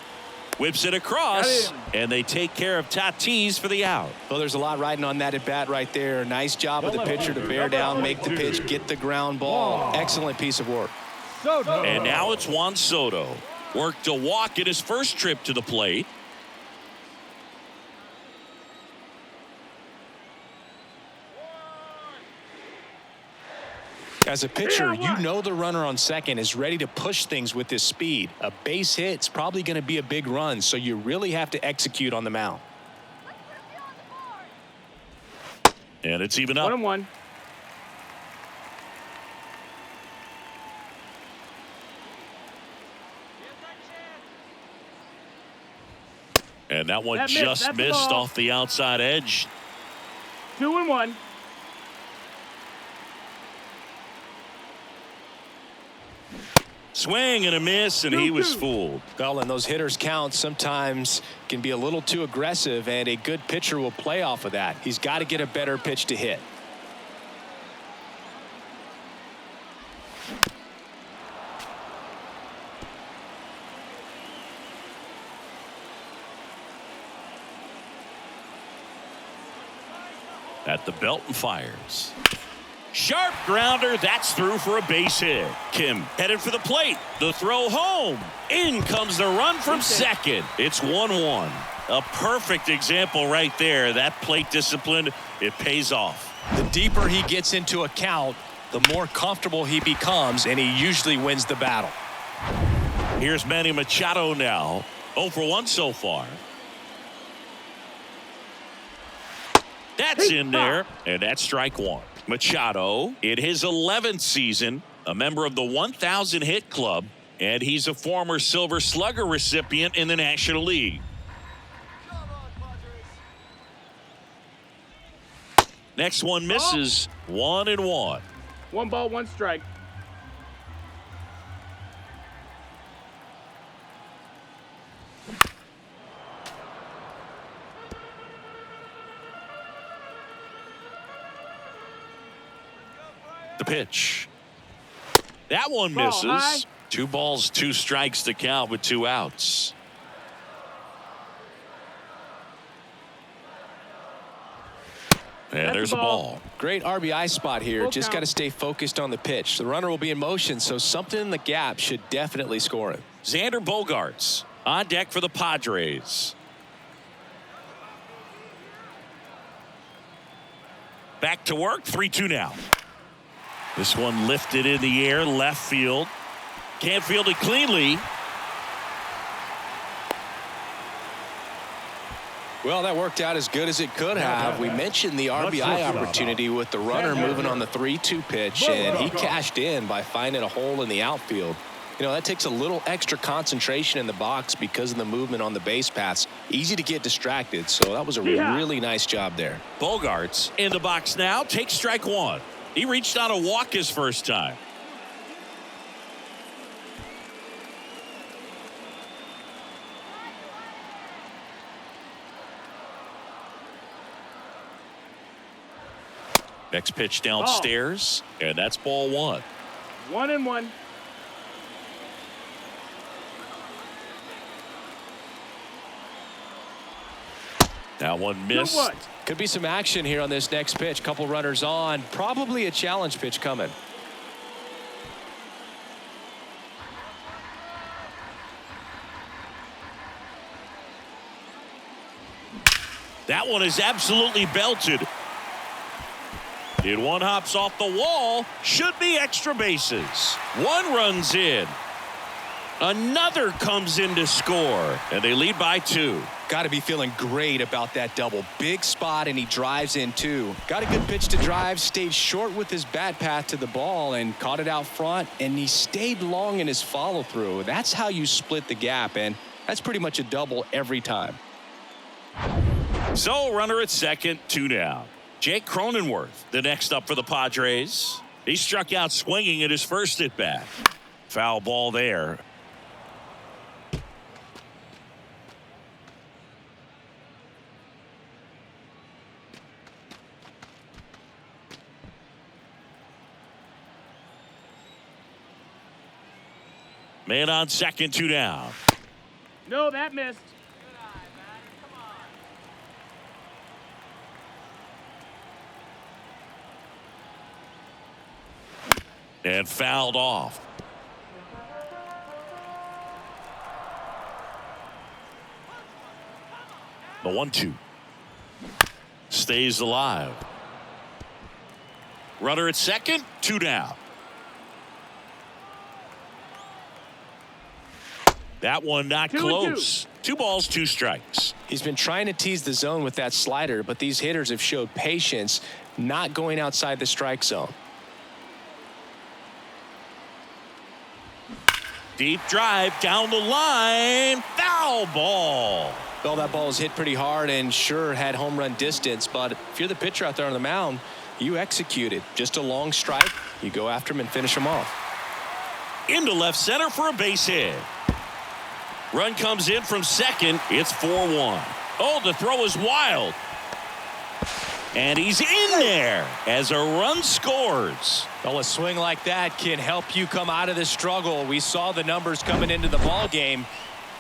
Whips it across, and they take care of Tatis for the out. Well, there's a lot riding on that at bat right there. Nice job of the pitcher to bear down, make the pitch, get the ground ball. Excellent piece of work. And now it's Juan Soto. Worked a walk in his first trip to the plate. As a pitcher, you know the runner on second is ready to push things with his speed. A base hit's probably going to be a big run, so you really have to execute on the mound. And it's even up. 1-1. And that one just missed off the outside edge. 2-1. Swing and a miss, and he was fooled. Well, and those hitters' counts sometimes can be a little too aggressive, and a good pitcher will play off of that. He's got to get a better pitch to hit. At the belt and fires. Sharp grounder, that's through for a base hit. Kim headed for the plate. The throw home. In comes the run from second. It's 1-1. A perfect example right there. That plate discipline, it pays off. The deeper he gets into a count, the more comfortable he becomes, and he usually wins the battle. Here's Manny Machado now. 0 for 1 so far. That's in there, and that's strike one. Machado, in his 11th season, a member of the 1,000 hit club, and he's a former Silver Slugger recipient in the National League. Next one misses. 1-1. 1 ball, 1 strike. The pitch. That one misses. 2 balls, 2 strikes to count with 2 outs. And there's a ball. Great RBI spot here. Just got to stay focused on the pitch. The runner will be in motion, so something in the gap should definitely score him. Xander Bogaerts on deck for the Padres. Back to work. 3-2 now. This one lifted in the air, left field. Can't field it cleanly. Well, that worked out as good as it could have. We mentioned the RBI opportunity with the runner moving on the 3-2 pitch, and he cashed in by finding a hole in the outfield. You know, that takes a little extra concentration in the box because of the movement on the base paths. Easy to get distracted, so that was a really nice job there. Bogarts in the box now. Takes strike one. He reached on a walk his first time. Next pitch downstairs, and that's ball one. 1-1. That one missed. Could be some action here on this next pitch. Couple runners on. Probably a challenge pitch coming. That one is absolutely belted. Did one hops off the wall. Should be extra bases. One runs in. Another comes in to score, and they lead by 2. Got to be feeling great about that double. Big spot, and he drives in too. Got a good pitch to drive, stayed short with his bat path to the ball and caught it out front, and he stayed long in his follow through. That's how you split the gap, and that's pretty much a double every time. So runner at second, 2 down. Jake Cronenworth, the next up for the Padres. He struck out swinging at his first at bat. Foul ball there. Man on second, 2 down. No, that missed. And fouled off. The 1-2. Stays alive. Runner at second, 2 down. That one not close. 2 balls, 2 strikes. He's been trying to tease the zone with that slider, but these hitters have showed patience, not going outside the strike zone. Deep drive down the line. Foul ball. Well, that ball was hit pretty hard and sure had home run distance, but if you're the pitcher out there on the mound, you execute it. Just a long strike. You go after him and finish him off. Into left center for a base hit. Run comes in from second. It's 4-1. Oh, the throw is wild. And he's in there as a run scores. Well, a swing like that can help you come out of the struggle. We saw the numbers coming into the ball game,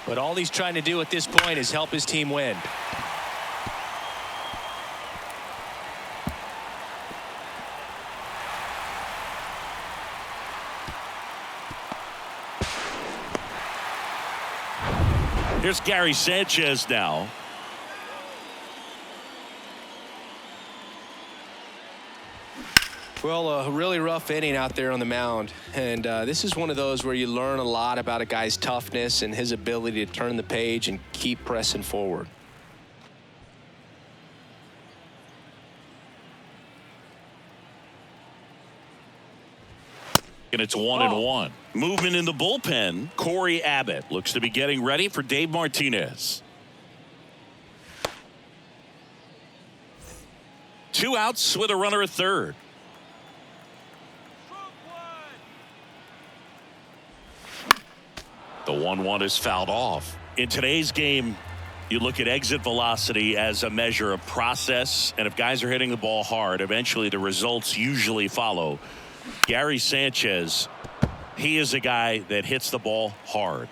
but all he's trying to do at this point is help his team win. Here's Gary Sanchez now. Well, a really rough inning out there on the mound, and this is one of those where you learn a lot about a guy's toughness and his ability to turn the page and keep pressing forward. And it's 1-1. Movement in the bullpen. Corey Abbott looks to be getting ready for Dave Martinez. 2 outs with a runner at third. The 1-1 is fouled off. In today's game, you look at exit velocity as a measure of process, and if guys are hitting the ball hard, eventually the results usually follow. Gary Sanchez, he is a guy that hits the ball hard.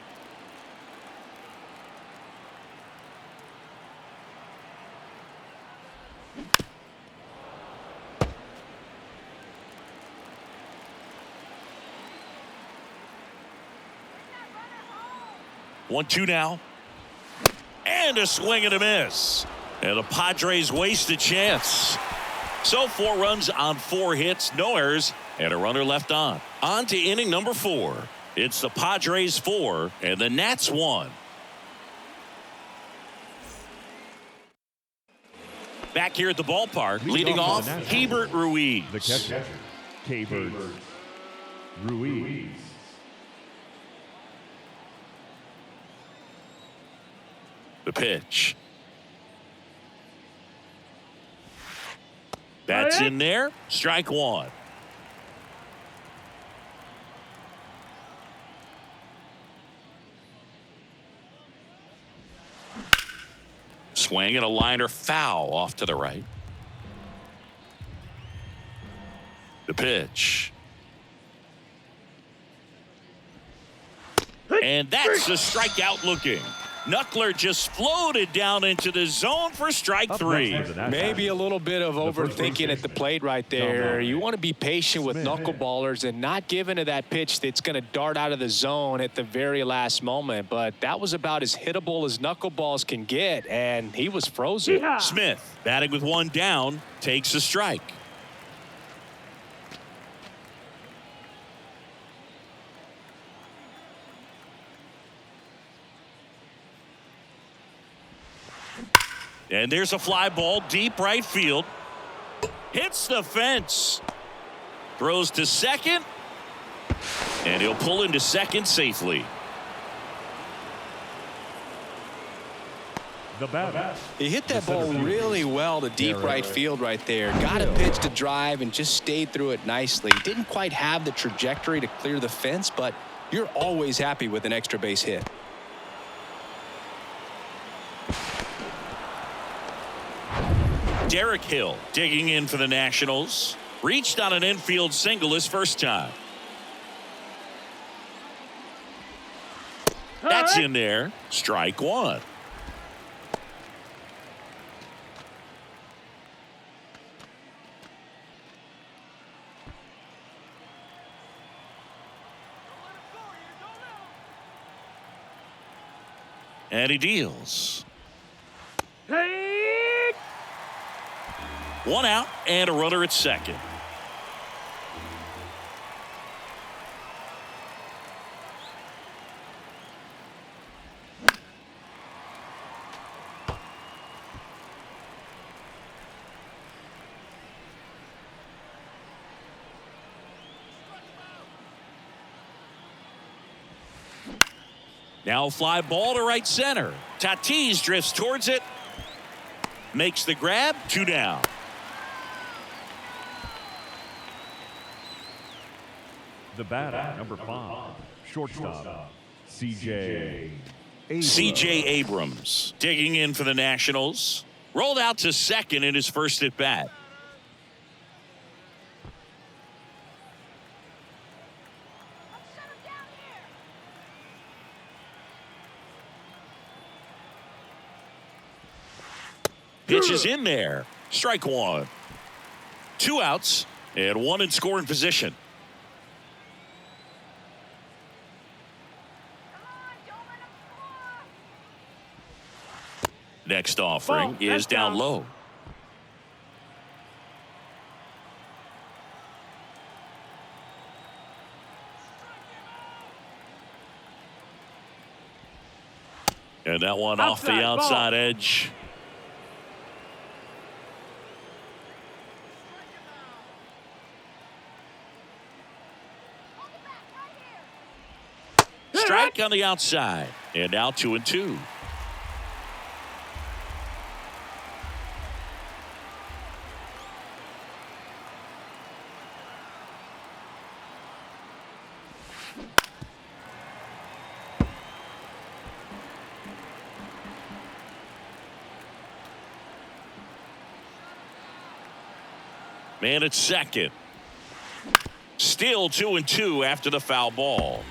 One, 2 now. And a swing and a miss. And the Padres waste a chance. So 4 runs on 4 hits, no errors, and a runner left on. On to inning number 4. It's the Padres 4 and the Nats 1. Back here at the ballpark, leading off, Hebert Ruiz. The catcher, Hebert Ruiz. The pitch. That's in there. Strike one. Swing and a liner foul off to the right. The pitch. And that's a strikeout looking. Knuckler just floated down into the zone for strike three. Maybe a little bit of overthinking at the plate right there. You want to be patient with knuckleballers and not give into that pitch that's going to dart out of the zone at the very last moment. But that was about as hittable as knuckleballs can get, and he was frozen. Smith, batting with one down, takes a strike. And there's a fly ball deep right field. Hits the fence. Throws to second. And he'll pull into second safely. The bat. He hit that ball really well to deep right field right there. Got a pitch to drive and just stayed through it nicely. Didn't quite have the trajectory to clear the fence, but you're always happy with an extra base hit. Derek Hill digging in for the Nationals. Reached on an infield single his first time. That's in there. Strike one. And he deals. One out and a runner at second. Now fly ball to right center. Tatis drifts towards it. Makes the grab. 2 down. The batter, number 5, shortstop, C.J. Abrams digging in for the Nationals. Rolled out to second in his first at bat. Pitch is in there. Strike one. 2 outs and 1 in scoring position. Next offering is down low. And that one off the outside edge. Strike on the outside. And now 2-2. Man at second. Still 2-2 after the foul ball.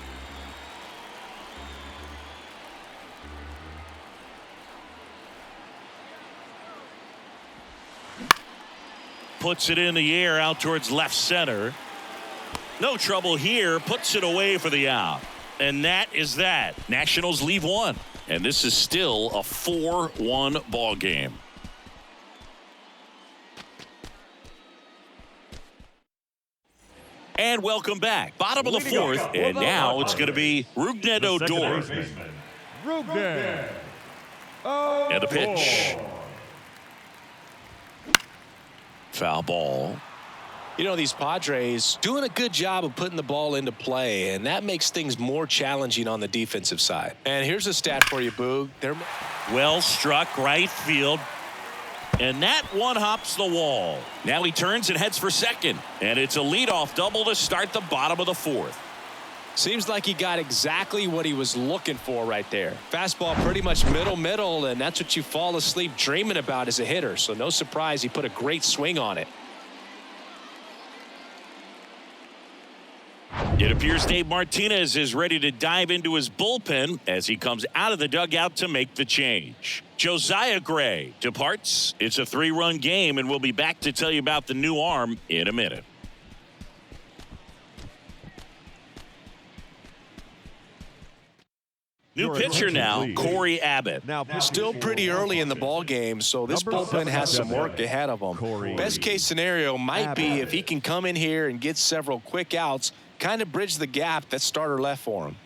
Puts it in the air out towards left center. No trouble here. Puts it away for the out. And that is that. Nationals leave 1. And this is still a 4-1 ball game. And welcome back. Bottom of the fourth, and now it's going to be Rougned Odor. Rougned. And a pitch. Foul ball. You know, these Padres doing a good job of putting the ball into play, and that makes things more challenging on the defensive side. And here's a stat for you, Boog. They're Well struck right field. And that one hops the wall. Now he turns and heads for second. And it's a leadoff double to start the bottom of the fourth. Seems like he got exactly what he was looking for right there. Fastball pretty much middle, and that's what you fall asleep dreaming about as a hitter. So no surprise he put a great swing on it. It appears Dave Martinez is ready to dive into his bullpen as he comes out of the dugout to make the change. Josiah Gray departs. It's a 3-run game, and we'll be back to tell you about the new arm in a minute. New pitcher now, Corey Abbott. Still pretty early in the ball game, so this bullpen has some work ahead of him. Best case scenario might be if he can come in here and get several quick outs, kind of bridge the gap that starter left for him.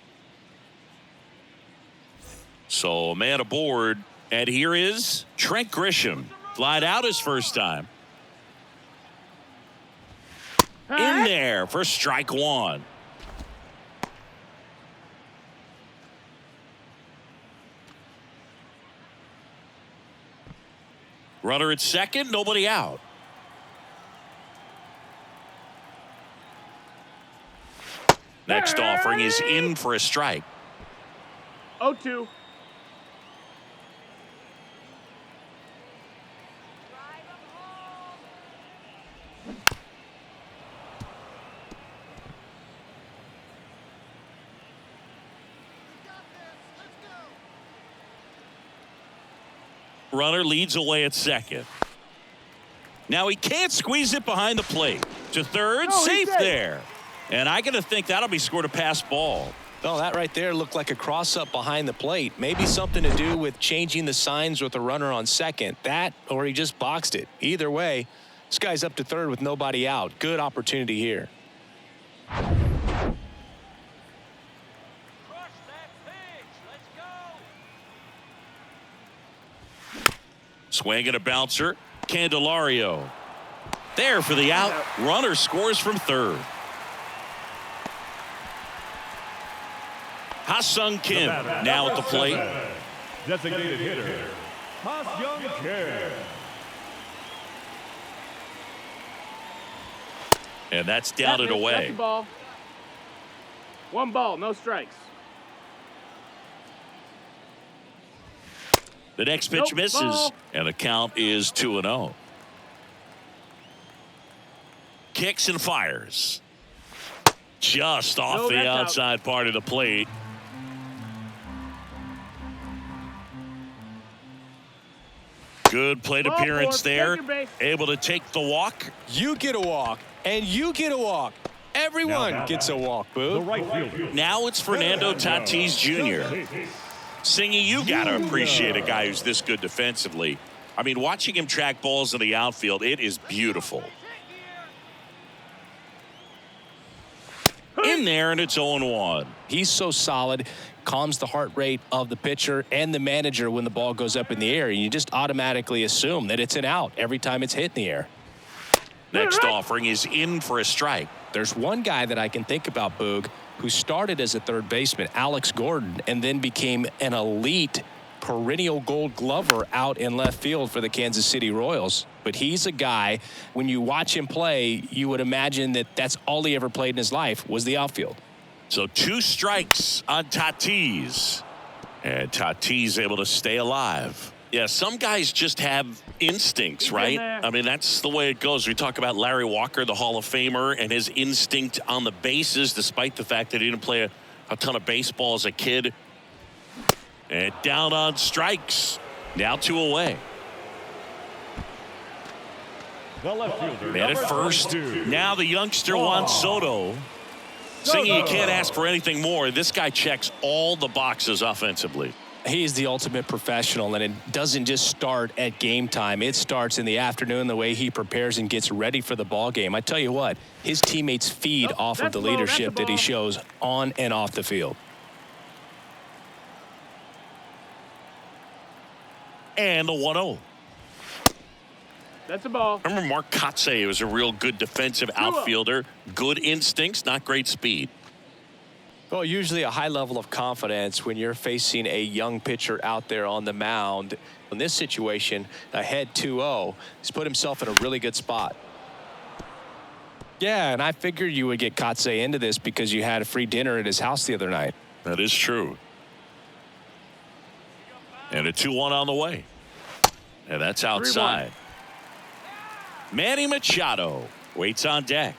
So a man aboard, and here is Trent Grisham. Flied out his first time. In there for strike one. Runner at second, nobody out. Next offering is in for a strike. 0-2. Runner leads away at second. Now he can't squeeze it behind the plate. To third, safe there. And I got to think that'll be scored a pass ball. Oh, that right there looked like a cross-up behind the plate. Maybe something to do with changing the signs with the runner on second. That, or he just boxed it. Either way, this guy's up to third with nobody out. Good opportunity here. Crush that pitch. Let's go. Swing and a bouncer. Candelario. There for the out. Runner scores from third. Ha-Sung Kim now at the plate. Designated hitter, Ha-Sung Kim. And that's down and away. Ball. 1 ball, no strikes. The next pitch misses, ball. and the count is 2-0. Kicks and fires. Just off the outside part of the plate. Good plate appearance there. Able to take the walk. You get a walk, and you get a walk. Everyone gets a walk, Boo. The right fielder. Now it's Fernando Tatis Jr. Singy, you got to appreciate a guy who's this good defensively. I mean, watching him track balls in the outfield, it is beautiful. In there, and it's 0-1. He's so solid, calms the heart rate of the pitcher and the manager when the ball goes up in the air. You just automatically assume that it's an out every time it's hit in the air. Next offering is in for a strike. There's one guy that I can think about, Boog, who started as a third baseman, Alex Gordon, and then became an elite perennial Gold Glover out in left field for the Kansas City Royals. But he's a guy, when you watch him play, you would imagine that that's all he ever played in his life was the outfield. So 2 strikes on Tatis. And Tatis able to stay alive. Yeah, some guys just have instincts, right? I mean, that's the way it goes. We talk about Larry Walker, the Hall of Famer, and his instinct on the bases, despite the fact that he didn't play a ton of baseball as a kid. And down on strikes. Now 2 away. The left fielder. Man at first. Now the youngster Juan Soto. Singy, you can't ask for anything more. This guy checks all the boxes offensively. He's the ultimate professional, and it doesn't just start at game time. It starts in the afternoon, the way he prepares and gets ready for the ball game. I tell you what, his teammates feed off of the leadership that he shows on and off the field. And the 1-0. That's a ball. Remember Mark Kotze was a real good defensive outfielder. Good instincts, not great speed. Well, usually a high level of confidence when you're facing a young pitcher out there on the mound. In this situation, ahead 2-0, he's put himself in a really good spot. Yeah, and I figured you would get Kotze into this because you had a free dinner at his house the other night. That is true. And a 2-1 on the way. And that's outside. 3-1. Manny Machado waits on deck.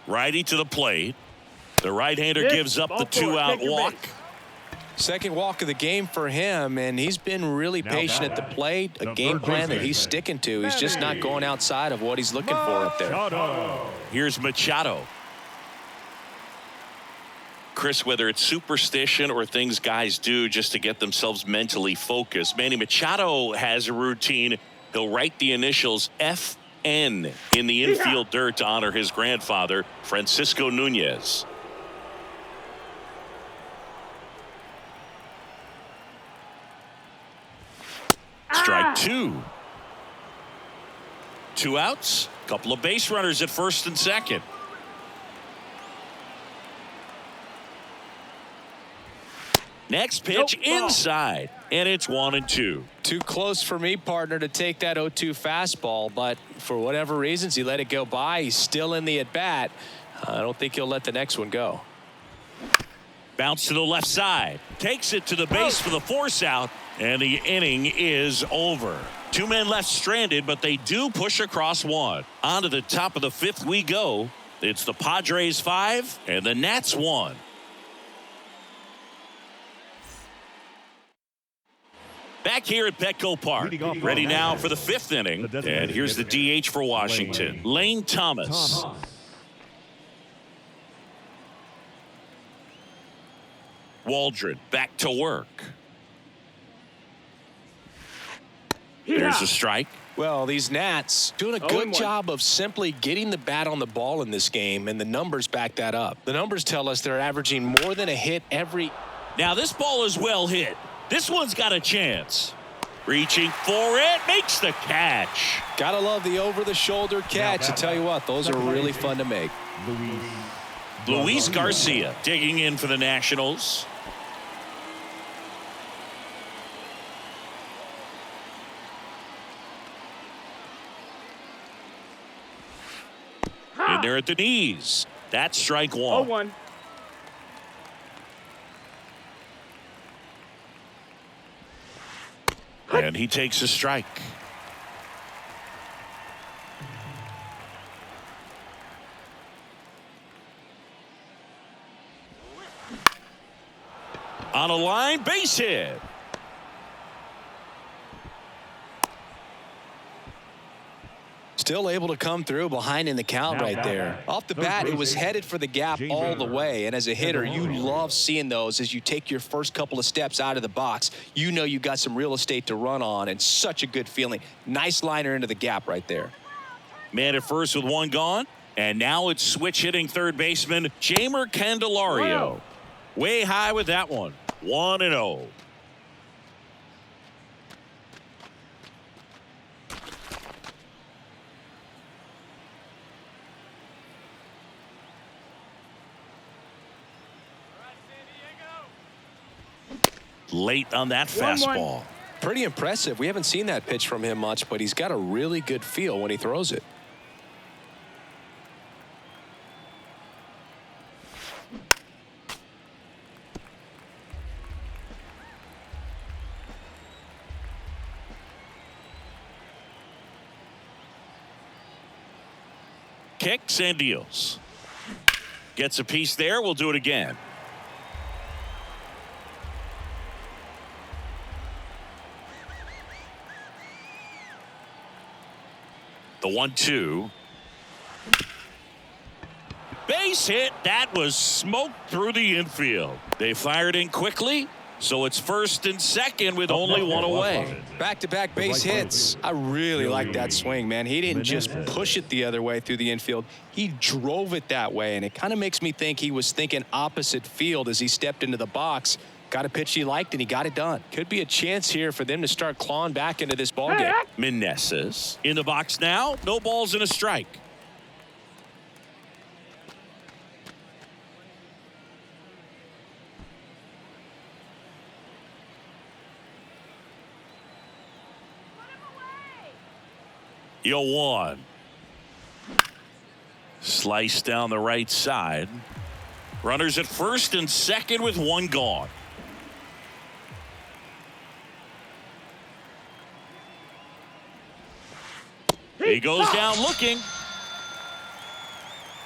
Righty to the plate. The right-hander gives up the 2-out walk. Second walk of the game for him, and he's been really patient at the plate. A game plan that he's sticking to. He's just not going outside of what he's looking for up there. Here's Machado. Chris, whether it's superstition or things guys do just to get themselves mentally focused, Manny Machado has a routine. He'll write the initials FN in the infield dirt to honor his grandfather, Francisco Nunez. Strike two. 2 outs. Couple of base runners at first and second. Next pitch inside, and it's 1-2. Too close for me, partner, to take that 0-2 fastball, but for whatever reasons, he let it go by. He's still in the at-bat. I don't think he'll let the next one go. Bounce to the left side. Takes it to the base for the force out, and the inning is over. 2 men left stranded, but they do push across one. On to the top of the 5th we go. It's the Padres 5 and the Nats 1. Back here at Petco Park. Ready now for the 5th inning. And here's the DH for Washington, Lane Thomas. Waldron back to work. There's a strike. Well, these Nats doing a good job of simply getting the bat on the ball in this game, and the numbers back that up. The numbers tell us they're averaging more than a hit every. Now this ball is well hit. This one's got a chance. Reaching for it, makes the catch. Gotta love the over-the-shoulder catch. I tell you what, those are really fun to make. Luis Garcia digging in for the Nationals. In there at the knees. That's strike one. 0-1. And he takes a strike. On a line, base hit. Still able to come through behind in the count right there. Off the bat, it was headed for the gap all the way. And as a hitter, you love seeing those as you take your first couple of steps out of the box. You know you got some real estate to run on, and such a good feeling. Nice liner into the gap right there. Man at first with one gone. And now it's switch hitting third baseman Jamer Candelario. Way high with that one. 1-0. Late on that fastball. Pretty impressive. We haven't seen that pitch from him much, but he's got a really good feel when he throws it. Kicks and deals. Gets a piece there. We'll do it again. The 1-2. Base hit. That was smoked through the infield. They fired in quickly, so it's first and second with only one away. Back-to-back base hits. I really like that swing, man. He didn't just push it the other way through the infield. He drove it that way, and it kind of makes me think he was thinking opposite field as he stepped into the box. Got a pitch he liked, and he got it done. Could be a chance here for them to start clawing back into this ballgame. Meneses in the box now. No balls and a strike. Yo, 1. Slice down the right side. Runners at first and second with one gone. He goes down looking.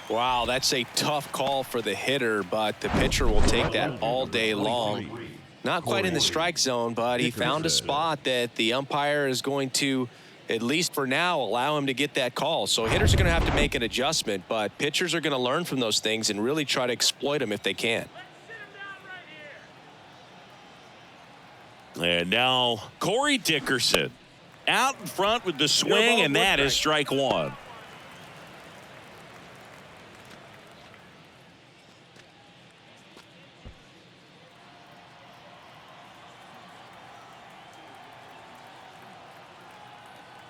Wow, that's a tough call for the hitter, but the pitcher will take that all day long. Not quite in the strike zone, but he found a spot that the umpire is going to, at least for now, allow him to get that call. So hitters are going to have to make an adjustment, but pitchers are going to learn from those things and really try to exploit them if they can. And now Corey Dickerson out in front with the swing, and that is strike 1.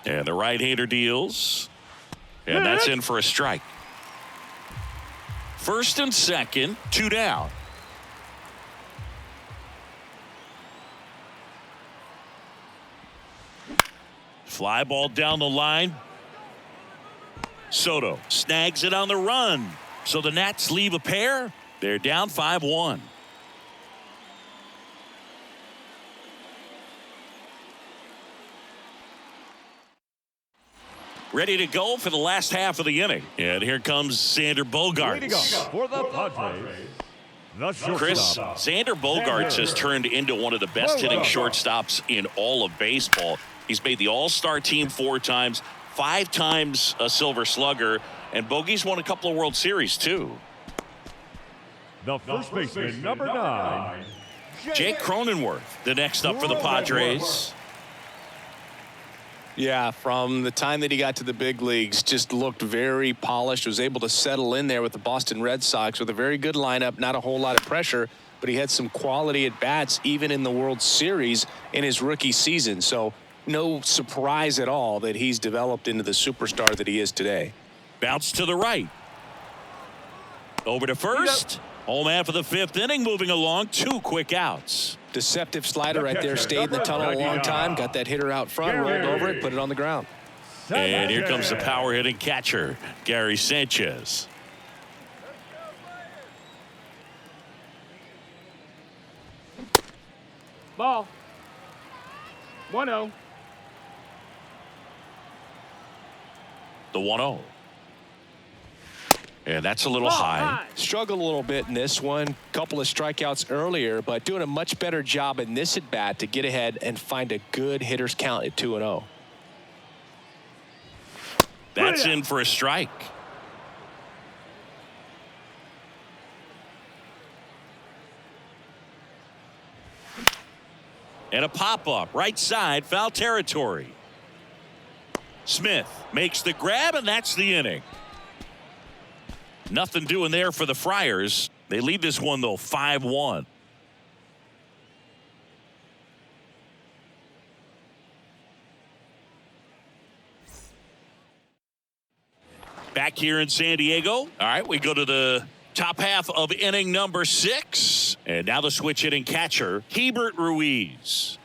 And the right-hander deals. And that's in for a strike. First and second, 2 down. Fly ball down the line. Soto snags it on the run. So the Nats leave a pair. They're down 5-1. Ready to go for the last half of the inning. And here comes Xander Bogaerts. For the Padres, the shortstop, Chris, Xander Bogaerts has turned into one of the best hitting shortstops in all of baseball. He's made the All-Star team 4 times, 5 times a Silver Slugger, and Bogey's won a couple of World Series too. the first baseman, number 9, Jake Cronenworth, the next up for the Padres. Yeah, from the time that he got to the big leagues, just looked very polished, was able to settle in there with the Boston Red Sox with a very good lineup, not a whole lot of pressure, but he had some quality at bats even in the World Series in his rookie season. So no surprise at all that he's developed into the superstar that he is today. Bounce to the right. Over to first. Home half of the 5th inning, moving along, 2 quick outs. Deceptive slider right there, stayed in the tunnel a long time, got that hitter out front, rolled over it, put it on the ground. And here comes the power hitting catcher, Gary Sanchez. Ball. 1-0. The 1-0. And that's a little high. Struggled a little bit in this one. Couple of strikeouts earlier, but doing a much better job in this at bat to get ahead and find a good hitter's count at 2-0. That's in for a strike. And a pop-up, right side, foul territory. Smith makes the grab, and that's the inning. Nothing doing there for the Friars. They lead this one, though, 5-1. Back here in San Diego. All right, we go to the top half of inning number 6. And now the switch hitting catcher, Hebert Ruiz.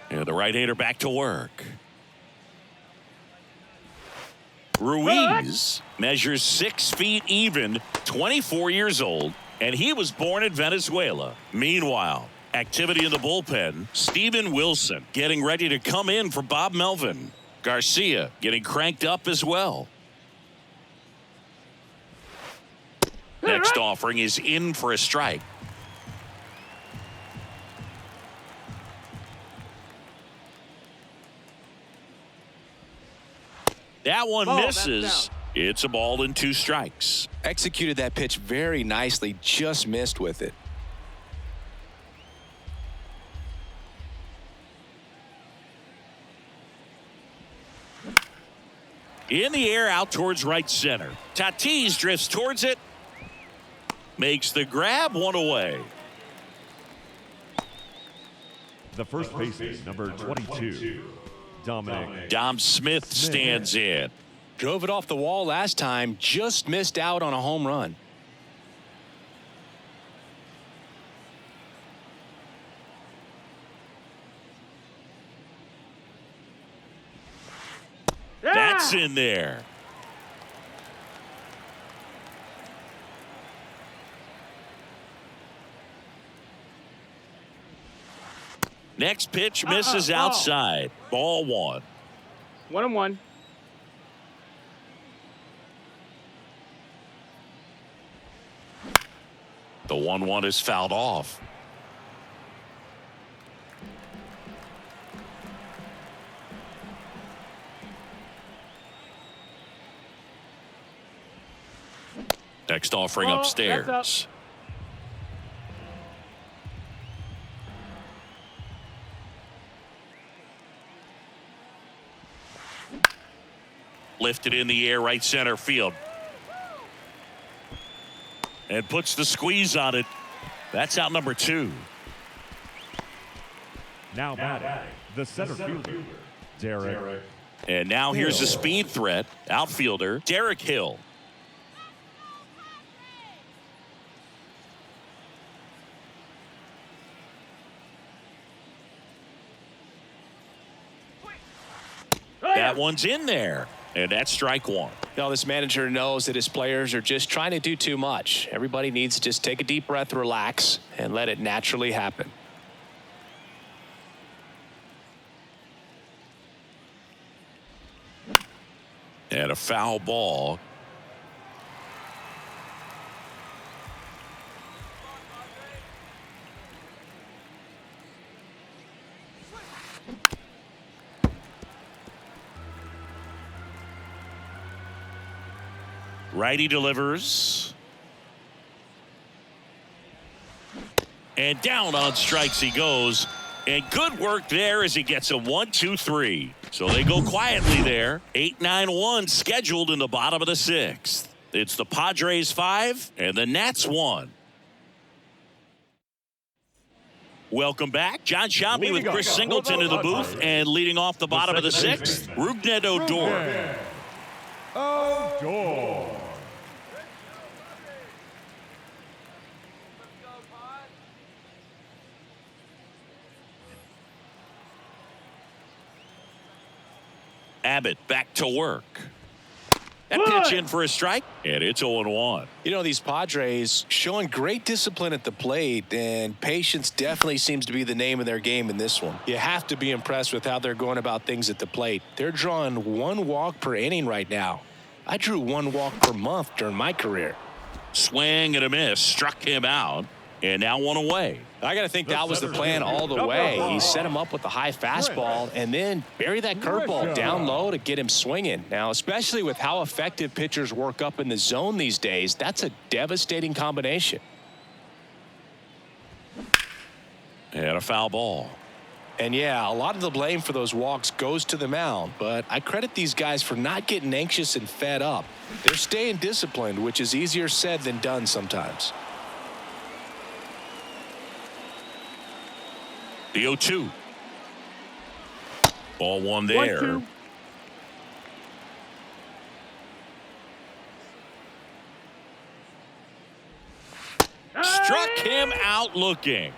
And the right-hander back to work. Ruiz measures 6 feet even, 24 years old, and he was born in Venezuela. Meanwhile, activity in the bullpen. Steven Wilson getting ready to come in for Bob Melvin. Garcia getting cranked up as well. Next offering is in for a strike. That one Ball, that's misses. down. It's a ball and 2 strikes. Executed that pitch very nicely, just missed with it. In the air, out towards right center. Tatis drifts towards it. Makes the grab, 1 away. The first baseman, number 22, Dominic. Dom Smith stands in. Drove it off the wall last time, just missed out on a home run. Yeah! That's in there. Next pitch misses ball. outside. Ball 1. 1-1. The 1-1 is fouled off. Next offering Ball, upstairs. that's Lifted in the air, right center field. And puts the squeeze on it. That's out number 2. Now batting, the center fielder, Derek. And now here's the speed threat. Outfielder, Derek Hill. That one's in there. And that's strike 1. This manager knows that his players are just trying to do too much. Everybody needs to just take a deep breath, relax, and let it naturally happen. And a foul ball. Righty delivers. And down on strikes he goes. And good work there as he gets a 1-2-3. So they go quietly there. 8-9-1 scheduled in the bottom of the 6th. It's the Padres 5 and the Nats 1. Welcome back. John Shambi with Chris Singleton in the booth. And leading off the bottom of the 6th, Rougned Odor. Odor. Abbott back to work. That pitch in for a strike, and it's 0-1. These Padres showing great discipline at the plate, and patience definitely seems to be the name of their game in this one. You have to be impressed with how they're going about things at the plate. They're drawing 1 walk per inning right now. I drew 1 walk per month during my career. Swing and a miss, struck him out, and now 1 away. I got to think that was the plan all the way. He set him up with the high fastball and then bury that curveball down low to get him swinging. Now, especially with how effective pitchers work up in the zone these days, that's a devastating combination. And a foul ball. And yeah, a lot of the blame for those walks goes to the mound, but I credit these guys for not getting anxious and fed up. They're staying disciplined, which is easier said than done sometimes. The 0-2. Ball 1 there. 1-2. Struck him out looking.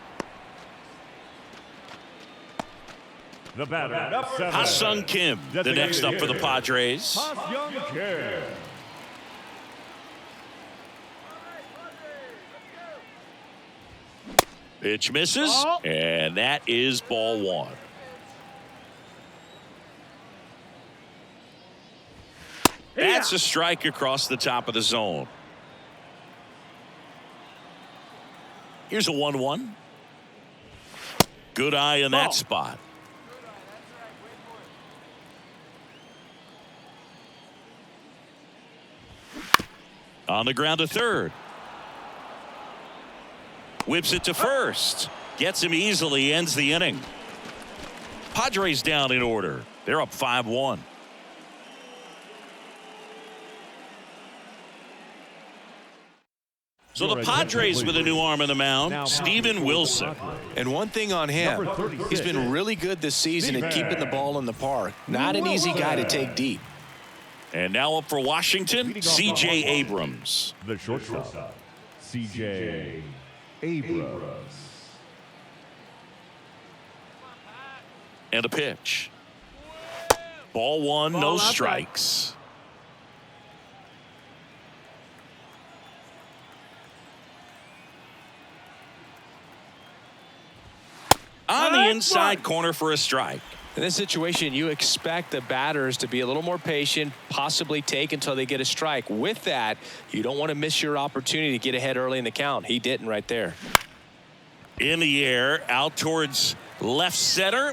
The batter, 7. Ha-Sung Kim, the next up for the Padres. Ha-Sung Kim. Pitch misses, and that is ball 1. That's a strike across the top of the zone. Here's a 1-1. Good eye in that spot. On the ground to third. Whips it to first. Gets him easily. Ends the inning. Padres down in order. They're up 5-1. So the Padres with a new arm in the mound, Steven Wilson. And one thing on him, he's been really good this season at keeping the ball in the park. Not an easy guy to take deep. And now up for Washington, C.J. Abrams. The shortstop, C.J. Abrams. And a pitch. Ball one, no strikes. On the inside corner for a strike. In this situation, you expect the batters to be a little more patient, possibly take until they get a strike. With that, you don't want to miss your opportunity to get ahead early in the count. He didn't right there. In the air, out towards left center.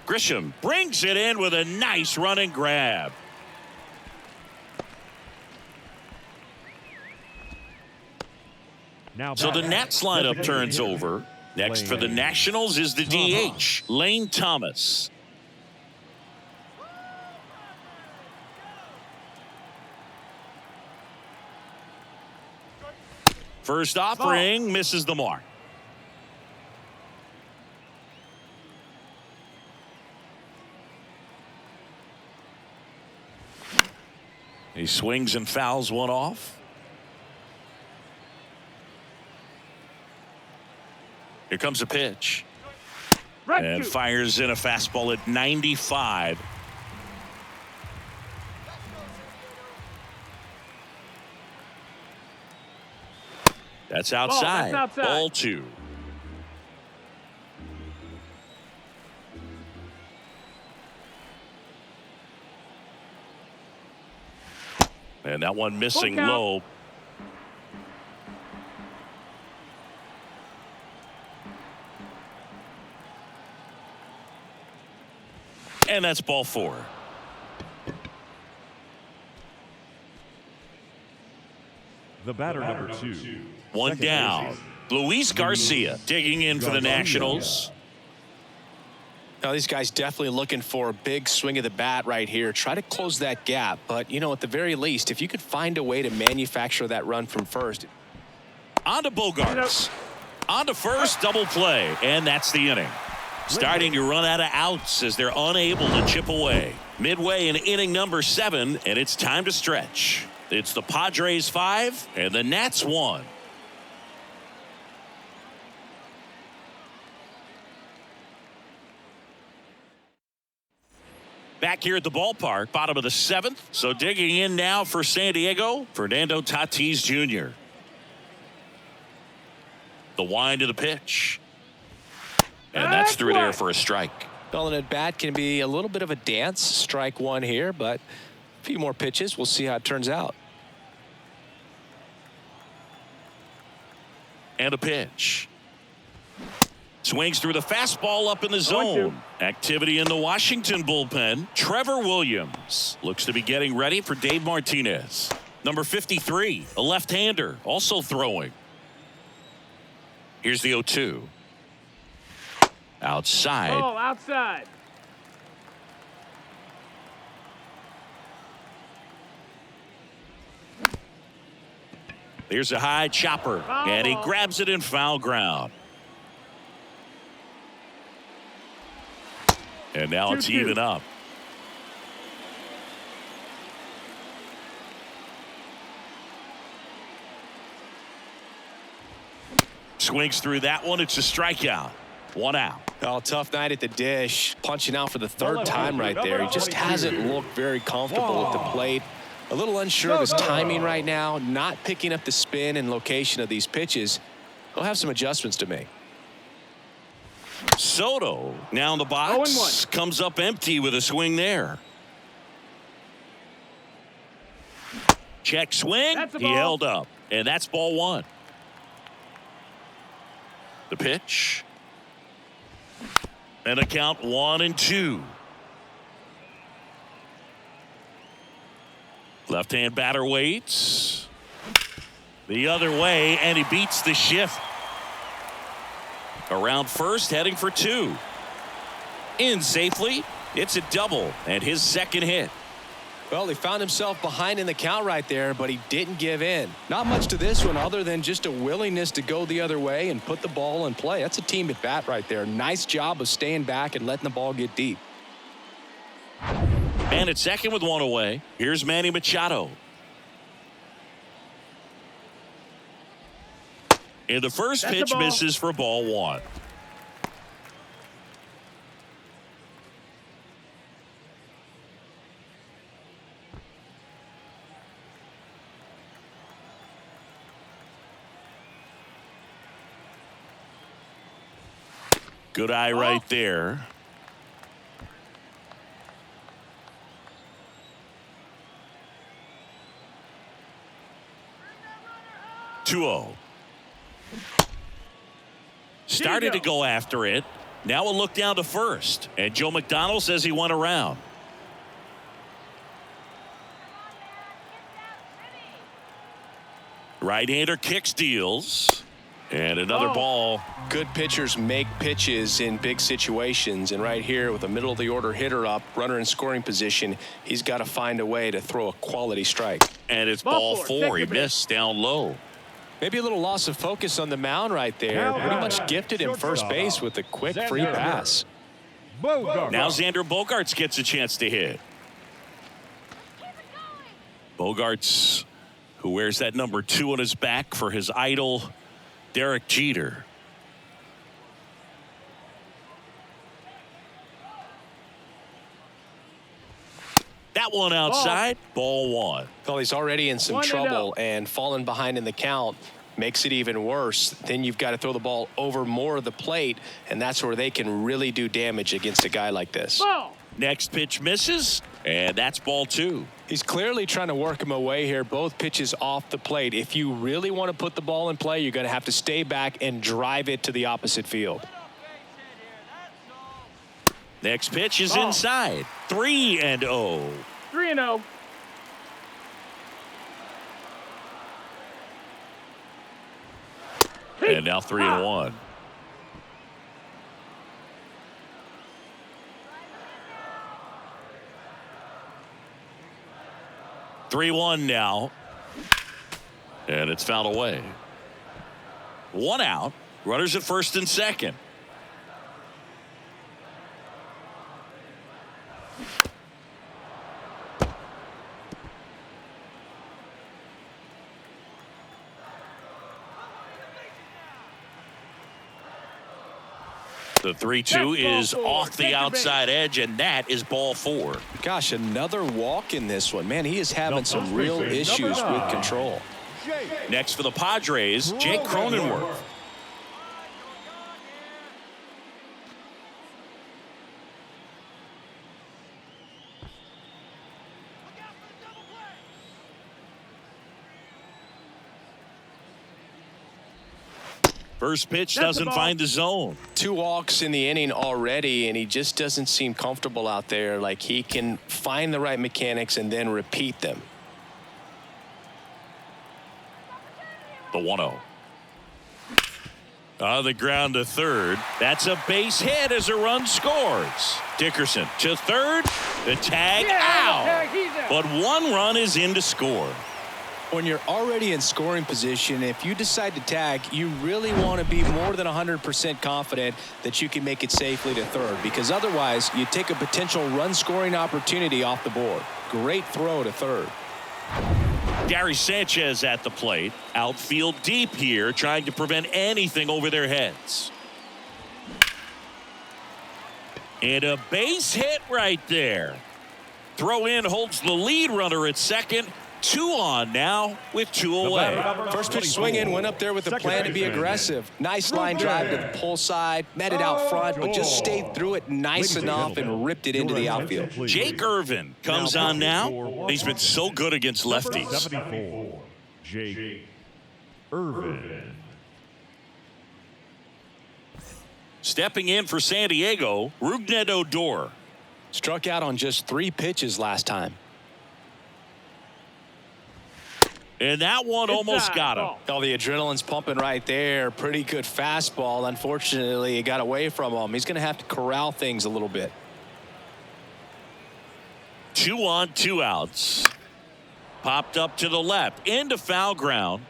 Grisham brings it in with a nice running grab. So the Nats lineup turns over. Next for the Nationals is the DH, Lane Thomas. First offering misses the mark. He swings and fouls one off. Here comes a pitch. And fires in a fastball at 95. That's outside. Ball two. And that one missing low. And that's ball four. The batter, number two. One down. Luis Garcia digging in for the Nationals. Now, these guys definitely looking for a big swing of the bat right here. Try to close that gap. But, you know, at the very least, if you could find a way to manufacture that run from first. On to Bogarts. On to first, double play. And that's the inning. Starting to run out of outs as they're unable to chip away. Midway in inning number 7, and it's time to stretch. It's the Padres 5 and the Nats 1. Back here at the ballpark, bottom of the 7th. So digging in now for San Diego, Fernando Tatis Jr. The wind of the pitch. And that's through there for a strike. Well, an at bat can be a little bit of a dance. Strike one here, but a few more pitches. We'll see how it turns out. And a pitch. Swings through the fastball up in the zone. Activity in the Washington bullpen. Trevor Williams looks to be getting ready for Dave Martinez. Number 53, a left-hander, also throwing. Here's the 0-2. Outside. Oh, outside. There's a high chopper, and he grabs it in foul ground. And now it's even up. Swings through that one. It's a strikeout. One out. Oh, tough night at the dish. Punching out for the third time right there. He just hasn't looked very comfortable at the plate. A little unsure of his timing right now. Not picking up the spin and location of these pitches. He'll have some adjustments to make. Soto now in the box. Comes up empty with a swing there. Check swing. He held up. And that's ball one. The pitch. And a count 1-2. Left-hand batter waits. The other way, and he beats the shift. Around first, heading for 2. In safely. It's a double and his second hit. Well, he found himself behind in the count right there, but he didn't give in. Not much to this one other than just a willingness to go the other way and put the ball in play. That's a team at bat right there. Nice job of staying back and letting the ball get deep. And at second with 1 away, here's Manny Machado. And the first pitch misses for ball 1. Good eye right there. Two-0. Started to go after it. Now a look down to first. And Joe McDonald says he went around. Right-hander kick steals. And another ball. Good pitchers make pitches in big situations. And right here with a middle of the order hitter up, runner in scoring position, he's got to find a way to throw a quality strike. And it's ball 4. He missed down low. Maybe a little loss of focus on the mound right there. Pretty much gifted him first base with a quick free pass. Now Xander Bogaerts gets a chance to hit. Bogaerts, who wears that number 2 on his back for his idol, Derek Jeter. That one outside, ball 1. Well, he's already in some trouble, and falling behind in the count makes it even worse. Then you've got to throw the ball over more of the plate, and that's where they can really do damage against a guy like this. Next pitch misses, and that's ball 2. He's clearly trying to work him away here. Both pitches off the plate. If you really want to put the ball in play, you're going to have to stay back and drive it to the opposite field. Next pitch is inside. 3-0. 3-0. And now 3-1. Three-1 now. And it's fouled away. 1 out. Runners at first and second. The 3-2 is off the outside edge, and that is ball 4. Gosh, another walk in this one. Man, he is having some real issues with control. Next for the Padres, Jake Cronenworth. First pitch doesn't find the zone. 2 walks in the inning already, and he just doesn't seem comfortable out there. Like he can find the right mechanics and then repeat them. The 1-0. On the ground to third. That's a base hit as a run scores. Dickerson to third. The tag out. But 1 run is in to score. When you're already in scoring position, if you decide to tag, you really want to be more than 100% confident that you can make it safely to third, because otherwise you take a potential run scoring opportunity off the board. Great throw to third. Gary Sanchez at the plate. Outfield deep here, trying to prevent anything over their heads. And a base hit right there. Throw in holds the lead runner at second. 2 on now with 2 away. First pitch swing in, went up there with a plan to be aggressive. Nice line drive to the pull side, met it out front, but just stayed through it nice enough and ripped it into the outfield. Jake Irvin comes on now. He's been so good against lefties. 74, Jake Irvin. Stepping in for San Diego, Rougned Odor. Struck out on just 3 pitches last time. And that one almost got him. Ball. Oh, the adrenaline's pumping right there. Pretty good fastball. Unfortunately, it got away from him. He's going to have to corral things a little bit. 2 on, 2 outs. Popped up to the left into foul ground.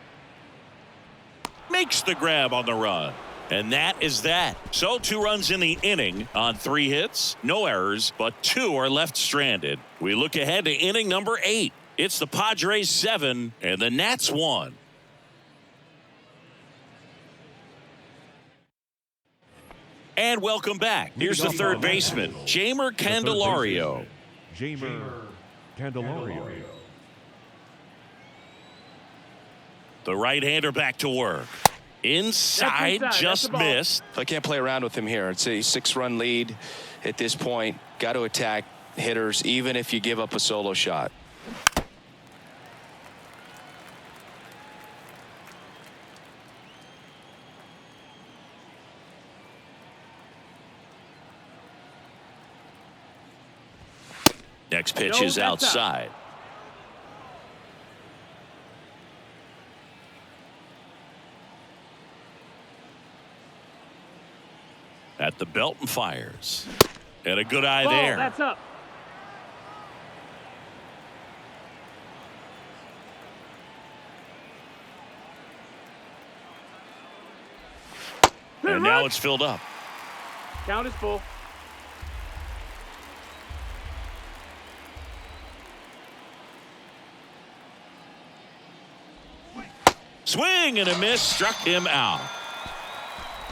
Makes the grab on the run. And that is that. So 2 runs in the inning on 3 hits, no errors, but 2 are left stranded. We look ahead to inning number 8. It's the Padres 7 and the Nats 1. And welcome back. Here's the third baseman, Jeimer Candelario. Jeimer Candelario. The right-hander back to work. Inside, That's just a ball. missed. I can't play around with him here. It's a 6-run lead at this point. Got to attack hitters, even if you give up a solo shot. Next pitch No, is that's outside. At the belt and fires. And a good eye Ball. there. That's up. And now it's filled up. Count is full. Swing and a miss, struck him out.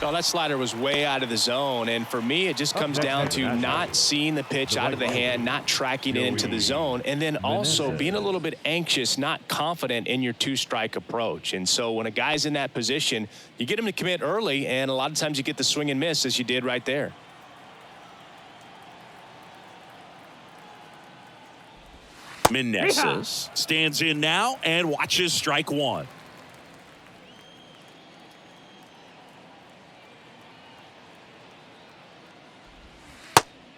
Oh, that slider was way out of the zone, and for me, it just comes down to not seeing the pitch out of the hand, not tracking it into the zone, and then also being a little bit anxious, not confident in your 2-strike approach. And so when a guy's in that position, you get him to commit early, and a lot of times you get the swing and miss, as you did right there. Meneses stands in now and watches strike 1.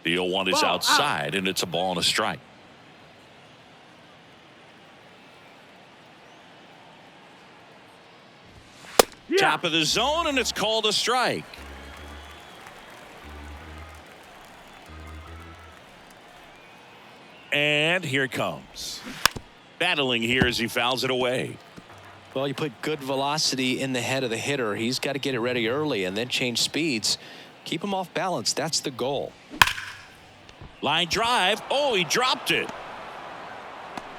The 0-1 is Ball, outside, and it's a ball and a strike. Yeah. Top of the zone, and it's called a strike. And here it comes. Battling here as he fouls it away. Well, you put good velocity in the head of the hitter. He's got to get it ready early and then change speeds. Keep him off balance. That's the goal. Line drive. Oh, he dropped it.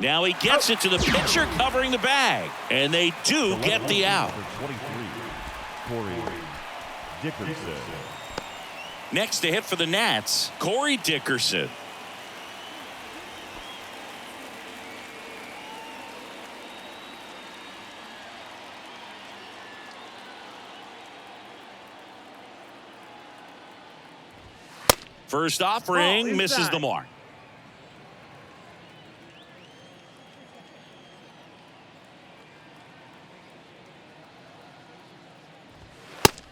Now he gets it to the pitcher covering the bag. And they do get the out. For 23, Corey Dickerson. Next to hit for the Nats, Corey Dickerson. First offering misses the mark.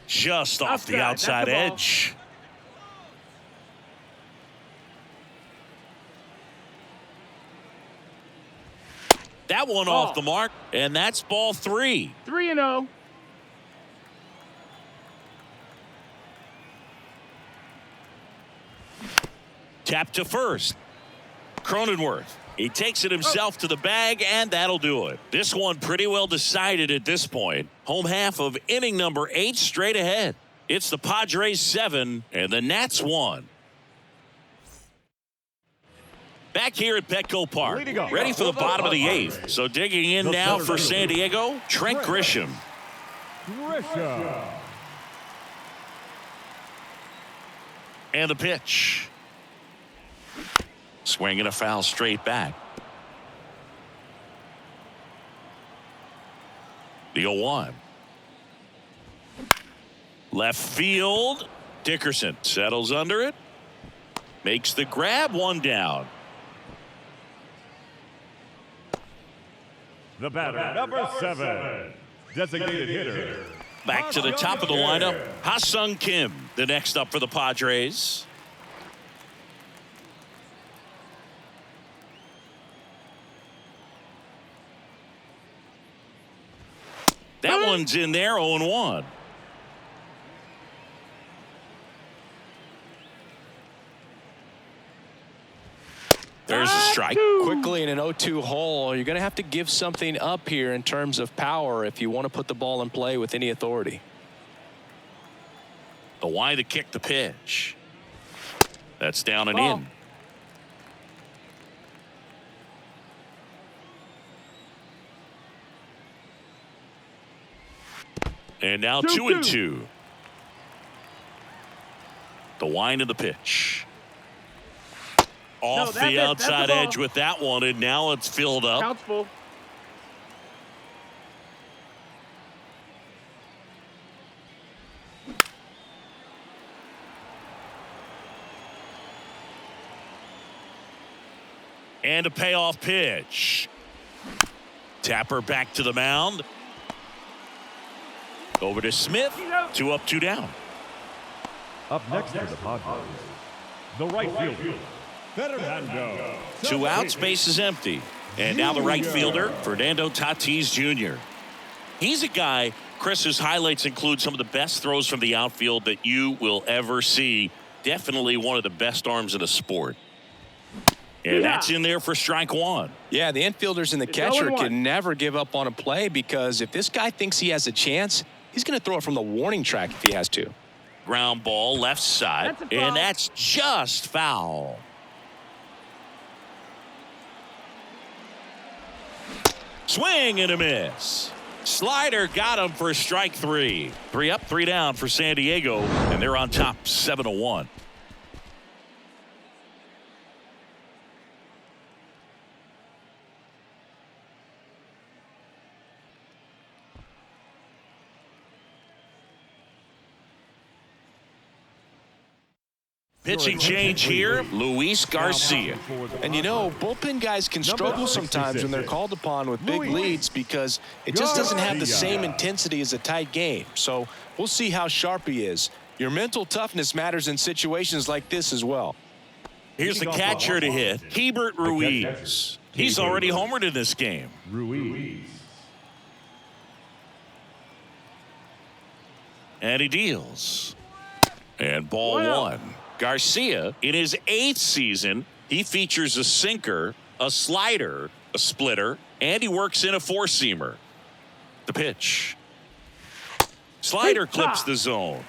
Just off the outside edge. That one off the mark, and that's ball 3. 3-0. Tap to first. Cronenworth. He takes it himself to the bag, and that'll do it. This one pretty well decided at this point. Home half of inning number 8 straight ahead. It's the Padres 7 and the Nats 1. Back here at Petco Park, ready for the bottom of the 8th. So digging in now for San Diego, Trent Grisham. And the pitch. Swinging a foul straight back. The 0-1. Left field. Dickerson settles under it. Makes the grab, 1 down. The batter, number 7, designated hitter. Back to the top of the lineup, Ha-Sung Kim, the next up for the Padres. one's in there, 0-1. There's a strike. Quickly in an 0-2 hole, you're going to have to give something up here in terms of power if you want to put the ball in play with any authority. The wide to kick the pitch. That's down and Ball. in. And now 2-2. The wind of the pitch. Off that's the it. That's the outside ball. edge with that one, and now it's filled up. Count's full. And a payoff pitch. Tapper back to the mound. Over to Smith. 2 up, 2 down. Up next for the Padres, the right fielder, Fernando. 2 outs, base is empty. And now the right fielder, Fernando Tatis Jr. He's a guy, Chris, whose highlights include some of the best throws from the outfield that you will ever see. Definitely one of the best arms in the sport. And that's in there for strike 1. Yeah, the infielders and the It's catcher 0-1. can never give up on a play because if this guy thinks he has a chance, he's going to throw it from the warning track if he has to. Ground ball left side, That's a foul. and that's just foul. Swing and a miss. Slider got him for strike 3. 3 up, 3 down for San Diego, and they're on top 7-1. Pitching change here, Luis Garcia. And you know, bullpen guys can struggle sometimes when they're called upon with big leads because it just doesn't have the same intensity as a tight game. So we'll see how sharp he is. Your mental toughness matters in situations like this as well. Here's the catcher to hit, Hebert Ruiz. He's already homered in this game. Ruiz. And he deals. And ball 1. Garcia, in his 8th season, he features a sinker, a slider, a splitter, and he works in a 4-seamer. The pitch. Slider clips the zone.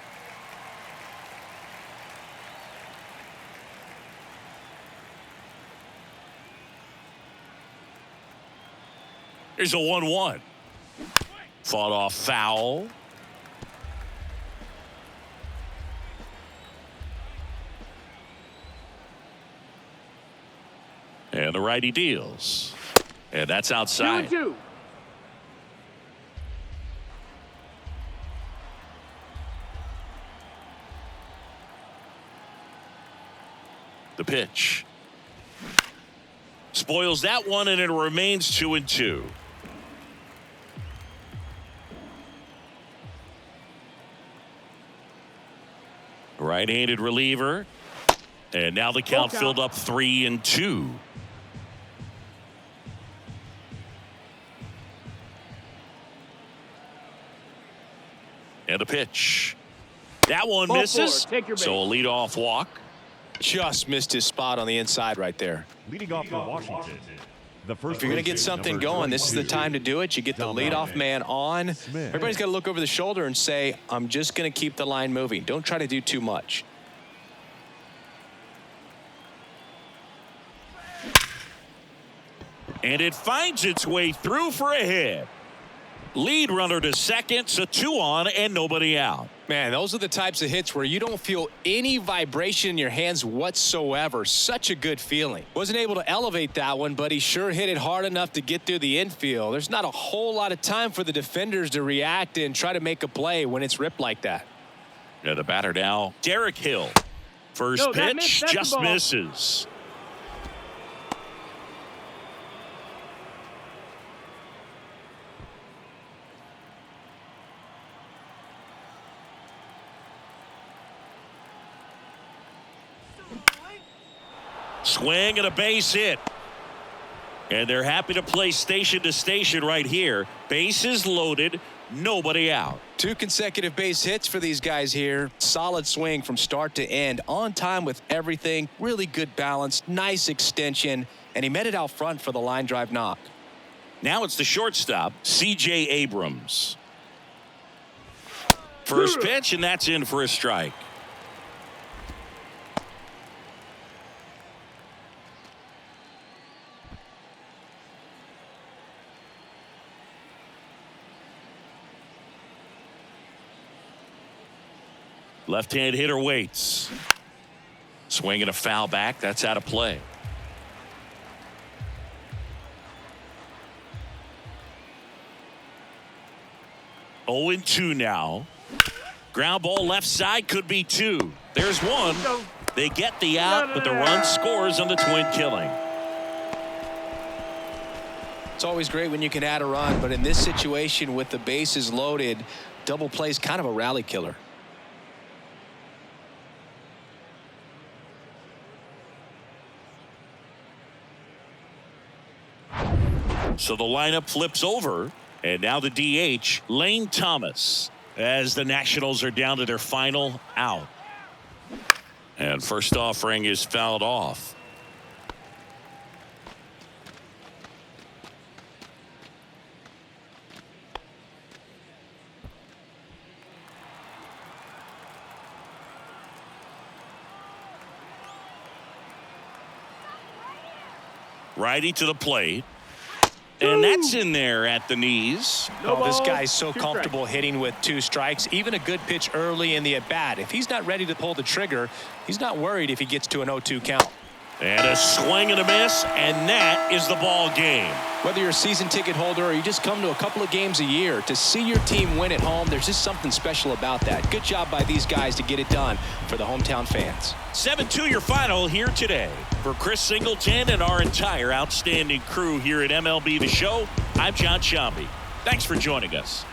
Here's a 1-1. Fought off foul. And the righty deals. And that's outside. 2-2. The pitch. Spoils that one, and it remains 2-2. Right-handed reliever. And now the count filled up 3-2. And the pitch. That one Ball misses. 4. Take your So a base. leadoff walk. Just missed his spot on the inside right there. Leading off for Washington, the first. If you're going to get something going, this is the time to do it. You get the leadoff man on. Everybody's got to look over the shoulder and say, I'm just going to keep the line moving. Don't try to do too much. And it finds its way through for a hit. Lead runner to second, so 2 on and nobody out. Man, those are the types of hits where you don't feel any vibration in your hands whatsoever. Such a good feeling. Wasn't able to elevate that one, but he sure hit it hard enough to get through the infield. There's not a whole lot of time for the defenders to react and try to make a play when it's ripped like that. Yeah, the batter now, Derek Hill. First No, that pitch missed. That's the just ball. misses. Swing and a base hit. And they're happy to play station to station right here. Bases loaded. nobody out. 2 consecutive base hits for these guys here. Solid swing from start to end. On time with everything. Really good balance. Nice extension. And he met it out front for the line drive knock. Now it's the shortstop, C.J. Abrams. First pitch, and that's in for a strike. Left-hand hitter waits. Swinging a foul back. That's out of play. Oh, 2 now. Ground ball left side, could be 2. There's 1. They get the out, but the run scores on the twin killing. It's always great when you can add a run, but in this situation with the bases loaded, double play is kind of a rally killer. So the lineup flips over, and now the DH, Lane Thomas, as the Nationals are down to their final out. And first offering is fouled off. Righty to the plate. And that's in there at the knees. Oh, this guy's so comfortable hitting with 2 strikes. Even a good pitch early in the at-bat. If he's not ready to pull the trigger, he's not worried if he gets to an 0-2 count. And a swing and a miss, and that is the ball game. Whether you're a season ticket holder or you just come to a couple of games a year, to see your team win at home, there's just something special about that. Good job by these guys to get it done for the hometown fans. 7-2 your final here today. For Chris Singleton and our entire outstanding crew here at MLB The Show, I'm John Shambi. Thanks for joining us.